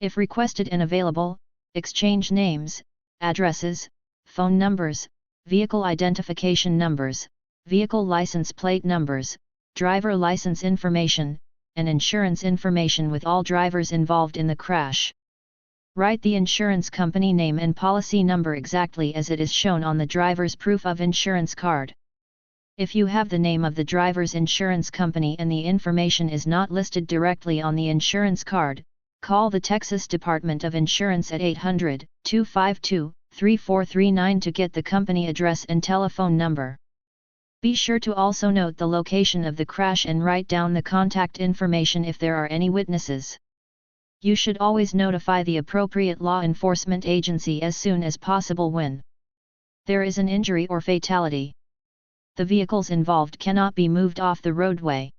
If requested and available, exchange names, addresses, phone numbers, vehicle identification numbers, vehicle license plate numbers, driver license information, and insurance information with all drivers involved in the crash. Write the insurance company name and policy number exactly as it is shown on the driver's proof of insurance card. If you have the name of the driver's insurance company and the information is not listed directly on the insurance card, call the Texas Department of Insurance at 800-252-3439 to get the company address and telephone number. Be sure to also note the location of the crash and write down the contact information if there are any witnesses. You should always notify the appropriate law enforcement agency as soon as possible when There is an injury or fatality. The vehicles involved cannot be moved off the roadway.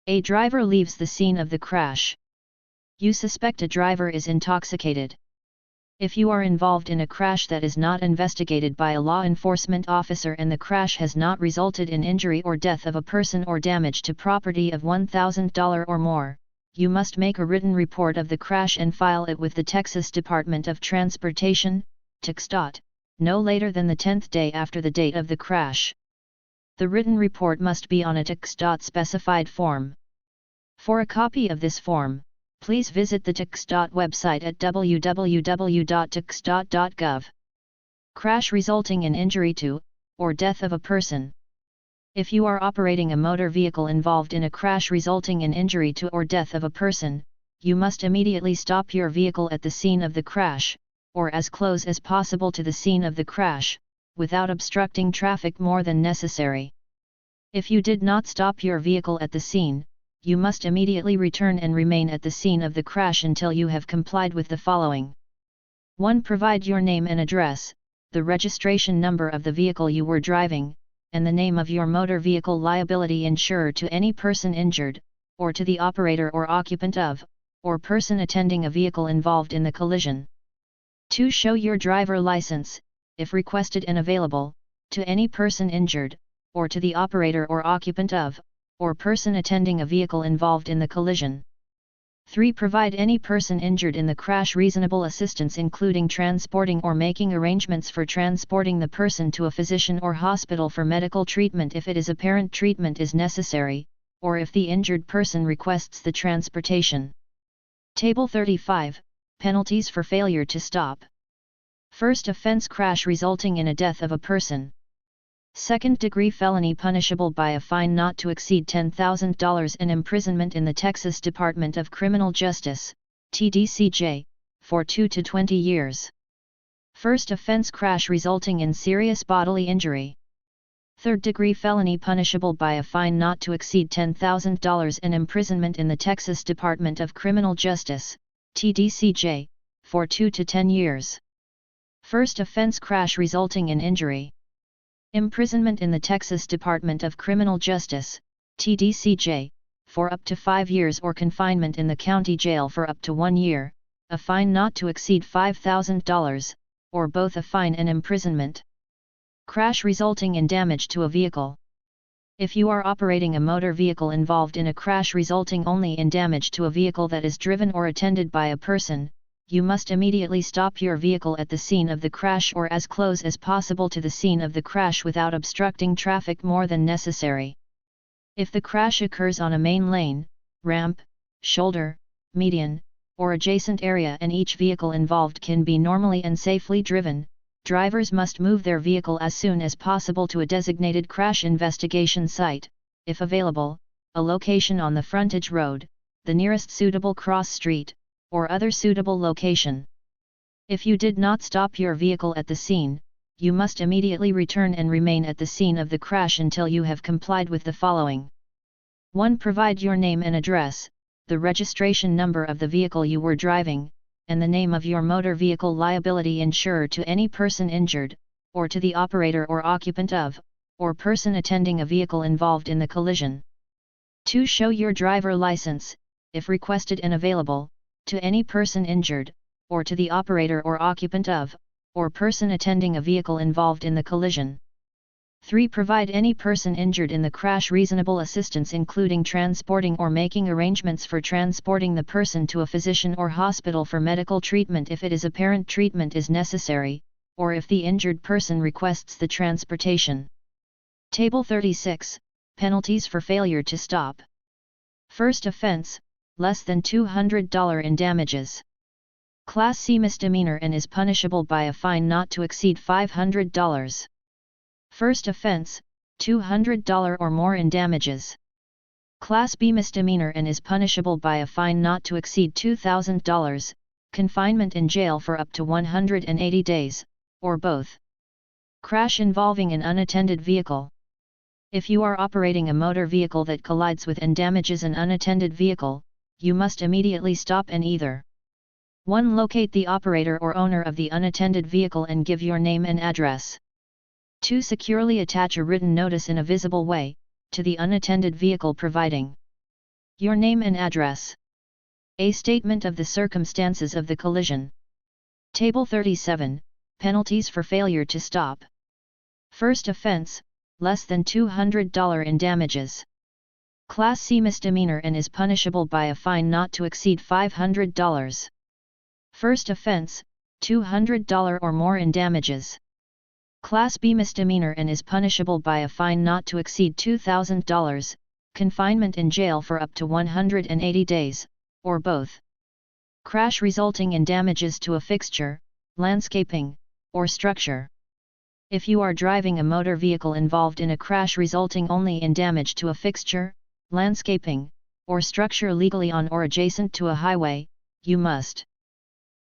A driver leaves the scene of the crash. You suspect a driver is intoxicated. If you are involved in a crash that is not investigated by a law enforcement officer and the crash has not resulted in injury or death of a person or damage to property of $1,000 or more, you must make a written report of the crash and file it with the Texas Department of Transportation, TxDOT, no later than the 10th day after the date of the crash. The written report must be on a TxDOT specified form. For a copy of this form, please visit the TxDOT website at www.txdot.gov. Crash resulting in injury to, or death of a person. If you are operating a motor vehicle involved in a crash resulting in injury to or death of a person, you must immediately stop your vehicle at the scene of the crash, or as close as possible to the scene of the crash, without obstructing traffic more than necessary. If you did not stop your vehicle at the scene, you must immediately return and remain at the scene of the crash until you have complied with the following. 1. Provide your name and address, the registration number of the vehicle you were driving, and the name of your motor vehicle liability insurer to any person injured, or to the operator or occupant of, or person attending a vehicle involved in the collision. 2. Show your driver license, if requested and available, to any person injured, or to the operator or occupant of, or person attending a vehicle involved in the collision. 3. Provide any person injured in the crash reasonable assistance including transporting or making arrangements for transporting the person to a physician or hospital for medical treatment if it is apparent treatment is necessary, or if the injured person requests the transportation. Table 35, Penalties for failure to stop. First offense crash resulting in a death of a person. Second-degree felony punishable by a fine not to exceed $10,000 and imprisonment in the Texas Department of Criminal Justice, TDCJ, for 2 to 20 years. First offense crash resulting in serious bodily injury. Third-degree felony punishable by a fine not to exceed $10,000 and imprisonment in the Texas Department of Criminal Justice, TDCJ, for 2 to 10 years. First offense crash resulting in injury. Imprisonment in the Texas Department of Criminal Justice, TDCJ, for up to 5 years or confinement in the county jail for up to 1 year, a fine not to exceed $5,000, or both a fine and imprisonment. Crash resulting in damage to a vehicle. If you are operating a motor vehicle involved in a crash resulting only in damage to a vehicle that is driven or attended by a person, you must immediately stop your vehicle at the scene of the crash or as close as possible to the scene of the crash without obstructing traffic more than necessary. If the crash occurs on a main lane, ramp, shoulder, median, or adjacent area and each vehicle involved can be normally and safely driven, drivers must move their vehicle as soon as possible to a designated crash investigation site, if available, a location on the frontage road, the nearest suitable cross street, or other suitable location. If you did not stop your vehicle at the scene, you must immediately return and remain at the scene of the crash until you have complied with the following. 1. Provide your name and address, the registration number of the vehicle you were driving, and the name of your motor vehicle liability insurer to any person injured, or to the operator or occupant of, or person attending a vehicle involved in the collision. 2. Show your driver license, if requested and available, to any person injured, or to the operator or occupant of, or person attending a vehicle involved in the collision. 3. Provide any person injured in the crash reasonable assistance including transporting or making arrangements for transporting the person to a physician or hospital for medical treatment if it is apparent treatment is necessary, or if the injured person requests the transportation. Table 36, Penalties for failure to stop. First offense, less than $200 in damages. Class C misdemeanor and is punishable by a fine not to exceed $500. First offense, $200 or more in damages. Class B misdemeanor and is punishable by a fine not to exceed $2,000, confinement in jail for up to 180 days, or both. Crash involving an unattended vehicle. If you are operating a motor vehicle that collides with and damages an unattended vehicle, you must immediately stop and either 1. Locate the operator or owner of the unattended vehicle and give your name and address. 2. Securely attach a written notice in a visible way, to the unattended vehicle providing your name and address. A statement of the circumstances of the collision. Table 37, Penalties for failure to stop. First offense, less than $200 in damages. Class C misdemeanor and is punishable by a fine not to exceed $500. First offense, $200 or more in damages. Class B misdemeanor and is punishable by a fine not to exceed $2,000, confinement in jail for up to 180 days, or both. Crash resulting in damages to a fixture, landscaping, or structure. If you are driving a motor vehicle involved in a crash resulting only in damage to a fixture, landscaping, or structure legally on or adjacent to a highway, you must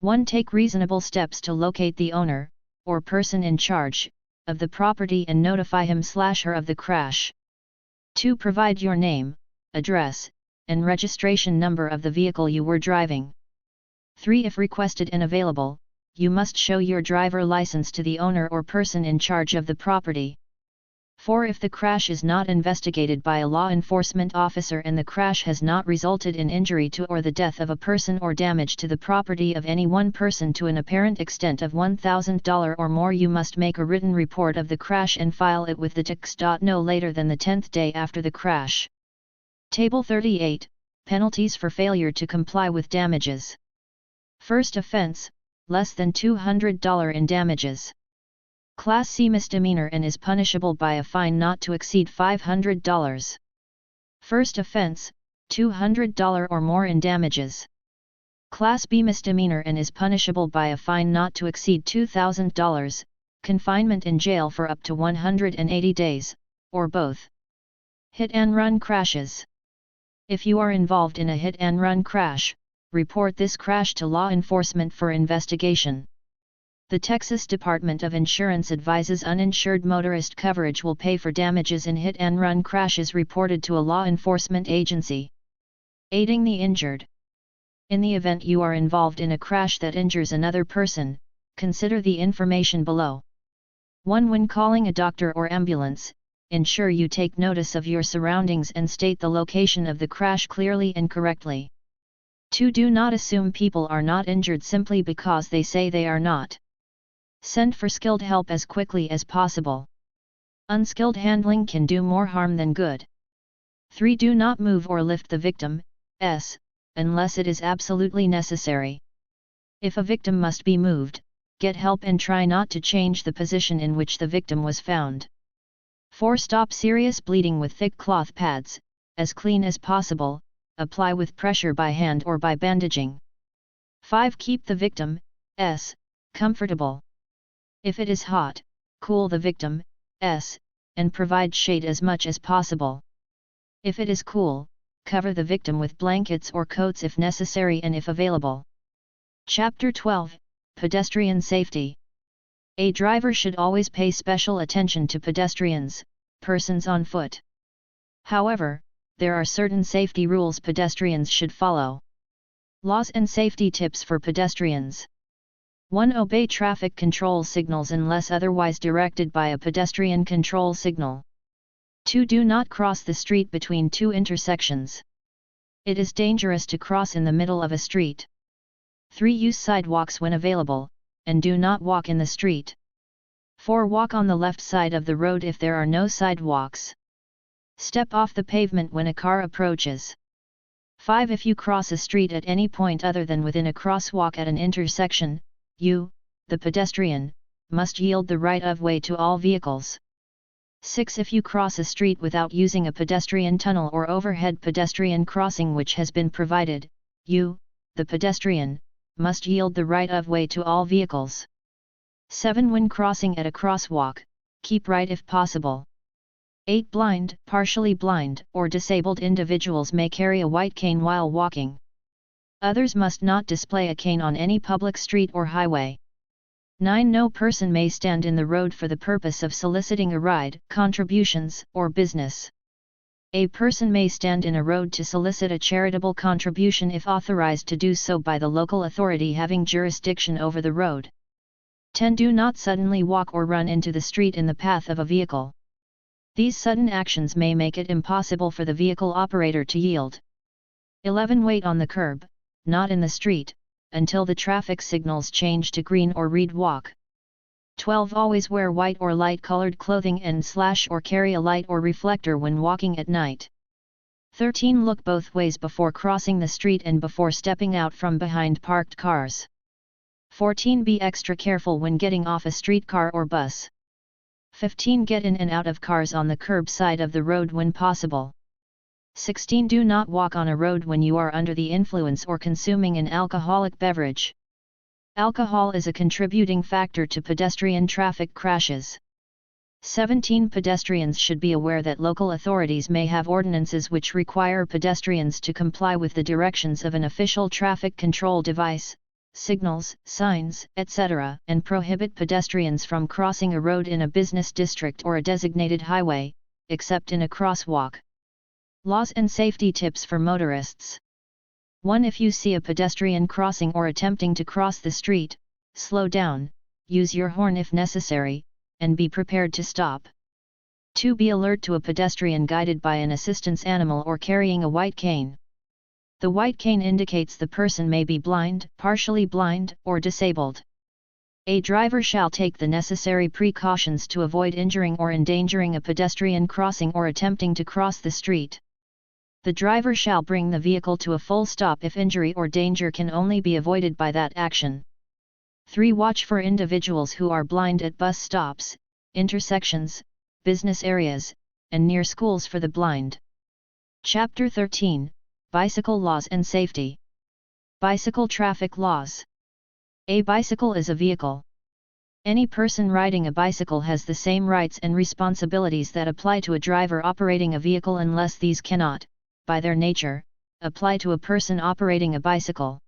1. Take reasonable steps to locate the owner, or person in charge, of the property and notify him/her of the crash. 2. Provide your name, address, and registration number of the vehicle you were driving. 3. If requested and available, you must show your driver license to the owner or person in charge of the property. 4. If the crash is not investigated by a law enforcement officer and the crash has not resulted in injury to or the death of a person or damage to the property of any one person to an apparent extent of $1,000 or more, you must make a written report of the crash and file it with the TCS. No later than the 10th day after the crash. Table 38, Penalties for failure to comply with damages. First offense, less than $200 in damages. Class C misdemeanor and is punishable by a fine not to exceed $500. First offense, $200 or more in damages. Class B misdemeanor and is punishable by a fine not to exceed $2,000, confinement in jail for up to 180 days, or both. Hit and run crashes. If you are involved in a hit and run crash, report this crash to law enforcement for investigation. The Texas Department of Insurance advises uninsured motorist coverage will pay for damages in hit-and-run crashes reported to a law enforcement agency. Aiding the injured. In the event you are involved in a crash that injures another person, consider the information below. 1. When calling a doctor or ambulance, ensure you take notice of your surroundings and state the location of the crash clearly and correctly. 2. Do not assume people are not injured simply because they say they are not. Send for skilled help as quickly as possible. Unskilled handling can do more harm than good. 3. Do not move or lift the victim, unless it is absolutely necessary. If a victim must be moved, get help and try not to change the position in which the victim was found. 4. Stop serious bleeding with thick cloth pads, as clean as possible, apply with pressure by hand or by bandaging. 5. Keep the victim, comfortable. If it is hot, cool the victim, and provide shade as much as possible. If it is cool, cover the victim with blankets or coats if necessary and if available. Chapter 12, Pedestrian Safety. A driver should always pay special attention to pedestrians, persons on foot. However, there are certain safety rules pedestrians should follow. Laws and safety tips for pedestrians. 1. Obey traffic control signals unless otherwise directed by a pedestrian control signal. 2. Do not cross the street between two intersections. It is dangerous to cross in the middle of a street. 3. Use sidewalks when available, and do not walk in the street. 4. Walk on the left side of the road if there are no sidewalks. Step off the pavement when a car approaches. 5. If you cross a street at any point other than within a crosswalk at an intersection, you, the pedestrian, must yield the right-of-way to all vehicles. 6. If you cross a street without using a pedestrian tunnel or overhead pedestrian crossing which has been provided, you, the pedestrian, must yield the right-of-way to all vehicles. 7. When crossing at a crosswalk, keep right if possible. 8. Blind, partially blind, or disabled individuals may carry a white cane while walking. Others must not display a cane on any public street or highway. 9. No person may stand in the road for the purpose of soliciting a ride, contributions, or business. A person may stand in a road to solicit a charitable contribution if authorized to do so by the local authority having jurisdiction over the road. 10. Do not suddenly walk or run into the street in the path of a vehicle. These sudden actions may make it impossible for the vehicle operator to yield. 11. Wait on the curb, not in the street, until the traffic signals change to green or read walk. 12. Always wear white or light-colored clothing and/or carry a light or reflector when walking at night. 13. Look both ways before crossing the street and before stepping out from behind parked cars. 14. Be extra careful when getting off a streetcar or bus. 15. Get in and out of cars on the curb side of the road when possible. 16. Do not walk on a road when you are under the influence or consuming an alcoholic beverage. Alcohol is a contributing factor to pedestrian traffic crashes. 17. Pedestrians should be aware that local authorities may have ordinances which require pedestrians to comply with the directions of an official traffic control device, signals, signs, etc., and prohibit pedestrians from crossing a road in a business district or a designated highway, except in a crosswalk. Laws and safety tips for motorists. 1. If you see a pedestrian crossing or attempting to cross the street, slow down, use your horn if necessary, and be prepared to stop. 2. Be alert to a pedestrian guided by an assistance animal or carrying a white cane. The white cane indicates the person may be blind, partially blind, or disabled. A driver shall take the necessary precautions to avoid injuring or endangering a pedestrian crossing or attempting to cross the street. The driver shall bring the vehicle to a full stop if injury or danger can only be avoided by that action. 3. Watch for individuals who are blind at bus stops, intersections, business areas, and near schools for the blind. Chapter 13. Bicycle Laws and Safety. Bicycle Traffic Laws. A bicycle is a vehicle. Any person riding a bicycle has the same rights and responsibilities that apply to a driver operating a vehicle unless these cannot, by their nature, apply to a person operating a bicycle.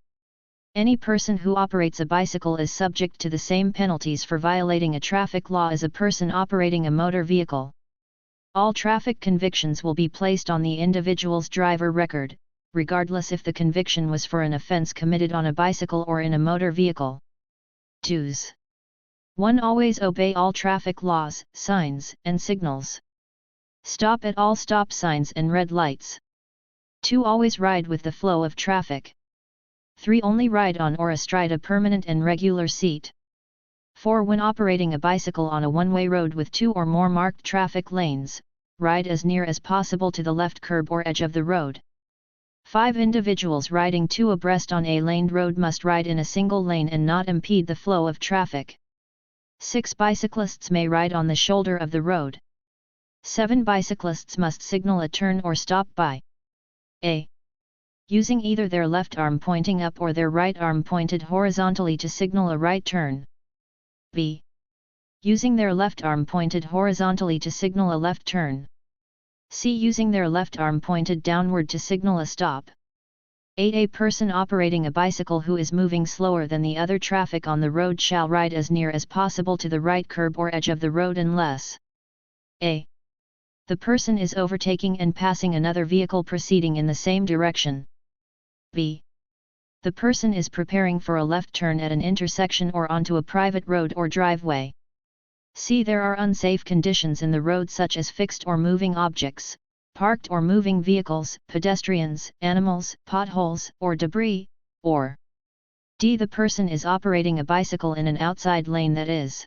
Any person who operates a bicycle is subject to the same penalties for violating a traffic law as a person operating a motor vehicle. All traffic convictions will be placed on the individual's driver record, regardless if the conviction was for an offense committed on a bicycle or in a motor vehicle. Do's. 1. Always obey all traffic laws, signs, and signals. Stop at all stop signs and red lights. 2. Always ride with the flow of traffic. 3. Only ride on or astride a permanent and regular seat. 4. When operating a bicycle on a one-way road with 2 or more marked traffic lanes, ride as near as possible to the left curb or edge of the road. 5. Individuals riding 2 abreast on a laned road must ride in a single lane and not impede the flow of traffic. 6. Bicyclists may ride on the shoulder of the road. 7. Bicyclists must signal a turn or stop by a. using either their left arm pointing up or their right arm pointed horizontally to signal a right turn. b. using their left arm pointed horizontally to signal a left turn. c. using their left arm pointed downward to signal a stop. 8. A person operating a bicycle who is moving slower than the other traffic on the road shall ride as near as possible to the right curb or edge of the road unless a. the person is overtaking and passing another vehicle proceeding in the same direction. b. the person is preparing for a left turn at an intersection or onto a private road or driveway. c. There are unsafe conditions in the road such as fixed or moving objects, parked or moving vehicles, pedestrians, animals, potholes, or debris, or d. the person is operating a bicycle in an outside lane that is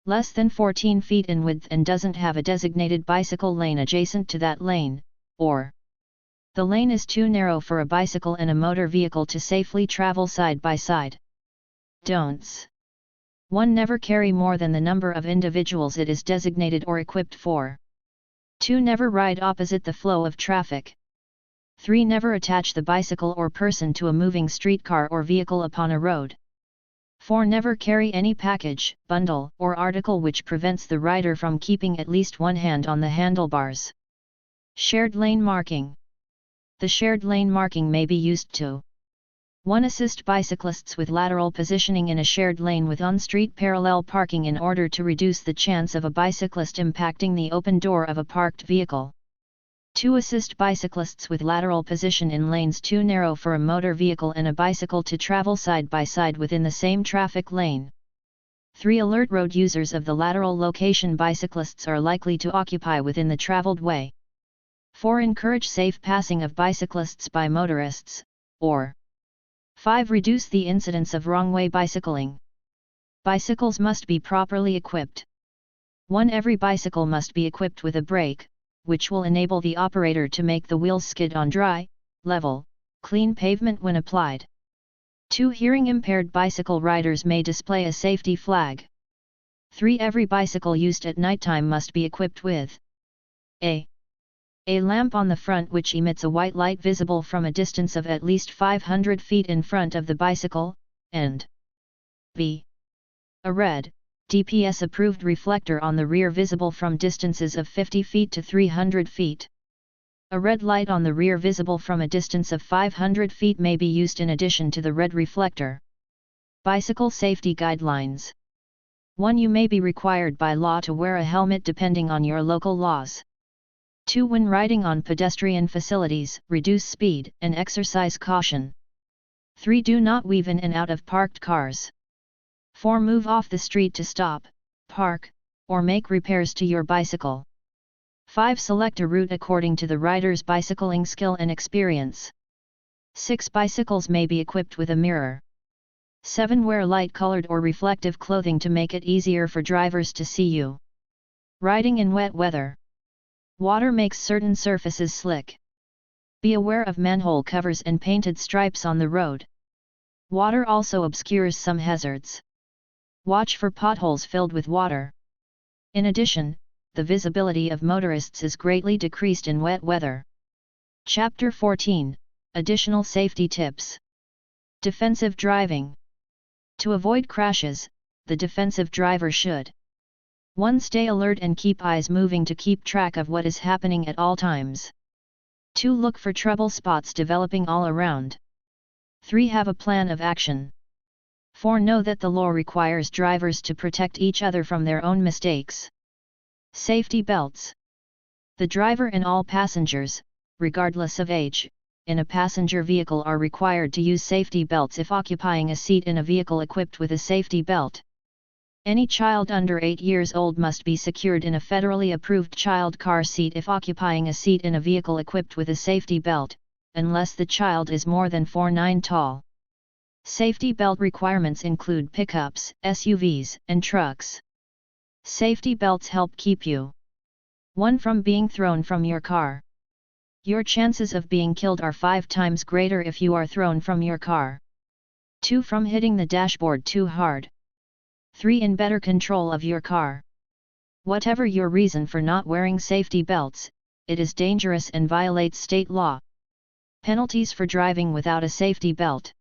less than 14 feet in width and doesn't have a designated bicycle lane adjacent to that lane, or the lane is too narrow for a bicycle and a motor vehicle to safely travel side by side. Don'ts. 1. Never carry more than the number of individuals it is designated or equipped for. 2. Never ride opposite the flow of traffic. 3. Never attach the bicycle or person to a moving streetcar or vehicle upon a road. 4. Never carry any package, bundle, or article which prevents the rider from keeping at least one hand on the handlebars. Shared lane marking. The shared lane marking may be used to 1. Assist bicyclists with lateral positioning in a shared lane with on-street parallel parking in order to reduce the chance of a bicyclist impacting the open door of a parked vehicle. 2. Assist bicyclists with lateral position in lanes too narrow for a motor vehicle and a bicycle to travel side by side within the same traffic lane. 3. Alert road users of the lateral location bicyclists are likely to occupy within the traveled way. 4. Encourage safe passing of bicyclists by motorists, or 5. Reduce the incidence of wrong-way bicycling. Bicycles must be properly equipped. 1. Every bicycle must be equipped with a brake, which will enable the operator to make the wheels skid on dry, level, clean pavement when applied. 2. Hearing-impaired bicycle riders may display a safety flag. 3. Every bicycle used at nighttime must be equipped with a lamp on the front which emits a white light visible from a distance of at least 500 feet in front of the bicycle, and b. a red, DPS-approved reflector on the rear visible from distances of 50 feet to 300 feet. A red light on the rear visible from a distance of 500 feet may be used in addition to the red reflector. Bicycle safety guidelines. 1. You may be required by law to wear a helmet depending on your local laws. 2. When riding on pedestrian facilities, reduce speed and exercise caution. 3. Do not weave in and out of parked cars. 4. Move off the street to stop, park, or make repairs to your bicycle. 5. Select a route according to the rider's bicycling skill and experience. 6. Bicycles may be equipped with a mirror. 7. Wear light-colored or reflective clothing to make it easier for drivers to see you. Riding in wet weather. Water makes certain surfaces slick. Be aware of manhole covers and painted stripes on the road. Water also obscures some hazards. Watch for potholes filled with water. In addition, the visibility of motorists is greatly decreased in wet weather. Chapter 14 – Additional Safety Tips. Defensive Driving. To avoid crashes, the defensive driver should 1. Stay alert and keep eyes moving to keep track of what is happening at all times. 2. Look for trouble spots developing all around. 3. Have a plan of action. 4. Know that the law requires drivers to protect each other from their own mistakes. Safety belts. The driver and all passengers, regardless of age, in a passenger vehicle are required to use safety belts if occupying a seat in a vehicle equipped with a safety belt. Any child under 8 years old must be secured in a federally approved child car seat if occupying a seat in a vehicle equipped with a safety belt, unless the child is more than 4'9" tall. Safety belt requirements include pickups, SUVs, and trucks. Safety belts help keep you 1. From being thrown from your car. Your chances of being killed are 5 times greater if you are thrown from your car. 2. From hitting the dashboard too hard. 3. In better control of your car. Whatever your reason for not wearing safety belts, it is dangerous and violates state law. Penalties for driving without a safety belt.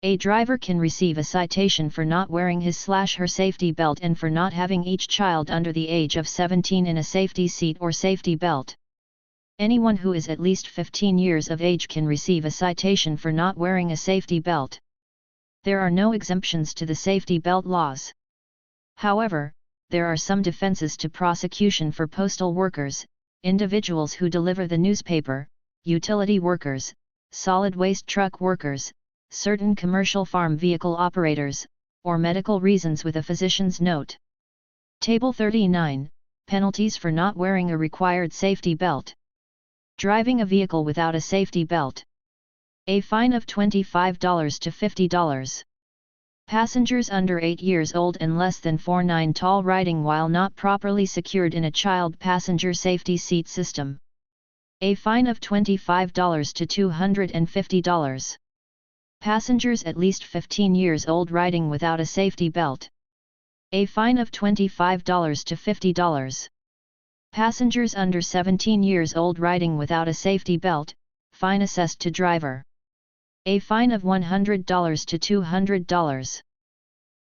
A driver can receive a citation for not wearing his/her safety belt and for not having each child under the age of 17 in a safety seat or safety belt. Anyone who is at least 15 years of age can receive a citation for not wearing a safety belt. There are no exemptions to the safety belt laws. However, there are some defenses to prosecution for postal workers, individuals who deliver the newspaper, utility workers, solid waste truck workers, certain commercial farm vehicle operators, or medical reasons with a physician's note. Table 39 – Penalties for not wearing a required safety belt. Driving a vehicle without a safety belt. A fine of $25 to $50. Passengers under 8 years old and less than 4'9" tall riding while not properly secured in a child passenger safety seat system. A fine of $25 to $250. Passengers at least 15 years old riding without a safety belt. A fine of $25 to $50. Passengers under 17 years old riding without a safety belt, fine assessed to driver. A fine of $100 to $200.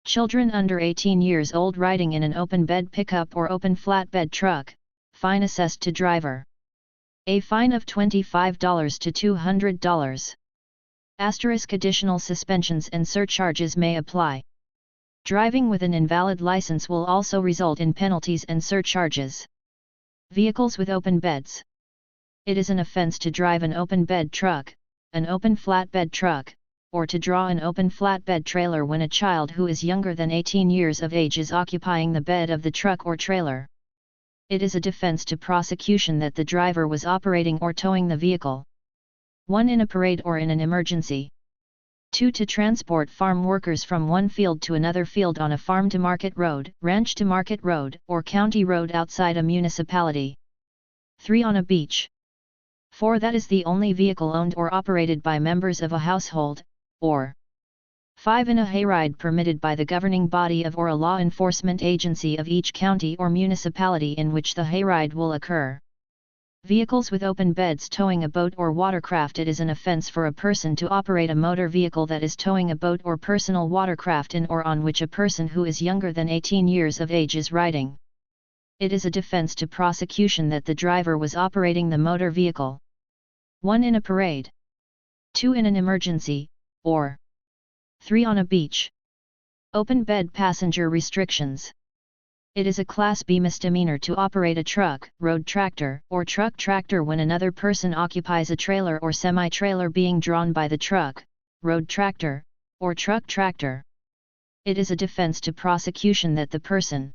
Children under 18 years old riding in an open bed pickup or open flatbed truck, fine assessed to driver. A fine of $25 to $200. Additional suspensions and surcharges may apply. Driving with an invalid license will also result in penalties and surcharges. Vehicles with open beds. It is an offense to drive an open bed truck, an open flatbed truck, or to draw an open flatbed trailer when a child who is younger than 18 years of age is occupying the bed of the truck or trailer. It is a defense to prosecution that the driver was operating or towing the vehicle. 1. In a parade or in an emergency. 2. To transport farm workers from one field to another field on a farm-to-market road, ranch-to-market road, or county road outside a municipality. 3. On a beach. 4. That is the only vehicle owned or operated by members of a household, or 5. In a hayride permitted by the governing body of or a law enforcement agency of each county or municipality in which the hayride will occur. Vehicles with open beds towing a boat or watercraft. It is an offense for a person to operate a motor vehicle that is towing a boat or personal watercraft in or on which a person who is younger than 18 years of age is riding. It is a defense to prosecution that the driver was operating the motor vehicle. 1. In a parade. 2. In an emergency, or 3. On a beach. Open bed passenger restrictions. It is a Class B misdemeanor to operate a truck, road tractor, or truck tractor when another person occupies a trailer or semi-trailer being drawn by the truck, road tractor, or truck tractor. It is a defense to prosecution that the person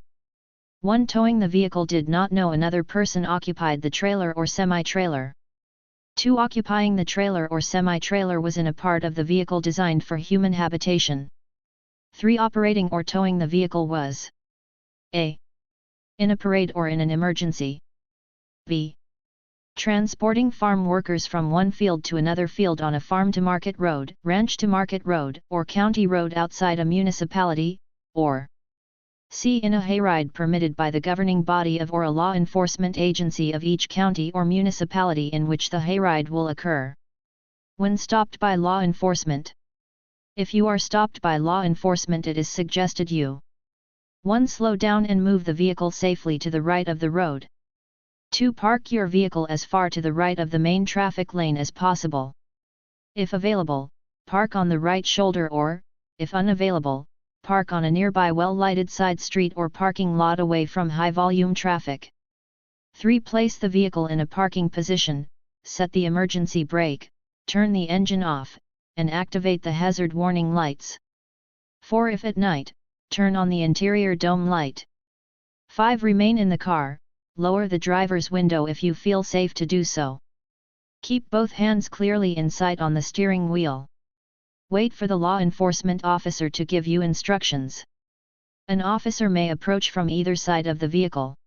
1. Towing the vehicle did not know another person occupied the trailer or semi-trailer. 2. Occupying the trailer or semi-trailer was in a part of the vehicle designed for human habitation. 3. Operating or towing the vehicle was a. In a parade or in an emergency. b. Transporting farm workers from one field to another field on a farm-to-market road, ranch-to-market road, or county road outside a municipality, or c. In a hayride permitted by the governing body of or a law enforcement agency of each county or municipality in which the hayride will occur. When stopped by law enforcement. If you are stopped by law enforcement, it is suggested you 1. Slow down and move the vehicle safely to the right of the road. 2. Park your vehicle as far to the right of the main traffic lane as possible. If available, park on the right shoulder or, if unavailable, park on a nearby well-lighted side street or parking lot away from high-volume traffic. 3. Place the vehicle in a parking position, set the emergency brake, turn the engine off, and activate the hazard warning lights. 4. If at night, turn on the interior dome light. 5. Remain in the car, lower the driver's window if you feel safe to do so. Keep both hands clearly in sight on the steering wheel. Wait for the law enforcement officer to give you instructions. An officer may approach from either side of the vehicle.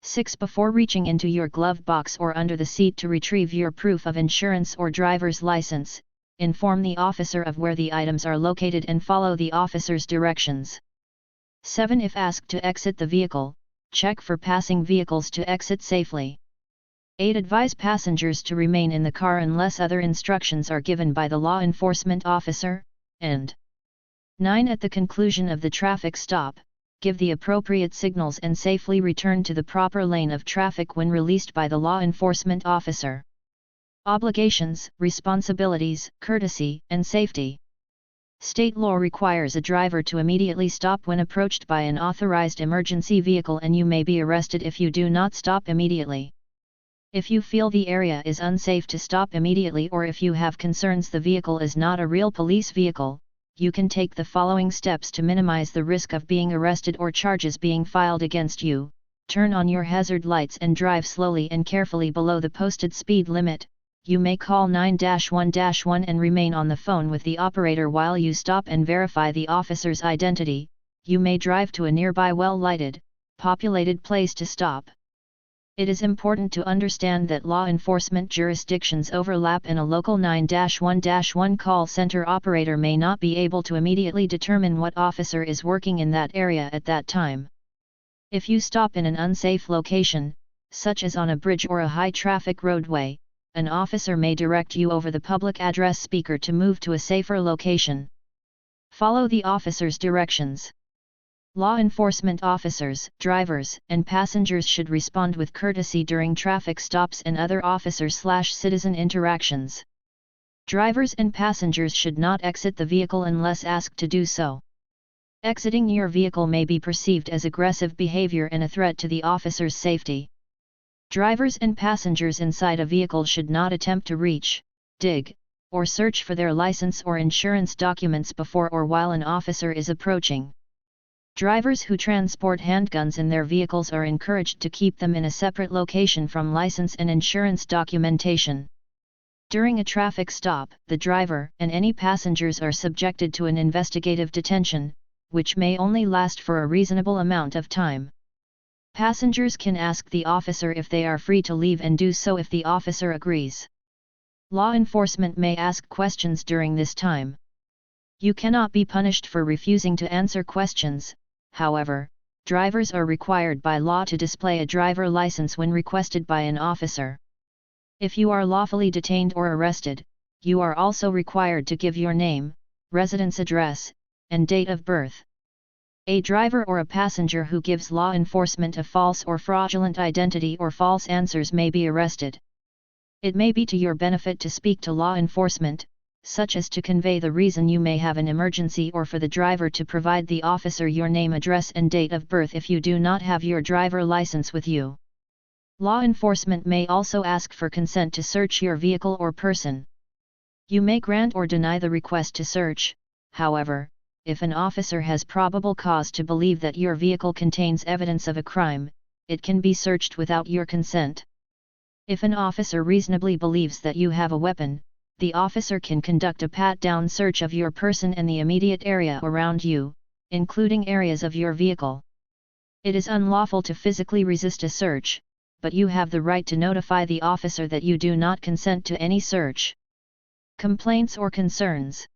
6. Before reaching into your glove box or under the seat to retrieve your proof of insurance or driver's license, inform the officer of where the items are located and follow the officer's directions. 7. If asked to exit the vehicle, check for passing vehicles to exit safely. 8. Advise passengers to remain in the car unless other instructions are given by the law enforcement officer, and 9. At the conclusion of the traffic stop, give the appropriate signals and safely return to the proper lane of traffic when released by the law enforcement officer. Obligations, responsibilities, courtesy, and safety. State law requires a driver to immediately stop when approached by an authorized emergency vehicle, and you may be arrested if you do not stop immediately. If you feel the area is unsafe to stop immediately, or if you have concerns the vehicle is not a real police vehicle, you can take the following steps to minimize the risk of being arrested or charges being filed against you. Turn on your hazard lights and drive slowly and carefully below the posted speed limit. You may call 911 and remain on the phone with the operator while you stop and verify the officer's identity. You may drive to a nearby well-lighted, populated place to stop. It is important to understand that law enforcement jurisdictions overlap, and a local 911 call center operator may not be able to immediately determine what officer is working in that area at that time. If you stop in an unsafe location, such as on a bridge or a high-traffic roadway, an officer may direct you over the public address speaker to move to a safer location. Follow the officer's directions. Law enforcement officers, drivers, and passengers should respond with courtesy during traffic stops and other officer/citizen interactions. Drivers and passengers should not exit the vehicle unless asked to do so. Exiting your vehicle may be perceived as aggressive behavior and a threat to the officer's safety. Drivers and passengers inside a vehicle should not attempt to reach, dig, or search for their license or insurance documents before or while an officer is approaching. Drivers who transport handguns in their vehicles are encouraged to keep them in a separate location from license and insurance documentation. During a traffic stop, the driver and any passengers are subjected to an investigative detention, which may only last for a reasonable amount of time. Passengers can ask the officer if they are free to leave and do so if the officer agrees. Law enforcement may ask questions during this time. You cannot be punished for refusing to answer questions. However, drivers are required by law to display a driver license when requested by an officer. If you are lawfully detained or arrested, you are also required to give your name, residence address, and date of birth. A driver or a passenger who gives law enforcement a false or fraudulent identity or false answers may be arrested. It may be to your benefit to speak to law enforcement, such as to convey the reason you may have an emergency or for the driver to provide the officer your name, address and date of birth if you do not have your driver license with you. Law enforcement may also ask for consent to search your vehicle or person. You may grant or deny the request to search. However, if an officer has probable cause to believe that your vehicle contains evidence of a crime, it can be searched without your consent. If an officer reasonably believes that you have a weapon, the officer can conduct a pat-down search of your person and the immediate area around you, including areas of your vehicle. It is unlawful to physically resist a search, but you have the right to notify the officer that you do not consent to any search. Complaints or concerns.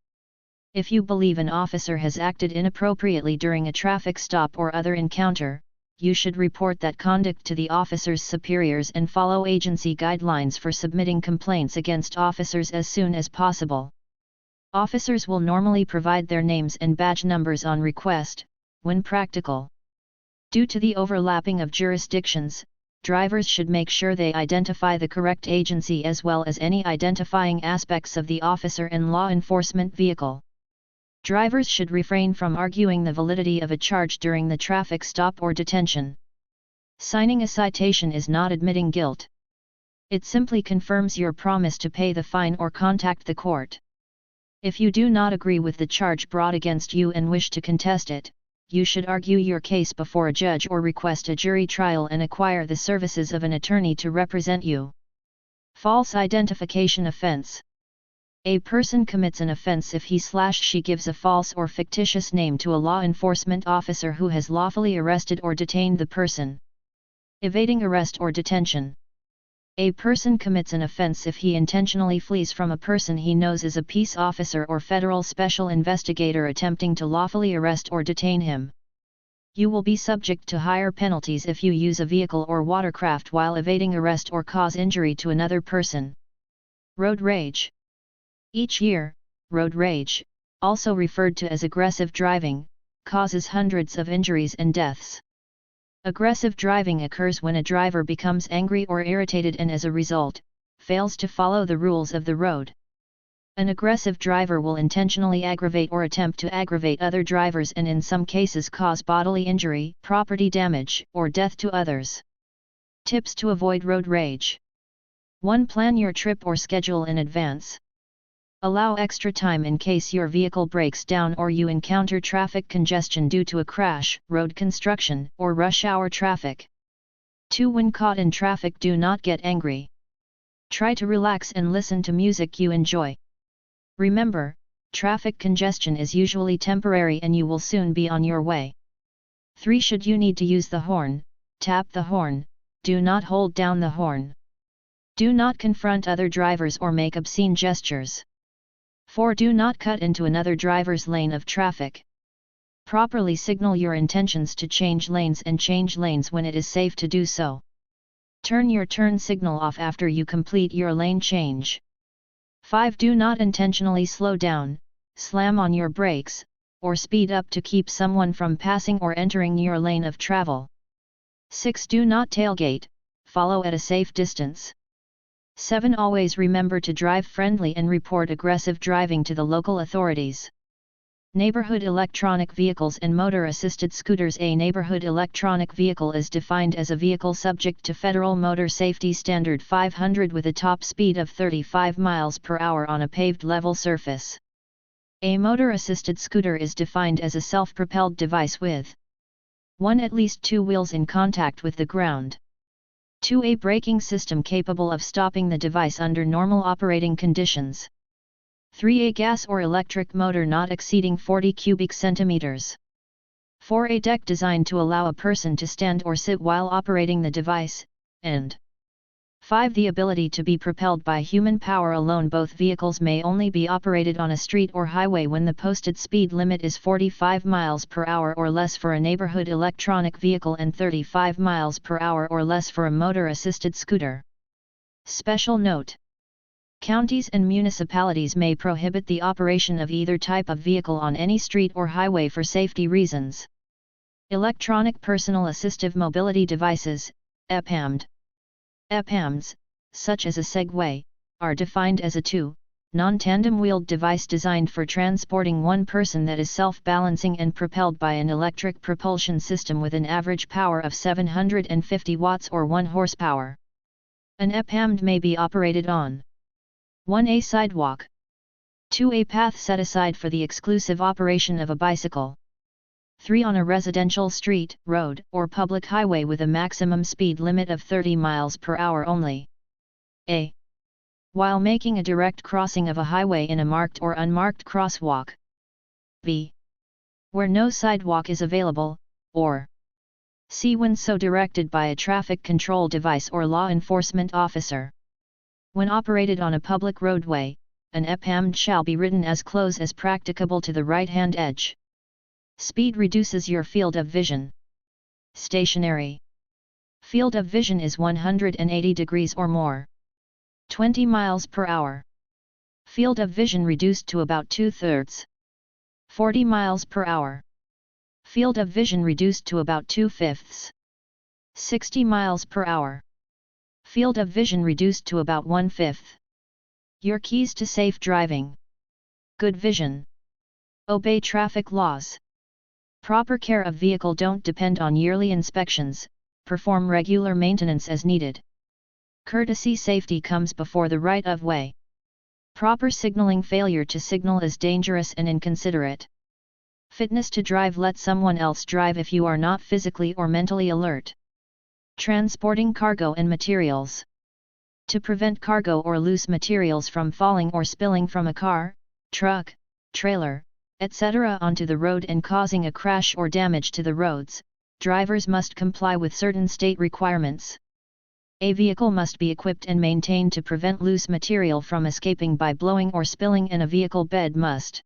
If you believe an officer has acted inappropriately during a traffic stop or other encounter, you should report that conduct to the officer's superiors and follow agency guidelines for submitting complaints against officers as soon as possible. Officers will normally provide their names and badge numbers on request, when practical. Due to the overlapping of jurisdictions, drivers should make sure they identify the correct agency as well as any identifying aspects of the officer and law enforcement vehicle. Drivers should refrain from arguing the validity of a charge during the traffic stop or detention. Signing a citation is not admitting guilt. It simply confirms your promise to pay the fine or contact the court. If you do not agree with the charge brought against you and wish to contest it, you should argue your case before a judge or request a jury trial and acquire the services of an attorney to represent you. False identification offense. A person commits an offense if he/she gives a false or fictitious name to a law enforcement officer who has lawfully arrested or detained the person. Evading arrest or detention. A person commits an offense if he intentionally flees from a person he knows is a peace officer or federal special investigator attempting to lawfully arrest or detain him. You will be subject to higher penalties if you use a vehicle or watercraft while evading arrest or cause injury to another person. Road rage. Each year, road rage, also referred to as aggressive driving, causes hundreds of injuries and deaths. Aggressive driving occurs when a driver becomes angry or irritated and as a result, fails to follow the rules of the road. An aggressive driver will intentionally aggravate or attempt to aggravate other drivers and in some cases cause bodily injury, property damage, or death to others. Tips to avoid road rage. 1. Plan your trip or schedule in advance. Allow extra time in case your vehicle breaks down or you encounter traffic congestion due to a crash, road construction, or rush hour traffic. 2. When caught in traffic, do not get angry. Try to relax and listen to music you enjoy. Remember, traffic congestion is usually temporary and you will soon be on your way. 3. Should you need to use the horn, tap the horn, do not hold down the horn. Do not confront other drivers or make obscene gestures. 4. Do not cut into another driver's lane of traffic. Properly signal your intentions to change lanes and change lanes when it is safe to do so. Turn your turn signal off after you complete your lane change. 5. Do not intentionally slow down, slam on your brakes, or speed up to keep someone from passing or entering your lane of travel. 6. Do not tailgate, follow at a safe distance. 7. Always remember to drive friendly and report aggressive driving to the local authorities. Neighborhood electronic vehicles and motor-assisted scooters. A neighborhood electronic vehicle is defined as a vehicle subject to Federal Motor Safety Standard 500 with a top speed of 35 miles per hour on a paved level surface. A motor-assisted scooter is defined as a self-propelled device with 1. At least 2 wheels in contact with the ground. 2. A braking system capable of stopping the device under normal operating conditions. 3. A gas or electric motor not exceeding 40 cubic centimeters. 4. A deck designed to allow a person to stand or sit while operating the device, and 5. The ability to be propelled by human power alone. Both vehicles may only be operated on a street or highway when the posted speed limit is 45 miles per hour or less for a neighborhood electronic vehicle and 35 miles per hour or less for a motor-assisted scooter. Special note: counties and municipalities may prohibit the operation of either type of vehicle on any street or highway for safety reasons. Electronic Personal Assistive Mobility Devices, EPAMD. EPAMDs, such as a Segway, are defined as a 2, non-tandem wheeled device designed for transporting one person that is self-balancing and propelled by an electric propulsion system with an average power of 750 watts or 1 horsepower. An EPAMD may be operated on 1. A sidewalk. 2. A path set aside for the exclusive operation of a bicycle. 3. On a residential street, road, or public highway with a maximum speed limit of 30 miles per hour only. A. While making a direct crossing of a highway in a marked or unmarked crosswalk. B. Where no sidewalk is available, or C. When so directed by a traffic control device or law enforcement officer. When operated on a public roadway, an EPAMD shall be ridden as close as practicable to the right-hand edge. Speed reduces your field of vision. Stationary field of vision is 180 degrees or more. 20 miles per hour. Field of vision reduced to about 2/3. 40 miles per hour. Field of vision reduced to about 2/5. 60 miles per hour. Field of vision reduced to about 1/5. Your keys to safe driving. Good vision. Obey traffic laws. Proper care of vehicle. Don't depend on yearly inspections, perform regular maintenance as needed. Courtesy. Safety comes before the right of way. Proper signaling. Failure to signal is dangerous and inconsiderate. Fitness to drive. Let someone else drive if you are not physically or mentally alert. Transporting cargo and materials. To prevent cargo or loose materials from falling or spilling from a car, truck, trailer, etc. onto the road and causing a crash or damage to the roads, drivers must comply with certain state requirements. A vehicle must be equipped and maintained to prevent loose material from escaping by blowing or spilling, and a vehicle bed must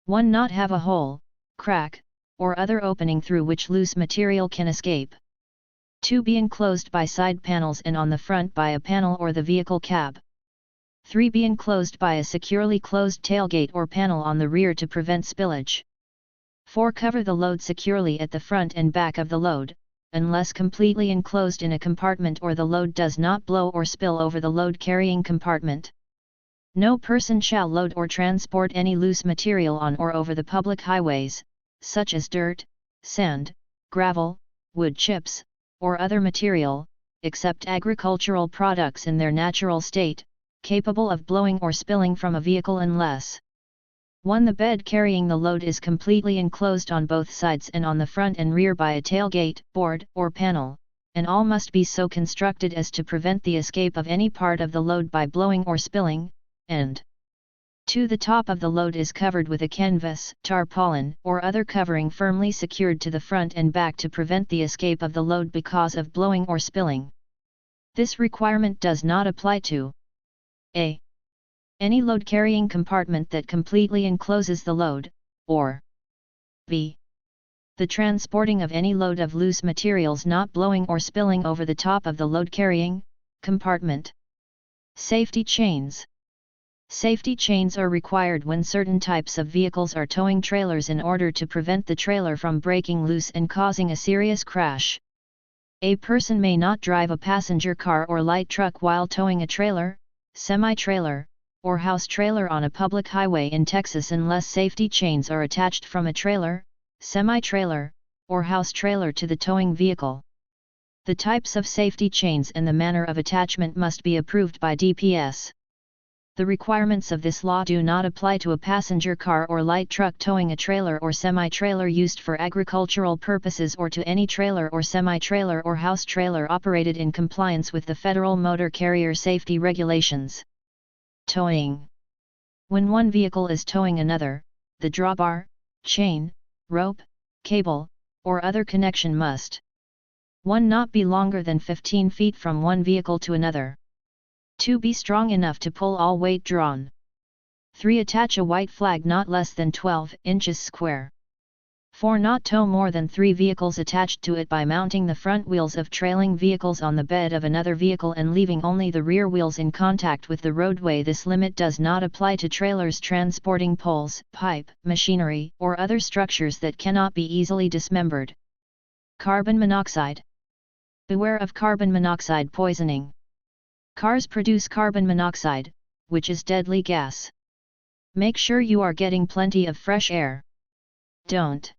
1. Not have a hole, crack, or other opening through which loose material can escape. 2. Be enclosed by side panels and on the front by a panel or the vehicle cab. 3. Be enclosed by a securely closed tailgate or panel on the rear to prevent spillage. 4. Cover the load securely at the front and back of the load, unless completely enclosed in a compartment or the load does not blow or spill over the load-carrying compartment. No person shall load or transport any loose material on or over the public highways, such as dirt, sand, gravel, wood chips, or other material, except agricultural products in their natural state, capable of blowing or spilling from a vehicle unless 1. The bed carrying the load is completely enclosed on both sides and on the front and rear by a tailgate, board, or panel, and all must be so constructed as to prevent the escape of any part of the load by blowing or spilling, and 2. The top of the load is covered with a canvas, tarpaulin, or other covering firmly secured to the front and back to prevent the escape of the load because of blowing or spilling. This requirement does not apply to a. Any load-carrying compartment that completely encloses the load, or b. The transporting of any load of loose materials not blowing or spilling over the top of the load-carrying compartment. Safety chains. Safety chains are required when certain types of vehicles are towing trailers in order to prevent the trailer from breaking loose and causing a serious crash. A person may not drive a passenger car or light truck while towing a trailer, semi-trailer, or house trailer on a public highway in Texas unless safety chains are attached from a trailer, semi-trailer, or house trailer to the towing vehicle. The types of safety chains and the manner of attachment must be approved by DPS. The requirements of this law do not apply to a passenger car or light truck towing a trailer or semi-trailer used for agricultural purposes or to any trailer or semi-trailer or house trailer operated in compliance with the Federal Motor Carrier Safety Regulations. Towing. When one vehicle is towing another, the drawbar, chain, rope, cable, or other connection must 1. Not be longer than 15 feet from one vehicle to another. 2. Be strong enough to pull all weight drawn. 3. Attach a white flag not less than 12 inches square. 4. Not tow more than 3 vehicles attached to it by mounting the front wheels of trailing vehicles on the bed of another vehicle and leaving only the rear wheels in contact with the roadway. This limit does not apply to trailers transporting poles, pipe, machinery, or other structures that cannot be easily dismembered. Carbon monoxide. Beware of carbon monoxide poisoning. Cars produce carbon monoxide, which is deadly gas. Make sure you are getting plenty of fresh air. Don't.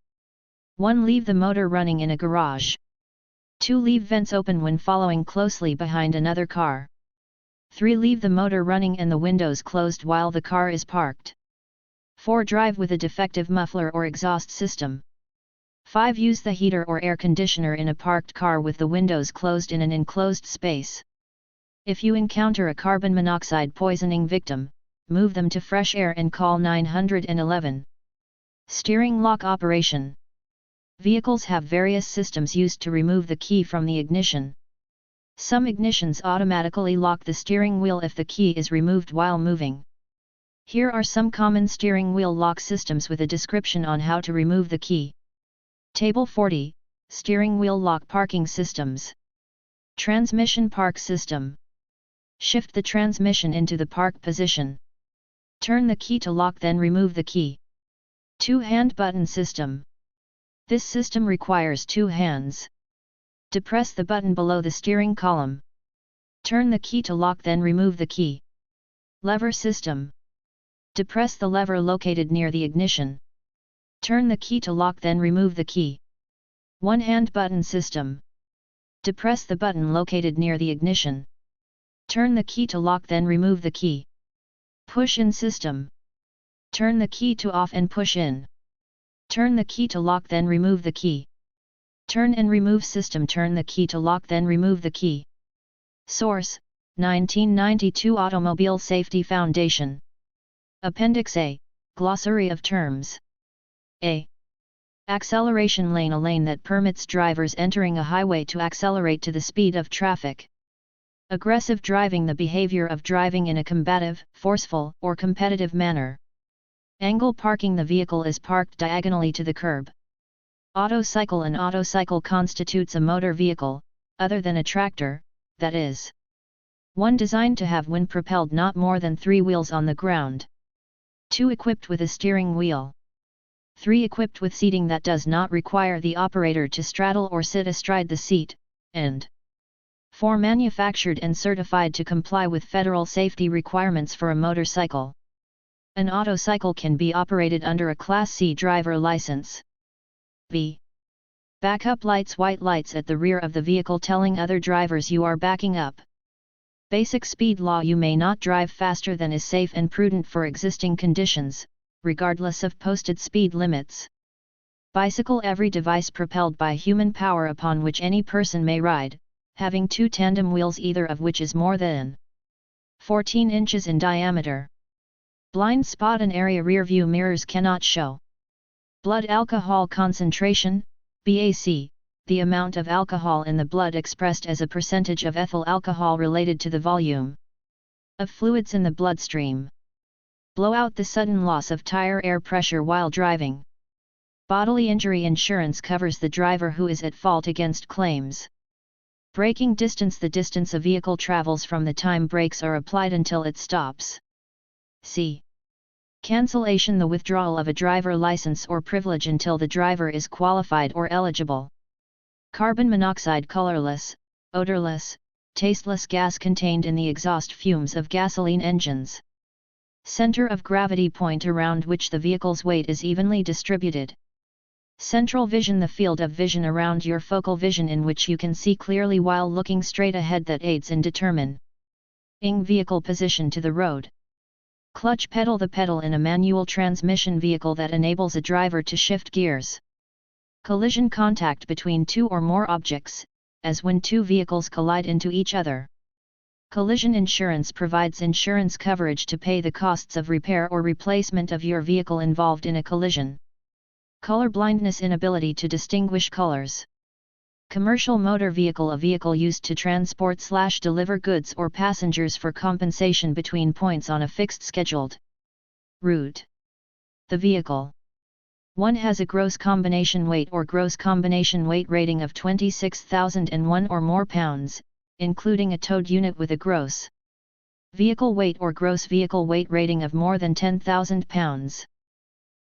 1. Leave the motor running in a garage. 2. Leave vents open when following closely behind another car. 3. Leave the motor running and the windows closed while the car is parked. 4. Drive with a defective muffler or exhaust system. 5. Use the heater or air conditioner in a parked car with the windows closed in an enclosed space. If you encounter a carbon monoxide poisoning victim, move them to fresh air and call 911. Steering lock operation. Vehicles have various systems used to remove the key from the ignition. Some ignitions automatically lock the steering wheel if the key is removed while moving. Here are some common steering wheel lock systems with a description on how to remove the key. Table 40, Steering Wheel Lock Parking Systems. Transmission Park System. Shift the transmission into the park position. Turn the key to lock, then remove the key. 2-hand button system. This system requires 2 hands. Depress the button below the steering column. Turn the key to lock, then remove the key. Lever system. Depress the lever located near the ignition. Turn the key to lock, then remove the key. 1-hand button system. Depress the button located near the ignition. Turn the key to lock, then remove the key. Push-in system. Turn the key to off and push in. Turn the key to lock, then remove the key. Turn and remove system. Turn the key to lock, then remove the key. Source: 1992 Automobile Safety Foundation. Appendix A, Glossary of Terms. A. Acceleration lane: a lane that permits drivers entering a highway to accelerate to the speed of traffic. Aggressive driving: the behavior of driving in a combative, forceful, or competitive manner. Angle parking: the vehicle is parked diagonally to the curb. Autocycle: an autocycle constitutes a motor vehicle, other than a tractor, that is, one designed to have when propelled not more than 3 wheels on the ground. 2. Equipped with a steering wheel. 3. Equipped with seating that does not require the operator to straddle or sit astride the seat, and 4. Manufactured and certified to comply with federal safety requirements for a motorcycle. An autocycle can be operated under a Class C driver license. B. Backup lights: white lights at the rear of the vehicle telling other drivers you are backing up. Basic speed law: you may not drive faster than is safe and prudent for existing conditions, regardless of posted speed limits. Bicycle: every device propelled by human power upon which any person may ride, having 2 tandem wheels, either of which is more than 14 inches in diameter. Blind spot: an area rear view mirrors cannot show. Blood alcohol concentration, BAC, the amount of alcohol in the blood expressed as a percentage of ethyl alcohol related to the volume of fluids in the bloodstream. Blowout: the sudden loss of tire air pressure while driving. Bodily injury insurance covers the driver who is at fault against claims. Braking distance: the distance a vehicle travels from the time brakes are applied until it stops. C. Cancellation: the withdrawal of a driver license or privilege until the driver is qualified or eligible. Carbon monoxide: colorless, odorless, tasteless gas contained in the exhaust fumes of gasoline engines. Center of gravity point around which the vehicle's weight is evenly distributed. Central vision, the field of vision around your focal vision in which you can see clearly while looking straight ahead, that aids in determining vehicle position to the road. Clutch pedal, the pedal in a manual transmission vehicle that enables a driver to shift gears. Collision, contact between two or more objects, as when two vehicles collide into each other. Collision insurance provides insurance coverage to pay the costs of repair or replacement of your vehicle involved in a collision. Color blindness, inability to distinguish colors. Commercial motor vehicle, a vehicle used to transport/deliver goods or passengers for compensation between points on a fixed scheduled route. The vehicle 1 has a gross combination weight or gross combination weight rating of 26,001 or more pounds, including a towed unit with a gross vehicle weight or gross vehicle weight rating of more than 10,000 pounds.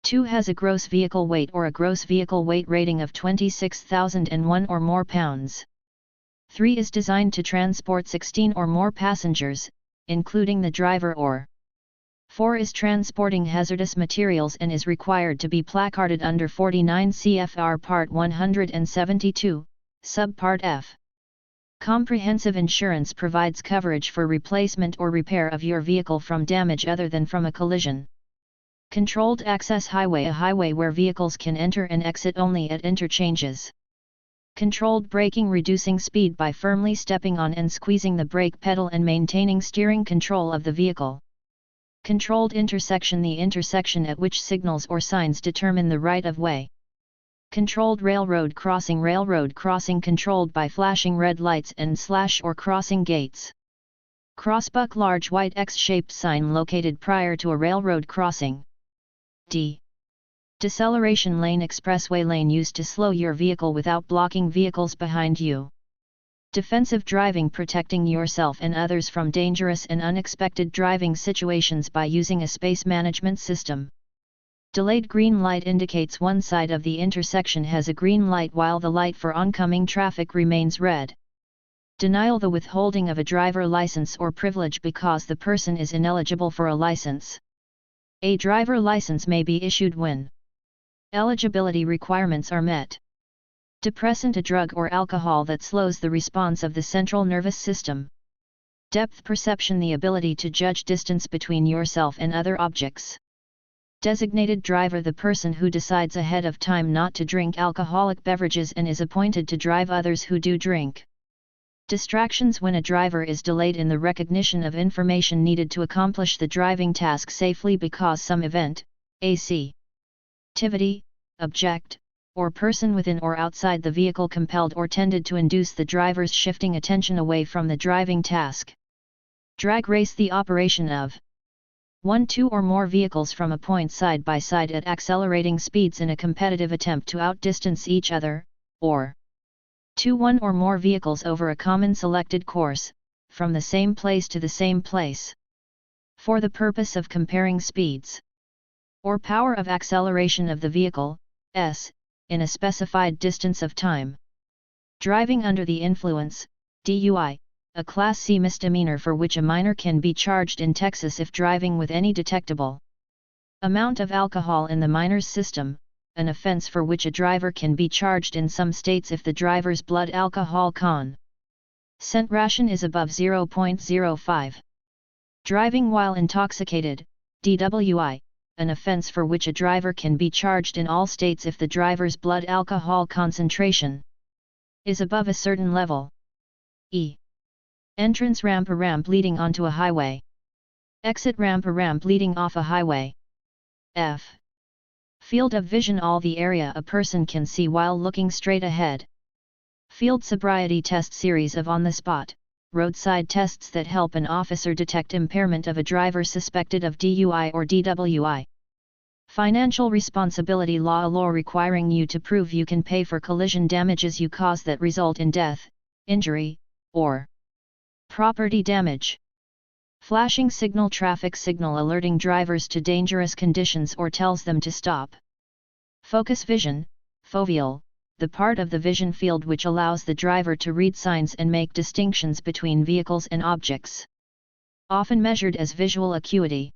2 has a gross vehicle weight or a gross vehicle weight rating of 26,001 or more pounds. 3 is designed to transport 16 or more passengers, including the driver, or 4 is transporting hazardous materials and is required to be placarded under 49 CFR Part 172, Subpart F. Comprehensive insurance provides coverage for replacement or repair of your vehicle from damage other than from a collision. Controlled access highway, a highway where vehicles can enter and exit only at interchanges. Controlled braking, reducing speed by firmly stepping on and squeezing the brake pedal and maintaining steering control of the vehicle. Controlled intersection, the intersection at which signals or signs determine the right of way. Controlled railroad crossing controlled by flashing red lights and / or crossing gates. Crossbuck, large white X-shaped sign located prior to a railroad crossing. Deceleration lane, expressway lane used to slow your vehicle without blocking vehicles behind you. Defensive driving, protecting yourself and others from dangerous and unexpected driving situations by using a space management system. Delayed green light indicates one side of the intersection has a green light while the light for oncoming traffic remains red. Denial, the withholding of a driver license or privilege because the person is ineligible for a license. A driver license may be issued when eligibility requirements are met. Depressant, a drug or alcohol that slows the response of the central nervous system. Depth perception, the ability to judge distance between yourself and other objects. Designated driver, the person who decides ahead of time not to drink alcoholic beverages and is appointed to drive others who do drink. Distractions, when a driver is delayed in the recognition of information needed to accomplish the driving task safely because some event, activity, object, or person within or outside the vehicle compelled or tended to induce the driver's shifting attention away from the driving task. Drag race, the operation of 1, 2 or more vehicles from a point side by side at accelerating speeds in a competitive attempt to outdistance each other, or 2, 1 or more vehicles over a common selected course, from the same place to the same place. For the purpose of comparing speeds or power of acceleration of the vehicle, in a specified distance of time. Driving under the influence, DUI, a Class C misdemeanor for which a minor can be charged in Texas if driving with any detectable amount of alcohol in the minor's system, an offense for which a driver can be charged in some states if the driver's blood alcohol content ration is above 0.05. Driving while intoxicated, DWI, an offense for which a driver can be charged in all states if the driver's blood alcohol concentration is above a certain level. Entrance ramp, a ramp leading onto a highway. Exit ramp, a ramp leading off a highway. Field of vision, all the area a person can see while looking straight ahead. Field sobriety test, series of on-the-spot, roadside tests that help an officer detect impairment of a driver suspected of DUI or DWI. Financial responsibility law, a law requiring you to prove you can pay for collision damages you cause that result in death, injury, or property damage. Flashing signal, traffic signal alerting drivers to dangerous conditions or tells them to stop. Focus vision, foveal, the part of the vision field which allows the driver to read signs and make distinctions between vehicles and objects. Often measured as visual acuity.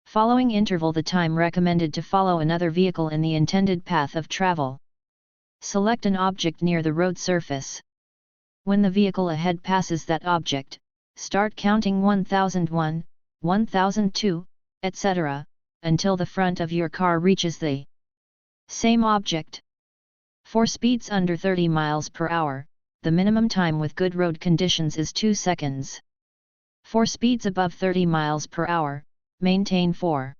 Following interval the time recommended to follow another vehicle in the intended path of travel. Select an object near the road surface. When the vehicle ahead passes that object, start counting 1001, 1002, etc., until the front of your car reaches the same object. For speeds under 30 miles per hour, the minimum time with good road conditions is 2 seconds. For speeds above 30 miles per hour, maintain 4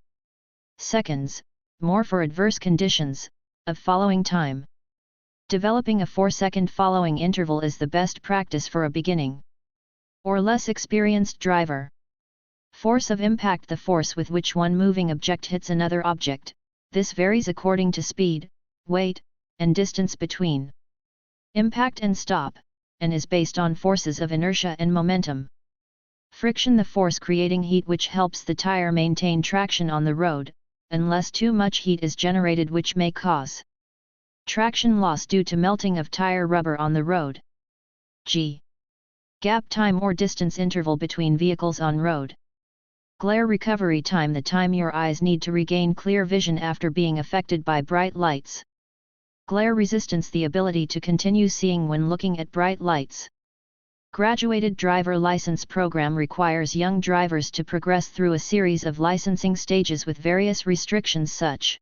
seconds, more for adverse conditions, of following time. Developing a 4-second following interval is the best practice for a beginning or less experienced driver. Force of impact: the force with which one moving object hits another object. This varies according to speed, weight, and distance between impact and stop, and is based on forces of inertia and momentum. Friction: the force creating heat which helps the tire maintain traction on the road, unless too much heat is generated which may cause traction loss due to melting of tire rubber on the road. G. Gap time or distance interval between vehicles on road. Glare recovery time: the time your eyes need to regain clear vision after being affected by bright lights. Glare resistance: the ability to continue seeing when looking at bright lights. Graduated driver license program requires young drivers to progress through a series of licensing stages with various restrictions such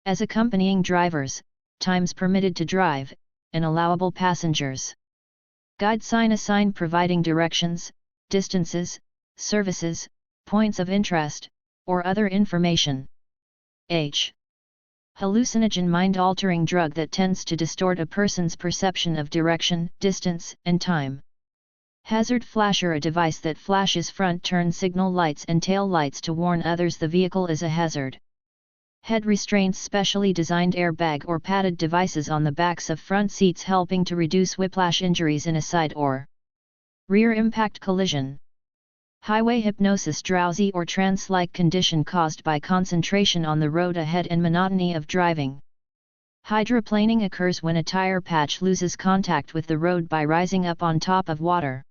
as accompanying drivers, times permitted to drive, and allowable passengers. Guide sign: a sign providing directions, distances, services, points of interest, or other information. H. Hallucinogen: mind-altering drug that tends to distort a person's perception of direction, distance, and time. Hazard flasher: a device that flashes front turn signal lights and tail lights to warn others the vehicle is a hazard. Head restraints: specially designed airbag or padded devices on the backs of front seats helping to reduce whiplash injuries in a side or rear impact collision. Highway hypnosis: drowsy or trance-like condition caused by concentration on the road ahead and monotony of driving. Hydroplaning occurs when a tire patch loses contact with the road by rising up on top of water.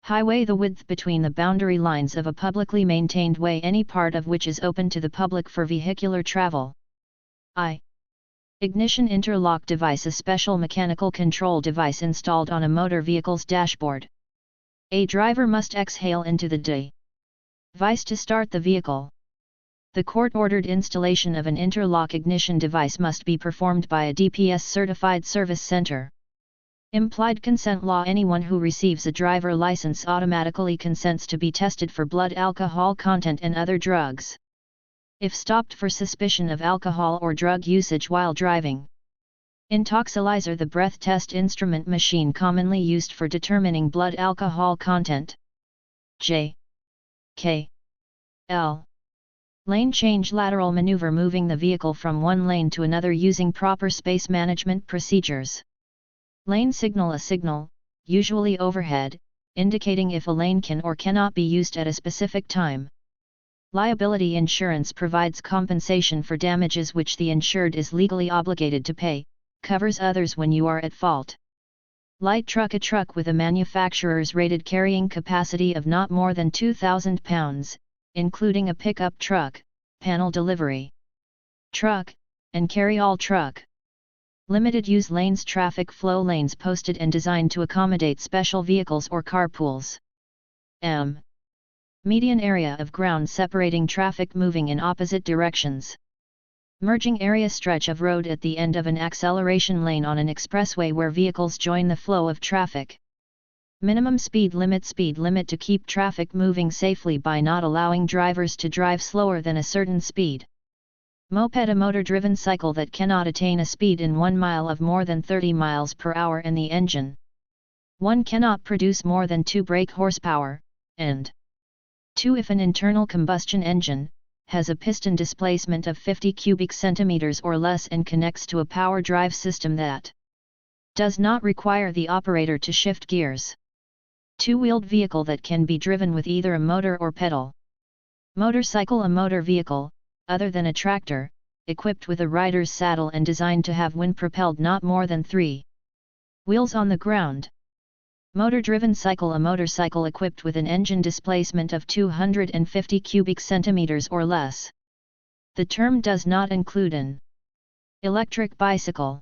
Highway: the width between the boundary lines of a publicly maintained way, any part of which is open to the public for vehicular travel. I. Ignition interlock device: a special mechanical control device installed on a motor vehicle's dashboard. A driver must exhale into the device to start the vehicle. The court-ordered installation of an interlock ignition device must be performed by a DPS-certified service center. Implied consent law: anyone who receives a driver license automatically consents to be tested for blood alcohol content and other drugs. If stopped for suspicion of alcohol or drug usage while driving. Intoxilyzer: the breath test instrument machine commonly used for determining blood alcohol content. J. K. L. Lane change: lateral maneuver, moving the vehicle from one lane to another using proper space management procedures. Lane signal: a signal, usually overhead, indicating if a lane can or cannot be used at a specific time. Liability insurance provides compensation for damages which the insured is legally obligated to pay, covers others when you are at fault. Light truck: a truck with a manufacturer's rated carrying capacity of not more than 2,000 pounds, including a pickup truck, panel delivery truck, and carry-all truck. Limited use lanes: traffic flow lanes posted and designed to accommodate special vehicles or carpools. M. Median area of ground separating traffic moving in opposite directions. Merging area: stretch of road at the end of an acceleration lane on an expressway where vehicles join the flow of traffic. Minimum speed limit to keep traffic moving safely by not allowing drivers to drive slower than a certain speed. Moped: a motor-driven cycle that cannot attain a speed in 1 mile of more than 30 miles per hour and the engine 1 cannot produce more than 2 brake horsepower, and 2 if an internal combustion engine has a piston displacement of 50 cubic centimeters or less and connects to a power drive system that does not require the operator to shift gears. Two-wheeled vehicle that can be driven with either a motor or pedal. Motorcycle: a motor vehicle, other than a tractor, equipped with a rider's saddle and designed to have wind propelled not more than 3 wheels on the ground. Motor-driven cycle, a motorcycle equipped with an engine displacement of 250 cubic centimeters or less. The term does not include an electric bicycle.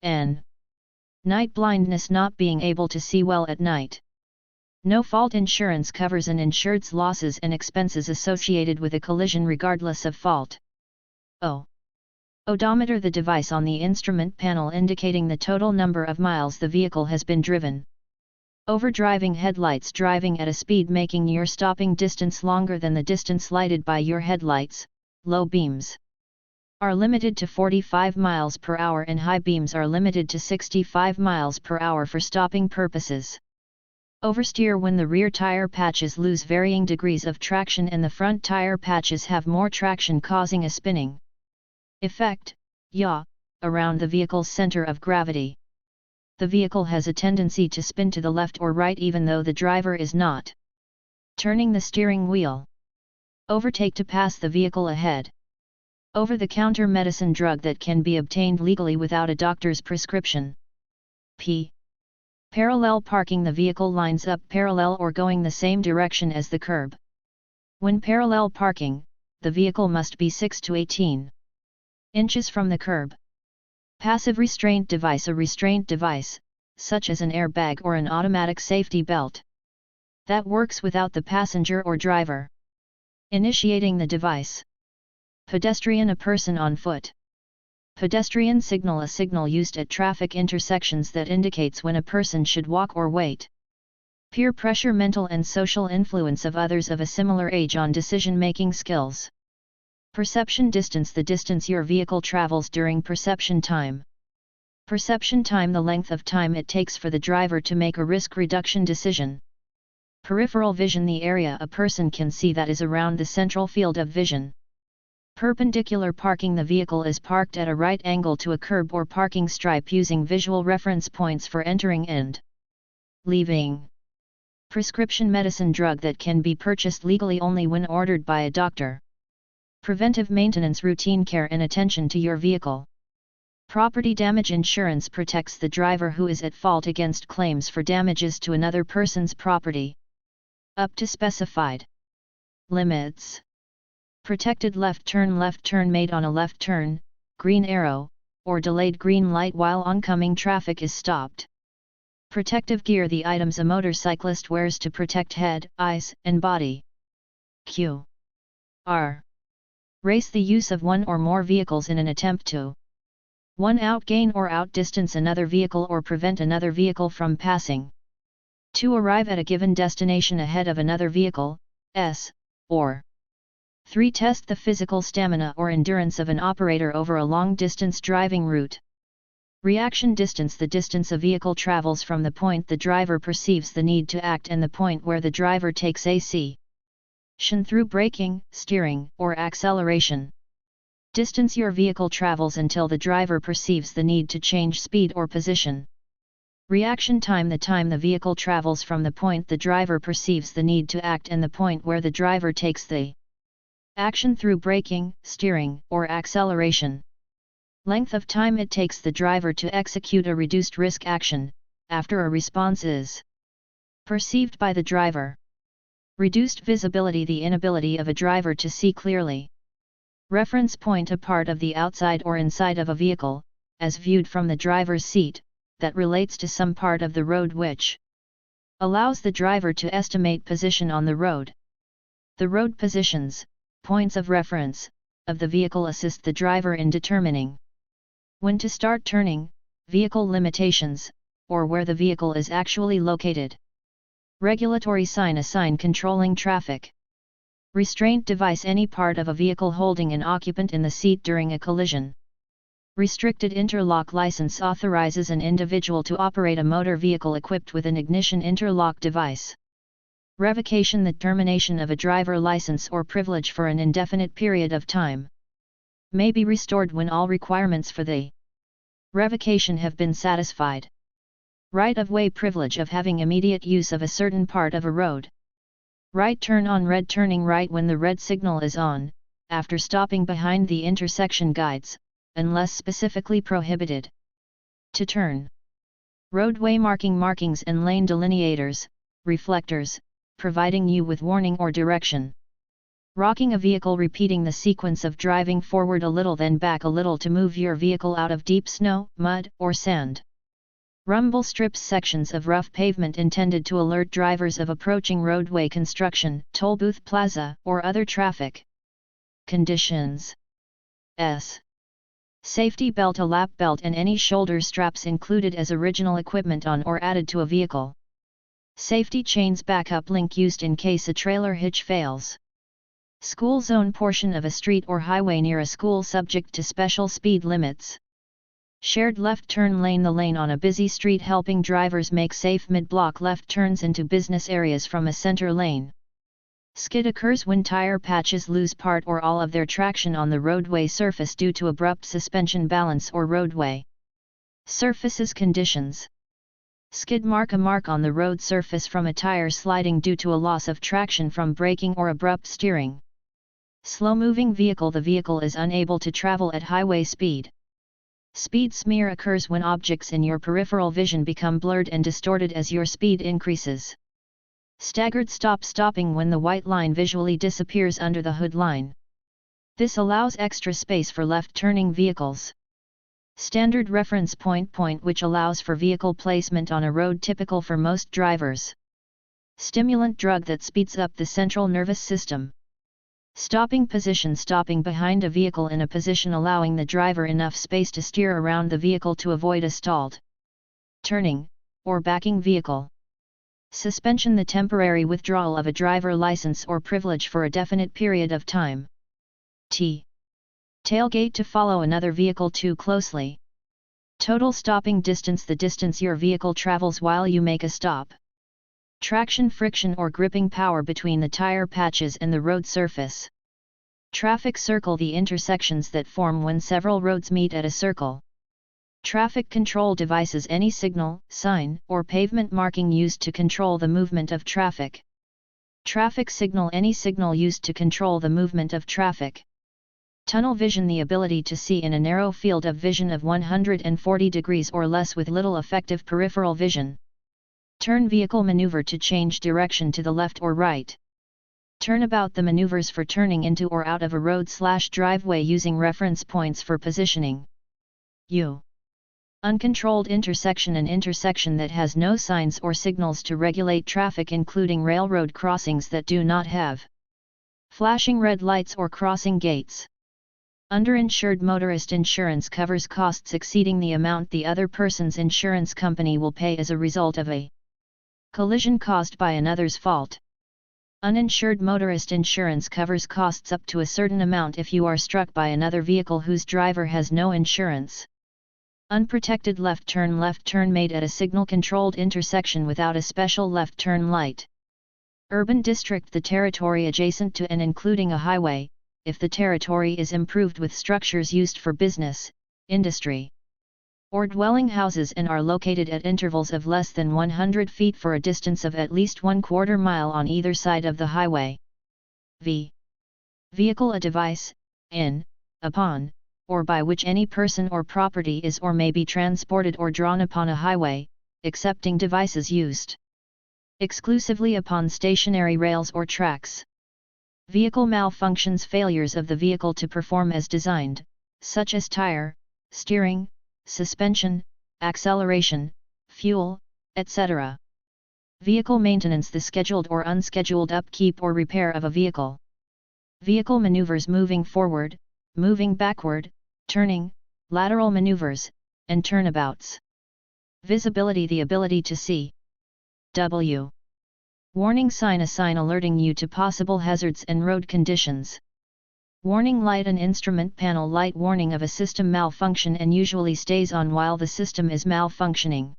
N. Night blindness, not being able to see well at night. No-fault insurance covers an insured's losses and expenses associated with a collision regardless of fault. O. Odometer, the device on the instrument panel indicating the total number of miles the vehicle has been driven. Overdriving headlights, driving at a speed making your stopping distance longer than the distance lighted by your headlights. Low beams are limited to 45 miles per hour and high beams are limited to 65 miles per hour for stopping purposes. Oversteer, when the rear tire patches lose varying degrees of traction and the front tire patches have more traction, causing a spinning effect, yaw, around the vehicle's center of gravity. The vehicle has a tendency to spin to the left or right even though the driver is not turning the steering wheel. Overtake, to pass the vehicle ahead. Over-the-counter medicine, drug that can be obtained legally without a doctor's prescription. P. Parallel parking, the vehicle lines up parallel or going the same direction as the curb. When parallel parking, the vehicle must be 6 to 18 inches from the curb. Passive restraint device, a restraint device, such as an airbag or an automatic safety belt, that works without the passenger or driver initiating the device. Pedestrian, a person on foot. Pedestrian signal, a signal used at traffic intersections that indicates when a person should walk or wait. Peer pressure, mental and social influence of others of a similar age on decision-making skills. Perception distance, the distance your vehicle travels during perception time. Perception time, the length of time it takes for the driver to make a risk reduction decision. Peripheral vision, the area a person can see that is around the central field of vision. Perpendicular parking, the vehicle is parked at a right angle to a curb or parking stripe using visual reference points for entering and leaving. Prescription medicine, drug that can be purchased legally only when ordered by a doctor. Preventive maintenance, routine care and attention to your vehicle. Property damage insurance protects the driver who is at fault against claims for damages to another person's property, up to specified limits. Protected left turn made on a left turn, green arrow, or delayed green light while oncoming traffic is stopped. Protective gear, the items a motorcyclist wears to protect head, eyes, and body. Q. R. Race, the use of one or more vehicles in an attempt to 1. Outgain or outdistance another vehicle or prevent another vehicle from passing. 2. Arrive at a given destination ahead of another vehicle, S, or 3. Test the physical stamina or endurance of an operator over a long-distance driving route. Reaction distance, the distance a vehicle travels from the point the driver perceives the need to act and the point where the driver takes action through braking, steering, or acceleration. Distance your vehicle travels until the driver perceives the need to change speed or position. Reaction time, the time the vehicle travels from the point the driver perceives the need to act and the point where the driver takes the action through braking, steering, or acceleration. Length of time it takes the driver to execute a reduced risk action, after a response is perceived by the driver. Reduced visibility, the inability of a driver to see clearly. Reference point, a part of the outside or inside of a vehicle, as viewed from the driver's seat, that relates to some part of the road which allows the driver to estimate position on the road. The road positions, points of reference, of the vehicle assist the driver in determining when to start turning, vehicle limitations, or where the vehicle is actually located. Regulatory sign, a sign controlling traffic. Restraint device, any part of a vehicle holding an occupant in the seat during a collision. Restricted interlock license authorizes an individual to operate a motor vehicle equipped with an ignition interlock device. Revocation, the termination of a driver license or privilege for an indefinite period of time. May be restored when all requirements for the revocation have been satisfied. Right-of-way privilege of having immediate use of a certain part of a road. Right turn on red, turning right when the red signal is on, after stopping behind the intersection guides, unless specifically prohibited. To turn Roadway markings and lane delineators, reflectors, providing you with warning or direction. Rocking a vehicle, repeating the sequence of driving forward a little then back a little to move your vehicle out of deep snow, mud, or sand. Rumble strips, sections of rough pavement intended to alert drivers of approaching roadway construction, toll booth plaza, or other traffic conditions. S. Safety belt, a lap belt and any shoulder straps included as original equipment on or added to a vehicle. Safety chains, backup link used in case a trailer hitch fails. School zone, portion of a street or highway near a school subject to special speed limits. Shared left turn lane, the lane on a busy street helping drivers make safe mid-block left turns into business areas from a center lane. Skid occurs when tire patches lose part or all of their traction on the roadway surface due to abrupt suspension balance or roadway surface's conditions. Skid mark, a mark on the road surface from a tire sliding due to a loss of traction from braking or abrupt steering. Slow-moving vehicle, the vehicle is unable to travel at highway speed. Speed smear occurs when objects in your peripheral vision become blurred and distorted as your speed increases. Staggered stop, stopping when the white line visually disappears under the hood line. This allows extra space for left-turning vehicles. Standard reference point, which allows for vehicle placement on a road typical for most drivers. Stimulant, drug that speeds up the central nervous system. Stopping position, stopping behind a vehicle in a position allowing the driver enough space to steer around the vehicle to avoid a stalled turning or backing vehicle. Suspension, the temporary withdrawal of a driver license or privilege for a definite period of time. T. Tailgate, to follow another vehicle too closely. Total stopping distance, the distance your vehicle travels while you make a stop. Traction, friction or gripping power between the tire patches and the road surface. Traffic circle, the intersections that form when several roads meet at a circle. Traffic control devices, any signal, sign, or pavement marking used to control the movement of traffic. Traffic signal, any signal used to control the movement of traffic. Tunnel vision, the ability to see in a narrow field of vision of 140 degrees or less with little effective peripheral vision. Turn vehicle maneuver, to change direction to the left or right. Turnabout, the maneuvers for turning into or out of a road/driveway using reference points for positioning. U. Uncontrolled intersection, an intersection that has no signs or signals to regulate traffic, including railroad crossings that do not have flashing red lights or crossing gates. Underinsured motorist, insurance covers costs exceeding the amount the other person's insurance company will pay as a result of a collision caused by another's fault. Uninsured motorist, insurance covers costs up to a certain amount if you are struck by another vehicle whose driver has no insurance. Unprotected left turn made at a signal-controlled intersection without a special left turn light. Urban district, the territory adjacent to and including a highway, if the territory is improved with structures used for business, industry, or dwelling houses and are located at intervals of less than 100 feet for a distance of at least 1/4 mile on either side of the highway. V. Vehicle, a device, in, upon, or by which any person or property is or may be transported or drawn upon a highway, excepting devices used exclusively upon stationary rails or tracks. Vehicle malfunctions, failures of the vehicle to perform as designed, such as tire, steering, suspension, acceleration, fuel, etc. Vehicle maintenance, the scheduled or unscheduled upkeep or repair of a vehicle. Vehicle maneuvers, moving forward, moving backward, turning, lateral maneuvers, and turnabouts. Visibility, the ability to see. W. Warning sign, a sign alerting you to possible hazards and road conditions. Warning light, an instrument panel light warning of a system malfunction and usually stays on while the system is malfunctioning.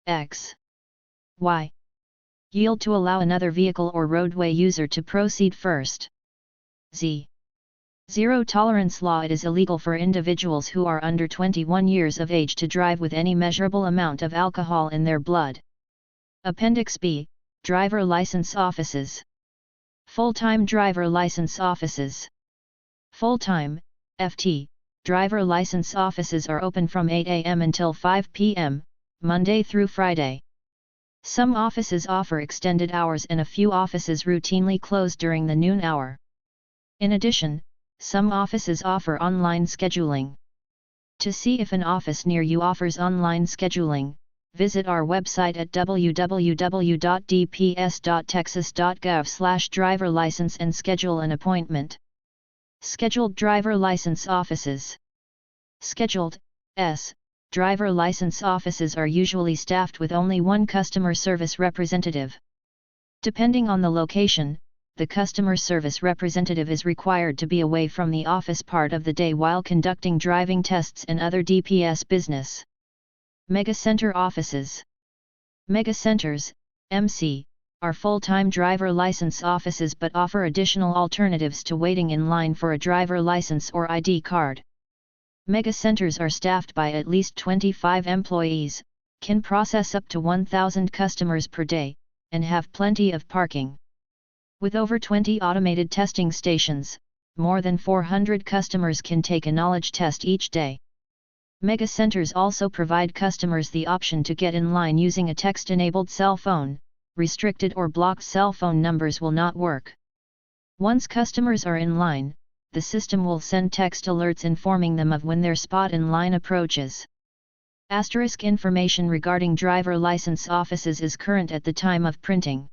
X. Y. Yield, to allow another vehicle or roadway user to proceed first. Z. Zero tolerance law, it is illegal for individuals who are under 21 years of age to drive with any measurable amount of alcohol in their blood. Appendix B. Driver license offices. Full-time driver license offices. Full-time, FT, driver license offices are open from 8 a.m. until 5 p.m., Monday through Friday. Some offices offer extended hours and a few offices routinely close during the noon hour. In addition, some offices offer online scheduling. To see if an office near you offers online scheduling, visit our website at www.dps.texas.gov/driver license and schedule an appointment. Scheduled driver license offices. Scheduled driver license offices are usually staffed with only one customer service representative. Depending on the location, the customer service representative is required to be away from the office part of the day while conducting driving tests and other DPS business. Megacenter offices. Megacenters, MC, are full-time driver license offices but offer additional alternatives to waiting in line for a driver license or ID card. Megacenters are staffed by at least 25 employees, can process up to 1,000 customers per day, and have plenty of parking. With over 20 automated testing stations, more than 400 customers can take a knowledge test each day. Megacenters also provide customers the option to get in line using a text-enabled cell phone. Restricted or blocked cell phone numbers will not work. Once customers are in line, the system will send text alerts informing them of when their spot in line approaches. Asterisk information regarding driver license offices is current at the time of printing.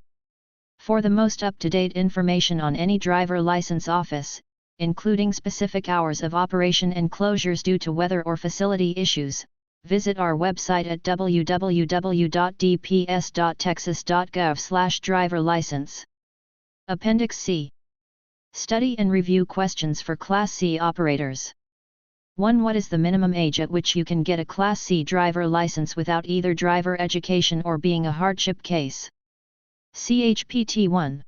For the most up-to-date information on any driver license office, including specific hours of operation and closures due to weather or facility issues, visit our website at www.dps.texas.gov/driver license. Appendix C. Study and review questions for Class C operators. 1. What is the minimum age at which you can get a Class C driver license without either driver education or being a hardship case? CHPT 1.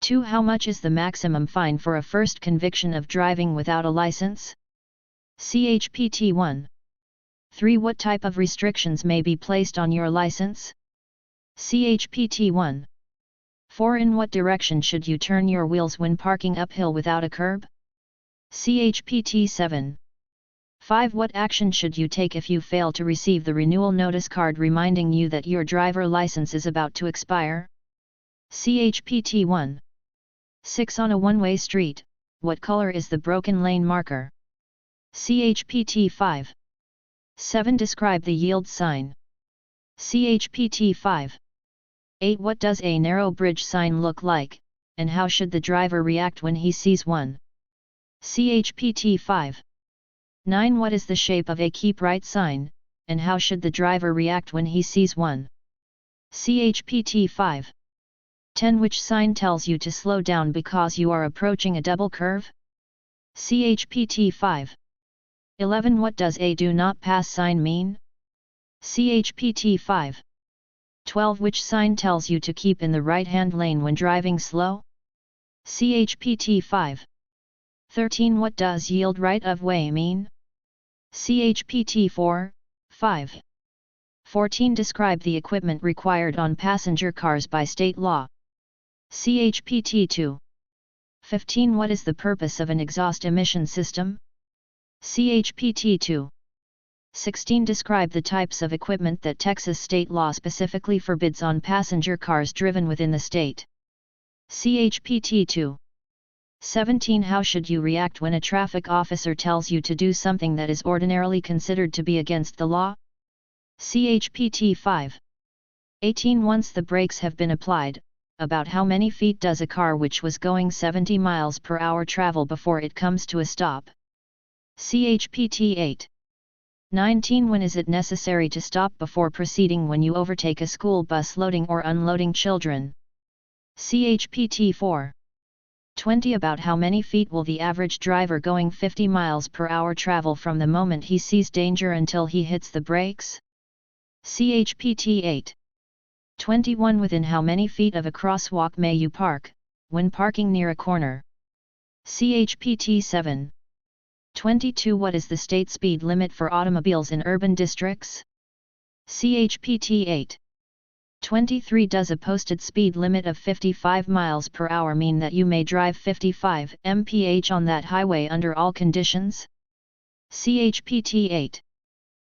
2. How much is the maximum fine for a first conviction of driving without a license? CHPT 1. 3. What type of restrictions may be placed on your license? CHPT 1. 4. In what direction should you turn your wheels when parking uphill without a curb? CHPT 7. 5. What action should you take if you fail to receive the renewal notice card reminding you that your driver license is about to expire? CHPT 1. 6. On a one-way street, what color is the broken lane marker? CHPT 5. 7. Describe the yield sign. CHPT 5. 8. What does a narrow bridge sign look like, and how should the driver react when he sees one? CHPT 5. 9. What is the shape of a keep right sign, and how should the driver react when he sees one? CHPT 5. 10. Which sign tells you to slow down because you are approaching a double curve? CHPT 5. 11. What does a do not pass sign mean? CHPT 5. 12. Which sign tells you to keep in the right-hand lane when driving slow? CHPT 5. 13. What does yield right of way mean? CHPT 4, 5. 14. Describe the equipment required on passenger cars by state law. CHPT 2. 15. What is the purpose of an exhaust emission system? CHPT 2. 16. Describe the types of equipment that Texas state law specifically forbids on passenger cars driven within the state. CHPT 2. 17. How should you react when a traffic officer tells you to do something that is ordinarily considered to be against the law? CHPT 5. 18. Once the brakes have been applied, about how many feet does a car which was going 70 miles per hour travel before it comes to a stop? CHPT 8. 19. When is it necessary to stop before proceeding when you overtake a school bus loading or unloading children? CHPT 4. 20. About how many feet will the average driver going 50 miles per hour travel from the moment he sees danger until he hits the brakes? CHPT 8. 21. Within how many feet of a crosswalk may you park, when parking near a corner? CHPT 7. 22. What is the state speed limit for automobiles in urban districts? CHPT 8. 23. Does a posted speed limit of 55 miles per hour mean that you may drive 55 mph on that highway under all conditions? CHPT 8.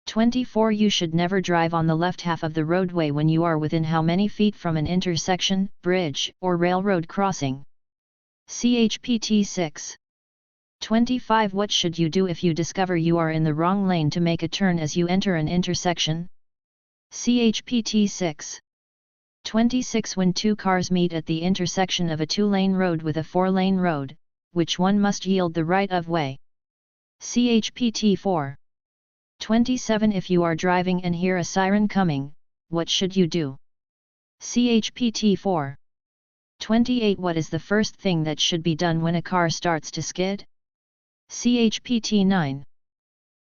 24. You should never drive on the left half of the roadway when you are within how many feet from an intersection, bridge, or railroad crossing. CHPT 6. 25. What should you do if you discover you are in the wrong lane to make a turn as you enter an intersection? CHPT 6. 26. When two cars meet at the intersection of a two-lane road with a four-lane road, which one must yield the right-of-way? CHPT 4. 27. If you are driving and hear a siren coming, what should you do? CHPT 4. 28. What is the first thing that should be done when a car starts to skid? CHPT 9.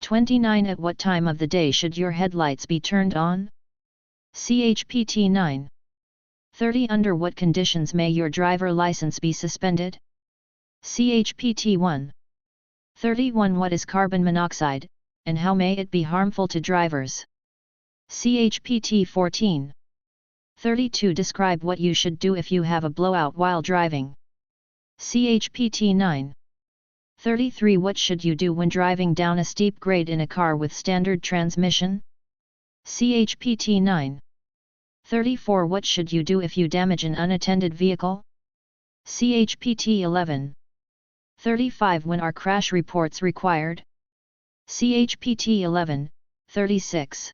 29. At what time of the day should your headlights be turned on? CHPT 9. 30. Under what conditions may your driver license be suspended? CHPT 1. 31. What is carbon monoxide, and how may it be harmful to drivers? CHPT 14. 32. Describe what you should do if you have a blowout while driving. CHPT 9. 33. What should you do when driving down a steep grade in a car with standard transmission? CHPT 9. 34. What should you do if you damage an unattended vehicle? CHPT 11. 35. When are crash reports required? CHPT 11, 36.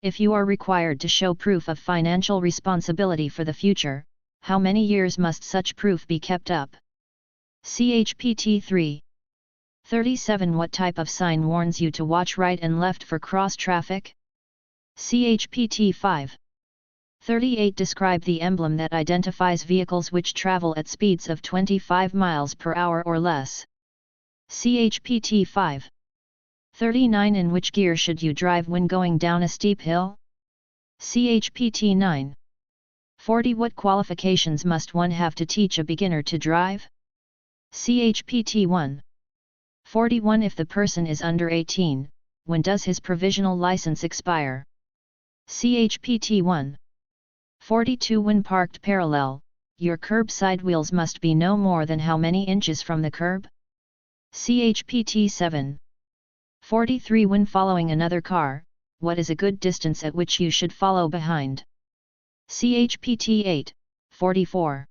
If you are required to show proof of financial responsibility for the future, how many years must such proof be kept up? CHPT 3. 37. What type of sign warns you to watch right and left for cross traffic? CHPT 5. 38. Describe the emblem that identifies vehicles which travel at speeds of 25 miles per hour or less. CHPT 5. 39. In which gear should you drive when going down a steep hill? CHPT 9. 40. What qualifications must one have to teach a beginner to drive? CHPT 1. 41. If the person is under 18, when does his provisional license expire? CHPT 1. 42. When parked parallel, your curb side wheels must be no more than how many inches from the curb? CHPT 7. 43. When following another car, what is a good distance at which you should follow behind? CHPT 8. 44.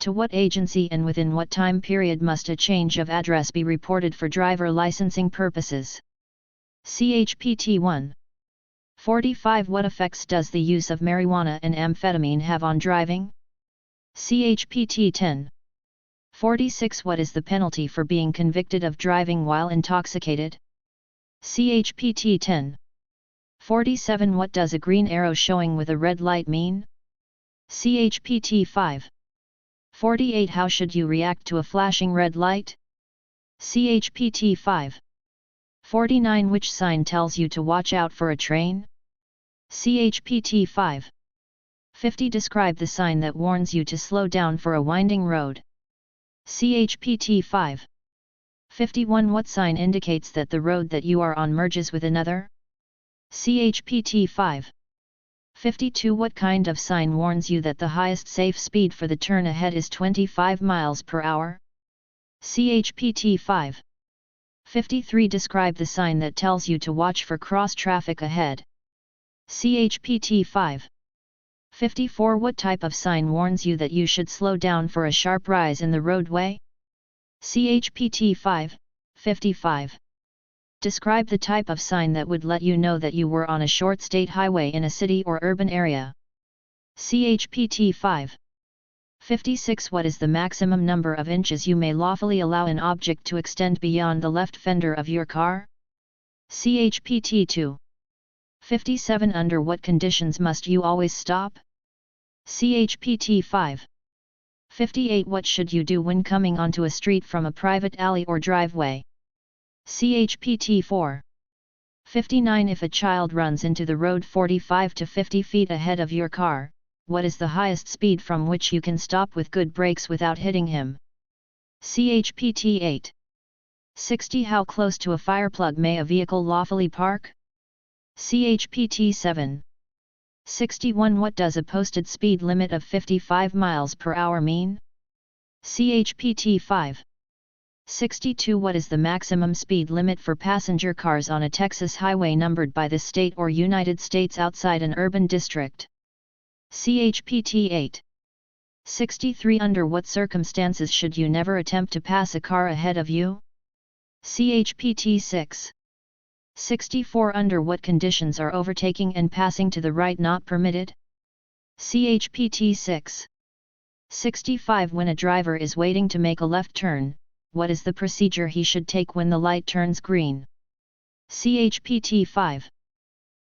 To what agency and within what time period must a change of address be reported for driver licensing purposes? CHPT 1. 45. What effects does the use of marijuana and amphetamine have on driving? CHPT 10. 46. What is the penalty for being convicted of driving while intoxicated? CHPT 10. 47. What does a green arrow showing with a red light mean? CHPT 5. 48. How should you react to a flashing red light? CHPT 5. 49. Which sign tells you to watch out for a train? CHPT 5. 50. Describe the sign that warns you to slow down for a winding road. CHPT 5. 51. What sign indicates that the road that you are on merges with another? CHPT 5. 52. What kind of sign warns you that the highest safe speed for the turn ahead is 25 miles per hour? CHPT 5. 53. Describe the sign that tells you to watch for cross traffic ahead. CHPT 5. 54. What type of sign warns you that you should slow down for a sharp rise in the roadway? CHPT 5. 55. Describe the type of sign that would let you know that you were on a short state highway in a city or urban area. CHPT 5. 56. What is the maximum number of inches you may lawfully allow an object to extend beyond the left fender of your car? CHPT 2. 57. Under what conditions must you always stop? CHPT 5. 58. What should you do when coming onto a street from a private alley or driveway? CHPT 4. 59. If a child runs into the road 45 to 50 feet ahead of your car, what is the highest speed from which you can stop with good brakes without hitting him? CHPT 8. 60. How close to a fire plug may a vehicle lawfully park? CHPT 7. 61. What does a posted speed limit of 55 miles per hour mean? CHPT 5. 62. What is the maximum speed limit for passenger cars on a Texas highway numbered by the state or United States outside an urban district? CHPT 8. 63. Under what circumstances should you never attempt to pass a car ahead of you? CHPT 6. 64. Under what conditions are overtaking and passing to the right not permitted? CHPT 6. 65. When a driver is waiting to make a left turn, what is the procedure he should take when the light turns green? CHPT 5.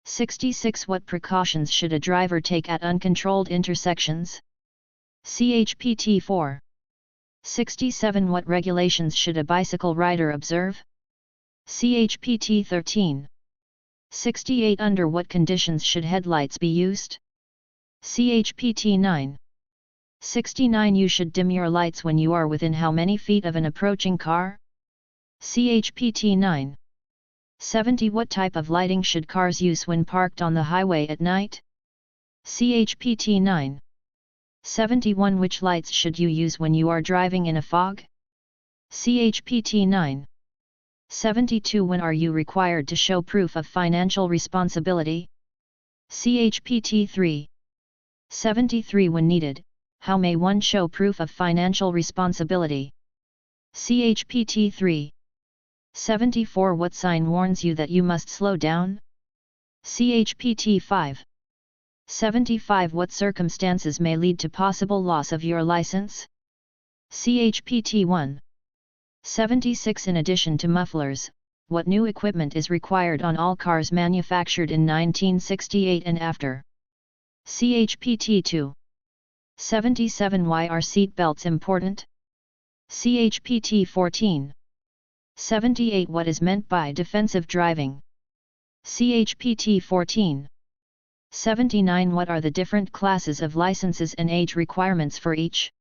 66. What precautions should a driver take at uncontrolled intersections? CHPT 4. 67. What regulations should a bicycle rider observe? CHPT 13. 68. Under what conditions should headlights be used? CHPT 9. 69. You should dim your lights when you are within how many feet of an approaching car? CHPT 9. 70. What type of lighting should cars use when parked on the highway at night? CHPT 9. 71. Which lights should you use when you are driving in a fog? CHPT 9. 72. When are you required to show proof of financial responsibility? CHPT 3. 73. When needed, how may one show proof of financial responsibility? CHPT 3. 74. What sign warns you that you must slow down? CHPT 5. 75. What circumstances may lead to possible loss of your license? CHPT 1. 76. In addition to mufflers, what new equipment is required on all cars manufactured in 1968 and after? CHPT 2. 77. Why are seat belts important? CHPT 14. 78. What is meant by defensive driving? CHPT 14. 79. What are the different classes of licenses and age requirements for each?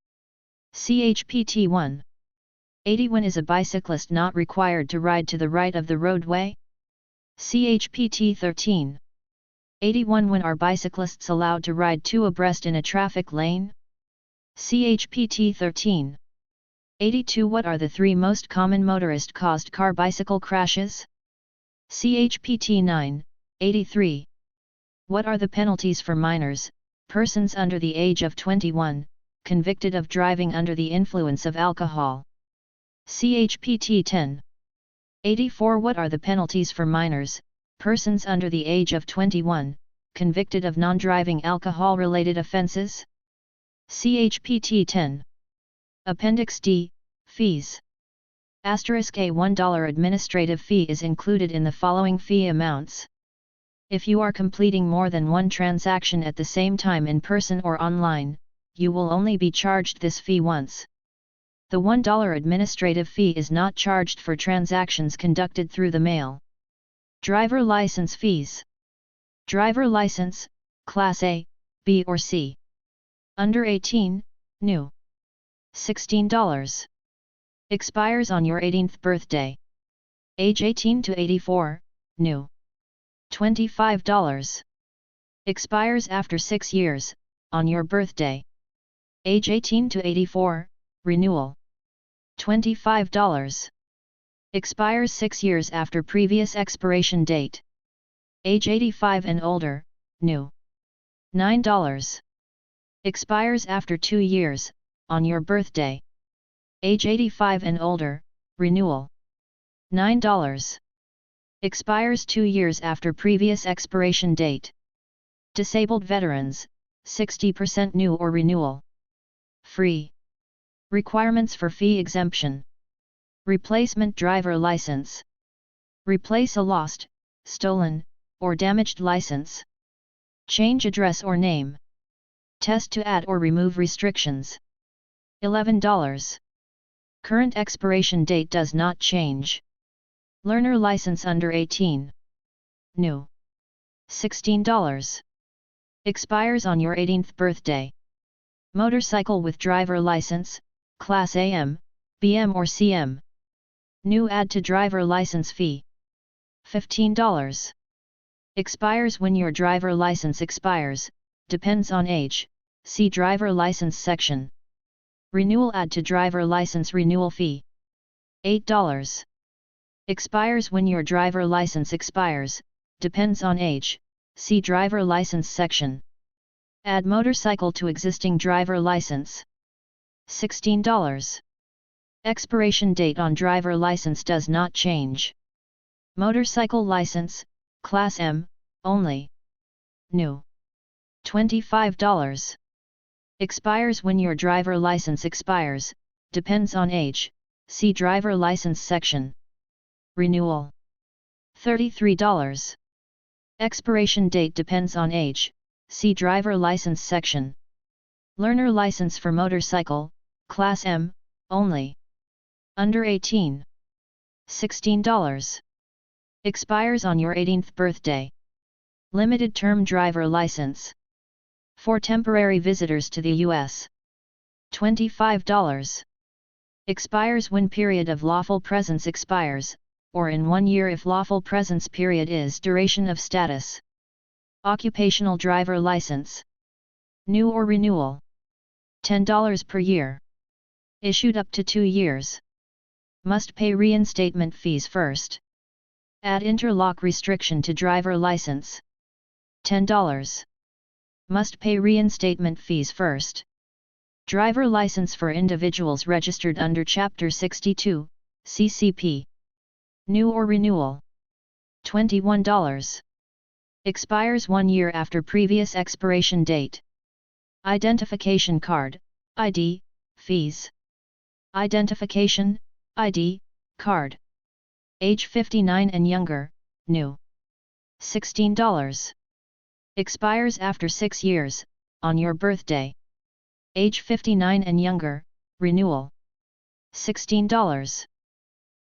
CHPT 1. 80. When is a bicyclist not required to ride to the right of the roadway? CHPT 13. 81. When are bicyclists allowed to ride two abreast in a traffic lane? CHPT 13. 82. What are the three most common motorist-caused car-bicycle crashes? CHPT 9. 83. What are the penalties for minors, persons under the age of 21, convicted of driving under the influence of alcohol? CHPT 10. 84. What are the penalties for minors, persons under the age of 21, convicted of non-driving alcohol-related offenses? CHPT 10. Appendix D, Fees. *A $1 administrative fee is included in the following fee amounts. If you are completing more than one transaction at the same time in person or online, you will only be charged this fee once. The $1 administrative fee is not charged for transactions conducted through the mail. Driver license fees. Driver license, Class A, B or C. Under 18, new. $16. Expires on your 18th birthday. Age 18 to 84, new. $25. Expires after 6 years, on your birthday. Age 18 to 84, renewal. $25. Expires 6 years after previous expiration date. Age 85 and older, new. $9. Expires after 2 years, on your birthday. Age 85 and older, renewal. $9. Expires 2 years after previous expiration date. Disabled veterans, 60% new or renewal. Free. Requirements for fee exemption. Replacement driver license. Replace a lost, stolen, or damaged license. Change address or name. Test to add or remove restrictions. $11. Current expiration date does not change. Learner license under 18. New. $16. Expires on your 18th birthday. Motorcycle with driver license, Class AM, BM or CM. New add to driver license fee. $15. Expires when your driver license expires, depends on age, see driver license section. Renewal add to driver license renewal fee. $8. Expires when your driver license expires, depends on age, see driver license section. Add motorcycle to existing driver license. $16. Expiration date on driver license does not change. Motorcycle license, Class M, only. New. $25. Expires when your driver license expires, depends on age, see driver license section. Renewal. $33. Expiration date depends on age, see driver license section. Learner license for motorcycle, Class M, only. Under 18. $16. Expires on your 18th birthday. Limited term driver license. For temporary visitors to the U.S. $25. Expires when period of lawful presence expires, or in 1 year if lawful presence period is duration of status. Occupational driver license. New or renewal. $10 per year. Issued up to 2 years. Must pay reinstatement fees first. Add interlock restriction to driver license. $10. Must pay reinstatement fees first. Driver license for individuals registered under Chapter 62, CCP. New or renewal. $21. Expires 1 year after previous expiration date. Identification card, ID, fees. Identification, ID, card. Age 59 and younger, new. $16. Expires after 6 years, on your birthday. Age 59 and younger, renewal. $16.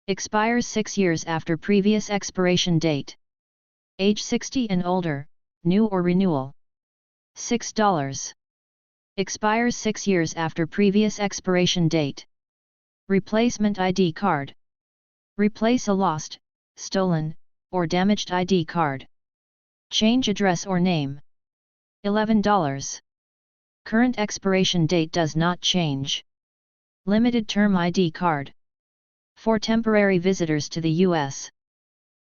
Expires 6 years after previous expiration date. Age 60 and older, new or renewal. $6. Expires 6 years after previous expiration date. Replacement ID card. Replace a lost, stolen, or damaged ID card. Change address or name. $11. Current expiration date does not change. Limited term ID card. For temporary visitors to the U.S.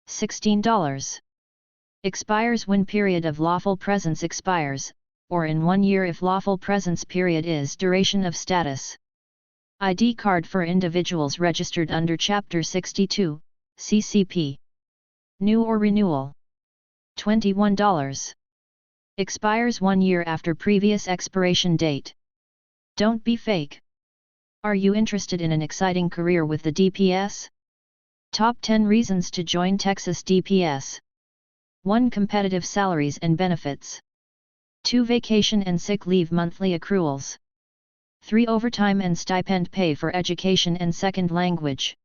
$16. Expires when period of lawful presence expires, or in 1 year if lawful presence period is duration of status. ID card for individuals registered under Chapter 62, CCP. New or renewal. $21. Expires 1 year after previous expiration date. Don't be fake. Are you interested in an exciting career with the DPS? Top 10 reasons to join Texas DPS. 1. Competitive salaries and benefits. 2. Vacation and sick leave monthly accruals. 3. Overtime and stipend pay for education and second language.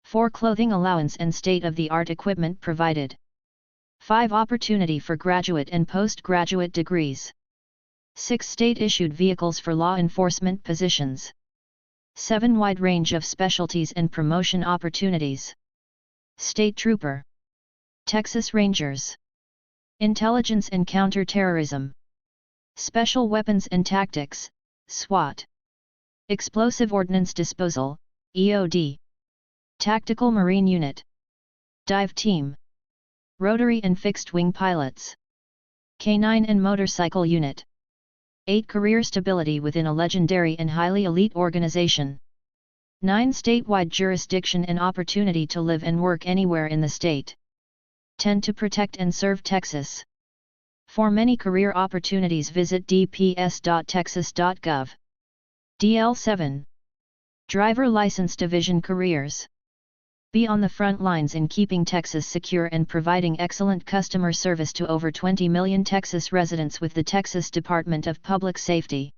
4. Clothing allowance and state-of-the-art equipment provided. 5. Opportunity for graduate and postgraduate degrees. 6. State-issued vehicles for law enforcement positions. 7. Wide range of specialties and promotion opportunities. State Trooper. Texas Rangers. Intelligence and Counterterrorism. Special Weapons and Tactics, SWAT. Explosive Ordnance Disposal, EOD. Tactical Marine Unit. Dive Team. Rotary and Fixed-Wing Pilots. K9 and Motorcycle Unit. 8. Career stability within a legendary and highly elite organization. 9. Statewide jurisdiction and opportunity to live and work anywhere in the state. 10. To protect and serve Texas. For many career opportunities visit dps.texas.gov. DL7. Driver License Division Careers. Be on the front lines in keeping Texas secure and providing excellent customer service to over 20 million Texas residents with the Texas Department of Public Safety.